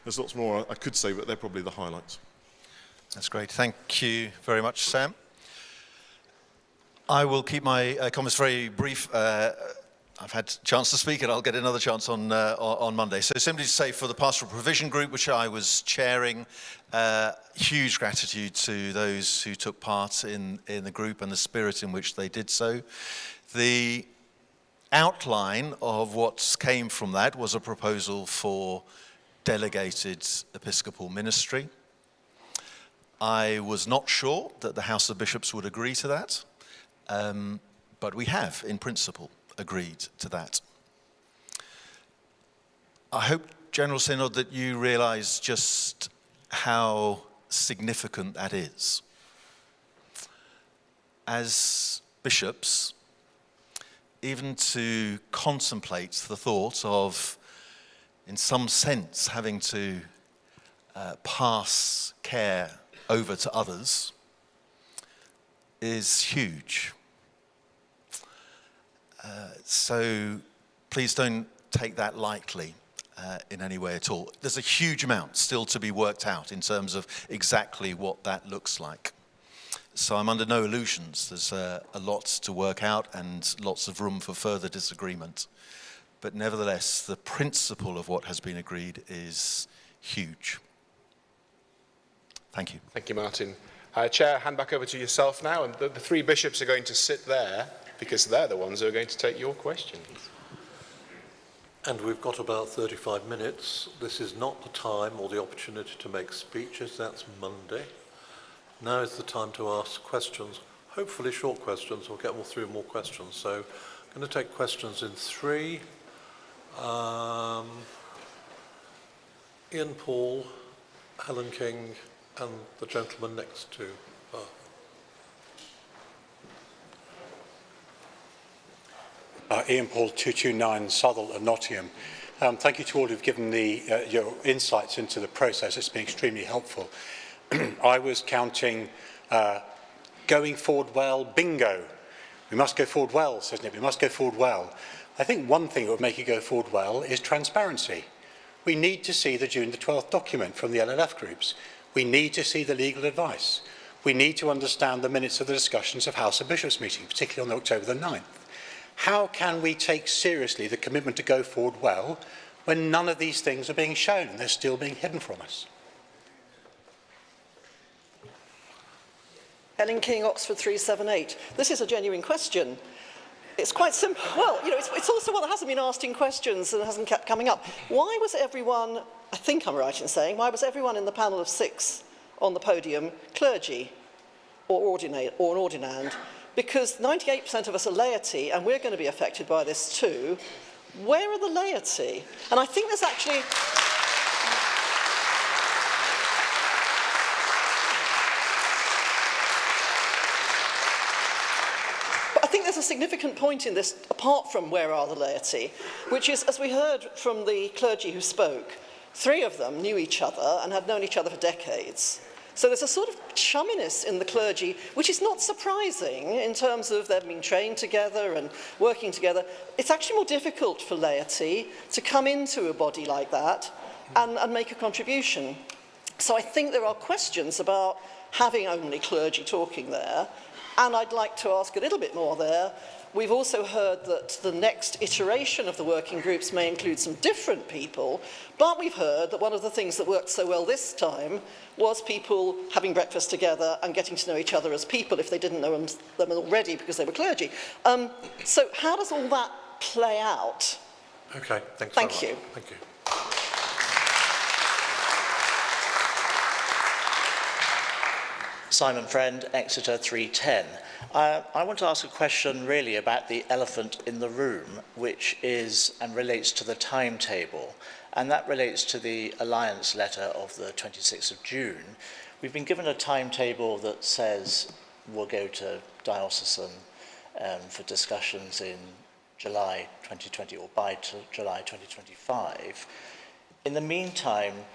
There's lots more I could say, but they're probably the highlights. That's great. Thank you very much, Sam. I will keep my comments very brief. I've had a chance to speak, and I'll get another chance on Monday. So simply to say, for the Pastoral Provision Group, which I was chairing, huge gratitude to those who took part in the group and the spirit in which they did so. The outline of what came from that was a proposal for delegated episcopal ministry. I was not sure that the House of Bishops would agree to that, but we have, in principle, agreed to that. I hope, General Synod, that you realise just how significant that is. As bishops, even to contemplate the thought of, in some sense, having to pass care over to others is huge. So please don't take that lightly in any way at all. There's a huge amount still to be worked out in terms of exactly what that looks like. So I'm under no illusions. There's a lot to work out and lots of room for further disagreement. But nevertheless, the principle of what has been agreed is huge. Thank you. Thank you, Martin. Chair, hand back over to yourself now. And the three bishops are going to sit there because they're the ones who are going to take your questions. And we've got about 35 minutes. This is not the time or the opportunity to make speeches. That's Monday. Now is the time to ask questions, hopefully short questions. We'll get through more questions. So I'm going to take questions in three. Ian Paul, Helen King, and the gentleman next to her. Ian Paul, 229 Southall and Nottingham. Thank you to all who've given your insights into the process. It's been extremely helpful. I was counting going forward well, bingo. We must go forward well, says Nick. We must go forward well. I think one thing that would make it go forward well is transparency. We need to see the June the 12th document from the LLF groups. We need to see the legal advice. We need to understand the minutes of the discussions of House of Bishops meeting, particularly on October the 9th. How can we take seriously the commitment to go forward well when none of these things are being shown and they're still being hidden from us? Helen King, Oxford 378. This is a genuine question. It's quite simple. Well, you know, it's also one that hasn't been asked in questions and hasn't kept coming up. Why was everyone, I think I'm right in saying, why was everyone in the panel of 6 on the podium clergy or an ordinand? Because 98% of us are laity, and we're going to be affected by this too. Where are the laity? And I think there's actually... There's a significant point in this, apart from where are the laity, which is, as we heard from the clergy who spoke, 3 of them knew each other and had known each other for decades. So there's a sort of chumminess in the clergy, which is not surprising in terms of them being trained together and working together. It's actually more difficult for laity to come into a body like that and make a contribution. So I think there are questions about having only clergy talking there. And I'd like to ask a little bit more there. We've also heard that the next iteration of the working groups may include some different people, but we've heard that one of the things that worked so well this time was people having breakfast together and getting to know each other as people if they didn't know them already because they were clergy. So how does all that play out? Okay, thanks Thank very you. much. Thank you. Simon Friend, Exeter 310. I want to ask a question really about the elephant in the room, which is and relates to the timetable, and that relates to the Alliance letter of the 26th of June. We've been given a timetable that says we'll go to diocesan for discussions in July 2020 or by July 2025. In the meantime,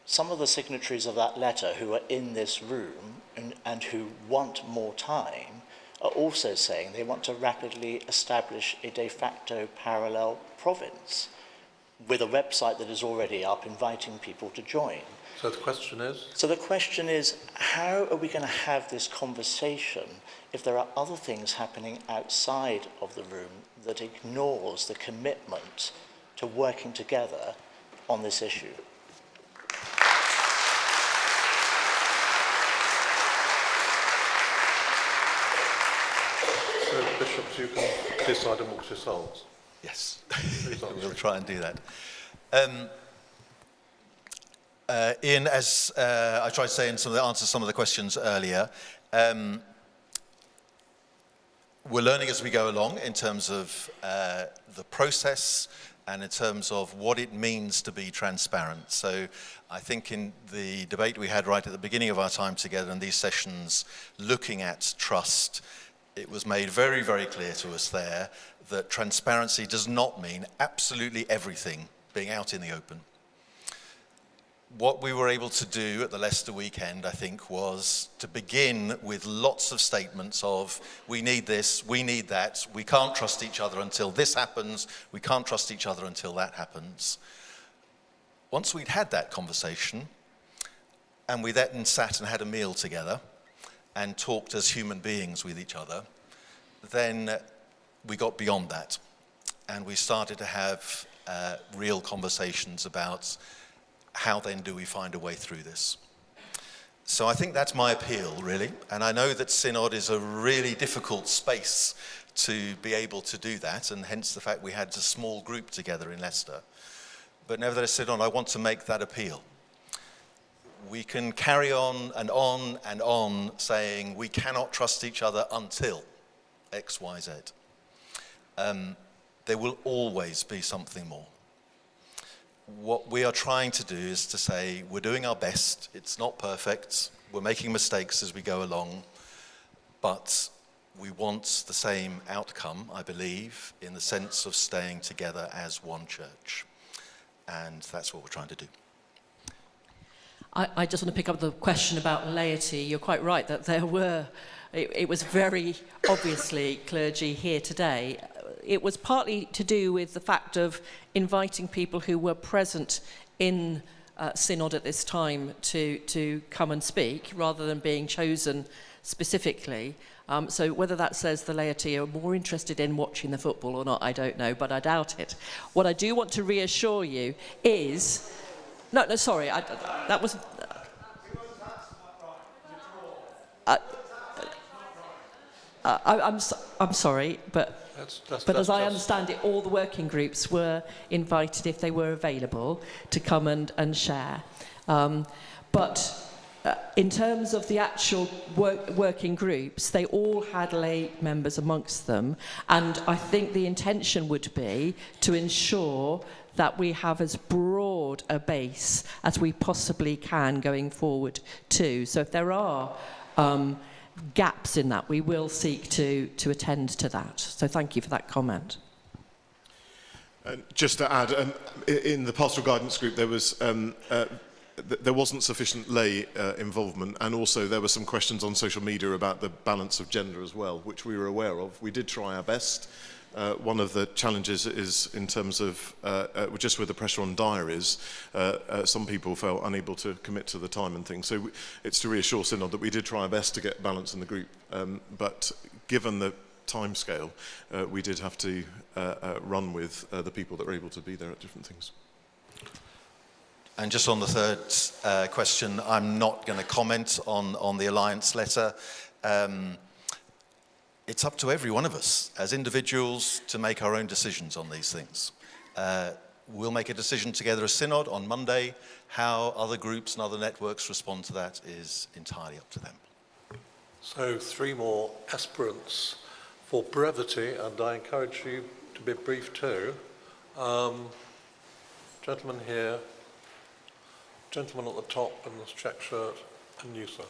some of the signatories of that letter who are in this room and who want more time are also saying they want to rapidly establish a de facto parallel province with a website that is already up inviting people to join. So the question is? So the question is, how are we going to have this conversation if there are other things happening outside of the room that ignores the commitment to working together on this issue? So, bishops, you can decide amongst yourselves. Yes, we'll try and do that. Ian, as I tried to say in some of the answers to some of the questions earlier, we're learning as we go along in terms of the process and in terms of what it means to be transparent. So I think in the debate we had right at the beginning of our time together in these sessions, looking at trust, it was made very, very clear to us there that transparency does not mean absolutely everything being out in the open. What we were able to do at the Leicester weekend, I think, was to begin with lots of statements of, we need this, we need that, we can't trust each other until this happens, we can't trust each other until that happens. Once we'd had that conversation, and we then sat and had a meal together, and talked as human beings with each other, then we got beyond that. And we started to have real conversations about how then do we find a way through this. So I think that's my appeal, really. And I know that Synod is a really difficult space to be able to do that, and hence the fact we had a small group together in Leicester. But nevertheless, Synod, I want to make that appeal. We can carry on and on and on saying we cannot trust each other until X, Y, Z. there will always be something more. What we are trying to do is to say we're doing our best, it's not perfect, we're making mistakes as we go along, but we want the same outcome, I believe, in the sense of staying together as one church. And that's what we're trying to do. I just want to pick up the question about laity. You're quite right that there were, it was very obviously clergy here today. It was partly to do with the fact of inviting people who were present in Synod at this time to come and speak, rather than being chosen specifically. So whether that says the laity are more interested in watching the football or not, I don't know, but I doubt it. What I do want to reassure you is... No, sorry, that was... I'm sorry, but as I understand it, all the working groups were invited, if they were available, to come and share. In terms of the actual working groups, they all had lay members amongst them, and I think the intention would be to ensure that we have as broad a base as we possibly can going forward too. So if there are gaps in that, we will seek to attend to that. So thank you for that comment. Just to add, in the pastoral guidance group there was there wasn't sufficient lay involvement, and also there were some questions on social media about the balance of gender as well, which we were aware of. We did try our best. One of the challenges is in terms of, just with the pressure on diaries, some people felt unable to commit to the time and things. So it's to reassure Synod that we did try our best to get balance in the group, but given the time scale, we did have to run with the people that were able to be there at different things. And just on the third question, I'm not going to comment on the Alliance letter. It's up to every one of us as individuals to make our own decisions on these things. We'll make a decision together as Synod on Monday. How other groups and other networks respond to that is entirely up to them. So 3 more aspirants for brevity, and I encourage you to be brief too. Gentleman here, gentleman at the top in this check shirt, and you, sir.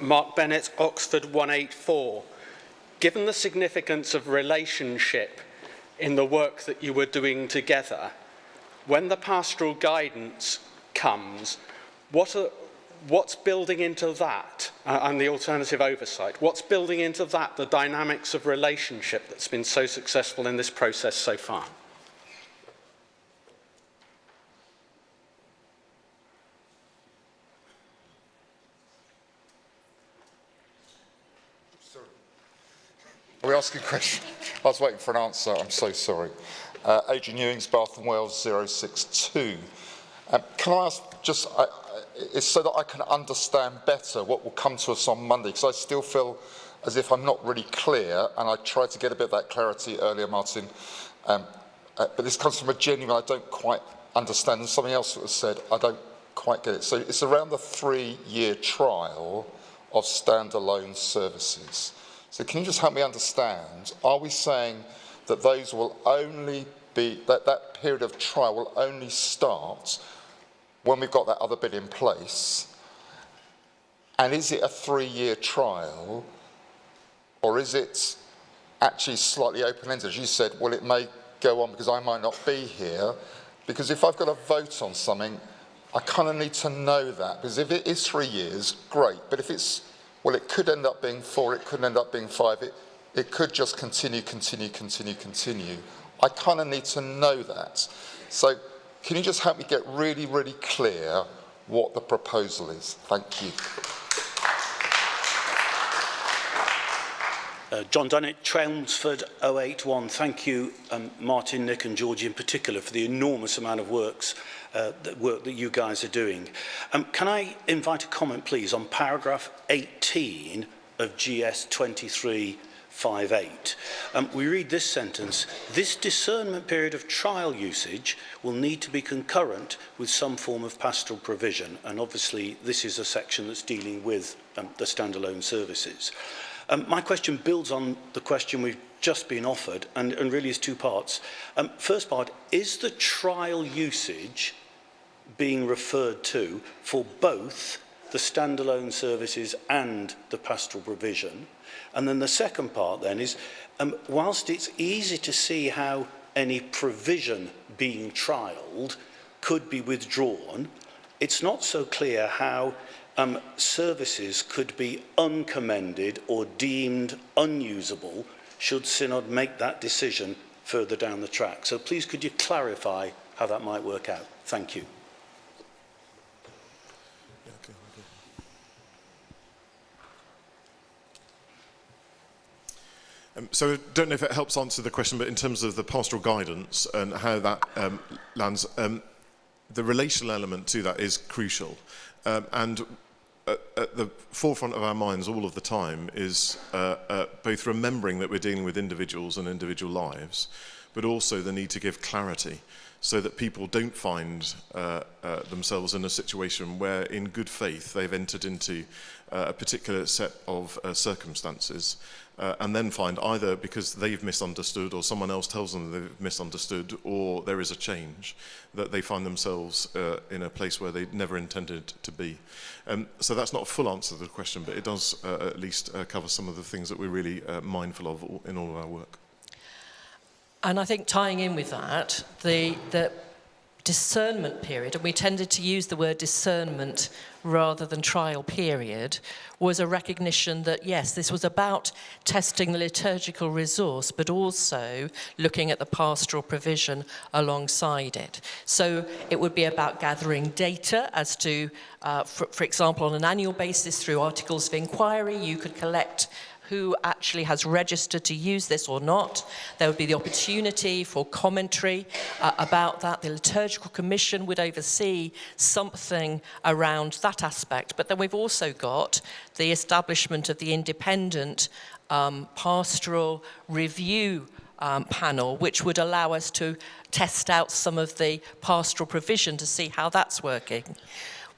Mark Bennett, Oxford 184. Given the significance of relationship in the work that you were doing together, when the pastoral guidance comes, what's building into that, and the alternative oversight, what's building into that the dynamics of relationship that's been so successful in this process so far? Are we asking a question? I was waiting for an answer. I'm so sorry. Adrian Ewings, Bath and Wells 062. Can I ask just, it's so that I can understand better what will come to us on Monday, because I still feel as if I'm not really clear, and I tried to get a bit of that clarity earlier, Martin. But this comes from a genuine, I don't quite understand, and something else that was said, I don't quite get it. So it's around the 3-year trial of standalone services. So can you just help me understand, are we saying that those will only be, that period of trial will only start when we've got that other bit in place? And is it a 3-year trial, or is it actually slightly open-ended? As you said, well, it may go on because I might not be here. Because if I've got to vote on something, I kind of need to know that. Because if it is 3 years, great. But if it's, well, it could end up being 4, it could end up being 5, it could just continue. I kind of need to know that. So can you just help me get really, really clear what the proposal is? Thank you. John Dunnett, Chelmsford 081. Thank you, Martin, Nick and Georgie in particular, for the enormous amount of work that you guys are doing. Can I invite a comment, please, on paragraph 18 of GS 2358? We read this sentence: this discernment period of trial usage will need to be concurrent with some form of pastoral provision. And obviously, this is a section that's dealing with the standalone services. My question builds on the question we've just been offered and really is two parts. First part, is the trial usage being referred to for both the standalone services and the pastoral provision? And then the second part then is, whilst it's easy to see how any provision being trialled could be withdrawn, it's not so clear how services could be uncommended or deemed unusable should Synod make that decision further down the track. So please could you clarify how that might work out? Thank you. So I don't know if it helps answer the question, but in terms of the pastoral guidance and how that lands, the relational element to that is crucial. And at the forefront of our minds all of the time is both remembering that we're dealing with individuals and individual lives, but also the need to give clarity so that people don't find themselves in a situation where in good faith they've entered into a particular set of circumstances and then find either because they've misunderstood or someone else tells them they've misunderstood or there is a change that they find themselves in a place where they never intended to be. So that's not a full answer to the question, but it does at least cover some of the things that we're really mindful of in all of our work. And I think tying in with that, the discernment period, and we tended to use the word discernment rather than trial period, was a recognition that, yes, this was about testing the liturgical resource, but also looking at the pastoral provision alongside it. So it would be about gathering data as to, for example, on an annual basis through articles of inquiry, you could collect who actually has registered to use this or not. There would be the opportunity for commentary about that. The Liturgical Commission would oversee something around that aspect. But then we've also got the establishment of the independent pastoral review panel, which would allow us to test out some of the pastoral provision to see how that's working.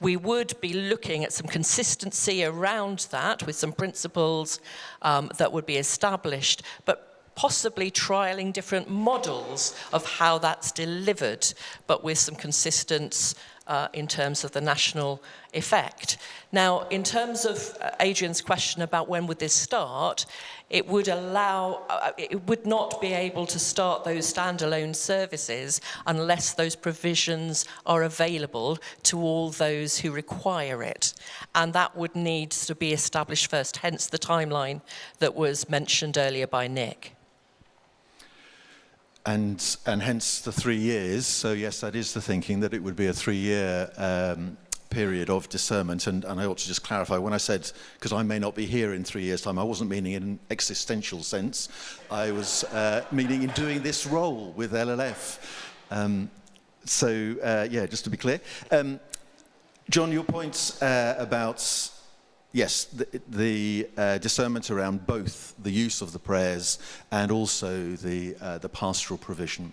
We would be looking at some consistency around that with some principles that would be established, but possibly trialling different models of how that's delivered, but with some consistency in terms of the national effect. Now, in terms of Adrian's question about when would this start, it would not be able to start those standalone services unless those provisions are available to all those who require it. And that would need to be established first, hence the timeline that was mentioned earlier by Nick. And hence the 3 years. So yes, that is the thinking, that it would be a 3-year period of discernment. And I ought to just clarify, when I said, because I may not be here in 3 years' time, I wasn't meaning in an existential sense. I was meaning in doing this role with LLF. Yeah, just to be clear. John, your points about, yes, the discernment around both the use of the prayers and also the pastoral provision.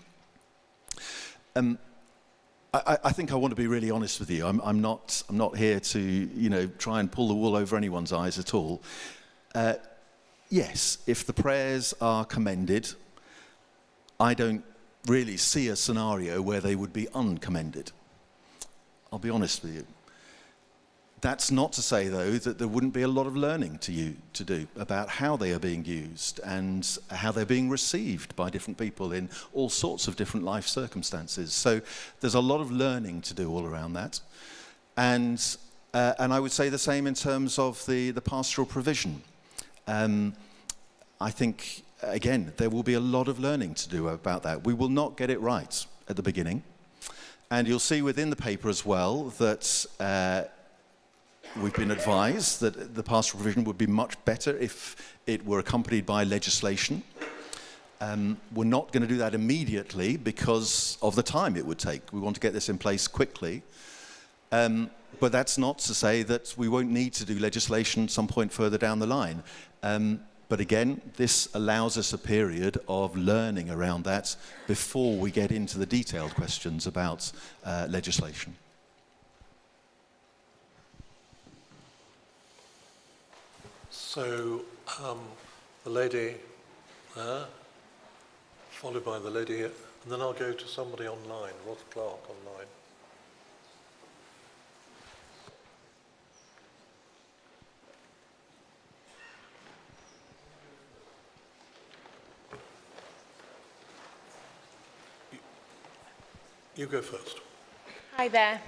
I think I want to be really honest with you. I'm not here to try and pull the wool over anyone's eyes at all. Yes, if the prayers are commended, I don't really see a scenario where they would be uncommended. I'll be honest with you. That's not to say, though, that there wouldn't be a lot of learning to do about how they are being used and how they're being received by different people in all sorts of different life circumstances. So there's a lot of learning to do all around that. And I would say the same in terms of the pastoral provision. I think, again, there will be a lot of learning to do about that. We will not get it right at the beginning. And you'll see within the paper as well that we've been advised that the pastoral provision would be much better if it were accompanied by legislation. We're not going to do that immediately because of the time it would take. We want to get this in place quickly. But that's not to say that we won't need to do legislation at some point further down the line. But again, this allows us a period of learning around that before we get into the detailed questions about legislation. So the lady there, followed by the lady here, and then I'll go to somebody online, Ross Clark online. You go first. Hi there.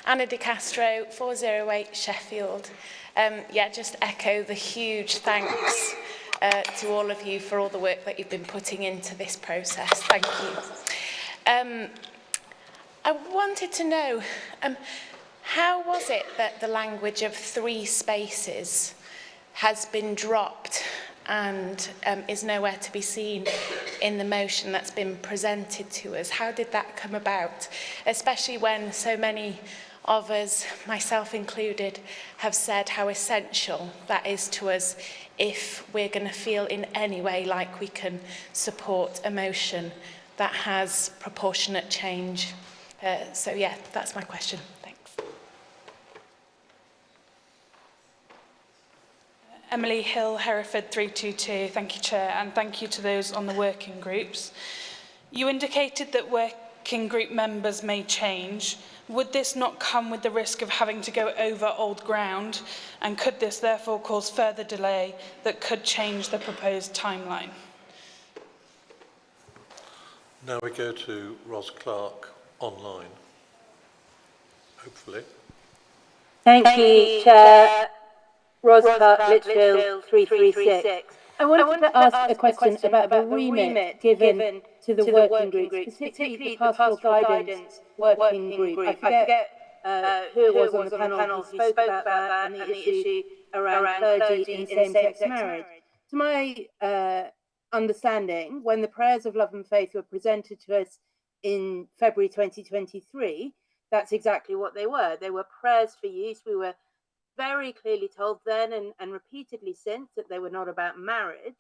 Anna De Castro, 408 Sheffield. Just echo the huge thanks to all of you for all the work that you've been putting into this process. Thank you. I wanted to know, how was it that the language of 3 spaces has been dropped and is nowhere to be seen in the motion that's been presented to us? How did that come about? Especially when so many of us, myself included, have said how essential that is to us if we're going to feel in any way like we can support a motion that has proportionate change. That's my question. Thanks. Emily Hill, Hereford 322. Thank you, Chair, and thank you to those on the working groups. You indicated that working group members may change. Would this not come with the risk of having to go over old ground, and could this therefore cause further delay that could change the proposed timeline? Now we go to Ross Clark online, hopefully. Thank you, Chair. Ros Clark, Litchfield 336. I wanted to ask a question about the remit given to the working groups, particularly the pastoral guidance working group. I forget who it was on the panel who spoke about that and the issue around clergy in same-sex marriage. To my understanding, when the prayers of love and faith were presented to us in February 2023, that's exactly what they were. They were prayers for use. We were very clearly told then and repeatedly since that they were not about marriage.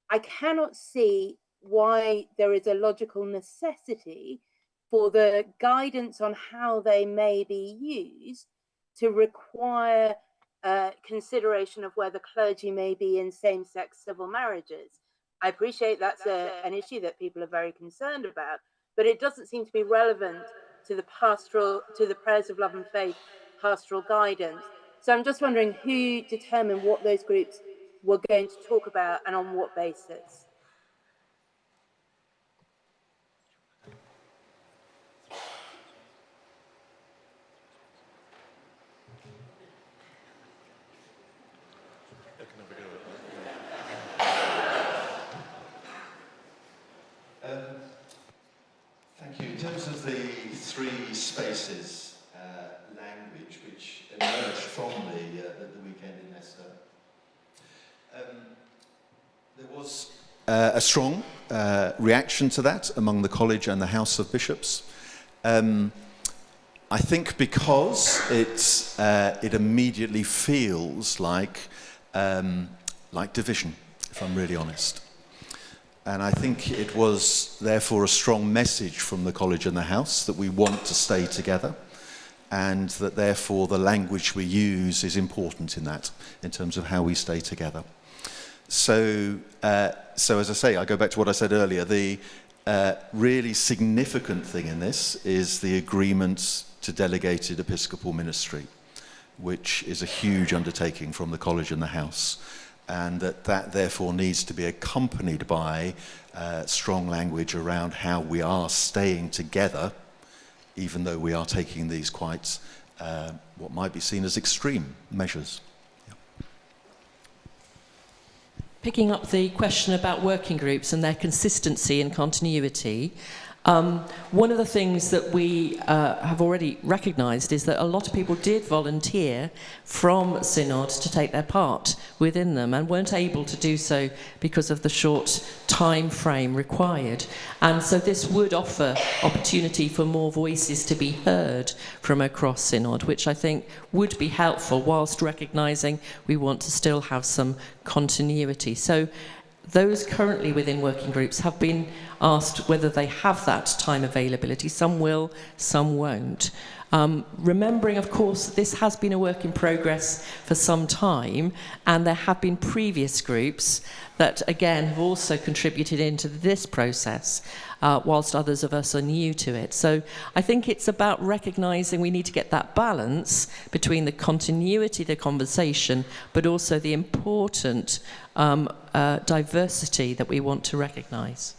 I cannot see why there is a logical necessity for the guidance on how they may be used to require consideration of whether clergy may be in same-sex civil marriages. I appreciate that's an issue that people are very concerned about, but it doesn't seem to be relevant to the prayers of love and faith pastoral guidance. So I'm just wondering who determined what those groups were going to talk about and on what basis. Thank you. In terms of the 3 spaces language which emerged from the weekend in Leicester, there was a strong reaction to that among the College and the House of Bishops. I think because it immediately feels like division, if I'm really honest. And I think it was therefore a strong message from the College and the House that we want to stay together, and that therefore the language we use is important in that, in terms of how we stay together. So as I say, I go back to what I said earlier, the really significant thing in this is the agreement to delegated episcopal ministry, which is a huge undertaking from the College and the House, and that therefore needs to be accompanied by strong language around how we are staying together, even though we are taking these quite, what might be seen as extreme measures. Picking up the question about working groups and their consistency and continuity, one of the things that we have already recognised is that a lot of people did volunteer from Synod to take their part within them and weren't able to do so because of the short time frame required. And so this would offer opportunity for more voices to be heard from across Synod, which I think would be helpful whilst recognising we want to still have some continuity. So those currently within working groups have been asked whether they have that time availability. Some will, some won't. Remembering, of course, that this has been a work in progress for some time, and there have been previous groups that, again, have also contributed into this process, whilst others of us are new to it. So I think it's about recognising we need to get that balance between the continuity of the conversation, but also the important diversity that we want to recognise.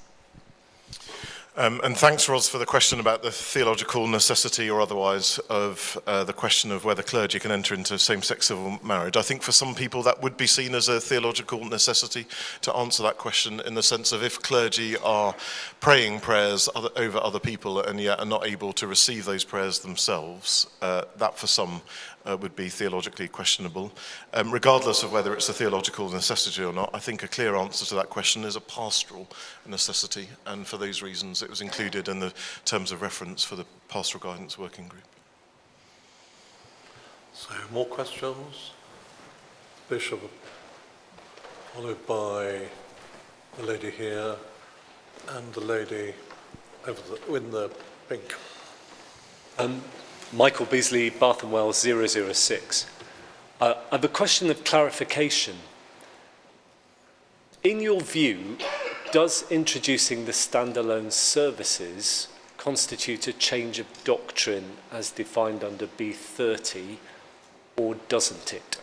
And thanks, Ros, for the question about the theological necessity or otherwise of the question of whether clergy can enter into same-sex civil marriage. I think for some people that would be seen as a theological necessity to answer that question, in the sense of if clergy are praying prayers over other people and yet are not able to receive those prayers themselves, that for some would be theologically questionable. Regardless of whether it's a theological necessity or not, I think a clear answer to that question is a pastoral necessity, and for those reasons it was included in the terms of reference for the Pastoral Guidance Working Group. So, more questions? Bishop, followed by the lady here and the lady over in the pink. Michael Beasley, Bath and Wells 006. I have a question of clarification. In your view, does introducing the standalone services constitute a change of doctrine as defined under B30, or doesn't it?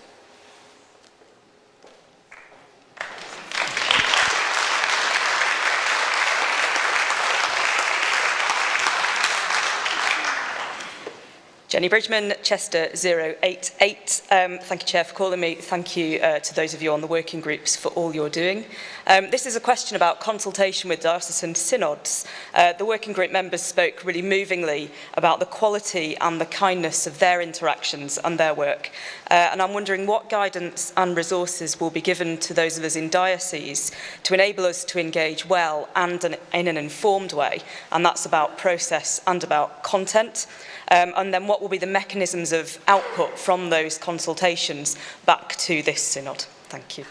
Jenny Bridgman, Chester 088. Thank you, Chair, for calling me. Thank you to those of you on the working groups for all you're doing. This is a question about consultation with diocesan synods. The working group members spoke really movingly about the quality and the kindness of their interactions and their work. And I'm wondering what guidance and resources will be given to those of us in diocese to enable us to engage well and in an informed way. And that's about process and about content. And then what will be the mechanisms of output from those consultations back to this synod? Thank you.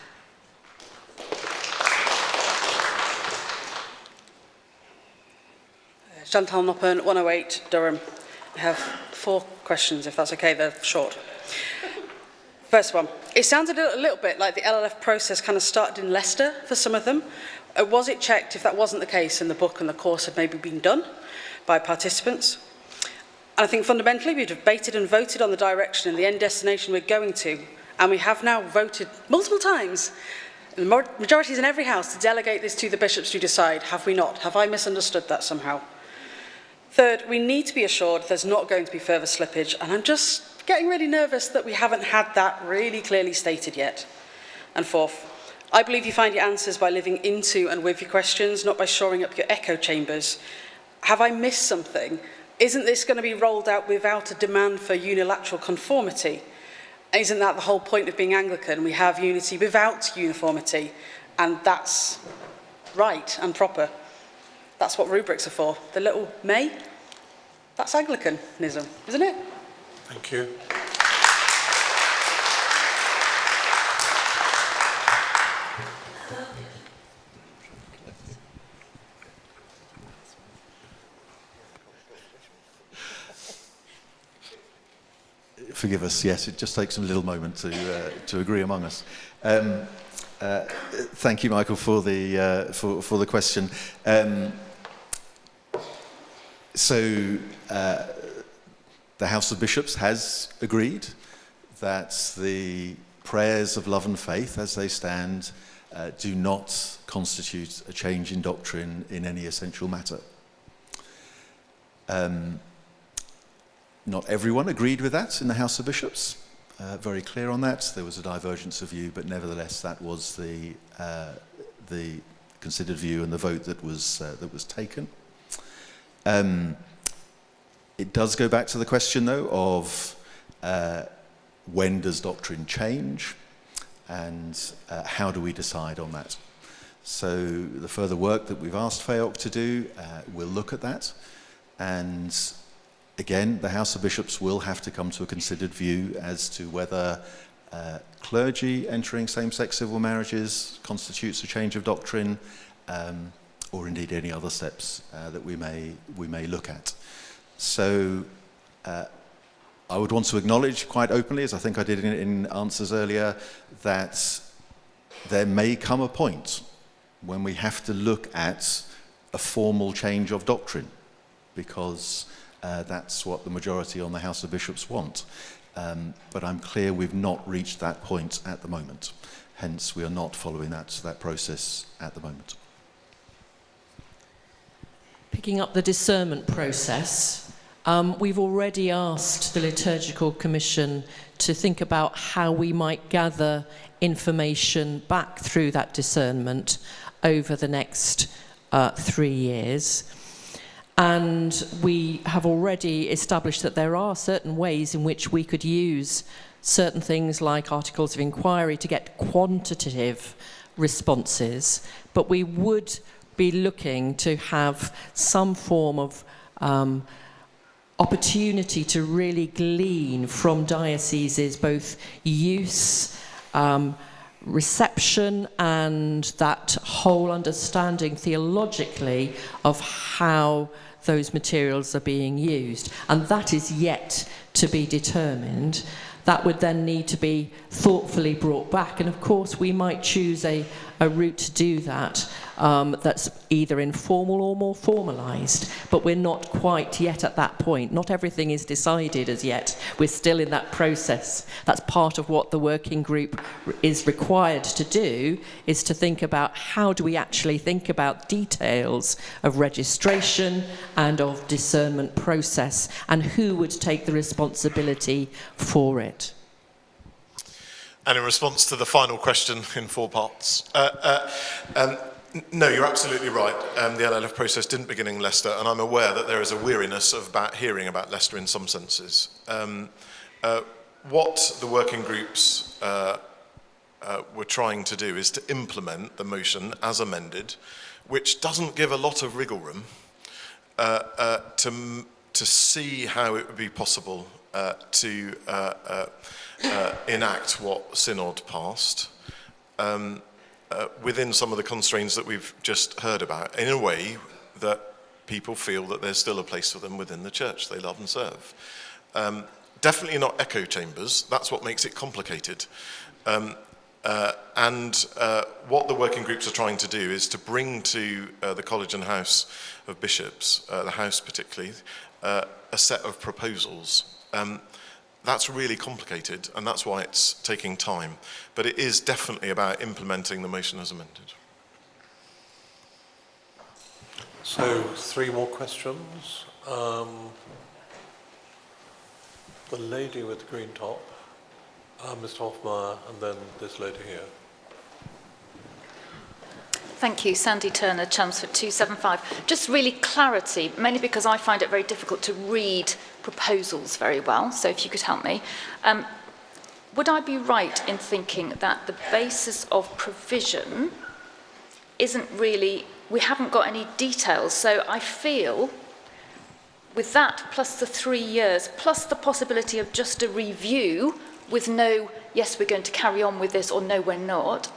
Chantal Noppern, 108 Durham. I have 4 questions, if that's okay. They're short. First one. It sounds a little bit like the LLF process kind of started in Leicester for some of them. Was it checked if that wasn't the case and the book and the course had maybe been done by participants? And I think fundamentally we've debated and voted on the direction and the end destination we're going to, and we have now voted multiple times, the majorities in every house, to delegate this to the bishops to decide. Have we not? Have I misunderstood that somehow? Third, we need to be assured there's not going to be further slippage, and I'm just getting really nervous that we haven't had that really clearly stated yet. And fourth, I believe you find your answers by living into and with your questions, not by shoring up your echo chambers. Have I missed something? Isn't this going to be rolled out without a demand for unilateral conformity? Isn't that the whole point of being Anglican? We have unity without uniformity, and that's right and proper. That's what rubrics are for. The little may, that's Anglicanism, isn't it? Thank you. Forgive us, yes, it just takes a little moment to agree among us. Thank you, Michael, for the question. So the House of Bishops has agreed that the prayers of love and faith, as they stand, do not constitute a change in doctrine in any essential matter. Not everyone agreed with that in the House of Bishops. Very clear on that. There was a divergence of view, but nevertheless, that was the considered view and the vote that was taken. It does go back to the question, though, of when does doctrine change, and how do we decide on that? So the further work that we've asked FEOC to do will look at that, and again, the House of Bishops will have to come to a considered view as to whether clergy entering same-sex civil marriages constitutes a change of doctrine, or indeed any other steps that we may look at. So I would want to acknowledge quite openly, as I think I did in answers earlier, that there may come a point when we have to look at a formal change of doctrine, because that's what the majority on the House of Bishops want. But I'm clear we've not reached that point at the moment. Hence, we are not following that process at the moment. Picking up the discernment process, we've already asked the Liturgical Commission to think about how we might gather information back through that discernment over the next 3 years. And we have already established that there are certain ways in which we could use certain things like articles of inquiry to get quantitative responses, but we would be looking to have some form of opportunity to really glean from dioceses both use, reception, and that whole understanding theologically of how those materials are being used. And that is yet to be determined. That would then need to be thoughtfully brought back. And of course, we might choose a route to do that that's either informal or more formalised. But we're not quite yet at that point. Not everything is decided as yet. We're still in that process. That's part of what the working group is required to do, is to think about how do we actually think about details of registration and of discernment process, and who would take the responsibility for it. And in response to the final question in 4 parts, no, you're absolutely right. The LLF process didn't begin in Leicester, and I'm aware that there is a weariness about hearing about Leicester in some senses. What the working groups were trying to do is to implement the motion as amended, which doesn't give a lot of wriggle room, to see how it would be possible to enact what Synod passed within some of the constraints that we've just heard about, in a way that people feel that there's still a place for them within the church they love and serve. Definitely not echo chambers. That's what makes it complicated. And what the working groups are trying to do is to bring to the College and House of Bishops, the House particularly, a set of proposals. That's really complicated, and that's why it's taking time. But it is definitely about implementing the motion as amended. So 3 more questions. The lady with the green top, Mr. Hoffmeyer, and then this lady here. Thank you. Sandy Turner, Chelmsford 275. Just really clarity, mainly because I find it very difficult to read proposals very well, so if you could help me. Would I be right in thinking that the basis of provision isn't really, we haven't got any details, so I feel with that plus the 3 years, plus the possibility of just a review with no, yes, we're going to carry on with this, or no, we're not,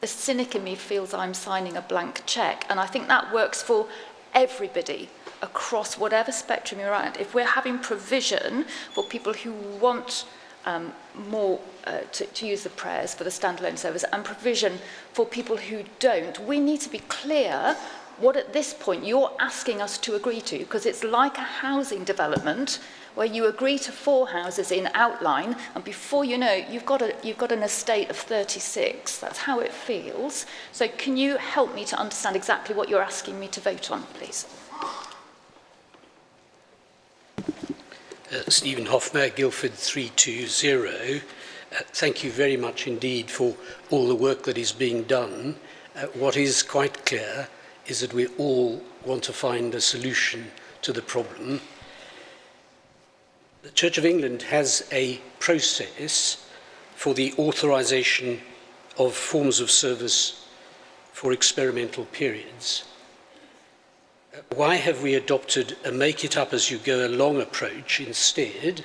the cynic in me feels I'm signing a blank cheque, and I think that works for everybody across whatever spectrum you're at. If we're having provision for people who want more to use the prayers for the standalone service, and provision for people who don't, we need to be clear what at this point you're asking us to agree to, because it's like a housing development where you agree to 4 houses in outline, and before you know, you've got an estate of 36. That's how it feels. So can you help me to understand exactly what you're asking me to vote on, please? Stephen Hoffmeyer, Guildford 320. Thank you very much indeed for all the work that is being done. What is quite clear is that we all want to find a solution to the problem. The Church of England has a process for the authorization of forms of service for experimental periods. Why have we adopted a make-it-up-as-you-go-along approach instead?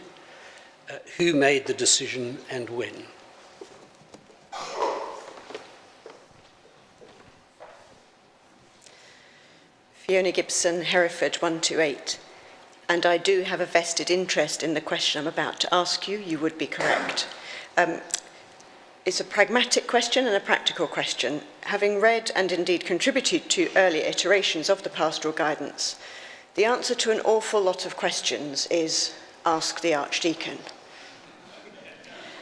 Who made the decision and when? Fiona Gibson, Hereford 128. and I do have a vested interest in the question I'm about to ask you, you would be correct. It's a pragmatic question and a practical question. Having read and indeed contributed to earlier iterations of the pastoral guidance, the answer to an awful lot of questions is ask the Archdeacon.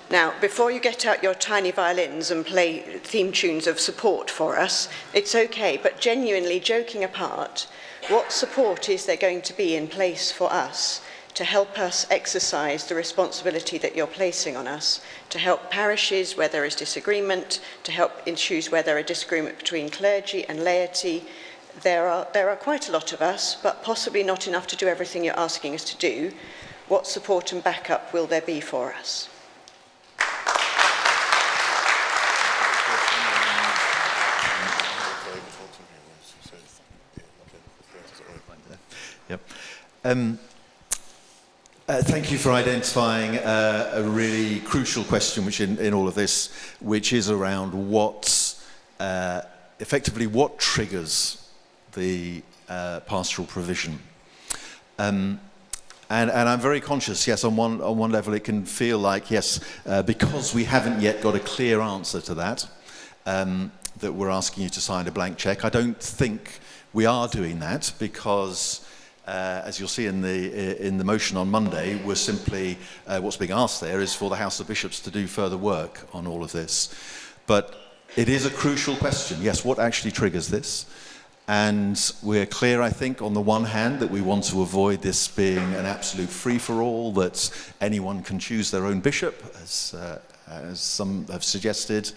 Now, before you get out your tiny violins and play theme tunes of support for us, it's okay, but genuinely joking apart, what support is there going to be in place for us to help us exercise the responsibility that you're placing on us, to help parishes where there is disagreement, to help issues where there are disagreement between clergy and laity? There are quite a lot of us, but possibly not enough to do everything you're asking us to do. What support and backup will there be for us? Yep. Thank you for identifying a really crucial question, which in all of this, which is around effectively what triggers the pastoral provision. And I'm very conscious, yes, on one level it can feel like, yes, because we haven't yet got a clear answer to that, that we're asking you to sign a blank check. I don't think we are doing that because as you'll see in the motion on Monday, we're simply, what's being asked there is for the House of Bishops to do further work on all of this. But it is a crucial question. Yes, what actually triggers this? And we're clear, I think, on the one hand, that we want to avoid this being an absolute free-for-all, that anyone can choose their own bishop, as some have suggested.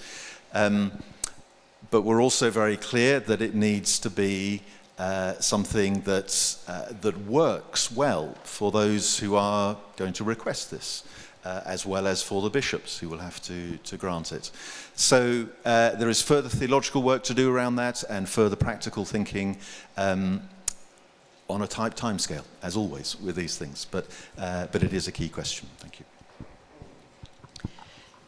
But we're also very clear that it needs to be something that works well for those who are going to request this, as well as for the bishops who will have to grant it. So there is further theological work to do around that and further practical thinking on a tight timescale, as always with these things. But it is a key question. Thank you.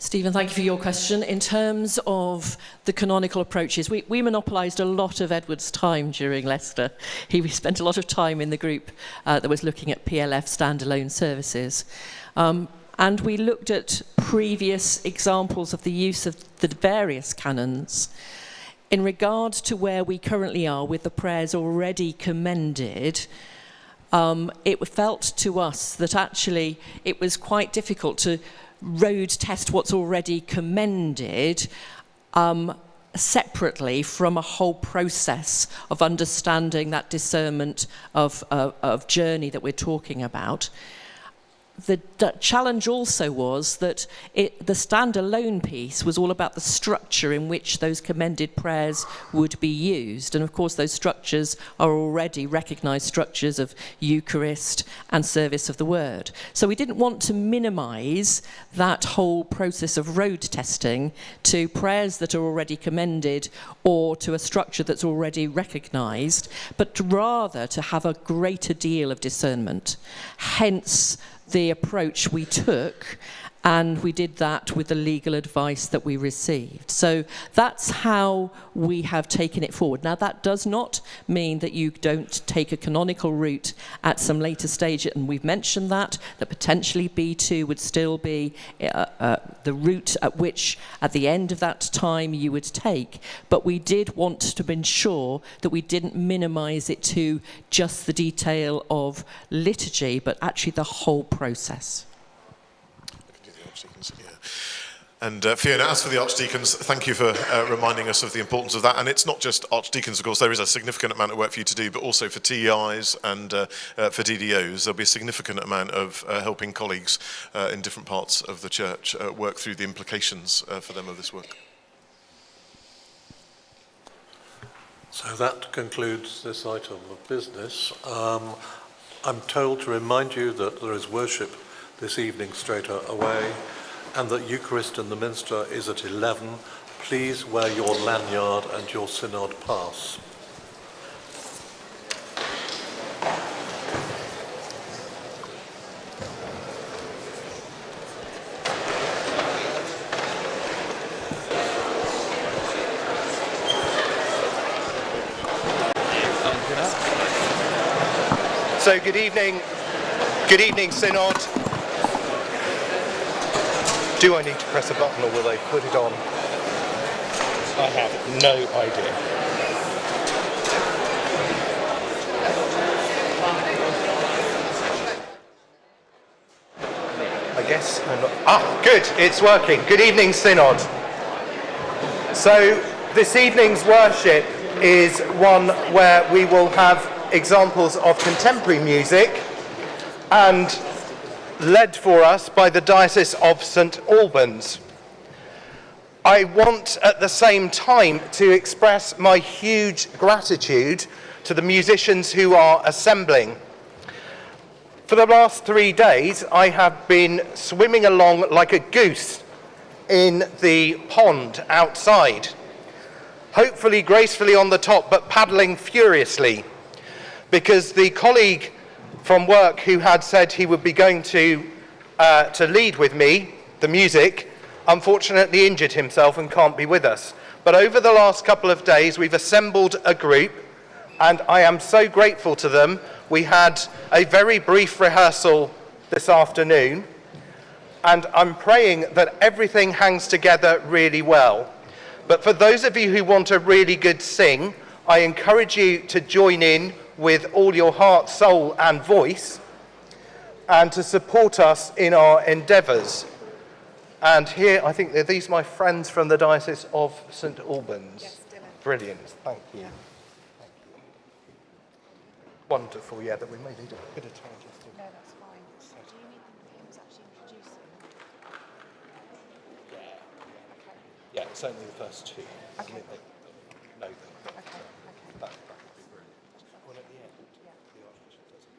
Stephen, thank you for your question. In terms of the canonical approaches, we monopolised a lot of Edward's time during Leicester. We spent a lot of time in the group that was looking at PLF standalone services. And we looked at previous examples of the use of the various canons. In regard to where we currently are with the prayers already commended, it felt to us that actually it was quite difficult to road test what's already commended separately from a whole process of understanding that discernment of journey that we're talking about. The challenge also was that the standalone piece was all about the structure in which those commended prayers would be used. And of course, those structures are already recognised structures of Eucharist and service of the Word. So we didn't want to minimise that whole process of road testing to prayers that are already commended or to a structure that's already recognised, but rather to have a greater deal of discernment. Hence, the approach we took, and we did that with the legal advice that we received. So that's how we have taken it forward. Now, that does not mean that you don't take a canonical route at some later stage, and we've mentioned that potentially B2 would still be the route at which, at the end of that time, you would take. But we did want to ensure that we didn't minimise it to just the detail of liturgy, but actually the whole process. And Fiona, as for the archdeacons, thank you for reminding us of the importance of that. And it's not just archdeacons, of course, there is a significant amount of work for you to do, but also for TEIs and for DDOs. There'll be a significant amount of helping colleagues in different parts of the church work through the implications for them of this work. So that concludes this item of business. I'm told to remind you that there is worship this evening straight away, and that Eucharist in the Minster is at 11. Please wear your lanyard and your synod pass. So good evening, Good evening, Synod. Do I need to press a button or will they put it on? I have no idea. I guess I'm not... good, it's working. Good evening, Synod. So, this evening's worship is one where we will have examples of contemporary music and led for us by the Diocese of St Albans. I want at the same time to express my huge gratitude to the musicians who are assembling. For the last 3 days, I have been swimming along like a goose in the pond outside, hopefully gracefully on the top, but paddling furiously, because the colleague from work who had said he would be going to lead with me, the music, unfortunately injured himself and can't be with us. But over the last couple of days, we've assembled a group, and I am so grateful to them. We had a very brief rehearsal this afternoon, and I'm praying that everything hangs together really well. But for those of you who want a really good sing, I encourage you to join in with all your heart, soul and voice, and to support us in our endeavours. And here, I think these are my friends from the Diocese of St Albans. Yes, brilliant, thank you. Thank you. Wonderful, yeah, that we may need a bit of time just to... No, that's fine. Do you need him to actually introduce them? Yeah, it's only the first two. Okay. Know them. Okay, okay. That would be brilliant. One at the end. Yeah. The Archbishop does it.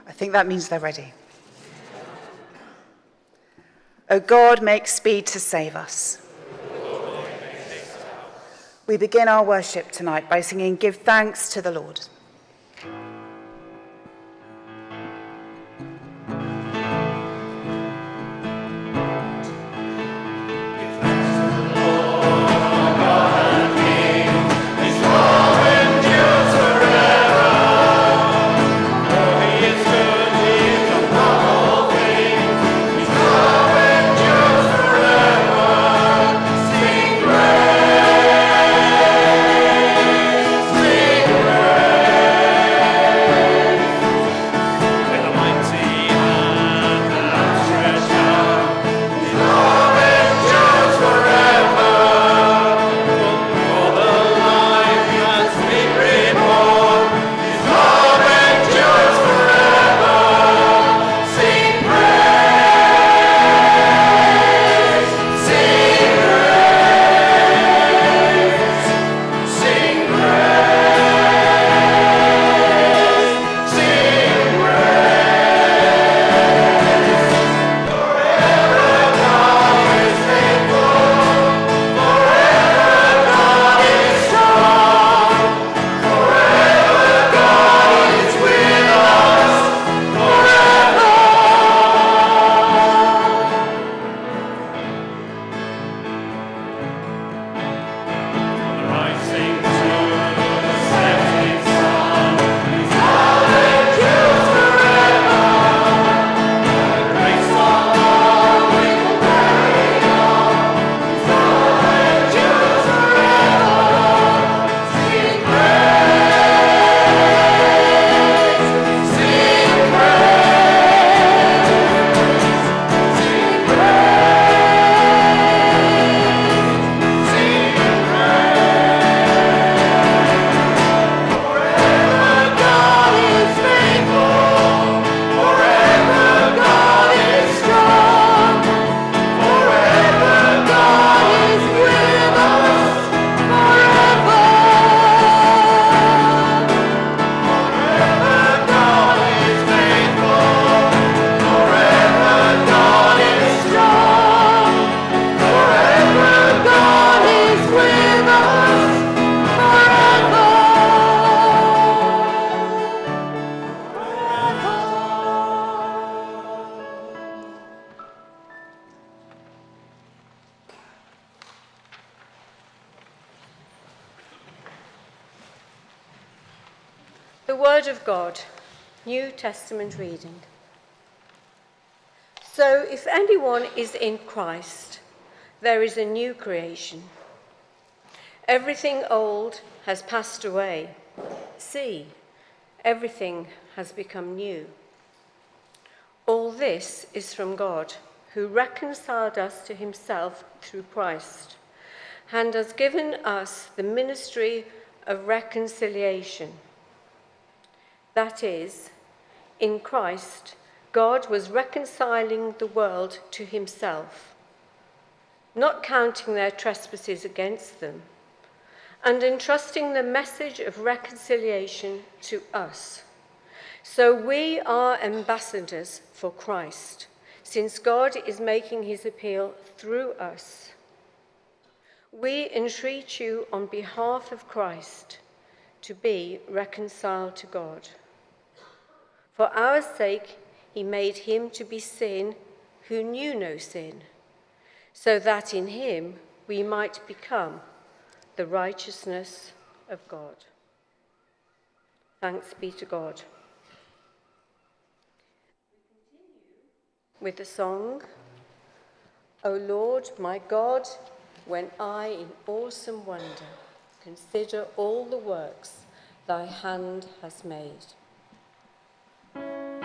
I think that means they're ready. O God, make speed to save us. We begin our worship tonight by singing Give Thanks to the Lord. Sing praise. The Word of God, New Testament reading. So if anyone is in Christ, there is a new creation. Everything old has passed away. See, everything has become new. All this is from God, who reconciled us to himself through Christ, and has given us the ministry of reconciliation. That is, in Christ, God was reconciling the world to himself, not counting their trespasses against them, and entrusting the message of reconciliation to us. So we are ambassadors for Christ, since God is making his appeal through us. We entreat you on behalf of Christ to be reconciled to God. For our sake, he made him to be sin who knew no sin, so that in him we might become the righteousness of God. Thanks be to God. We continue with the song, O Lord, my God, when I in awesome wonder consider all the works thy hand has made. Great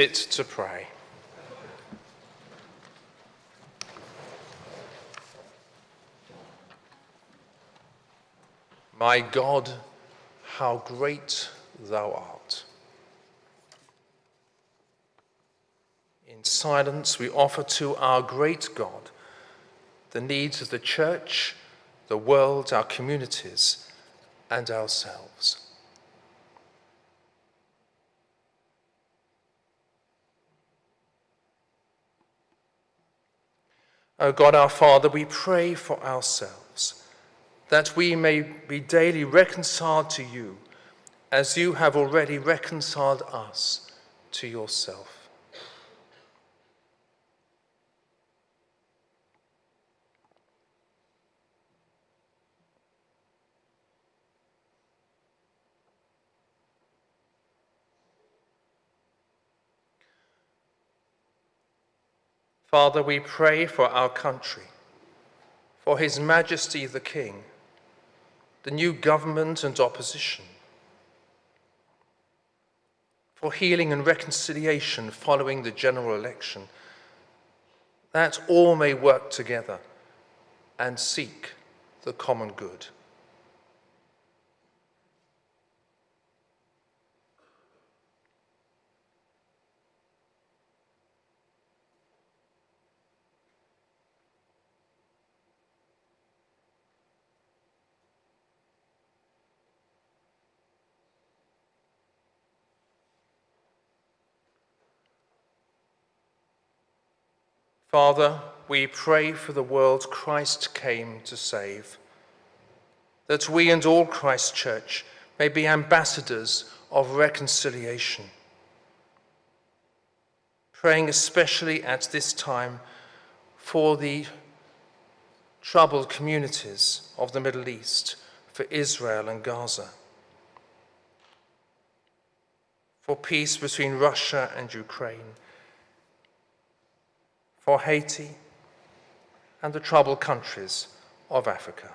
fit to pray. My God, how great thou art. In silence, we offer to our great God the needs of the church, the world, our communities, and ourselves. O God, our Father, we pray for ourselves, that we may be daily reconciled to you, as you have already reconciled us to yourself. Father, we pray for our country, for His Majesty the King, the new government and opposition, for healing and reconciliation following the general election, that all may work together and seek the common good. Father, we pray for the world Christ came to save, that we and all Christ's church may be ambassadors of reconciliation, praying especially at this time for the troubled communities of the Middle East, for Israel and Gaza, for peace between Russia and Ukraine, for Haiti and the troubled countries of Africa.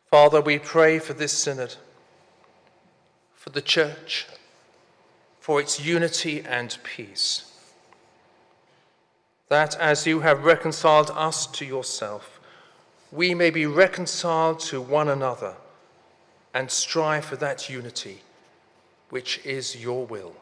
Father, we pray for this synod, for the church, for its unity and peace, that as you have reconciled us to yourself, we may be reconciled to one another and strive for that unity which is your will.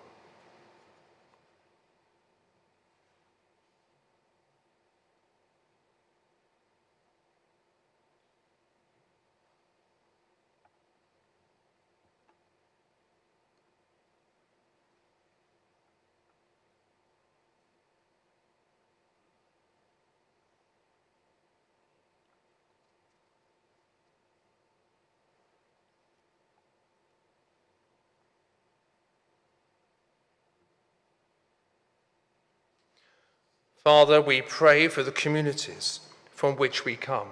Father, we pray for the communities from which we come,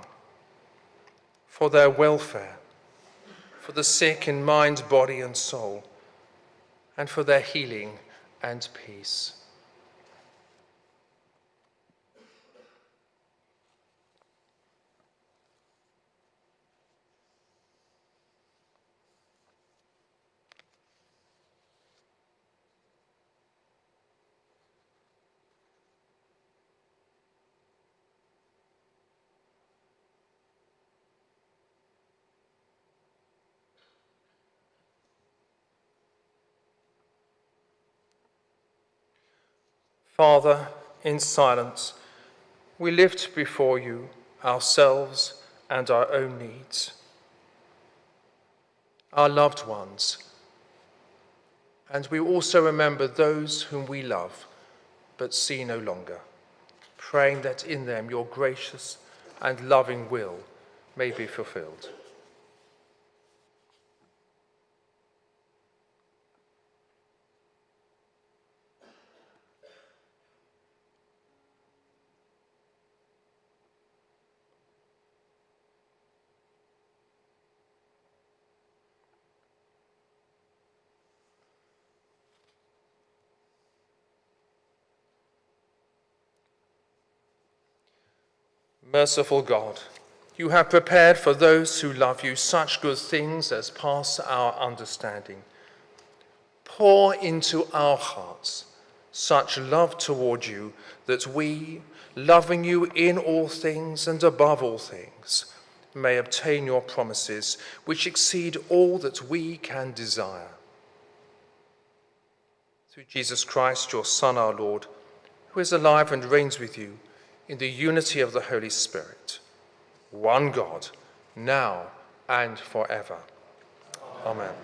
for their welfare, for the sick in mind, body and soul, and for their healing and peace. Father, in silence, we lift before you ourselves and our own needs, our loved ones, and we also remember those whom we love but see no longer, praying that in them your gracious and loving will may be fulfilled. Merciful God, you have prepared for those who love you such good things as pass our understanding. Pour into our hearts such love toward you that we, loving you in all things and above all things, may obtain your promises, which exceed all that we can desire. Through Jesus Christ, your Son, our Lord, who is alive and reigns with you in the unity of the Holy Spirit, one God, now and forever. Amen.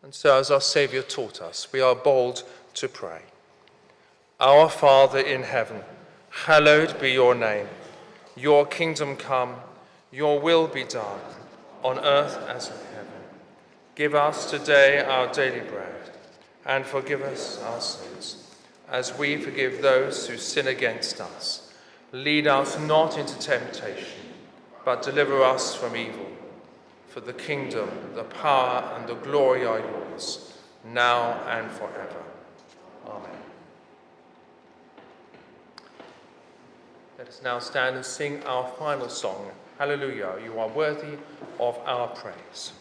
And so, as our Saviour taught us, we are bold to pray. Our Father in heaven, hallowed be your name. Your kingdom come, your will be done, on earth as in heaven. Give us today our daily bread, and forgive us our sins, as we forgive those who sin against us. Lead us not into temptation, but deliver us from evil. For the kingdom, the power, and the glory are yours, now and forever. Amen. Let us now stand and sing our final song, Hallelujah, you are worthy of our praise.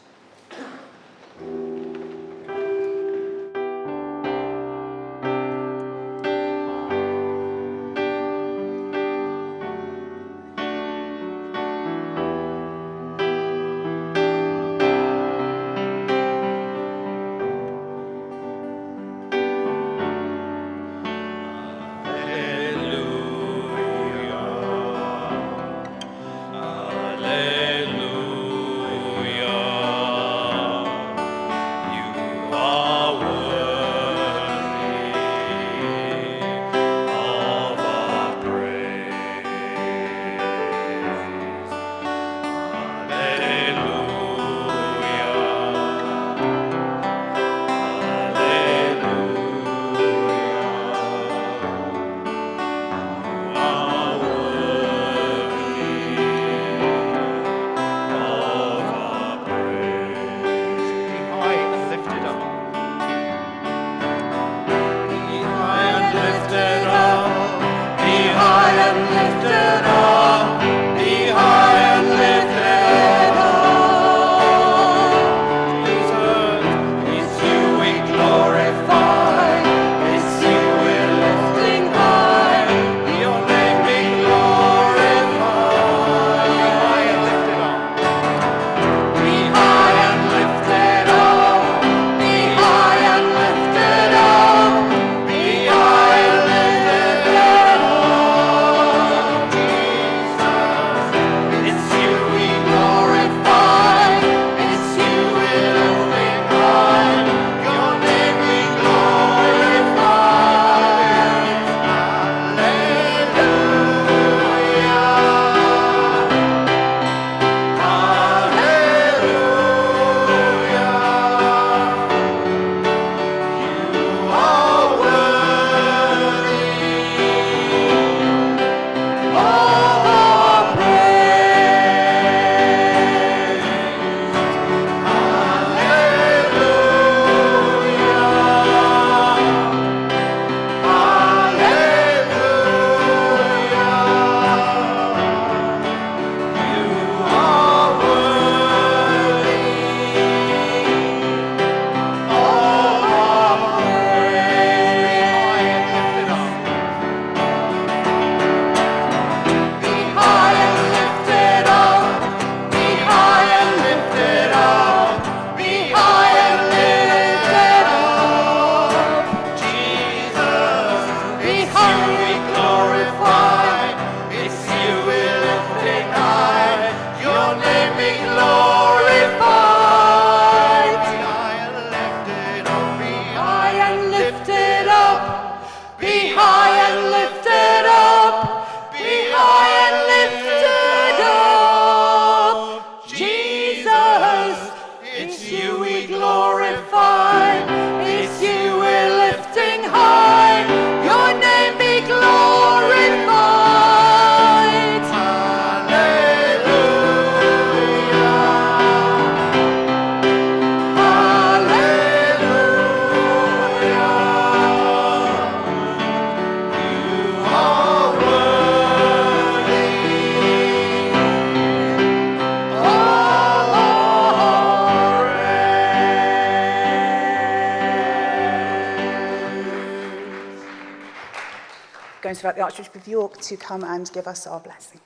going to invite the Archbishop of York to come and give us our blessing.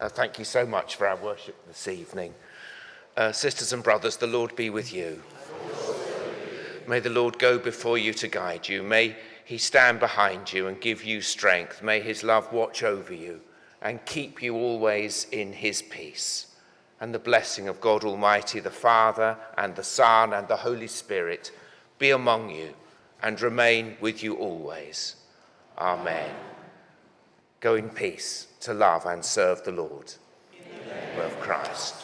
Thank you so much for our worship this evening. Sisters and brothers, the Lord be with you. May the Lord go before you to guide you. May he stand behind you and give you strength. May his love watch over you and keep you always in his peace. And the blessing of God Almighty, the Father and the Son and the Holy Spirit be among you and remain with you always. Amen. Go in peace to love and serve the Lord. In the name of Christ.